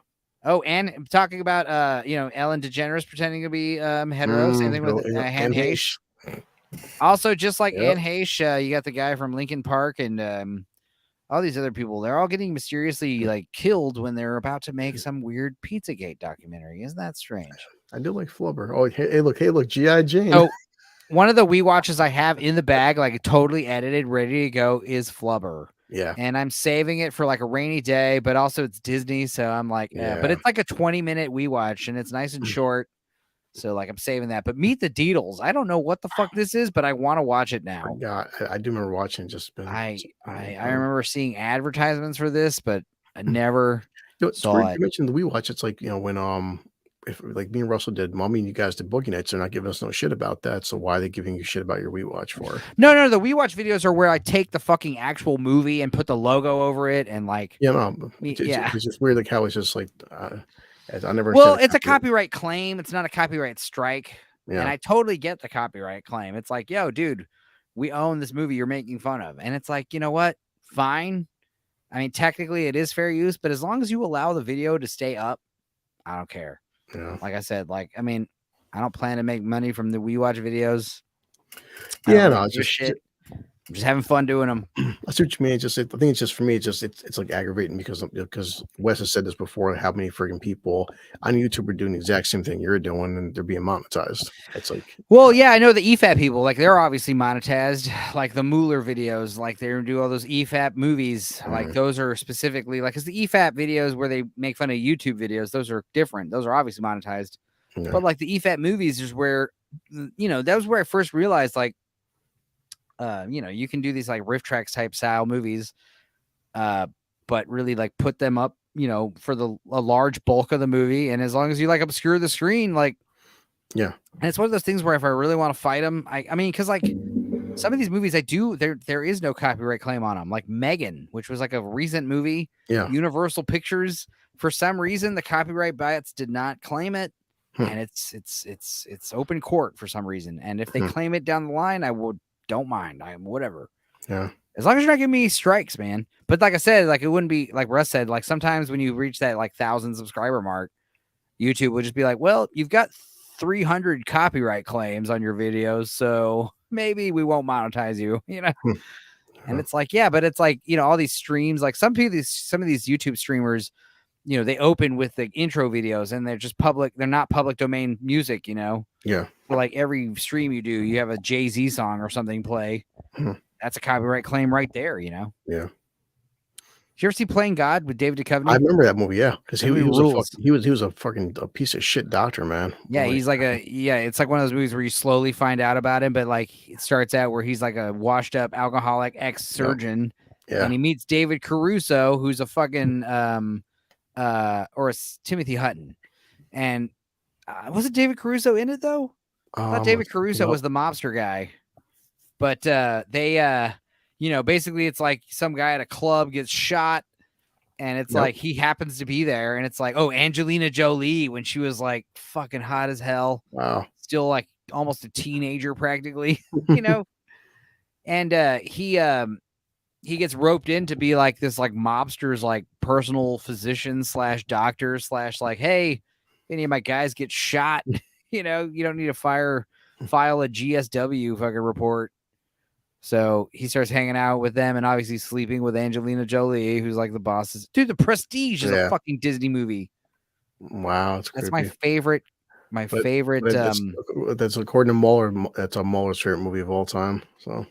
[SPEAKER 1] Oh, and talking about Ellen DeGeneres pretending to be hetero, same thing with Anne Heche. Also, just like Anne Heche, you got the guy from Linkin Park and all these other people. They're all getting mysteriously like killed when they're about to make some weird Pizzagate documentary. Isn't that strange?
[SPEAKER 4] I do like Flubber. Oh, hey, look, G.I. Jane.
[SPEAKER 1] Oh, one of the Wii Watches I have in the bag, like totally edited, ready to go, is Flubber.
[SPEAKER 4] Yeah.
[SPEAKER 1] And I'm saving it for like a rainy day, but also it's Disney. So I'm like, but it's like a 20-minute Wii Watch and it's nice and short. So like I'm saving that. But Meet the Deedles. I don't know what the fuck this is, but I want to watch it now.
[SPEAKER 4] Yeah, I do remember watching
[SPEAKER 1] I remember seeing advertisements for this, but I never saw it.
[SPEAKER 4] You mentioned the Wii Watch. It's like, when if like me and Russell did Mommy and you guys did Boogie Nights, they're not giving us no shit about that. So why are they giving you shit about your Wii Watch for?
[SPEAKER 1] No, the Wii Watch videos are where I take the fucking actual movie and put the logo over it and like
[SPEAKER 4] it's just weird like how it's just like I never.
[SPEAKER 1] Well, it's a copyright claim. It's not a copyright strike.
[SPEAKER 4] Yeah.
[SPEAKER 1] And I totally get the copyright claim. It's like, yo, dude, we own this movie you're making fun of. And it's like, you know what? Fine. I mean, technically it is fair use, but as long as you allow the video to stay up, I don't care.
[SPEAKER 4] Yeah.
[SPEAKER 1] Like I said, I I don't plan to make money from the Wii Watch videos.
[SPEAKER 4] Yeah, no, it's just
[SPEAKER 1] shit. I'm just having fun doing them.
[SPEAKER 4] I see what you mean. I think it's just for me. It's like aggravating because Wes has said this before. How many freaking people on YouTube are doing the exact same thing you're doing, and they're being monetized. It's like,
[SPEAKER 1] well, yeah, I know the EFAP people. Like they're obviously monetized. Like the Mueller videos. Like they do all those EFAP movies. Like those are specifically because the EFAP videos where they make fun of YouTube videos. Those are different. Those are obviously monetized. Yeah. But like the EFAP movies is where that was where I first realized you can do these like riff tracks type style movies, but really like put them up, for a large bulk of the movie. And as long as you like obscure the screen, and it's one of those things where if I really want to fight them, I mean, cause like some of these movies there is no copyright claim on them. Like Megan, which was like a recent movie, Universal Pictures, for some reason, the copyright bites did not claim it. And it's open court for some reason. And if they claim it down the line, don't mind. Whatever.
[SPEAKER 4] Yeah.
[SPEAKER 1] As long as you're not giving me strikes, man. But like I said, it wouldn't be like Russ said, sometimes when you reach that 1,000 subscriber mark, YouTube would just be like, well, you've got 300 copyright claims on your videos, so maybe we won't monetize you, And it's like, yeah, but it's like, all these streams, like some of these YouTube streamers, they open with the intro videos and they're just public. They're not public domain music,
[SPEAKER 4] Yeah.
[SPEAKER 1] Like every stream you do, you have a Jay-Z song or something play. That's a copyright claim right there,
[SPEAKER 4] Yeah.
[SPEAKER 1] Did you ever see Playing God with David Duchovny?
[SPEAKER 4] I remember that movie, yeah, because he was
[SPEAKER 1] rules.
[SPEAKER 4] he was a fucking piece of shit doctor, man.
[SPEAKER 1] Yeah, he's like it's like one of those movies where you slowly find out about him, but like it starts out where he's like a washed up alcoholic ex-surgeon, and he meets David Caruso, who's a fucking or it's Timothy Hutton. And was it David Caruso in it though? I thought David Caruso was the mobster guy. But they basically it's like some guy at a club gets shot, and it's like he happens to be there, and it's like, oh, Angelina Jolie when she was like fucking hot as hell.
[SPEAKER 4] Wow.
[SPEAKER 1] Still like almost a teenager practically, And he gets roped in to be like this like mobster's like personal physician / doctor / like, hey, any of my guys get shot, you don't need to file a GSW fucking report. So he starts hanging out with them and obviously sleeping with Angelina Jolie, who's like the boss. Dude, The Prestige is a fucking Disney movie.
[SPEAKER 4] Wow,
[SPEAKER 1] that's my favorite.
[SPEAKER 4] That's according to Mueller. That's a Mueller's favorite movie of all time. So,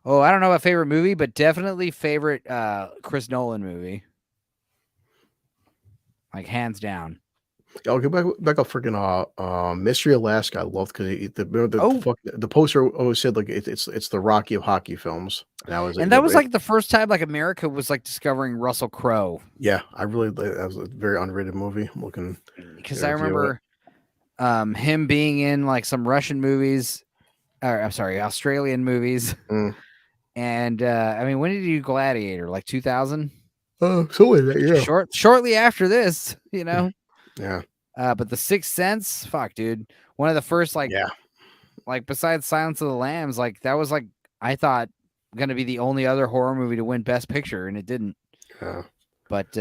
[SPEAKER 1] I don't know about favorite movie, but definitely favorite Chris Nolan movie. Like hands down.
[SPEAKER 4] I'll get back up freaking Mystery Alaska. I loved because the poster always said like it's the Rocky of hockey films. And
[SPEAKER 1] that was like the first time like America was like discovering Russell Crowe.
[SPEAKER 4] Yeah, that was a very underrated movie.
[SPEAKER 1] Because I remember him being in like some Russian movies, or I'm sorry, Australian movies. And I mean, when did he do Gladiator? Like 2000? Shortly after this,
[SPEAKER 4] Yeah.
[SPEAKER 1] But The Sixth Sense, fuck, dude. One of the first, like besides Silence of the Lambs, like that was like I thought gonna be the only other horror movie to win Best Picture, and it didn't.
[SPEAKER 4] Yeah.
[SPEAKER 1] But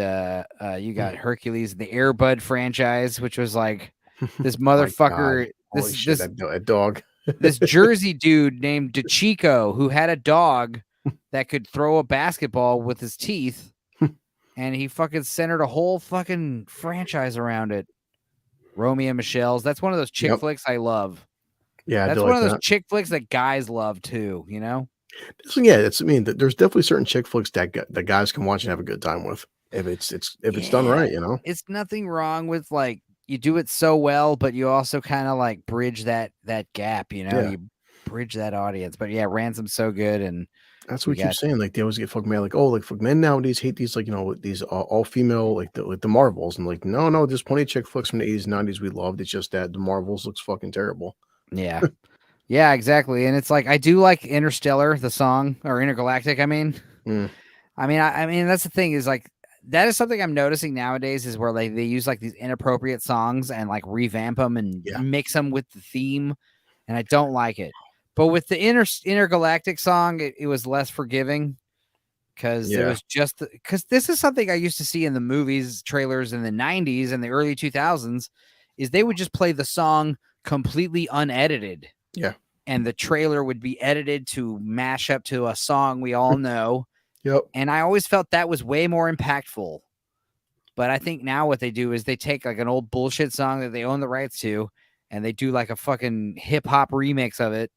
[SPEAKER 1] you got Hercules, the Air Bud franchise, which was like this motherfucker,
[SPEAKER 4] that dog.
[SPEAKER 1] This Jersey dude named DeChico who had a dog that could throw a basketball with his teeth. And he fucking centered a whole fucking franchise around it. Romeo and Michelle's. That's one of those chick flicks I love.
[SPEAKER 4] Yeah,
[SPEAKER 1] that's one of those chick flicks that guys love too.
[SPEAKER 4] So, yeah, there's definitely certain chick flicks that guys can watch and have a good time with if it's done right.
[SPEAKER 1] It's nothing wrong with like you do it so well, but you also kind of like bridge that gap. You bridge that audience. But yeah, Ransom's so good and.
[SPEAKER 4] That's what we keep saying. Like they always get fucking mad. Like, oh, like fuck men nowadays hate these like these all female like the Marvels and like no, there's plenty of chick flicks from the 80s, 90s we loved. It's just that the Marvels looks fucking terrible.
[SPEAKER 1] Yeah, yeah, exactly. And it's like I do like Interstellar, the song, or Intergalactic. I mean, I mean that's the thing is like that is something I'm noticing nowadays is where like they use like these inappropriate songs and like revamp them and mix them with the theme, and I don't like it. But with the Intergalactic song, it was less forgiving because it was just because this is something I used to see in the movies trailers in the 90s and the early 2000s is they would just play the song completely unedited.
[SPEAKER 4] Yeah.
[SPEAKER 1] And the trailer would be edited to mash up to a song we all know.
[SPEAKER 4] Yep.
[SPEAKER 1] And I always felt that was way more impactful. But I think now what they do is they take like an old bullshit song that they own the rights to and they do like a fucking hip hop remix of it.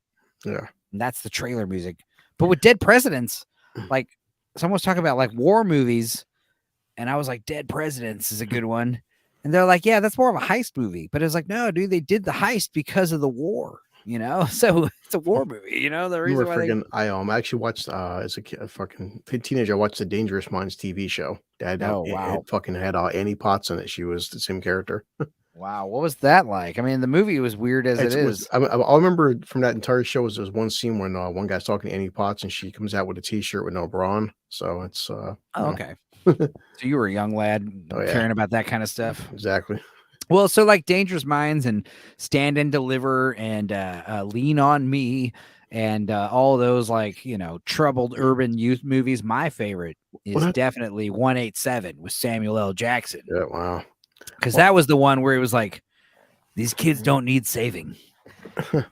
[SPEAKER 4] Yeah.
[SPEAKER 1] And that's the trailer music. But with Dead Presidents, like someone was talking about like war movies, and I was like, Dead Presidents is a good one. And they're like, yeah, that's more of a heist movie. But it's like, no, dude, they did the heist because of the war, So it's a war movie, The reason why
[SPEAKER 4] I actually watched as a fucking teenager, I watched the Dangerous Minds TV show. It fucking had Annie Potts in it. She was the same character.
[SPEAKER 1] Wow, what was that like? I mean, the movie was weird as it is.
[SPEAKER 4] I remember from that entire show was there's one scene when one guy's talking to Annie Potts and she comes out with a T-shirt with no bra on. So it's
[SPEAKER 1] okay. So you were a young lad caring about that kind of stuff.
[SPEAKER 4] Exactly.
[SPEAKER 1] Well, so like Dangerous Minds and Stand and Deliver and Lean on Me and all those like troubled urban youth movies. My favorite is definitely 187 with Samuel L. Jackson.
[SPEAKER 4] Yeah, wow.
[SPEAKER 1] Because that was the one where it was like, these kids don't need saving.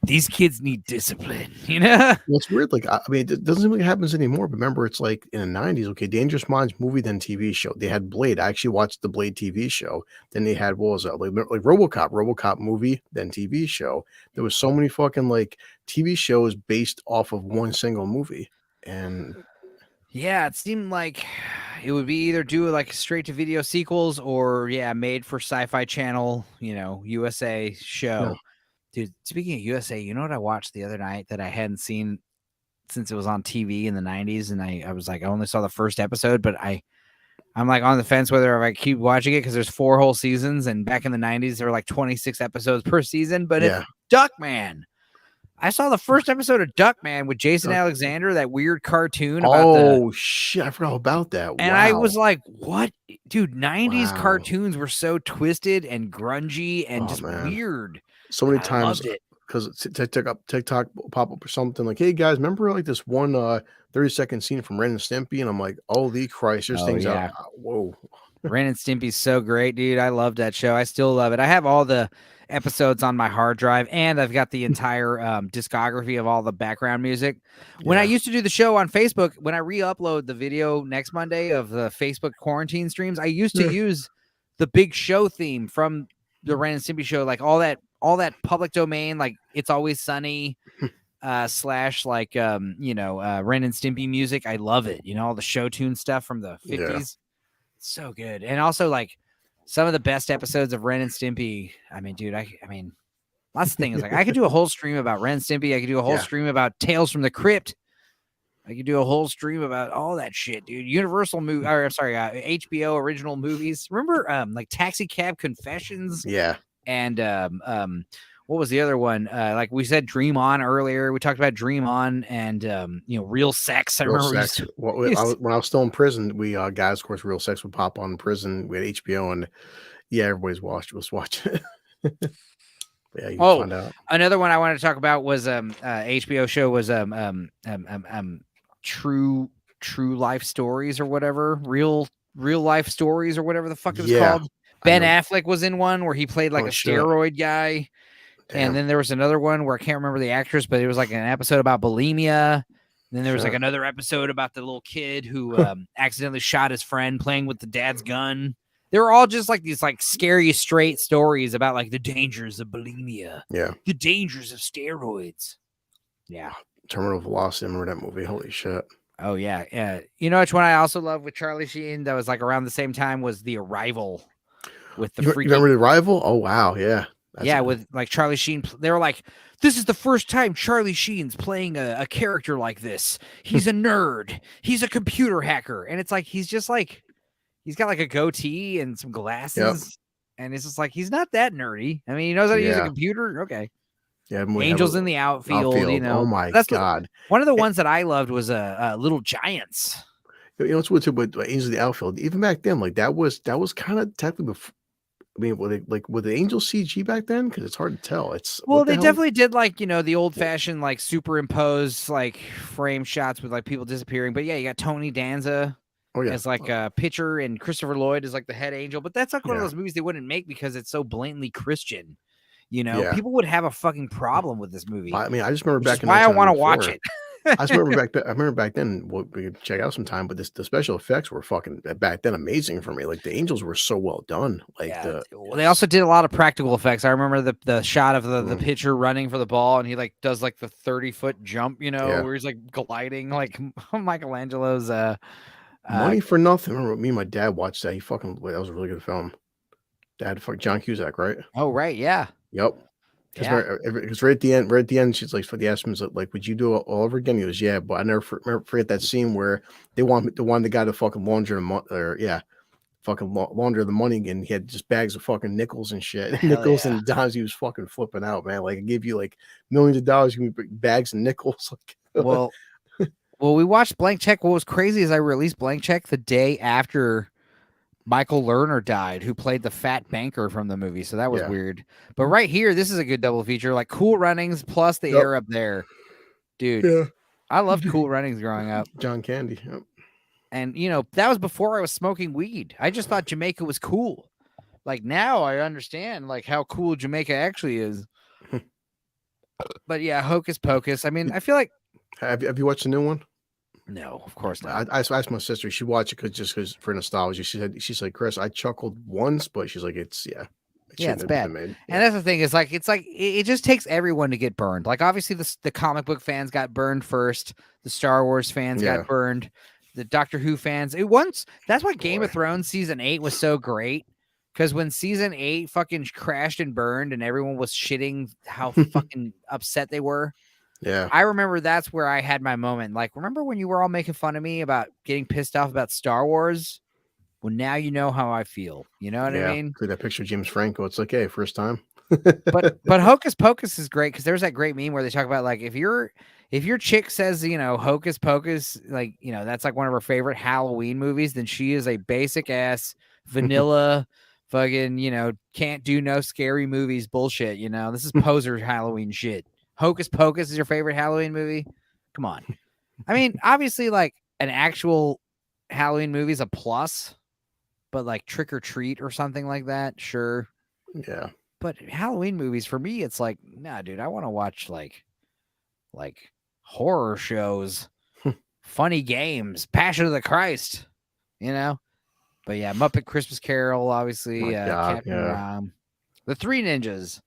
[SPEAKER 1] These kids need discipline, Well,
[SPEAKER 4] it's weird. Like, I mean, it doesn't seem like it happens anymore. But remember, it's like in the 90s, okay, Dangerous Minds movie, then TV show. They had Blade. I actually watched the Blade TV show. Then they had, what was that? Like RoboCop movie, then TV show. There was so many fucking like TV shows based off of one single movie. And
[SPEAKER 1] Yeah, it seemed like it would be either do like straight to video sequels or made for Sci-Fi Channel, USA show. Yeah. Dude, speaking of USA, you know what I watched the other night that I hadn't seen since it was on TV in the 90s, and I was like, I only saw the first episode, but I'm like on the fence whether I keep watching it because there's 4 whole seasons, and back in the 90s there were like 26 episodes per season, but it's Duckman. I saw the first episode of Duckman with Jason Alexander, that weird cartoon about
[SPEAKER 4] shit, I forgot about that.
[SPEAKER 1] And I was like, what? Dude, 90s cartoons were so twisted and grungy and just weird.
[SPEAKER 4] So many times because TikTok pop up or something like, hey guys, remember like this one 30-second scene from Ren and Stimpy? And I'm like, holy Christ, there's things out. Whoa.
[SPEAKER 1] Ren and Stimpy's so great, dude. I love that show. I still love it. I have all the episodes on my hard drive, and I've got the entire discography of all the background music. When I used to do the show on Facebook, when I re-upload the video next Monday of the Facebook quarantine streams, I used to use the Big Show theme from the Ren and Stimpy show, like all that public domain, like It's Always Sunny / like Ren and Stimpy music. I love it. All the show tune stuff from the 50s. So good. And also like some of the best episodes of Ren and Stimpy. I mean, dude, I mean, lots of things. Like I could do a whole stream about Ren and Stimpy. I could do a whole stream about Tales from the Crypt. I could do a whole stream about all that shit, dude. Universal movie, or I'm sorry, HBO original movies. Remember, like Taxi Cab Confessions?
[SPEAKER 4] Yeah.
[SPEAKER 1] And what was the other one? Like we said, Dream On earlier. We talked about Dream On and Real Sex. I remember
[SPEAKER 4] when I was still in prison, we guys, of course, Real Sex would pop on in prison. We had HBO, and everybody's was watching it. Yeah, you can find out.
[SPEAKER 1] Another one I wanted to talk about was HBO show was True Life Stories or whatever, real life stories or whatever the fuck it was called. Ben Affleck was in one where he played like a steroid guy. Damn. And then there was another one where I can't remember the actress, but it was like an episode about bulimia. And then there was like another episode about the little kid who accidentally shot his friend playing with the dad's gun. They were all just like these like scary straight stories about like the dangers of bulimia.
[SPEAKER 4] Yeah.
[SPEAKER 1] The dangers of steroids. Yeah.
[SPEAKER 4] Terminal Velocity. I remember that movie. Holy shit.
[SPEAKER 1] Oh yeah. Yeah. You know which one I also love with Charlie Sheen that was like around the same time was The Arrival. With the
[SPEAKER 4] you remember The Arrival? Oh wow, yeah.
[SPEAKER 1] With like Charlie Sheen. They were like, this is the first time Charlie Sheen's playing a character like this. He's a nerd. He's a computer hacker. And it's like he's just like he's got like a goatee and some glasses. And it's just like he's not that nerdy. I mean, he knows how to use a computer. Okay.
[SPEAKER 4] Yeah,
[SPEAKER 1] Angels in the outfield.
[SPEAKER 4] Oh my God.
[SPEAKER 1] One of the ones that I loved was Little Giants.
[SPEAKER 4] What's weird too, but Angels in the Outfield, even back then, like that was kind of technically before. I mean, were the Angels CG back then? Because it's hard to tell.
[SPEAKER 1] They definitely did like the old fashioned like superimposed like frame shots with like people disappearing. But yeah, you got Tony Danza as like a pitcher and Christopher Lloyd is like the head angel. But that's like one of those movies they wouldn't make because it's so blatantly Christian. People would have a fucking problem with this movie.
[SPEAKER 4] I mean, I just remember back in
[SPEAKER 1] why I want to watch it.
[SPEAKER 4] I remember back then. We could check out sometime, but the special effects were fucking back then amazing for me. Like the Angels were so well done. Like
[SPEAKER 1] they also did a lot of practical effects. I remember the shot of the pitcher running for the ball, and he like does like the 30-foot jump, where he's like gliding, like Michelangelo's.
[SPEAKER 4] Money for Nothing. I remember me and my dad watched that. That was a really good film. Dad, John Cusack, right?
[SPEAKER 1] Oh right, yeah.
[SPEAKER 4] Yep. Because right at the end, she's like, for the estimates, like, would you do it all over again? He goes, yeah, but I never forget that scene where they want the guy to fucking launder launder the money, and he had just bags of fucking nickels and shit, and dimes. He was fucking flipping out, man. Like, I give you like millions of dollars, you can bags and nickels.
[SPEAKER 1] Well, we watched Blank Check. What was crazy is I released Blank Check the day after Michael Lerner died, who played the fat banker from the movie. So that was weird. But right here, this is a good double feature, like Cool Runnings plus the air up there. Dude, I loved Cool Runnings growing up.
[SPEAKER 4] John Candy. Yep.
[SPEAKER 1] And, that was before I was smoking weed. I just thought Jamaica was cool. Like now I understand like how cool Jamaica actually is. But yeah, Hocus Pocus. I mean, I feel like.
[SPEAKER 4] Have you watched the new one?
[SPEAKER 1] No, of course not.
[SPEAKER 4] I asked my sister. She watched it because for nostalgia. She's like, Chris, I chuckled once, but she's like, it's bad.
[SPEAKER 1] And that's the thing is like, it just takes everyone to get burned. Like obviously the comic book fans got burned first. The Star Wars fans got burned. the Doctor Who fans. That's why Game of Thrones season 8 was so great. Because when season 8 fucking crashed and burned and everyone was shitting how fucking upset they were.
[SPEAKER 4] Yeah.
[SPEAKER 1] I remember that's where I had my moment. Like, remember when you were all making fun of me about getting pissed off about Star Wars? Well, now you know how I feel. You know what I mean?
[SPEAKER 4] That picture of James Franco. It's like, hey, first time.
[SPEAKER 1] but Hocus Pocus is great because there's that great meme where they talk about like if your chick says, you know, Hocus Pocus, like, you know, that's like one of her favorite Halloween movies, then she is a basic ass vanilla fucking, you know, can't do no scary movies bullshit. You know, this is poser Halloween shit. Hocus Pocus is your favorite Halloween movie? Come on. I mean, obviously, like an actual Halloween movie is a plus, but like Trick or Treat or something like that, sure.
[SPEAKER 4] Yeah.
[SPEAKER 1] But Halloween movies for me, it's like, nah, dude, I want to watch like horror shows, funny games, Passion of the Christ, you know. But yeah, Muppet Christmas Carol, obviously, Captain Rom, the Three Ninjas.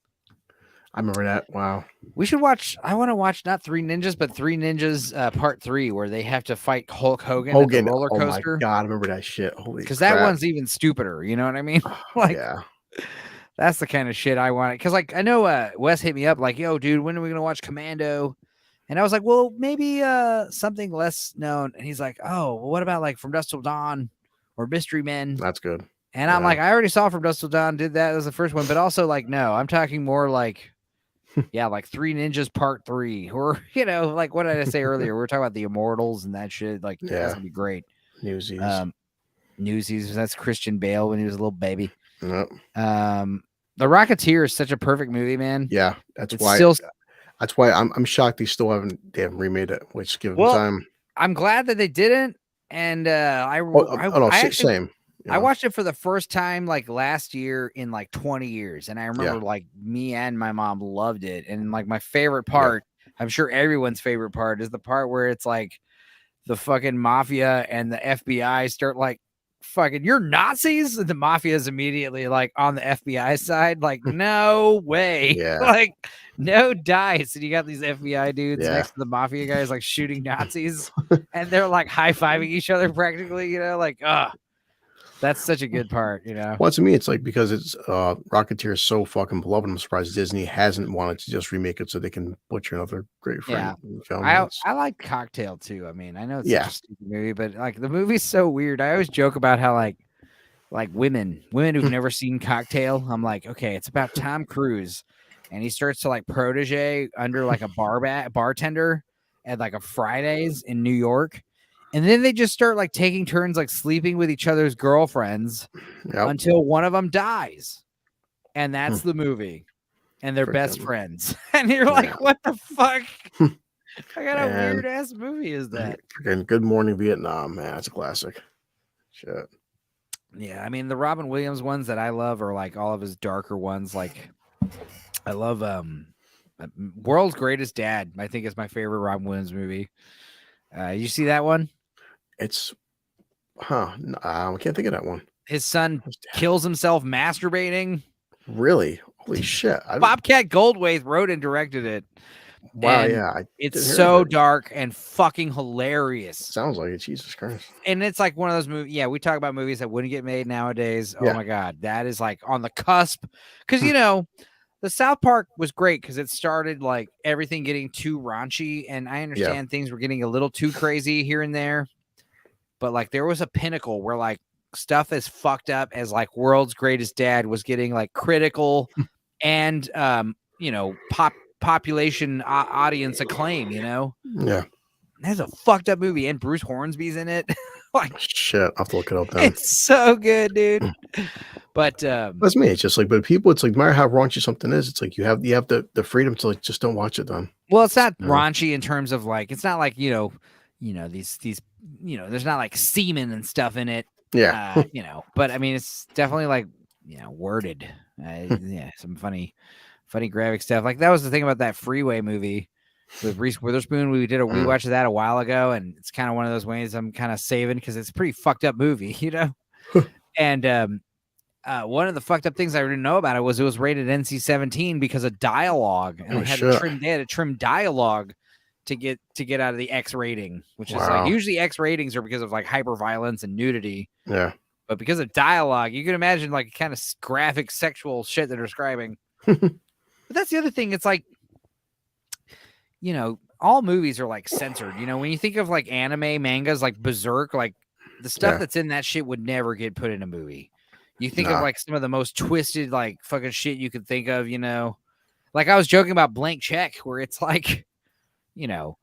[SPEAKER 4] I remember that. Wow.
[SPEAKER 1] We should watch. I want to watch not Three Ninjas, but Three Ninjas Part 3, where they have to fight Hulk Hogan at the roller coaster.
[SPEAKER 4] Oh my god, I remember that shit. Holy,
[SPEAKER 1] because that one's even stupider. You know what I mean? Like,
[SPEAKER 4] yeah.
[SPEAKER 1] That's the kind of shit I want. Because, like, I know Wes hit me up like, yo, dude, when are we going to watch Commando? And I was like, well, maybe something less known. And he's like, oh, well, what about, like, From Dusk Till Dawn or Mystery Men?
[SPEAKER 4] That's good.
[SPEAKER 1] And I'm like, I already saw From Dusk Till Dawn, did that as the first one. But also, like, no, I'm talking more like, yeah, like Three Ninjas Part 3. Or, you know, like, what did I say earlier? We were talking about the Immortals and that shit. Like, yeah, that's going to be great.
[SPEAKER 4] Newsies.
[SPEAKER 1] Newsies. That's Christian Bale when he was a little baby.
[SPEAKER 4] Yep.
[SPEAKER 1] The Rocketeer is such a perfect movie, man.
[SPEAKER 4] Yeah, that's why I'm shocked they haven't remade it. Which give them time.
[SPEAKER 1] I'm glad that they didn't. And I watched it for the first time like last year in like 20 years, and I remember like me and my mom loved it. And like my favorite part, I'm sure everyone's favorite part, is the part where it's like the fucking mafia and the FBI start like, fucking, you're Nazis? The mafia is immediately like on the FBI side, like, no way. Like, no dice. And you got these FBI dudes next to the mafia guys like shooting Nazis, and they're like high-fiving each other practically, you know, like, that's such a good part, you know.
[SPEAKER 4] Well, to me, it's like, because it's Rocketeer is so fucking beloved, I'm surprised Disney hasn't wanted to just remake it so they can butcher another great film.
[SPEAKER 1] I like Cocktail too. I mean, I know it's such a stupid movie, but like the movie's so weird. I always joke about how like women who've never seen Cocktail, I'm like, okay, it's about Tom Cruise, and he starts to like protege under like a bartender at like a Fridays in New York. And then they just start like taking turns, like sleeping with each other's girlfriends until one of them dies. And that's the movie. And they're best friends. And you're like, what the fuck? What kind of weird ass movie is that?
[SPEAKER 4] Good Morning Vietnam, man. It's a classic. Shit.
[SPEAKER 1] Yeah. I mean, the Robin Williams ones that I love are like all of his darker ones. Like, I love World's Greatest Dad, I think is my favorite Robin Williams movie. You see that one?
[SPEAKER 4] It's, I can't think of that one.
[SPEAKER 1] His son kills himself masturbating.
[SPEAKER 4] Really? Holy shit!
[SPEAKER 1] Bobcat Goldthwait wrote and directed it.
[SPEAKER 4] Wow,
[SPEAKER 1] and it's so dark and fucking hilarious.
[SPEAKER 4] Sounds like it. Jesus Christ!
[SPEAKER 1] And it's like one of those movies. Yeah, we talk about movies that wouldn't get made nowadays. Oh my god, that is like on the cusp. Because you know, the South Park was great because it started like everything getting too raunchy, and I understand things were getting a little too crazy here and there. But like there was a pinnacle where like stuff as fucked up as like World's Greatest Dad was getting like critical and you know, population audience acclaim, you know. That's a fucked up movie, and Bruce Hornsby's in it. Like
[SPEAKER 4] shit, I'll have to look it up then.
[SPEAKER 1] It's so good, dude. But
[SPEAKER 4] that's me. It's just like, but people, it's like, no matter how raunchy something is, it's like you have the freedom to like just don't watch it then.
[SPEAKER 1] Well, it's not raunchy in terms of like, it's not like, you know, these you know, there's not like semen and stuff in it. You know, but I mean, it's definitely like, you know, worded. Some funny graphic stuff. Like that was the thing about that Freeway movie with Reese Witherspoon. We watched that a while ago, and it's kind of one of those ways I'm kind of saving because it's a pretty fucked up movie, you know. And one of the fucked up things I didn't know about it was rated NC-17 because of dialogue, and they had to trim dialogue to get out of the X rating, which is like usually X ratings are because of like hyper violence and nudity.
[SPEAKER 4] Yeah.
[SPEAKER 1] But because of dialogue, you can imagine like kind of graphic sexual shit they're describing. But that's the other thing. It's like, you know, all movies are like censored. You know, when you think of like anime mangas like Berserk, like the stuff that's in that shit would never get put in a movie. You think of like some of the most twisted like fucking shit you could think of, you know. Like I was joking about Blank Check, where it's like, you know,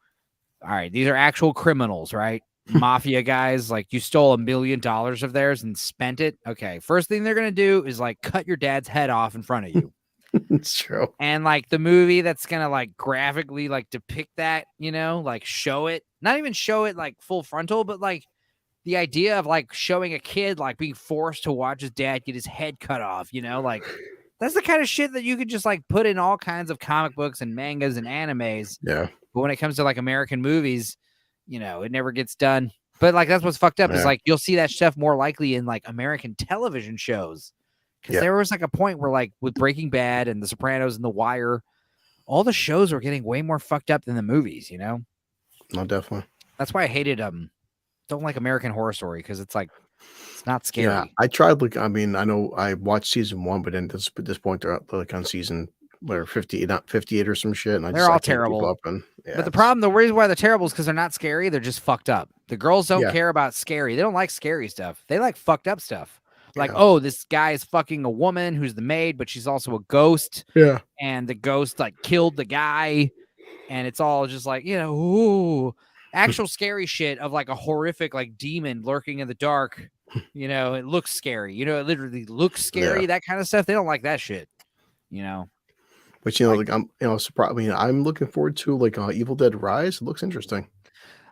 [SPEAKER 1] all right, these are actual criminals, right? Mafia guys, like you stole $1 million of theirs and spent it. Okay, first thing they're gonna do is like cut your dad's head off in front of you.
[SPEAKER 4] It's true.
[SPEAKER 1] And like the movie that's gonna like graphically like depict that, you know, like show it, not even show it like full frontal, but like the idea of like showing a kid like being forced to watch his dad get his head cut off, you know, like that's the kind of shit that you could just like put in all kinds of comic books and mangas and animes.
[SPEAKER 4] Yeah.
[SPEAKER 1] But when it comes to like American movies, you know, it never gets done. But like that's what's fucked up is like you'll see that stuff more likely in like American television shows. Because there was like a point where like with Breaking Bad and The Sopranos and The Wire, all the shows were getting way more fucked up than the movies, you know?
[SPEAKER 4] No, definitely.
[SPEAKER 1] That's why I hated don't like American Horror Story, because it's like it's not scary.
[SPEAKER 4] Yeah, I tried. Like, I mean, I know I watched season 1, but then at this point they're like on season 58 or some shit, and
[SPEAKER 1] they're all terrible. But the reason why they're terrible is because they're not scary. They're just fucked up. The girls don't care about scary. They don't like scary stuff. They like fucked up stuff. Like, oh, this guy is fucking a woman who's the maid, but she's also a ghost.
[SPEAKER 4] Yeah,
[SPEAKER 1] and the ghost like killed the guy, and it's all just like, you know, ooh, actual scary shit of like a horrific like demon lurking in the dark. You know, it looks scary. You know, it literally looks scary. That kind of stuff. They don't like that shit. You know.
[SPEAKER 4] But you know, like I'm, you know, surprised. I mean, I'm looking forward to like Evil Dead Rise. It looks interesting.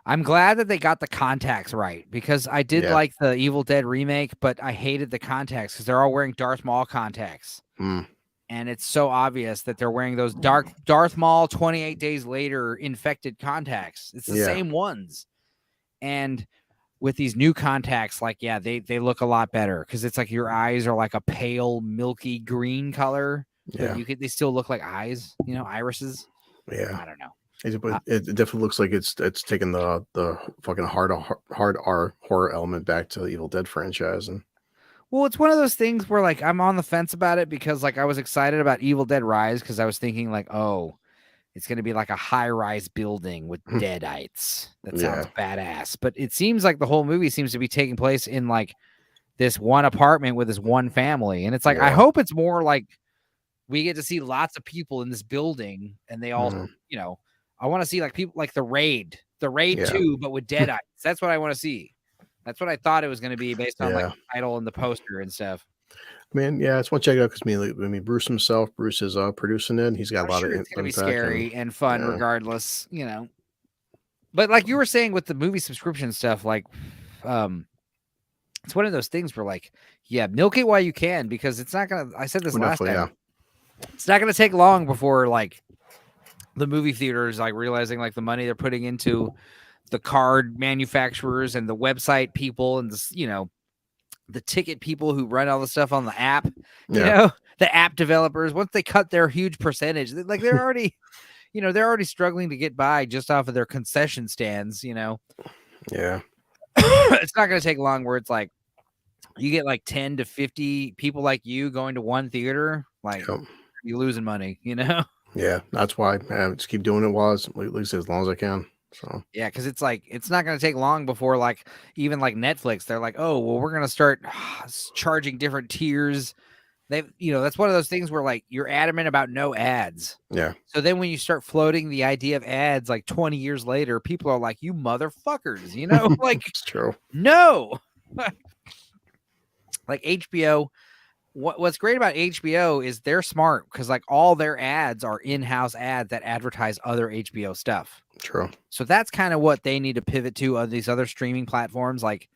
[SPEAKER 1] I'm glad that they got the contacts right, because I did like the Evil Dead remake, but I hated the contacts because they're all wearing Darth Maul contacts. And it's so obvious that they're wearing those Darth Maul 28 days later infected contacts. It's the same ones. And with these new contacts, like, they look a lot better because it's like your eyes are like a pale, milky green color.
[SPEAKER 4] Yeah.
[SPEAKER 1] But they still look like eyes, you know, irises.
[SPEAKER 4] Yeah.
[SPEAKER 1] I don't know.
[SPEAKER 4] It definitely looks like it's taking the fucking hard R horror element back to the Evil Dead franchise. And
[SPEAKER 1] well, it's one of those things where like I'm on the fence about it, because like I was excited about Evil Dead Rise because I was thinking like, oh, it's going to be like a high-rise building with deadites. That sounds badass. But it seems like the whole movie seems to be taking place in like this one apartment with this one family. And it's like, I hope it's more like we get to see lots of people in this building, and they all, you know, I want to see like people like the Raid 2, but with deadites. That's what I want to see. That's what I thought it was going to be based on like the title and the poster and stuff.
[SPEAKER 4] Man, I just want to check it out because I mean, Bruce is producing it. He's got a lot of.
[SPEAKER 1] It's going to be scary and fun, regardless, you know. But like you were saying with the movie subscription stuff, like, it's one of those things where like, milk it while you can, because it's not gonna. I said this last time. Yeah. It's not going to take long before like the movie theaters like realizing like the money they're putting into the card manufacturers and the website people and this, you know, the ticket people who run all the stuff on the app, you know, the app developers, once they cut their huge percentage, like they're already, you know, they're already struggling to get by just off of their concession stands, you know?
[SPEAKER 4] Yeah.
[SPEAKER 1] It's not going to take long where it's like, you get like 10 to 50 people like you going to one theater, like you're losing money, you know?
[SPEAKER 4] Yeah, that's why I just keep doing it while at least as long as I can. So
[SPEAKER 1] yeah, because it's like it's not going to take long before like even like Netflix, they're like, oh well, we're going to start charging different tiers. You know, that's one of those things where like you're adamant about no ads.
[SPEAKER 4] Yeah.
[SPEAKER 1] So then when you start floating the idea of ads like 20 years later, people are like, you motherfuckers, you know, like
[SPEAKER 4] it's true.
[SPEAKER 1] No, like HBO. What's great about HBO is they're smart because like all their ads are in-house ads that advertise other HBO stuff.
[SPEAKER 4] True.
[SPEAKER 1] So that's kind of what they need to pivot to on these other streaming platforms. Like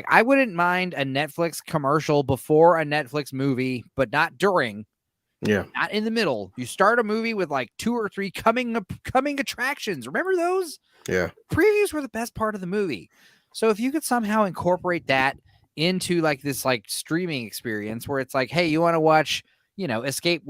[SPEAKER 1] I wouldn't mind a Netflix commercial before a Netflix movie, but not during.
[SPEAKER 4] Yeah.
[SPEAKER 1] Not in the middle. You start a movie with like 2 or 3 coming attractions. Remember those?
[SPEAKER 4] Yeah.
[SPEAKER 1] Previews were the best part of the movie. So if you could somehow incorporate that into like this like streaming experience where it's like, hey, you want to watch, you know, Escape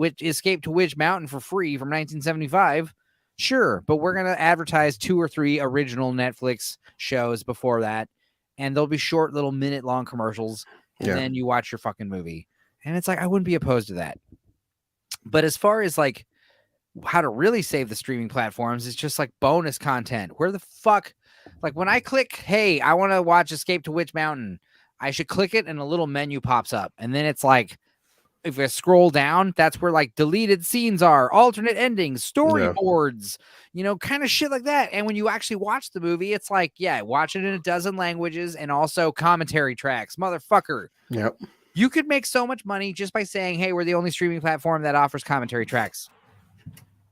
[SPEAKER 1] to Witch Mountain for free from 1975, Sure, but we're going to advertise 2 or 3 original Netflix shows before that, and they'll be short little minute-long commercials, and then you watch your fucking movie. And it's like, I wouldn't be opposed to that. But as far as like how to really save the streaming platforms, it's just like bonus content. Where the fuck, like when I click, hey, I want to watch Escape to Witch Mountain, I should click it and a little menu pops up. And then it's like, if I scroll down, that's where like deleted scenes are, alternate endings, storyboards, kind of shit like that. And when you actually watch the movie, it's like, watch it in a dozen languages and also commentary tracks, motherfucker.
[SPEAKER 4] Yep.
[SPEAKER 1] You could make so much money just by saying, hey, we're the only streaming platform that offers commentary tracks.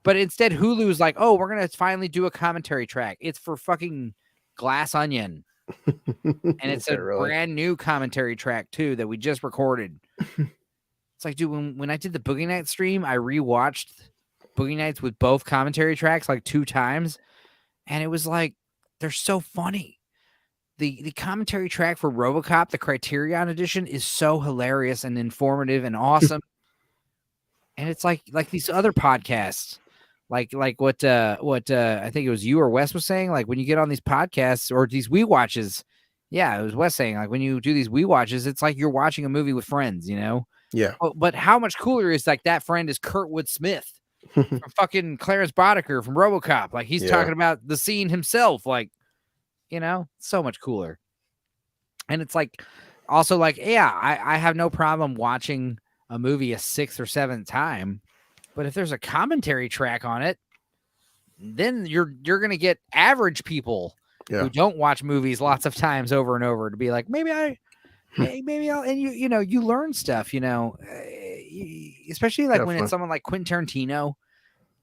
[SPEAKER 1] But instead, Hulu's like, oh, we're going to finally do a commentary track. It's for fucking Glass Onion. And it's a brand new commentary track, too, that we just recorded. It's like, dude, when I did the Boogie Nights stream, I rewatched Boogie Nights with both commentary tracks like 2 times. And it was like, they're so funny. The commentary track for RoboCop, the Criterion edition, is so hilarious and informative and awesome. And it's like these other podcasts. Like what I think it was you or Wes was saying, like when you get on these podcasts or these Wii Watches, it was Wes saying, like when you do these Wii Watches, it's like you're watching a movie with friends,
[SPEAKER 4] Yeah.
[SPEAKER 1] But how much cooler is like that friend is Kurtwood Smith from fucking Clarence Boddicker from RoboCop. Like he's talking about the scene himself, like, so much cooler. And it's like also like, I have no problem watching a movie a 6th or 7th time. But if there's a commentary track on it, then you're going to get average people who don't watch movies lots of times over and over to be like, maybe I'll, and you learn stuff, especially like when it's someone like Quentin Tarantino,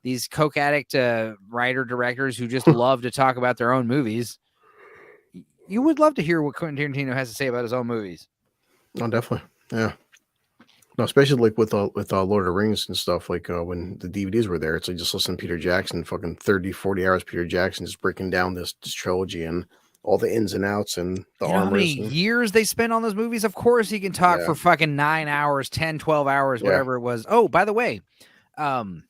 [SPEAKER 1] these coke addict writer directors who just love to talk about their own movies. You would love to hear what Quentin Tarantino has to say about his own movies.
[SPEAKER 4] Oh, definitely. Yeah. No, especially like with Lord of the Rings and stuff, like when the DVDs were there, it's like just listen to Peter Jackson, fucking 30, 40 hours, Peter Jackson just breaking down this trilogy and all the ins and outs and the armors. How many
[SPEAKER 1] years they spent on those movies? Of course he can talk for fucking 9 hours, 10, 12 hours, whatever it was. Oh, by the way, when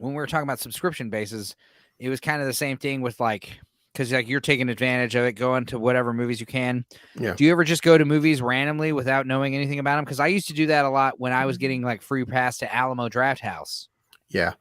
[SPEAKER 1] we were talking about subscription bases, it was kind of the same thing with like, because like you're taking advantage of it, going to whatever movies you can. Yeah. Do you ever just go to movies randomly without knowing anything about them? Because I used to do that a lot when I was getting like free pass to Alamo Drafthouse.
[SPEAKER 4] Yeah.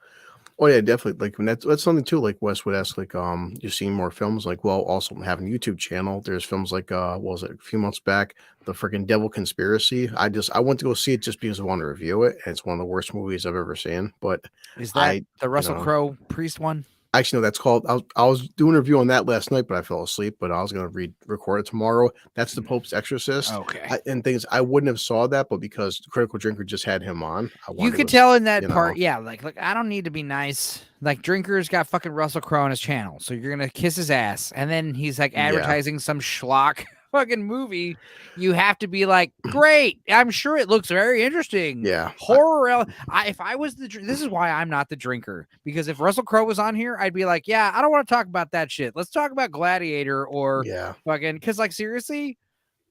[SPEAKER 4] Oh yeah, definitely. Like when that's something too. Like Wes would ask, like, you're seeing more films. Like, well, also having a YouTube channel. There's films like, what was it, a few months back, the freaking Devil Conspiracy. I went to go see it just because I wanted to review it. And it's one of the worst movies I've ever seen. But
[SPEAKER 1] is that the Russell Crowe priest one?
[SPEAKER 4] Actually, no, that's called. I was doing a review on that last night, but I fell asleep. But I was going to record it tomorrow. That's the Pope's Exorcist.
[SPEAKER 1] Okay.
[SPEAKER 4] And things I wouldn't have saw that, but because Critical Drinker just had him on,
[SPEAKER 1] you could tell in that part. Yeah, like I don't need to be nice. Like Drinker's got fucking Russell Crowe on his channel, so you're gonna kiss his ass, and then he's like advertising some schlock fucking movie. You have to be like, great. I'm sure it looks very interesting.
[SPEAKER 4] Yeah,
[SPEAKER 1] horror. If I was this is why I'm not the Drinker, because if Russell Crowe was on here, I'd be like, yeah, I don't want to talk about that shit. Let's talk about Gladiator or fucking, because like seriously,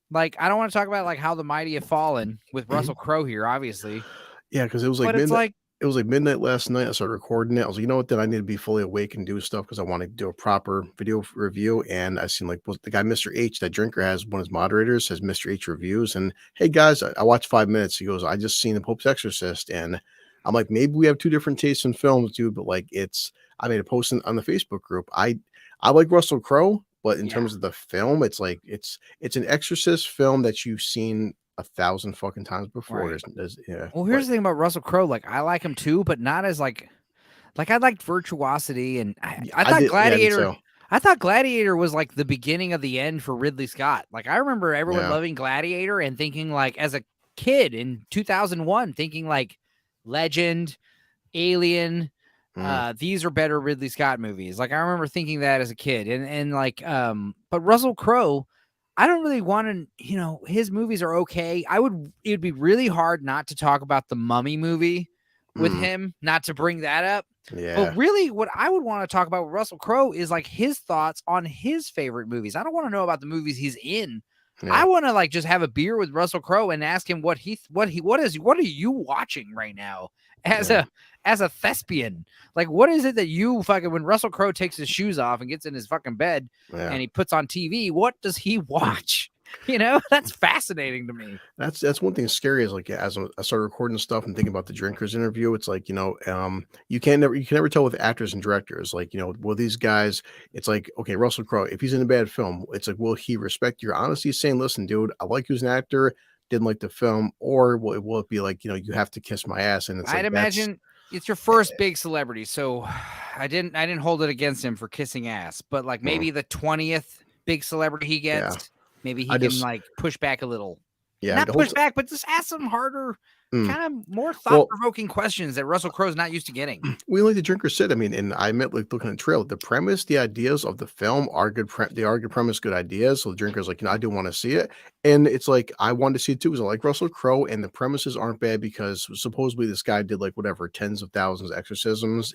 [SPEAKER 1] like I don't want to talk about like How the Mighty Have Fallen with Russell Crowe here, obviously.
[SPEAKER 4] Yeah, because it was like it was like midnight last night. I started recording it. I was like, you know what? Then I need to be fully awake and do stuff because I want to do a proper video review. And I seen like the guy, Mr. H, that Drinker has one of his moderators, says Mr. H reviews. And hey, guys, I watched 5 minutes. He goes, I just seen the Pope's Exorcist. And I'm like, maybe we have 2 different tastes in films, dude. But like, I made a post on the Facebook group. I like Russell Crowe, but in terms of the film, it's like it's an Exorcist film that you've seen 1,000 fucking times before.
[SPEAKER 1] Right. Well, here's the thing about Russell Crowe. Like, I like him too, but not as like I liked Virtuosity, and I thought Gladiator. Yeah, I thought Gladiator was like the beginning of the end for Ridley Scott. Like, I remember everyone loving Gladiator and thinking like, as a kid in 2001, thinking like Legend, Alien. These are better Ridley Scott movies. Like, I remember thinking that as a kid, and like, but Russell Crowe, I don't really want to, his movies are okay. It'd be really hard not to talk about the Mummy movie with him, not to bring that up. Yeah. But really what I would want to talk about with Russell Crowe is like his thoughts on his favorite movies. I don't want to know about the movies he's in.
[SPEAKER 4] Yeah.
[SPEAKER 1] I want to like just have a beer with Russell Crowe and ask him what are you watching right now as a thespian? Like, what is it that you fucking, when Russell Crowe takes his shoes off and gets in his fucking bed and he puts on TV, what does he watch? You know, that's fascinating to me.
[SPEAKER 4] That's one thing scary is like as I started recording stuff and thinking about the drinkers interview, it's like, you can never tell with actors and directors, like, will these guys, it's like, okay, Russell Crowe, if he's in a bad film, it's like, will he respect your honesty saying, listen, dude, I like you as an actor, didn't like the film, or will it be like, you have to kiss my ass? And it's
[SPEAKER 1] I'd
[SPEAKER 4] like,
[SPEAKER 1] imagine it's your first big celebrity. So I didn't hold it against him for kissing ass, but like maybe the 20th big celebrity he gets, maybe he can like push back a little.
[SPEAKER 4] Yeah,
[SPEAKER 1] not push back, but just ask some harder, kind of more thought-provoking questions that Russell Crowe's not used to getting.
[SPEAKER 4] We like the drinker said. I mean, and I meant like looking at the trailer, the premise, the ideas of the film are good. They are good premise, good ideas. So the drinker's like, I do want to see it, and it's like I wanted to see it too because I like Russell Crowe, and the premises aren't bad because supposedly this guy did like whatever tens of thousands of exorcisms,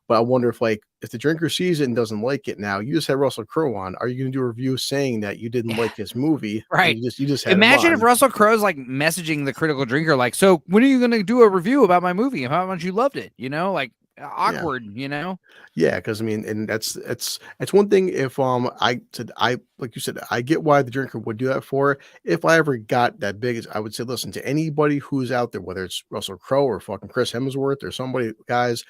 [SPEAKER 4] but I wonder if the drinker sees it and doesn't like it now, you just had Russell Crowe on. Are you going to do a review saying that you didn't like his movie?
[SPEAKER 1] Right.
[SPEAKER 4] You just had
[SPEAKER 1] imagine if Russell Crowe's like messaging the critical drinker, like, so when are you going to do a review about my movie and how much you loved it? Like awkward,
[SPEAKER 4] Yeah. Cause I mean, and that's one thing. If like you said, I get why the drinker would do that for. If I ever got that big, I would say, listen, to anybody who's out there, whether it's Russell Crowe or fucking Chris Hemsworth or somebody, guys,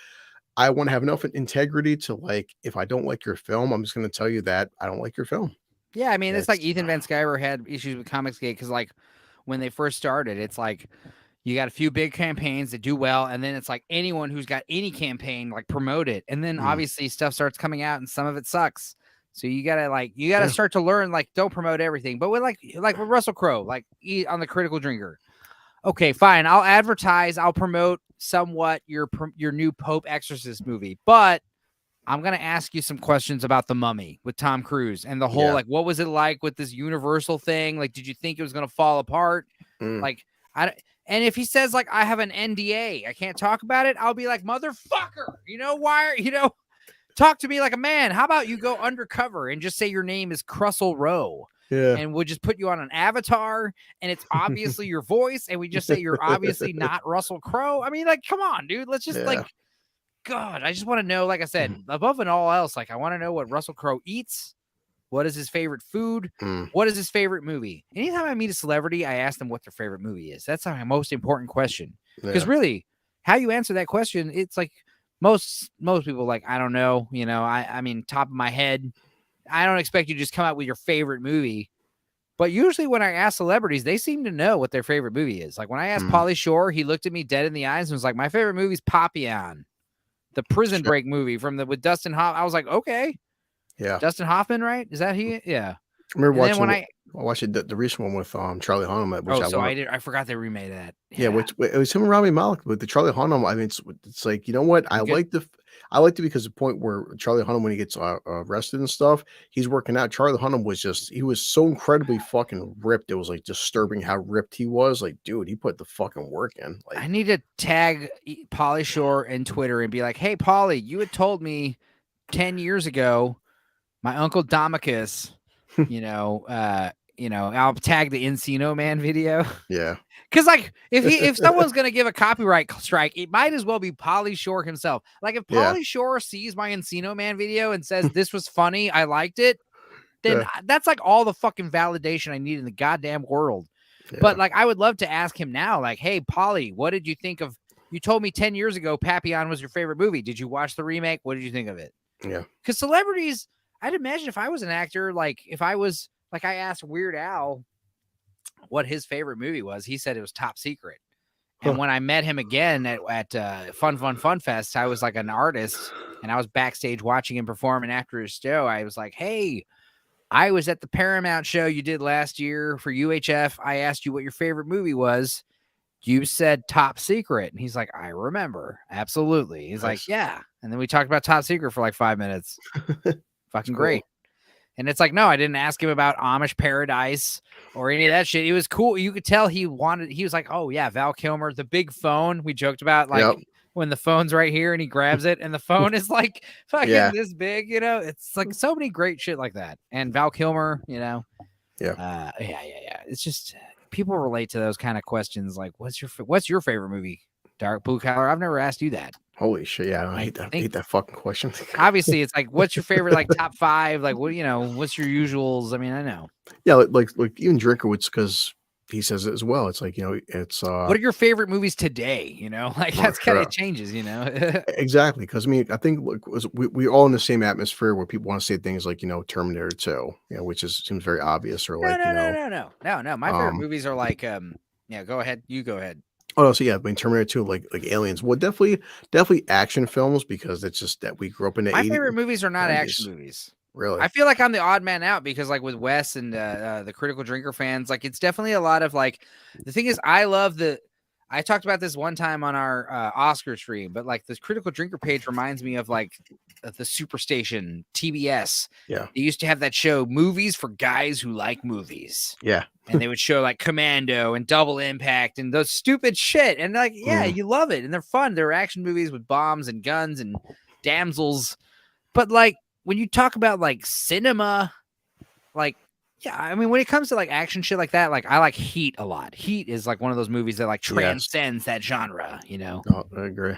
[SPEAKER 4] I want to have enough integrity to like, if I don't like your film, I'm just going to tell you that I don't like your film.
[SPEAKER 1] Yeah. I mean, it's like Ethan Van Sciver had issues with Comicsgate because like when they first started, it's like you got a few big campaigns that do well. And then it's like anyone who's got any campaign, like promote it. And then obviously stuff starts coming out and some of it sucks. So you gotta start to learn, like, don't promote everything. But with like with Russell Crowe, like on the critical drinker. Okay, fine. I'll advertise. I'll promote somewhat your new Pope Exorcist movie, but I'm gonna ask you some questions about The Mummy with Tom Cruise and the whole like, what was it like with this Universal thing? Like, did you think it was gonna fall apart? Like, and if he says like, I have an NDA, I can't talk about it, I'll be like, motherfucker, talk to me like a man. How about you go undercover and just say your name is Crussell Rowe? Yeah. And we'll just put you on an avatar and it's obviously your voice. And we just say you're obviously not Russell Crowe. I mean, like, come on, dude. Let's just God, I just want to know, like I said, above and all else, like I want to know what Russell Crowe eats. What is his favorite food? What is his favorite movie? Anytime I meet a celebrity, I ask them what their favorite movie is. That's my most important question. Because really, how you answer that question, it's like most people like, I don't know, I mean, top of my head, I don't expect you to just come out with your favorite movie. But usually when I ask celebrities, they seem to know what their favorite movie is. Like when I asked Pauly Shore, he looked at me dead in the eyes and was like, my favorite movie is Papillon, the Prison Break movie with Dustin Hoffman. I was like, okay. Yeah. Dustin Hoffman, right? Is that he? Yeah.
[SPEAKER 4] I remember I watched the recent one with Charlie Hunnam.
[SPEAKER 1] I forgot they remade that.
[SPEAKER 4] Yeah, which it was him and Rami Malek with the Charlie Hunnam. I mean, it's like, you know what? I liked it because the point where Charlie Hunnam, when he gets arrested and stuff, he's working out. Charlie Hunnam he was so incredibly fucking ripped. It was like disturbing how ripped he was. Like, dude, he put the fucking work in. Like,
[SPEAKER 1] I need to tag Pauly Shore in Twitter and be like, hey, Pauly, you had told me 10 years ago, my uncle Domicus, I'll tag the Encino Man video.
[SPEAKER 4] Yeah.
[SPEAKER 1] Because like if someone's gonna give a copyright strike, it might as well be Pauly Shore himself. Like if Pauly Shore sees my Encino Man video and says this was funny, I liked it, then that's like all the fucking validation I need in the goddamn world. Yeah. But like I would love to ask him now, like, hey Pauly, what did you think of? You told me 10 years ago Papillon was your favorite movie. Did you watch the remake? What did you think of it?
[SPEAKER 4] Yeah.
[SPEAKER 1] Because celebrities, I'd imagine if I was an actor, like if I was like I asked Weird Al what his favorite movie was, he said it was Top Secret. And when I met him again at Fun Fest, I was like an artist and I was backstage watching him perform. And after his show, I was like, hey, I was at the Paramount show you did last year for UHF. I asked you what your favorite movie was. You said Top Secret. And he's like, I remember. Absolutely. He's like, yeah. And then we talked about Top Secret for like 5 minutes. Fucking great. And it's like, no, I didn't ask him about Amish Paradise or any of that shit. It was cool. You could tell he was like, oh yeah, Val Kilmer, the big phone. We joked about like when the phone's right here and he grabs it and the phone is like fucking this big, It's like so many great shit like that. And Val Kilmer, Yeah. It's just people relate to those kind of questions. Like, what's your favorite movie? Dark Blue Collar. I've never asked you that.
[SPEAKER 4] Holy shit! Yeah, I hate that fucking question.
[SPEAKER 1] Obviously, it's like, what's your favorite like top 5? Like, what what's your usuals? I mean, I know.
[SPEAKER 4] Yeah, like even Drinkerwitz, because he says it as well. It's like, it's
[SPEAKER 1] What are your favorite movies today? Like that's kind of changes.
[SPEAKER 4] Exactly, because I mean, I think we're all in the same atmosphere where people want to say things like Terminator 2, which seems very obvious, or like
[SPEAKER 1] no. My favorite movies are like yeah. Go ahead. You go ahead.
[SPEAKER 4] Oh, so yeah, I mean Terminator 2, like Aliens. Well, definitely action films, because it's just that we grew up in the
[SPEAKER 1] My
[SPEAKER 4] 80s.
[SPEAKER 1] favorite movies are not
[SPEAKER 4] 90s.
[SPEAKER 1] action movies.
[SPEAKER 4] Really?
[SPEAKER 1] I feel like I'm the odd man out because like with Wes and the Critical Drinker fans, like it's definitely a lot of like, the thing is I talked about this one time on our Oscar stream, but like this Critical Drinker page reminds me of like the Superstation TBS.
[SPEAKER 4] Yeah.
[SPEAKER 1] They used to have that show, Movies for Guys Who Like Movies.
[SPEAKER 4] Yeah.
[SPEAKER 1] And they would show like Commando and Double Impact and those stupid shit. And like, yeah, you love it. And they're fun. They're action movies with bombs and guns and damsels. But like, when you talk about like cinema, like, yeah, I mean, when it comes to like action shit like that, like I like Heat a lot. Heat is like one of those movies that like transcends that genre,
[SPEAKER 4] Oh, I agree.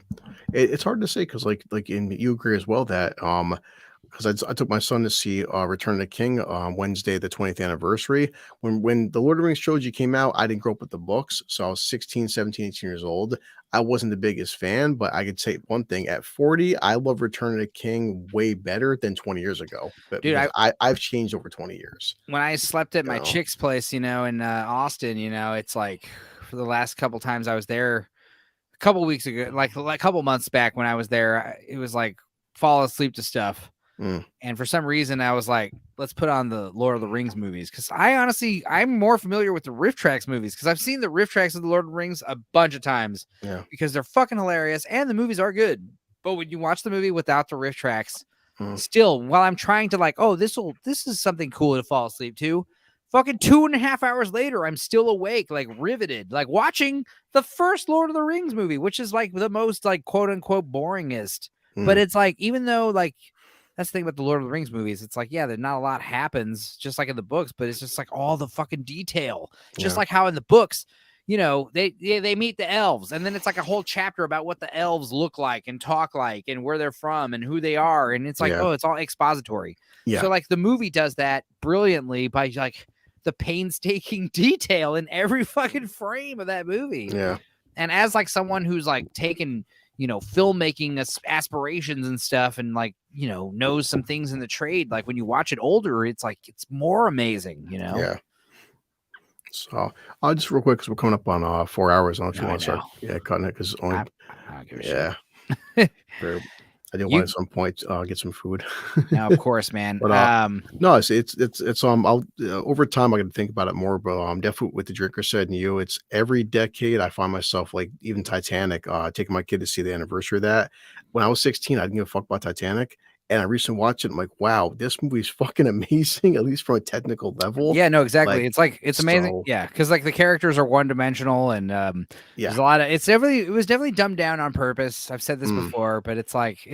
[SPEAKER 4] It's hard to say because you agree as well that because I took my son to see Return of the King Wednesday, the 20th anniversary. When the Lord of the Rings trilogy came out, I didn't grow up with the books, so I was 16, 17, 18 years old. I wasn't the biggest fan, but I could say one thing: at 40, I love Return of the King way better than 20 years ago. But dude, I've changed over 20 years.
[SPEAKER 1] When I slept at my chick's place, in Austin, it's like for the last couple times I was there, a couple weeks ago, like a couple months back when I was there, it was like fall asleep to stuff. And for some reason, I was like, let's put on the Lord of the Rings movies. Because I'm more familiar with the riff tracks movies because I've seen the riff tracks of the Lord of the Rings a bunch of times.
[SPEAKER 4] Yeah.
[SPEAKER 1] Because they're fucking hilarious and the movies are good. But when you watch the movie without the riff tracks, still, while I'm trying to like, oh, this is something cool to fall asleep to, fucking 2.5 hours later, I'm still awake, like riveted, like watching the first Lord of the Rings movie, which is like the most like quote unquote boringest. But it's like, even though like, that's the thing about the Lord of the Rings movies. It's like, yeah, there's not a lot happens just like in the books, but it's just like all the fucking detail. Just like how in the books, they meet the elves and then it's like a whole chapter about what the elves look like and talk like and where they're from and who they are. And it's like, oh, it's all expository. Yeah. So like the movie does that brilliantly by like the painstaking detail in every fucking frame of that movie.
[SPEAKER 4] Yeah.
[SPEAKER 1] And as like someone who's like taken filmmaking aspirations and stuff and like, knows some things in the trade. Like when you watch it older, it's like, it's more amazing,
[SPEAKER 4] Yeah. So I'll just real quick, because we're coming up on 4 hours. I don't know if you want to start cutting it because only,
[SPEAKER 1] I don't give a shit.
[SPEAKER 4] I do want at some point get some food.
[SPEAKER 1] No, of course, man.
[SPEAKER 4] But, no, it's I'll over time I got to think about it more, but definitely with the Drinker Said and you, it's every decade I find myself like even Titanic, taking my kid to see the anniversary of that. When I was 16, I didn't give a fuck about Titanic. And I recently watched it. I'm like, wow, this movie is fucking amazing, at least from a technical level.
[SPEAKER 1] Yeah, no, exactly. It's amazing. Yeah, because like the characters are one dimensional, and there's a lot of it was definitely dumbed down on purpose. I've said this before, but it's like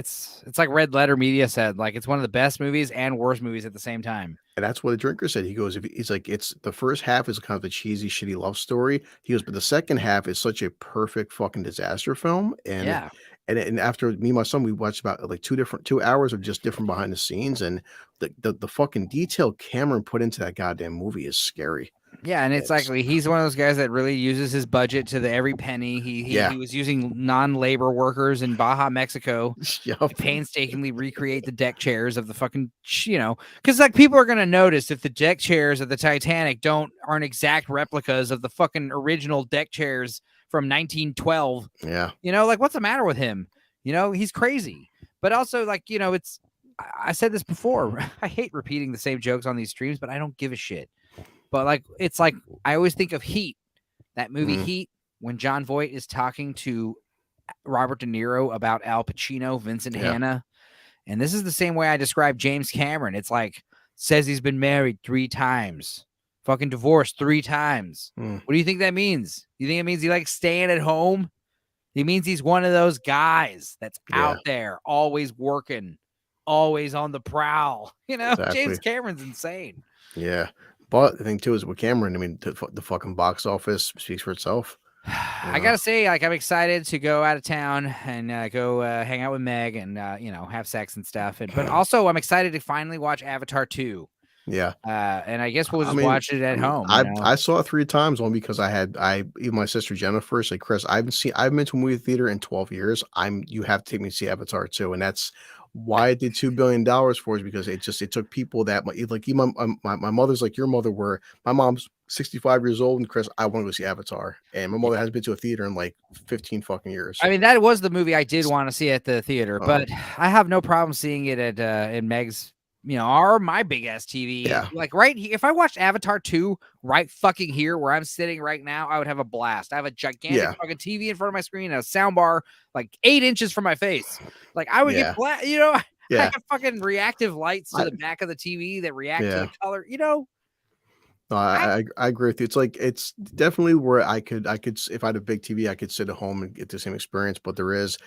[SPEAKER 1] Red Letter Media said, like it's one of the best movies and worst movies at the same time.
[SPEAKER 4] And that's what the Drinker said. He goes, he's like, it's the first half is kind of a cheesy, shitty love story. He goes, but the second half is such a perfect fucking disaster film. And yeah. And after me and my son, we watched about like 2 hours of just different behind the scenes, and the fucking detail Cameron put into that goddamn movie is scary.
[SPEAKER 1] Yeah, and it's like he's one of those guys that really uses his budget to the every penny. He was using non-labor workers in Baja, Mexico, to painstakingly recreate the deck chairs of the fucking, because like people are gonna notice if the deck chairs of the Titanic aren't exact replicas of the fucking original deck chairs from 1912.
[SPEAKER 4] Yeah.
[SPEAKER 1] Like what's the matter with him? He's crazy. But also like, I said this before. I hate repeating the same jokes on these streams, but I don't give a shit. But like, it's like, I always think of Heat, that movie Heat, when John Voight is talking to Robert De Niro about Al Pacino, Vincent Hanna. And this is the same way I describe James Cameron. It's like, says he's been married 3 times. Fucking divorced 3 times. What do you think that means? You think it means he likes staying at home? He means he's one of those guys that's out there, always working, always on the prowl. Exactly. James Cameron's insane.
[SPEAKER 4] Yeah. But the thing too is with Cameron, I mean, the fucking box office speaks for itself.
[SPEAKER 1] I gotta say, like, I'm excited to go out of town and go hang out with Meg and have sex and stuff. But also, I'm excited to finally watch Avatar 2.
[SPEAKER 4] Yeah.
[SPEAKER 1] And I guess we'll just watch it at home.
[SPEAKER 4] I saw it 3 times, only because even my sister Jennifer said, Chris, I haven't been to a movie theater in 12 years. You have to take me to see Avatar 2. And that's why it did $2 billion for us, because it took people that like even my mother's like your mother, where my mom's 65 years old, and Chris, I want to go see Avatar. And my mother hasn't been to a theater in like 15 fucking years.
[SPEAKER 1] I mean, that was the movie I did want to see at the theater, but I have no problem seeing it at in Meg's, or my big ass TV.
[SPEAKER 4] Yeah.
[SPEAKER 1] Like right here, if I watched Avatar 2 right fucking here where I'm sitting right now, I would have a blast. I have a gigantic fucking TV in front of my screen and a sound bar like 8 inches from my face. Like I would get I have fucking reactive lights to the back of the TV that react to the color,
[SPEAKER 4] No, I agree with you. It's definitely where I could if I had a big TV, I could sit at home and get the same experience. But there's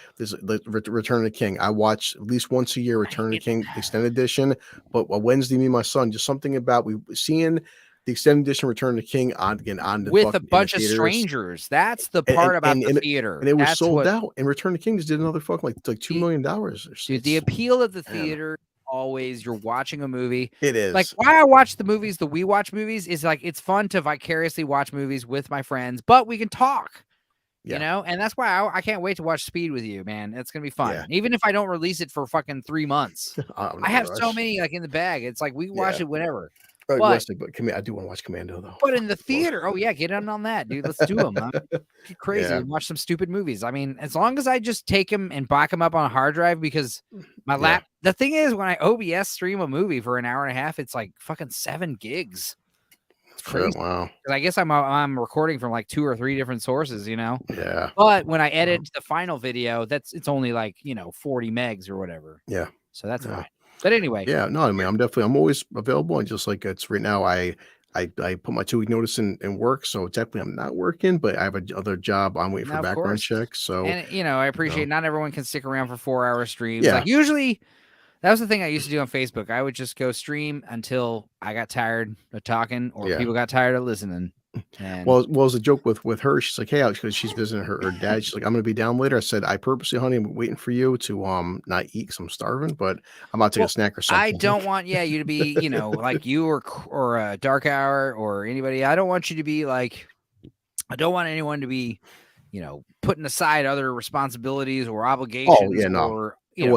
[SPEAKER 4] Return of the King. I watch at least once a year Return of the King extended edition. But a Wednesday, me and my son, just something about seeing the extended edition Return of the King
[SPEAKER 1] with a bunch of strangers. That's the part about the theater,
[SPEAKER 4] and it was sold out. And Return of the King just did another fucking like $2 million.
[SPEAKER 1] Dude, the appeal of the theater. Always you're watching a movie.
[SPEAKER 4] It is
[SPEAKER 1] like why I watch the movies, the We Watch movies is like it's fun to vicariously watch movies with my friends, but we can talk, and that's why I can't wait to watch Speed with you, man. It's gonna be fun, even if I don't release it for fucking 3 months. I have so many like in the bag. It's like we can watch it whenever. But
[SPEAKER 4] I do want to watch Commando though.
[SPEAKER 1] But in the theater, get on that, dude. Let's do them. Get crazy and watch some stupid movies. I mean, as long as I just take them and back them up on a hard drive, because my the thing is, when I OBS stream a movie for an hour and a half, it's like fucking 7 gigs. It's crazy.
[SPEAKER 4] Wow.
[SPEAKER 1] I guess I'm recording from like 2 or 3 different sources,
[SPEAKER 4] Yeah.
[SPEAKER 1] But when I edit the final video, it's only like 40 megs or whatever.
[SPEAKER 4] Yeah.
[SPEAKER 1] So that's fine. But anyway,
[SPEAKER 4] no, I mean, I'm always available. And just like it's right now, I put my 2-week notice in work, so technically I'm not working, but I have another job. I'm waiting for background checks. So,
[SPEAKER 1] and I appreciate not everyone can stick around for 4-hour streams. Like usually, that was the thing I used to do on Facebook. I would just go stream until I got tired of talking, or people got tired of listening. And
[SPEAKER 4] well, it was a joke with her. She's like, hey, because she's visiting her dad. She's like, I'm going to be down later. I said, I purposely, honey, I'm waiting for you to not eat because I'm starving, but I'm about to take a snack or something.
[SPEAKER 1] I don't want you to be, like you or a Dark Hour or anybody. I don't want you to be like, I don't want anyone to be, putting aside other responsibilities or obligations.
[SPEAKER 4] Oh, yeah, no.
[SPEAKER 1] Or,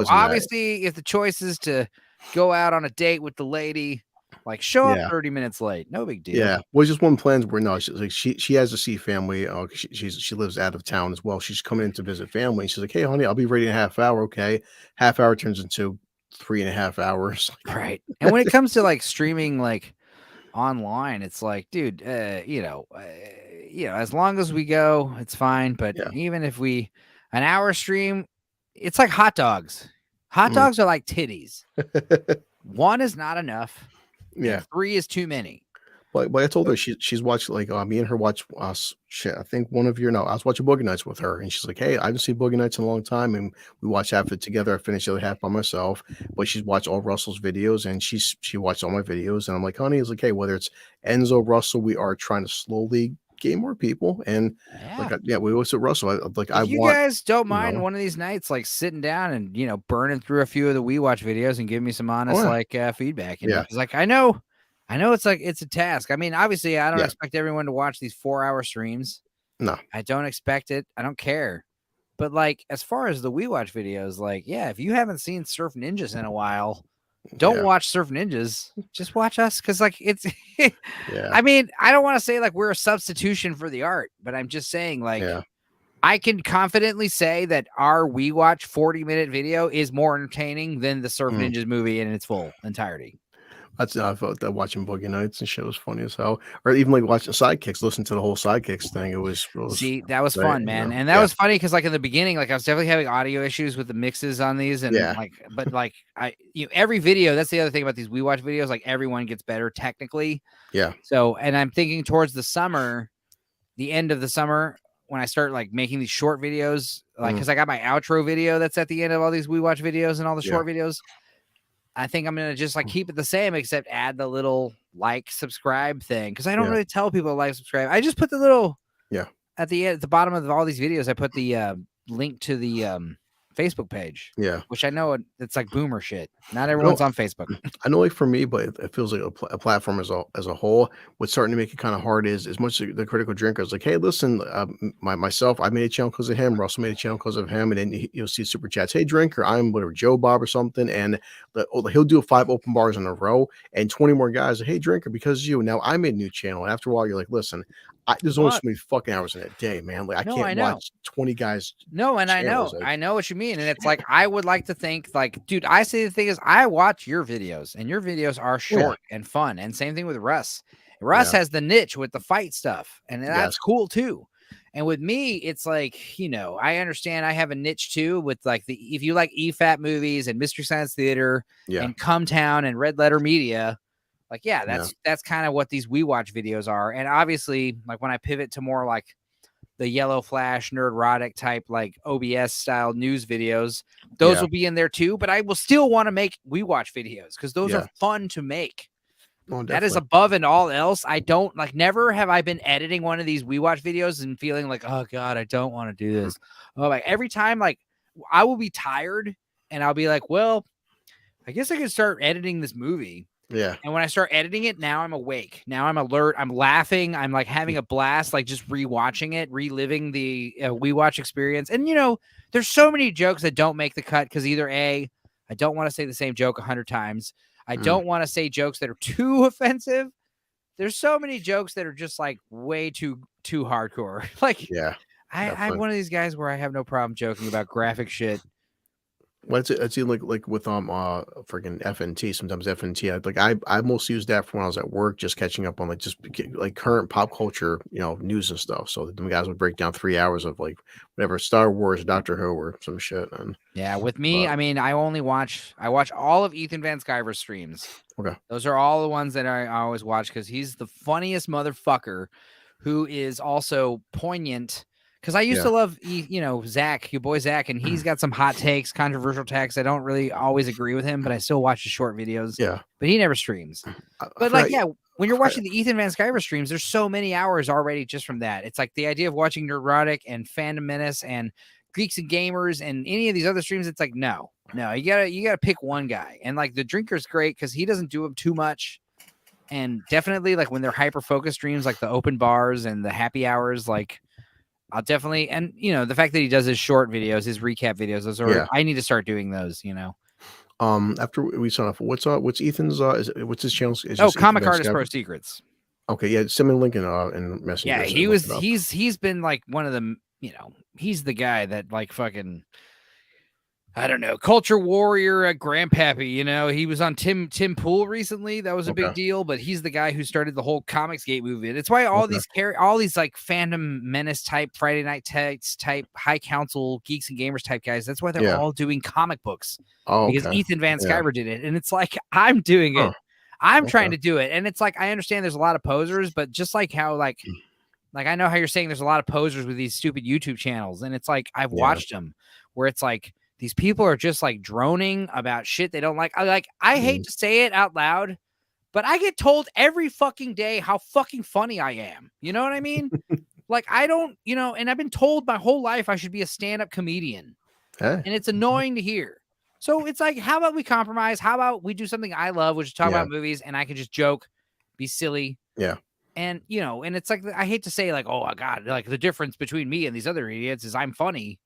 [SPEAKER 1] obviously, if the choice is to go out on a date with the lady, like show up 30 minutes late, no big deal.
[SPEAKER 4] Yeah, well, just one plans where she's like she has to see family. She lives out of town as well. She's coming in to visit family. She's like, hey, honey, I'll be ready in a half hour. Okay, half hour turns into 3.5 hours.
[SPEAKER 1] Right. And when it comes to like streaming, like online, it's like, dude, as long as we go, it's fine. But even if an hour stream, it's like hot dogs. Hot dogs are like titties. 1 is not enough.
[SPEAKER 4] Yeah,
[SPEAKER 1] 3 is too many.
[SPEAKER 4] But I told her she's watched like me and her watch us. I think I was watching Boogie Nights with her, and she's like, "Hey, I haven't seen Boogie Nights in a long time," and we watched half of it together. I finished the other half by myself, but she's watched all Russell's videos, and she watched all my videos, and I'm like, "Honey," it's like, "Hey, whether it's Enzo, Russell, we are trying to slowly gain more people, and we always at Russell.
[SPEAKER 1] If you guys don't mind one of these nights, like sitting down and burning through a few of the We Watch videos and giving me some honest feedback. Because like I know it's like it's a task. I mean, obviously, I don't expect everyone to watch these 4-hour streams.
[SPEAKER 4] No,
[SPEAKER 1] I don't expect it. I don't care. But like as far as the We Watch videos, like if you haven't seen Surf Ninjas in a while, don't watch Surf Ninjas. Just watch us, because like it's. I mean, I don't want to say like we're a substitution for the art, but I'm just saying like I can confidently say that our We Watch 40-minute video is more entertaining than the Surf Ninjas movie in its full entirety.
[SPEAKER 4] I thought that watching Boogie Nights and shit was funny as hell, or even like watching Sidekicks. Listen to the whole Sidekicks thing. It was
[SPEAKER 1] that was fun, man, and that was funny because like in the beginning, like I was definitely having audio issues with the mixes on these, and every video. That's the other thing about these We Watch videos. Like everyone gets better technically.
[SPEAKER 4] Yeah.
[SPEAKER 1] So, and I'm thinking towards the summer, the end of the summer, when I start like making these short videos, like because I got my outro video that's at the end of all these We Watch videos and all the short videos. I think I'm gonna just like keep it the same, except add the little like subscribe thing because I don't really tell people to like subscribe. I just put the little at the bottom of all these videos. I put the link to the Facebook page.
[SPEAKER 4] Yeah,
[SPEAKER 1] which I know it's like boomer shit. Not everyone's on Facebook.
[SPEAKER 4] I know, like for me, but it feels like a platform as a whole. What's starting to make it kind of hard is as much as the critical drinker is like, hey, listen, myself, I made a channel because of him. Russell made a channel because of him, and then you'll see super chats. Hey, drinker, I'm whatever Joe Bob or something, and he'll do 5 open bars in a row, and 20 more guys. Hey, drinker, because of you. Now I made a new channel. And after a while, you're like, listen. There's only so many fucking hours in a day, man. Like I can't watch 20 guys.
[SPEAKER 1] No, and I know what you mean. And it's like I would like to think, like, dude, I say the thing is I watch your videos, and your videos are short and fun. And same thing with Russ. Russ has the niche with the fight stuff, and that's cool too. And with me, it's like, you know, I understand I have a niche too with like if you like EFAT movies and Mystery Science Theater and Come Town and Red Letter Media. Like, that's kind of what these We Watch videos are. And obviously, like when I pivot to more like the Yellow Flash, Nerdrotic type, like OBS style news videos, those will be in there too. But I will still want to make We Watch videos because those are fun to make. Oh, that is above and all else. I don't like never have I been editing one of these We Watch videos and feeling like, oh God, I don't want to do this. Oh, like every time, like I will be tired and I'll be like, well, I guess I could start editing this movie.
[SPEAKER 4] Yeah.
[SPEAKER 1] And when I start editing it, now I'm awake. Now I'm alert. I'm laughing. I'm like having a blast, like just rewatching it, reliving the We Watch experience. And, you know, there's so many jokes that don't make the cut because either A, I don't want to say the same joke 100 times. I don't want to say jokes that are too offensive. There's so many jokes that are just like way too hardcore. Like, I'm one of these guys where I have no problem joking about graphic shit.
[SPEAKER 4] Well, it's like with freaking FNT. Sometimes FNT, I mostly use that for when I was at work, just catching up on like just like current pop culture, you know, news and stuff. So the guys would break down 3 hours of like whatever Star Wars, Doctor Who, or some shit. And
[SPEAKER 1] with me, I mean, I watch all of Ethan Van Sciver's streams.
[SPEAKER 4] Okay,
[SPEAKER 1] those are all the ones that I always watch because he's the funniest motherfucker, who is also poignant. Because I used to love, you know, Zach, your boy Zach, and he's got some hot takes, controversial takes. I don't really always agree with him, but I still watch his short videos. Yeah. But he never streams. But when you're watching the Ethan Van Sciver streams, there's so many hours already just from that. It's like the idea of watching Nerdrotic and Fandom Menace and Geeks and Gamers and any of these other streams. It's like, no, you gotta pick one guy. And like the Drinker's great because he doesn't do them too much. And definitely like when they're hyper focused streams, like the open bars and the happy hours, like, I'll definitely, and you know, the fact that he does his short videos, his recap videos, those are, I need to start doing those, you know.
[SPEAKER 4] After we sign off, what's Ethan's, what's his channel?
[SPEAKER 1] Comic Artist Pro Secrets.
[SPEAKER 4] Okay. Yeah. Send me a link in Messenger.
[SPEAKER 1] Yeah. He's been like one of the, you know, he's the guy that like fucking, I don't know, culture warrior at Grandpappy, you know, he was on Tim Pool recently. That was a big deal, but he's the guy who started the whole Comicsgate movement. It's why all these like Fandom Menace type, Friday Night Tights type, High Council, Geeks and Gamers type guys. That's why they're all doing comic books because Ethan Van Sciver did it. And it's like, I'm doing it. I'm trying to do it. And it's like, I understand there's a lot of posers, but just like how like I know how you're saying there's a lot of posers with these stupid YouTube channels. And it's like, I've watched them where it's like, these people are just like droning about shit they don't like. I hate to say it out loud, but I get told every fucking day how fucking funny I am. You know what I mean? Like, I don't, you know, and I've been told my whole life I should be a stand-up comedian. And it's annoying to hear. So it's like, how about we compromise? How about we do something I love, which is talk about movies, and I can just joke, be silly. Yeah. And, you know, and it's like, I hate to say like, oh, God, like the difference between me and these other idiots is I'm funny.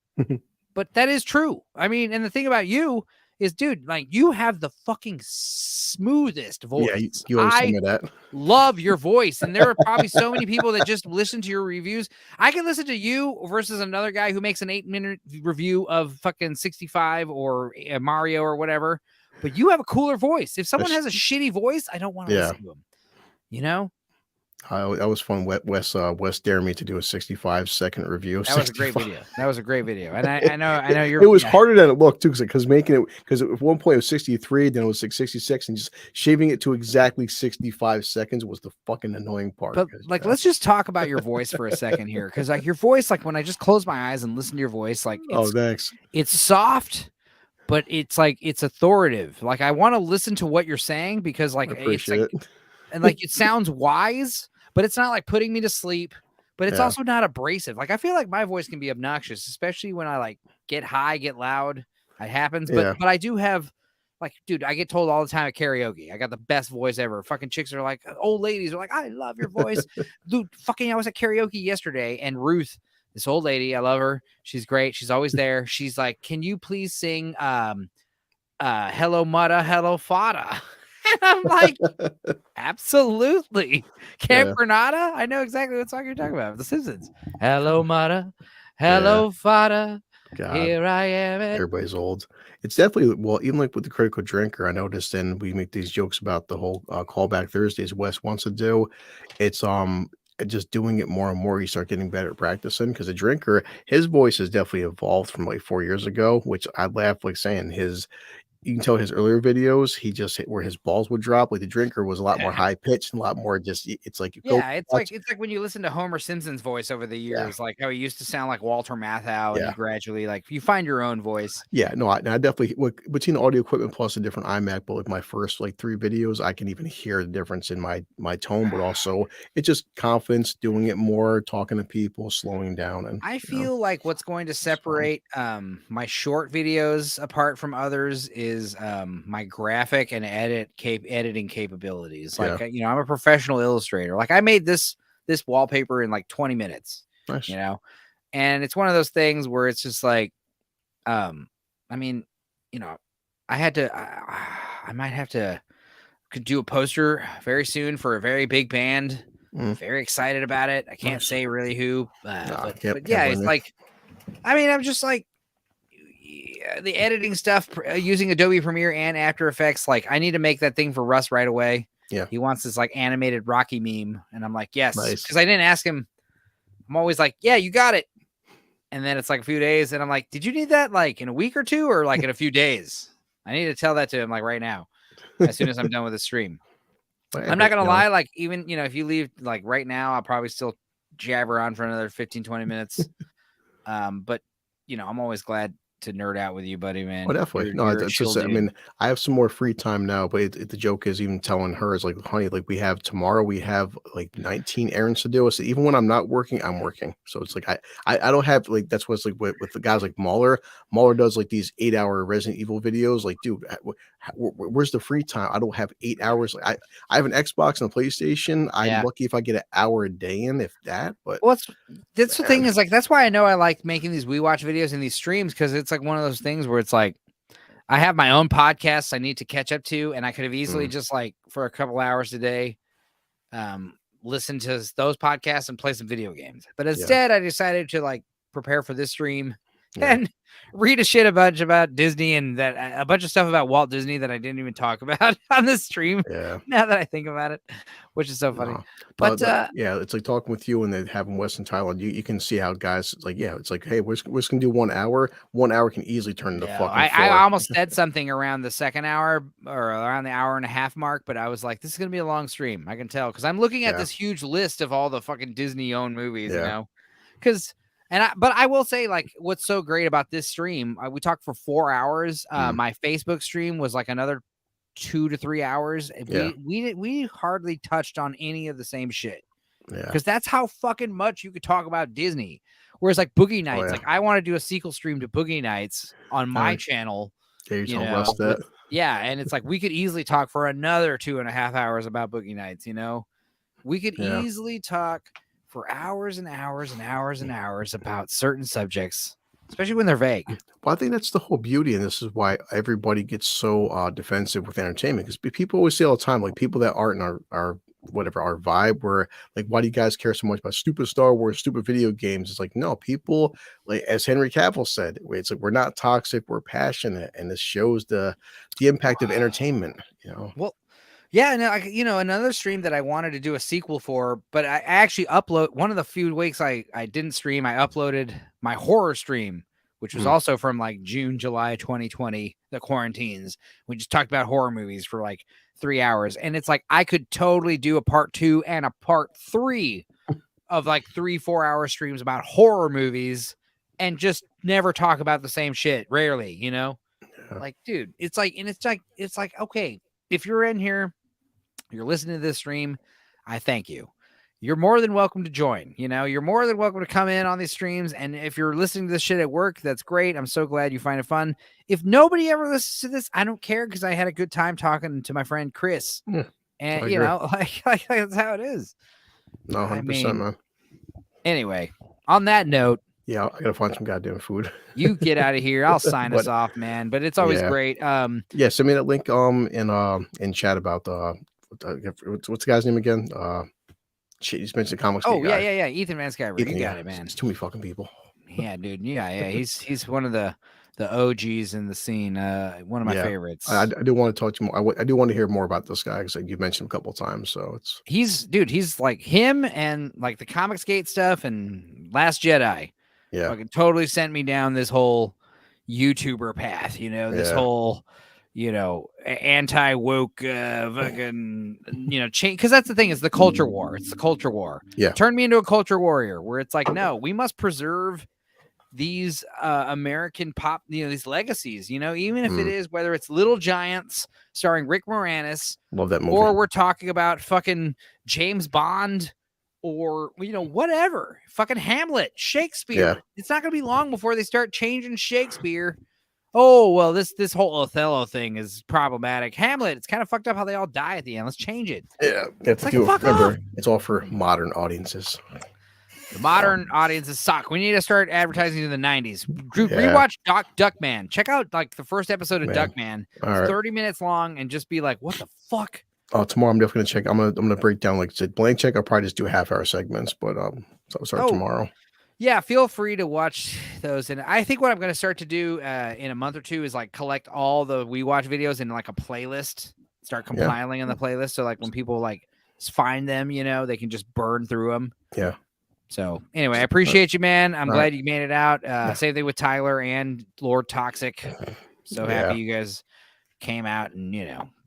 [SPEAKER 1] But that is true. I mean, and the thing about you is, dude, like you have the fucking smoothest voice. Yeah,
[SPEAKER 4] you always say that.
[SPEAKER 1] Love your voice. And there are probably so many people that just listen to your reviews. I can listen to you versus another guy who makes an 8-minute review of fucking 65 or Mario or whatever. But you have a cooler voice. If someone has a shitty voice, I don't want to listen to him. You know?
[SPEAKER 4] That was fun. Wes dared me to do a 65-second review.
[SPEAKER 1] That was a great video. And I know you're.
[SPEAKER 4] It was harder than it looked too, because at one point it was 63, then it was like 66, and just shaving it to exactly 65 seconds was the fucking annoying part.
[SPEAKER 1] But like, let's just talk about your voice for a second here, because like your voice, like when I just close my eyes and listen to your voice, like
[SPEAKER 4] thanks.
[SPEAKER 1] It's soft, but it's like it's authoritative. Like I want to listen to what you're saying because like
[SPEAKER 4] I
[SPEAKER 1] it's
[SPEAKER 4] appreciate
[SPEAKER 1] like
[SPEAKER 4] it.
[SPEAKER 1] and like it sounds wise, but it's not like putting me to sleep. But it's
[SPEAKER 4] Yeah.
[SPEAKER 1] also not abrasive. Like I feel like my voice can be obnoxious, especially when I like get high, get loud. It happens.
[SPEAKER 4] Yeah.
[SPEAKER 1] But I do have like, dude, I get told all the time at karaoke, I got the best voice ever. Fucking chicks are like, old ladies are like, I love your voice. Dude, fucking I was at karaoke yesterday and Ruth, this old lady, I love her. She's great. She's always there. She's like, can you please sing Hello Mutta, Hello Fada? And I'm like, absolutely. Camp
[SPEAKER 4] Yeah.
[SPEAKER 1] Granada? I know exactly what song you're talking about. The Simpsons. Hello, Mutta. Hello, Fada.
[SPEAKER 4] God.
[SPEAKER 1] Here I am.
[SPEAKER 4] Everybody's old. It's definitely, well, even like with the Critical Drinker, I noticed, and we make these jokes about the whole callback Thursdays Wes wants to do. It's just doing it more and more. You start getting better at practicing because the drinker, his voice has definitely evolved from like 4 years ago, which I laugh like saying you can tell his earlier videos, he just hit where his balls would drop. Like the drinker was a lot more high pitched and a lot more just, it's like,
[SPEAKER 1] Yeah, it's like when you listen to Homer Simpson's voice over the
[SPEAKER 4] Yeah.
[SPEAKER 1] years, like how he used to sound like Walter Matthau, and
[SPEAKER 4] Yeah.
[SPEAKER 1] you gradually like you find your own voice.
[SPEAKER 4] Yeah, no, I definitely between the audio equipment plus a different iMac, but with my first like 3 videos, I can even hear the difference in my tone, but also it's just confidence, doing it more, talking to people, slowing down, and
[SPEAKER 1] I feel like what's going to separate my short videos apart from others is my graphic and editing capabilities. Like
[SPEAKER 4] Yeah.
[SPEAKER 1] you know, I'm a professional illustrator. Like I made this wallpaper in like 20 minutes.
[SPEAKER 4] Nice.
[SPEAKER 1] You know, and it's one of those things where it's just like, I mean, you know, I might have to could do a poster very soon for a very big band. Very excited about it. I can't say really who, but yeah, it's like, I mean, I'm just like the editing stuff using Adobe Premiere and After Effects. Like, I need to make that thing for Russ right away.
[SPEAKER 4] Yeah,
[SPEAKER 1] he wants this like animated Rocky meme, and I'm like, yes,
[SPEAKER 4] nice.
[SPEAKER 1] Because I didn't ask him. I'm always like, yeah, you got it. And then it's like a few days, and I'm like, did you need that like in a week or two, or like in a few days? I need to tell that to him like right now, as soon as I'm done with the stream. I'm not gonna lie, like even if you leave like right now, I'll probably still jabber on for another 15-20 minutes. But I'm always glad to nerd out with you, buddy, man.
[SPEAKER 4] Oh, definitely. It's just, I mean, I have some more free time now, but the joke is even telling her is like, honey, like we have like 19 errands to do. So even when I'm not working, I'm working. So it's like, I don't have like, that's what's like with the guys like Mahler does like these 8-hour Resident Evil videos. Like, dude, where's the free time? I don't have 8 hours. Like I have an Xbox and a PlayStation. I'm lucky if I get an hour a day in, if that, but
[SPEAKER 1] that's the thing is like, that's why I know I like making these We Watch videos and these streams. Cause it's like one of those things where it's like, I have my own podcasts I need to catch up to, and I could have easily just like for a couple hours a day, listen to those podcasts and play some video games. But instead I decided to like prepare for this stream and read a bunch about Disney and a bunch of stuff about Walt Disney that I didn't even talk about on this stream.
[SPEAKER 4] Yeah.
[SPEAKER 1] Now that I think about it, which is so funny. But
[SPEAKER 4] it's like talking with you and then having Wes in Thailand. You can see how guys like, it's like, hey, we're just gonna do 1 hour. 1 hour can easily turn into fucking 4.
[SPEAKER 1] I almost said something around the second hour or around the hour and a half mark, but I was like, this is gonna be a long stream. I can tell because I'm looking at this huge list of all the fucking Disney owned movies, but I will say, like, what's so great about this stream, we talked for 4 hours. My Facebook stream was like another 2 to 3 hours. We hardly touched on any of the same shit. Because that's how fucking much you could talk about Disney. Whereas like Boogie Nights, like I want to do a sequel stream to Boogie Nights on my channel.
[SPEAKER 4] And it's
[SPEAKER 1] like we could easily talk for another 2.5 hours about Boogie Nights. We could easily talk for hours and hours and hours and hours about certain subjects, especially when they're vague.
[SPEAKER 4] Well, I think that's the whole beauty, and this is why everybody gets so defensive with entertainment, because people always say all the time, like people that aren't in our vibe, where like, why do you guys care so much about stupid Star Wars, stupid video games? It's like, no, people, like as Henry Cavill said, it's like we're not toxic, we're passionate, and this shows the impact of entertainment.
[SPEAKER 1] Well. Yeah, no, another stream that I wanted to do a sequel for, but I actually upload one of the few weeks I didn't stream. I uploaded my horror stream, which was also from like June, July 2020, the quarantines. We just talked about horror movies for like 3 hours, and it's like I could totally do a part 2 and a part 3 of like 3-4 hour streams about horror movies, and just never talk about the same shit. Rarely, Like, dude, it's like okay, if you're in here, you're listening to this stream, I thank you. You're more than welcome to join. You're more than welcome to come in on these streams. And if you're listening to this shit at work, that's great. I'm so glad you find it fun. If nobody ever listens to this, I don't care, because I had a good time talking to my friend Chris.
[SPEAKER 4] Yeah,
[SPEAKER 1] and like that's how it is.
[SPEAKER 4] No, 100%, man.
[SPEAKER 1] Anyway, on that note,
[SPEAKER 4] yeah, I gotta find some goddamn food.
[SPEAKER 1] You get out of here. I'll sign us off, man. But it's always great.
[SPEAKER 4] Yeah, send me that link in chat about what's the guy's name again? Shit, you just mentioned the comics.
[SPEAKER 1] Oh yeah. Ethan Van Sciver. You got it, man.
[SPEAKER 4] It's too many fucking people.
[SPEAKER 1] Yeah, dude. Yeah. He's one of the OGs in the scene. One of my favorites.
[SPEAKER 4] I do want to talk to you more. I do want to hear more about this guy, because you've mentioned him a couple of times. So
[SPEAKER 1] he's like him, and like the Comicsgate stuff and Last Jedi.
[SPEAKER 4] Yeah,
[SPEAKER 1] fucking totally sent me down this whole YouTuber path. This whole anti-woke fucking change, because that's the thing, is the culture war. It's the culture war.
[SPEAKER 4] Yeah,
[SPEAKER 1] turn me into a culture warrior, where it's like, no, we must preserve these American pop, these legacies, even if it is, whether it's Little Giants starring Rick Moranis,
[SPEAKER 4] love that movie,
[SPEAKER 1] or we're talking about fucking James Bond, or whatever, fucking Hamlet, Shakespeare.
[SPEAKER 4] Yeah.
[SPEAKER 1] It's not gonna be long before they start changing Shakespeare. Oh, well, this whole Othello thing is problematic. Hamlet, it's kind of fucked up how they all die at the end. Let's change it.
[SPEAKER 4] Yeah,
[SPEAKER 1] it's like, fuck off.
[SPEAKER 4] It's all for modern audiences.
[SPEAKER 1] The modern audiences suck. We need to start advertising in the 90s. Rewatch Duckman. Check out like the first episode of Duckman. It's 30 minutes long, and just be like, what the fuck?
[SPEAKER 4] Oh, tomorrow I'm definitely gonna check. I'm gonna break down, like I said, blank check. I'll probably just do half-hour segments, but so I'll start tomorrow.
[SPEAKER 1] Yeah, feel free to watch those. And I think what I'm going to start to do in a month or two is like collect all the We Watch videos in like a playlist, start compiling in the playlist. So like when people like find them, they can just burn through them.
[SPEAKER 4] Yeah.
[SPEAKER 1] So anyway, I appreciate you, man. I'm glad you made it out. Same thing with Tyler and Lord Toxic. So happy you guys came out and,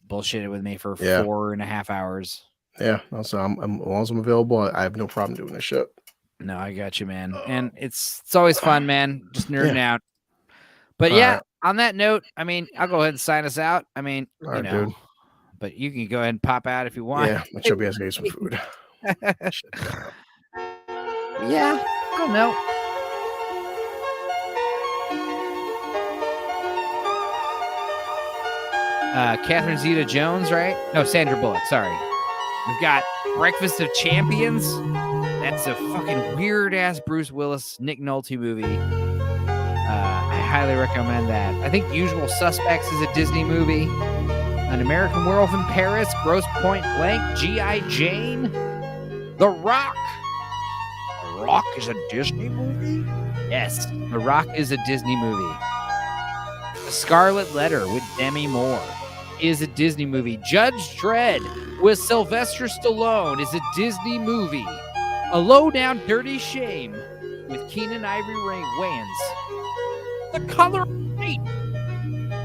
[SPEAKER 1] bullshitted with me for 4.5 hours.
[SPEAKER 4] Yeah. Also, as long as I'm available, I have no problem doing this shit.
[SPEAKER 1] No, I got you, man. And it's always fun, man. Just nerding out. But on that note, I mean, I'll go ahead and sign us out. I mean,
[SPEAKER 4] dude.
[SPEAKER 1] But you can go ahead and pop out if you want.
[SPEAKER 4] Yeah, my chubby has to get some food.
[SPEAKER 1] Yeah, I don't know. Catherine Zeta-Jones, right? No, Sandra Bullock, sorry. We've got Breakfast of Champions. That's a fucking weird-ass Bruce Willis, Nick Nolte movie. I highly recommend that. I think Usual Suspects is a Disney movie. An American Werewolf in Paris, Grosse Point Blank, G.I. Jane, The Rock. The Rock is a Disney movie? Yes, The Rock is a Disney movie. The Scarlet Letter with Demi Moore is a Disney movie. Judge Dredd with Sylvester Stallone is a Disney movie. A Low-Down Dirty Shame with Keenen Ivory Wayans. The Color of Night,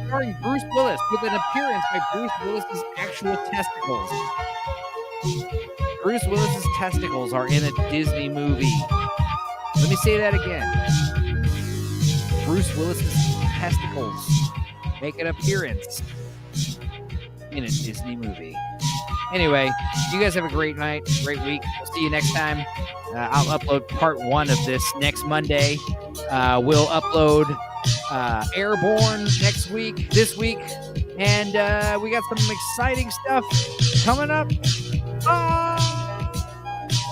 [SPEAKER 1] starring Bruce Willis, with an appearance by Bruce Willis's actual testicles. Bruce Willis's testicles are in a Disney movie. Let me say that again. Bruce Willis's testicles make an appearance in a Disney movie. Anyway, you guys have a great night, great week. We'll see you next time. I'll upload part 1 of this next Monday. We'll upload Airborne this week. And we got some exciting stuff coming up. Bye!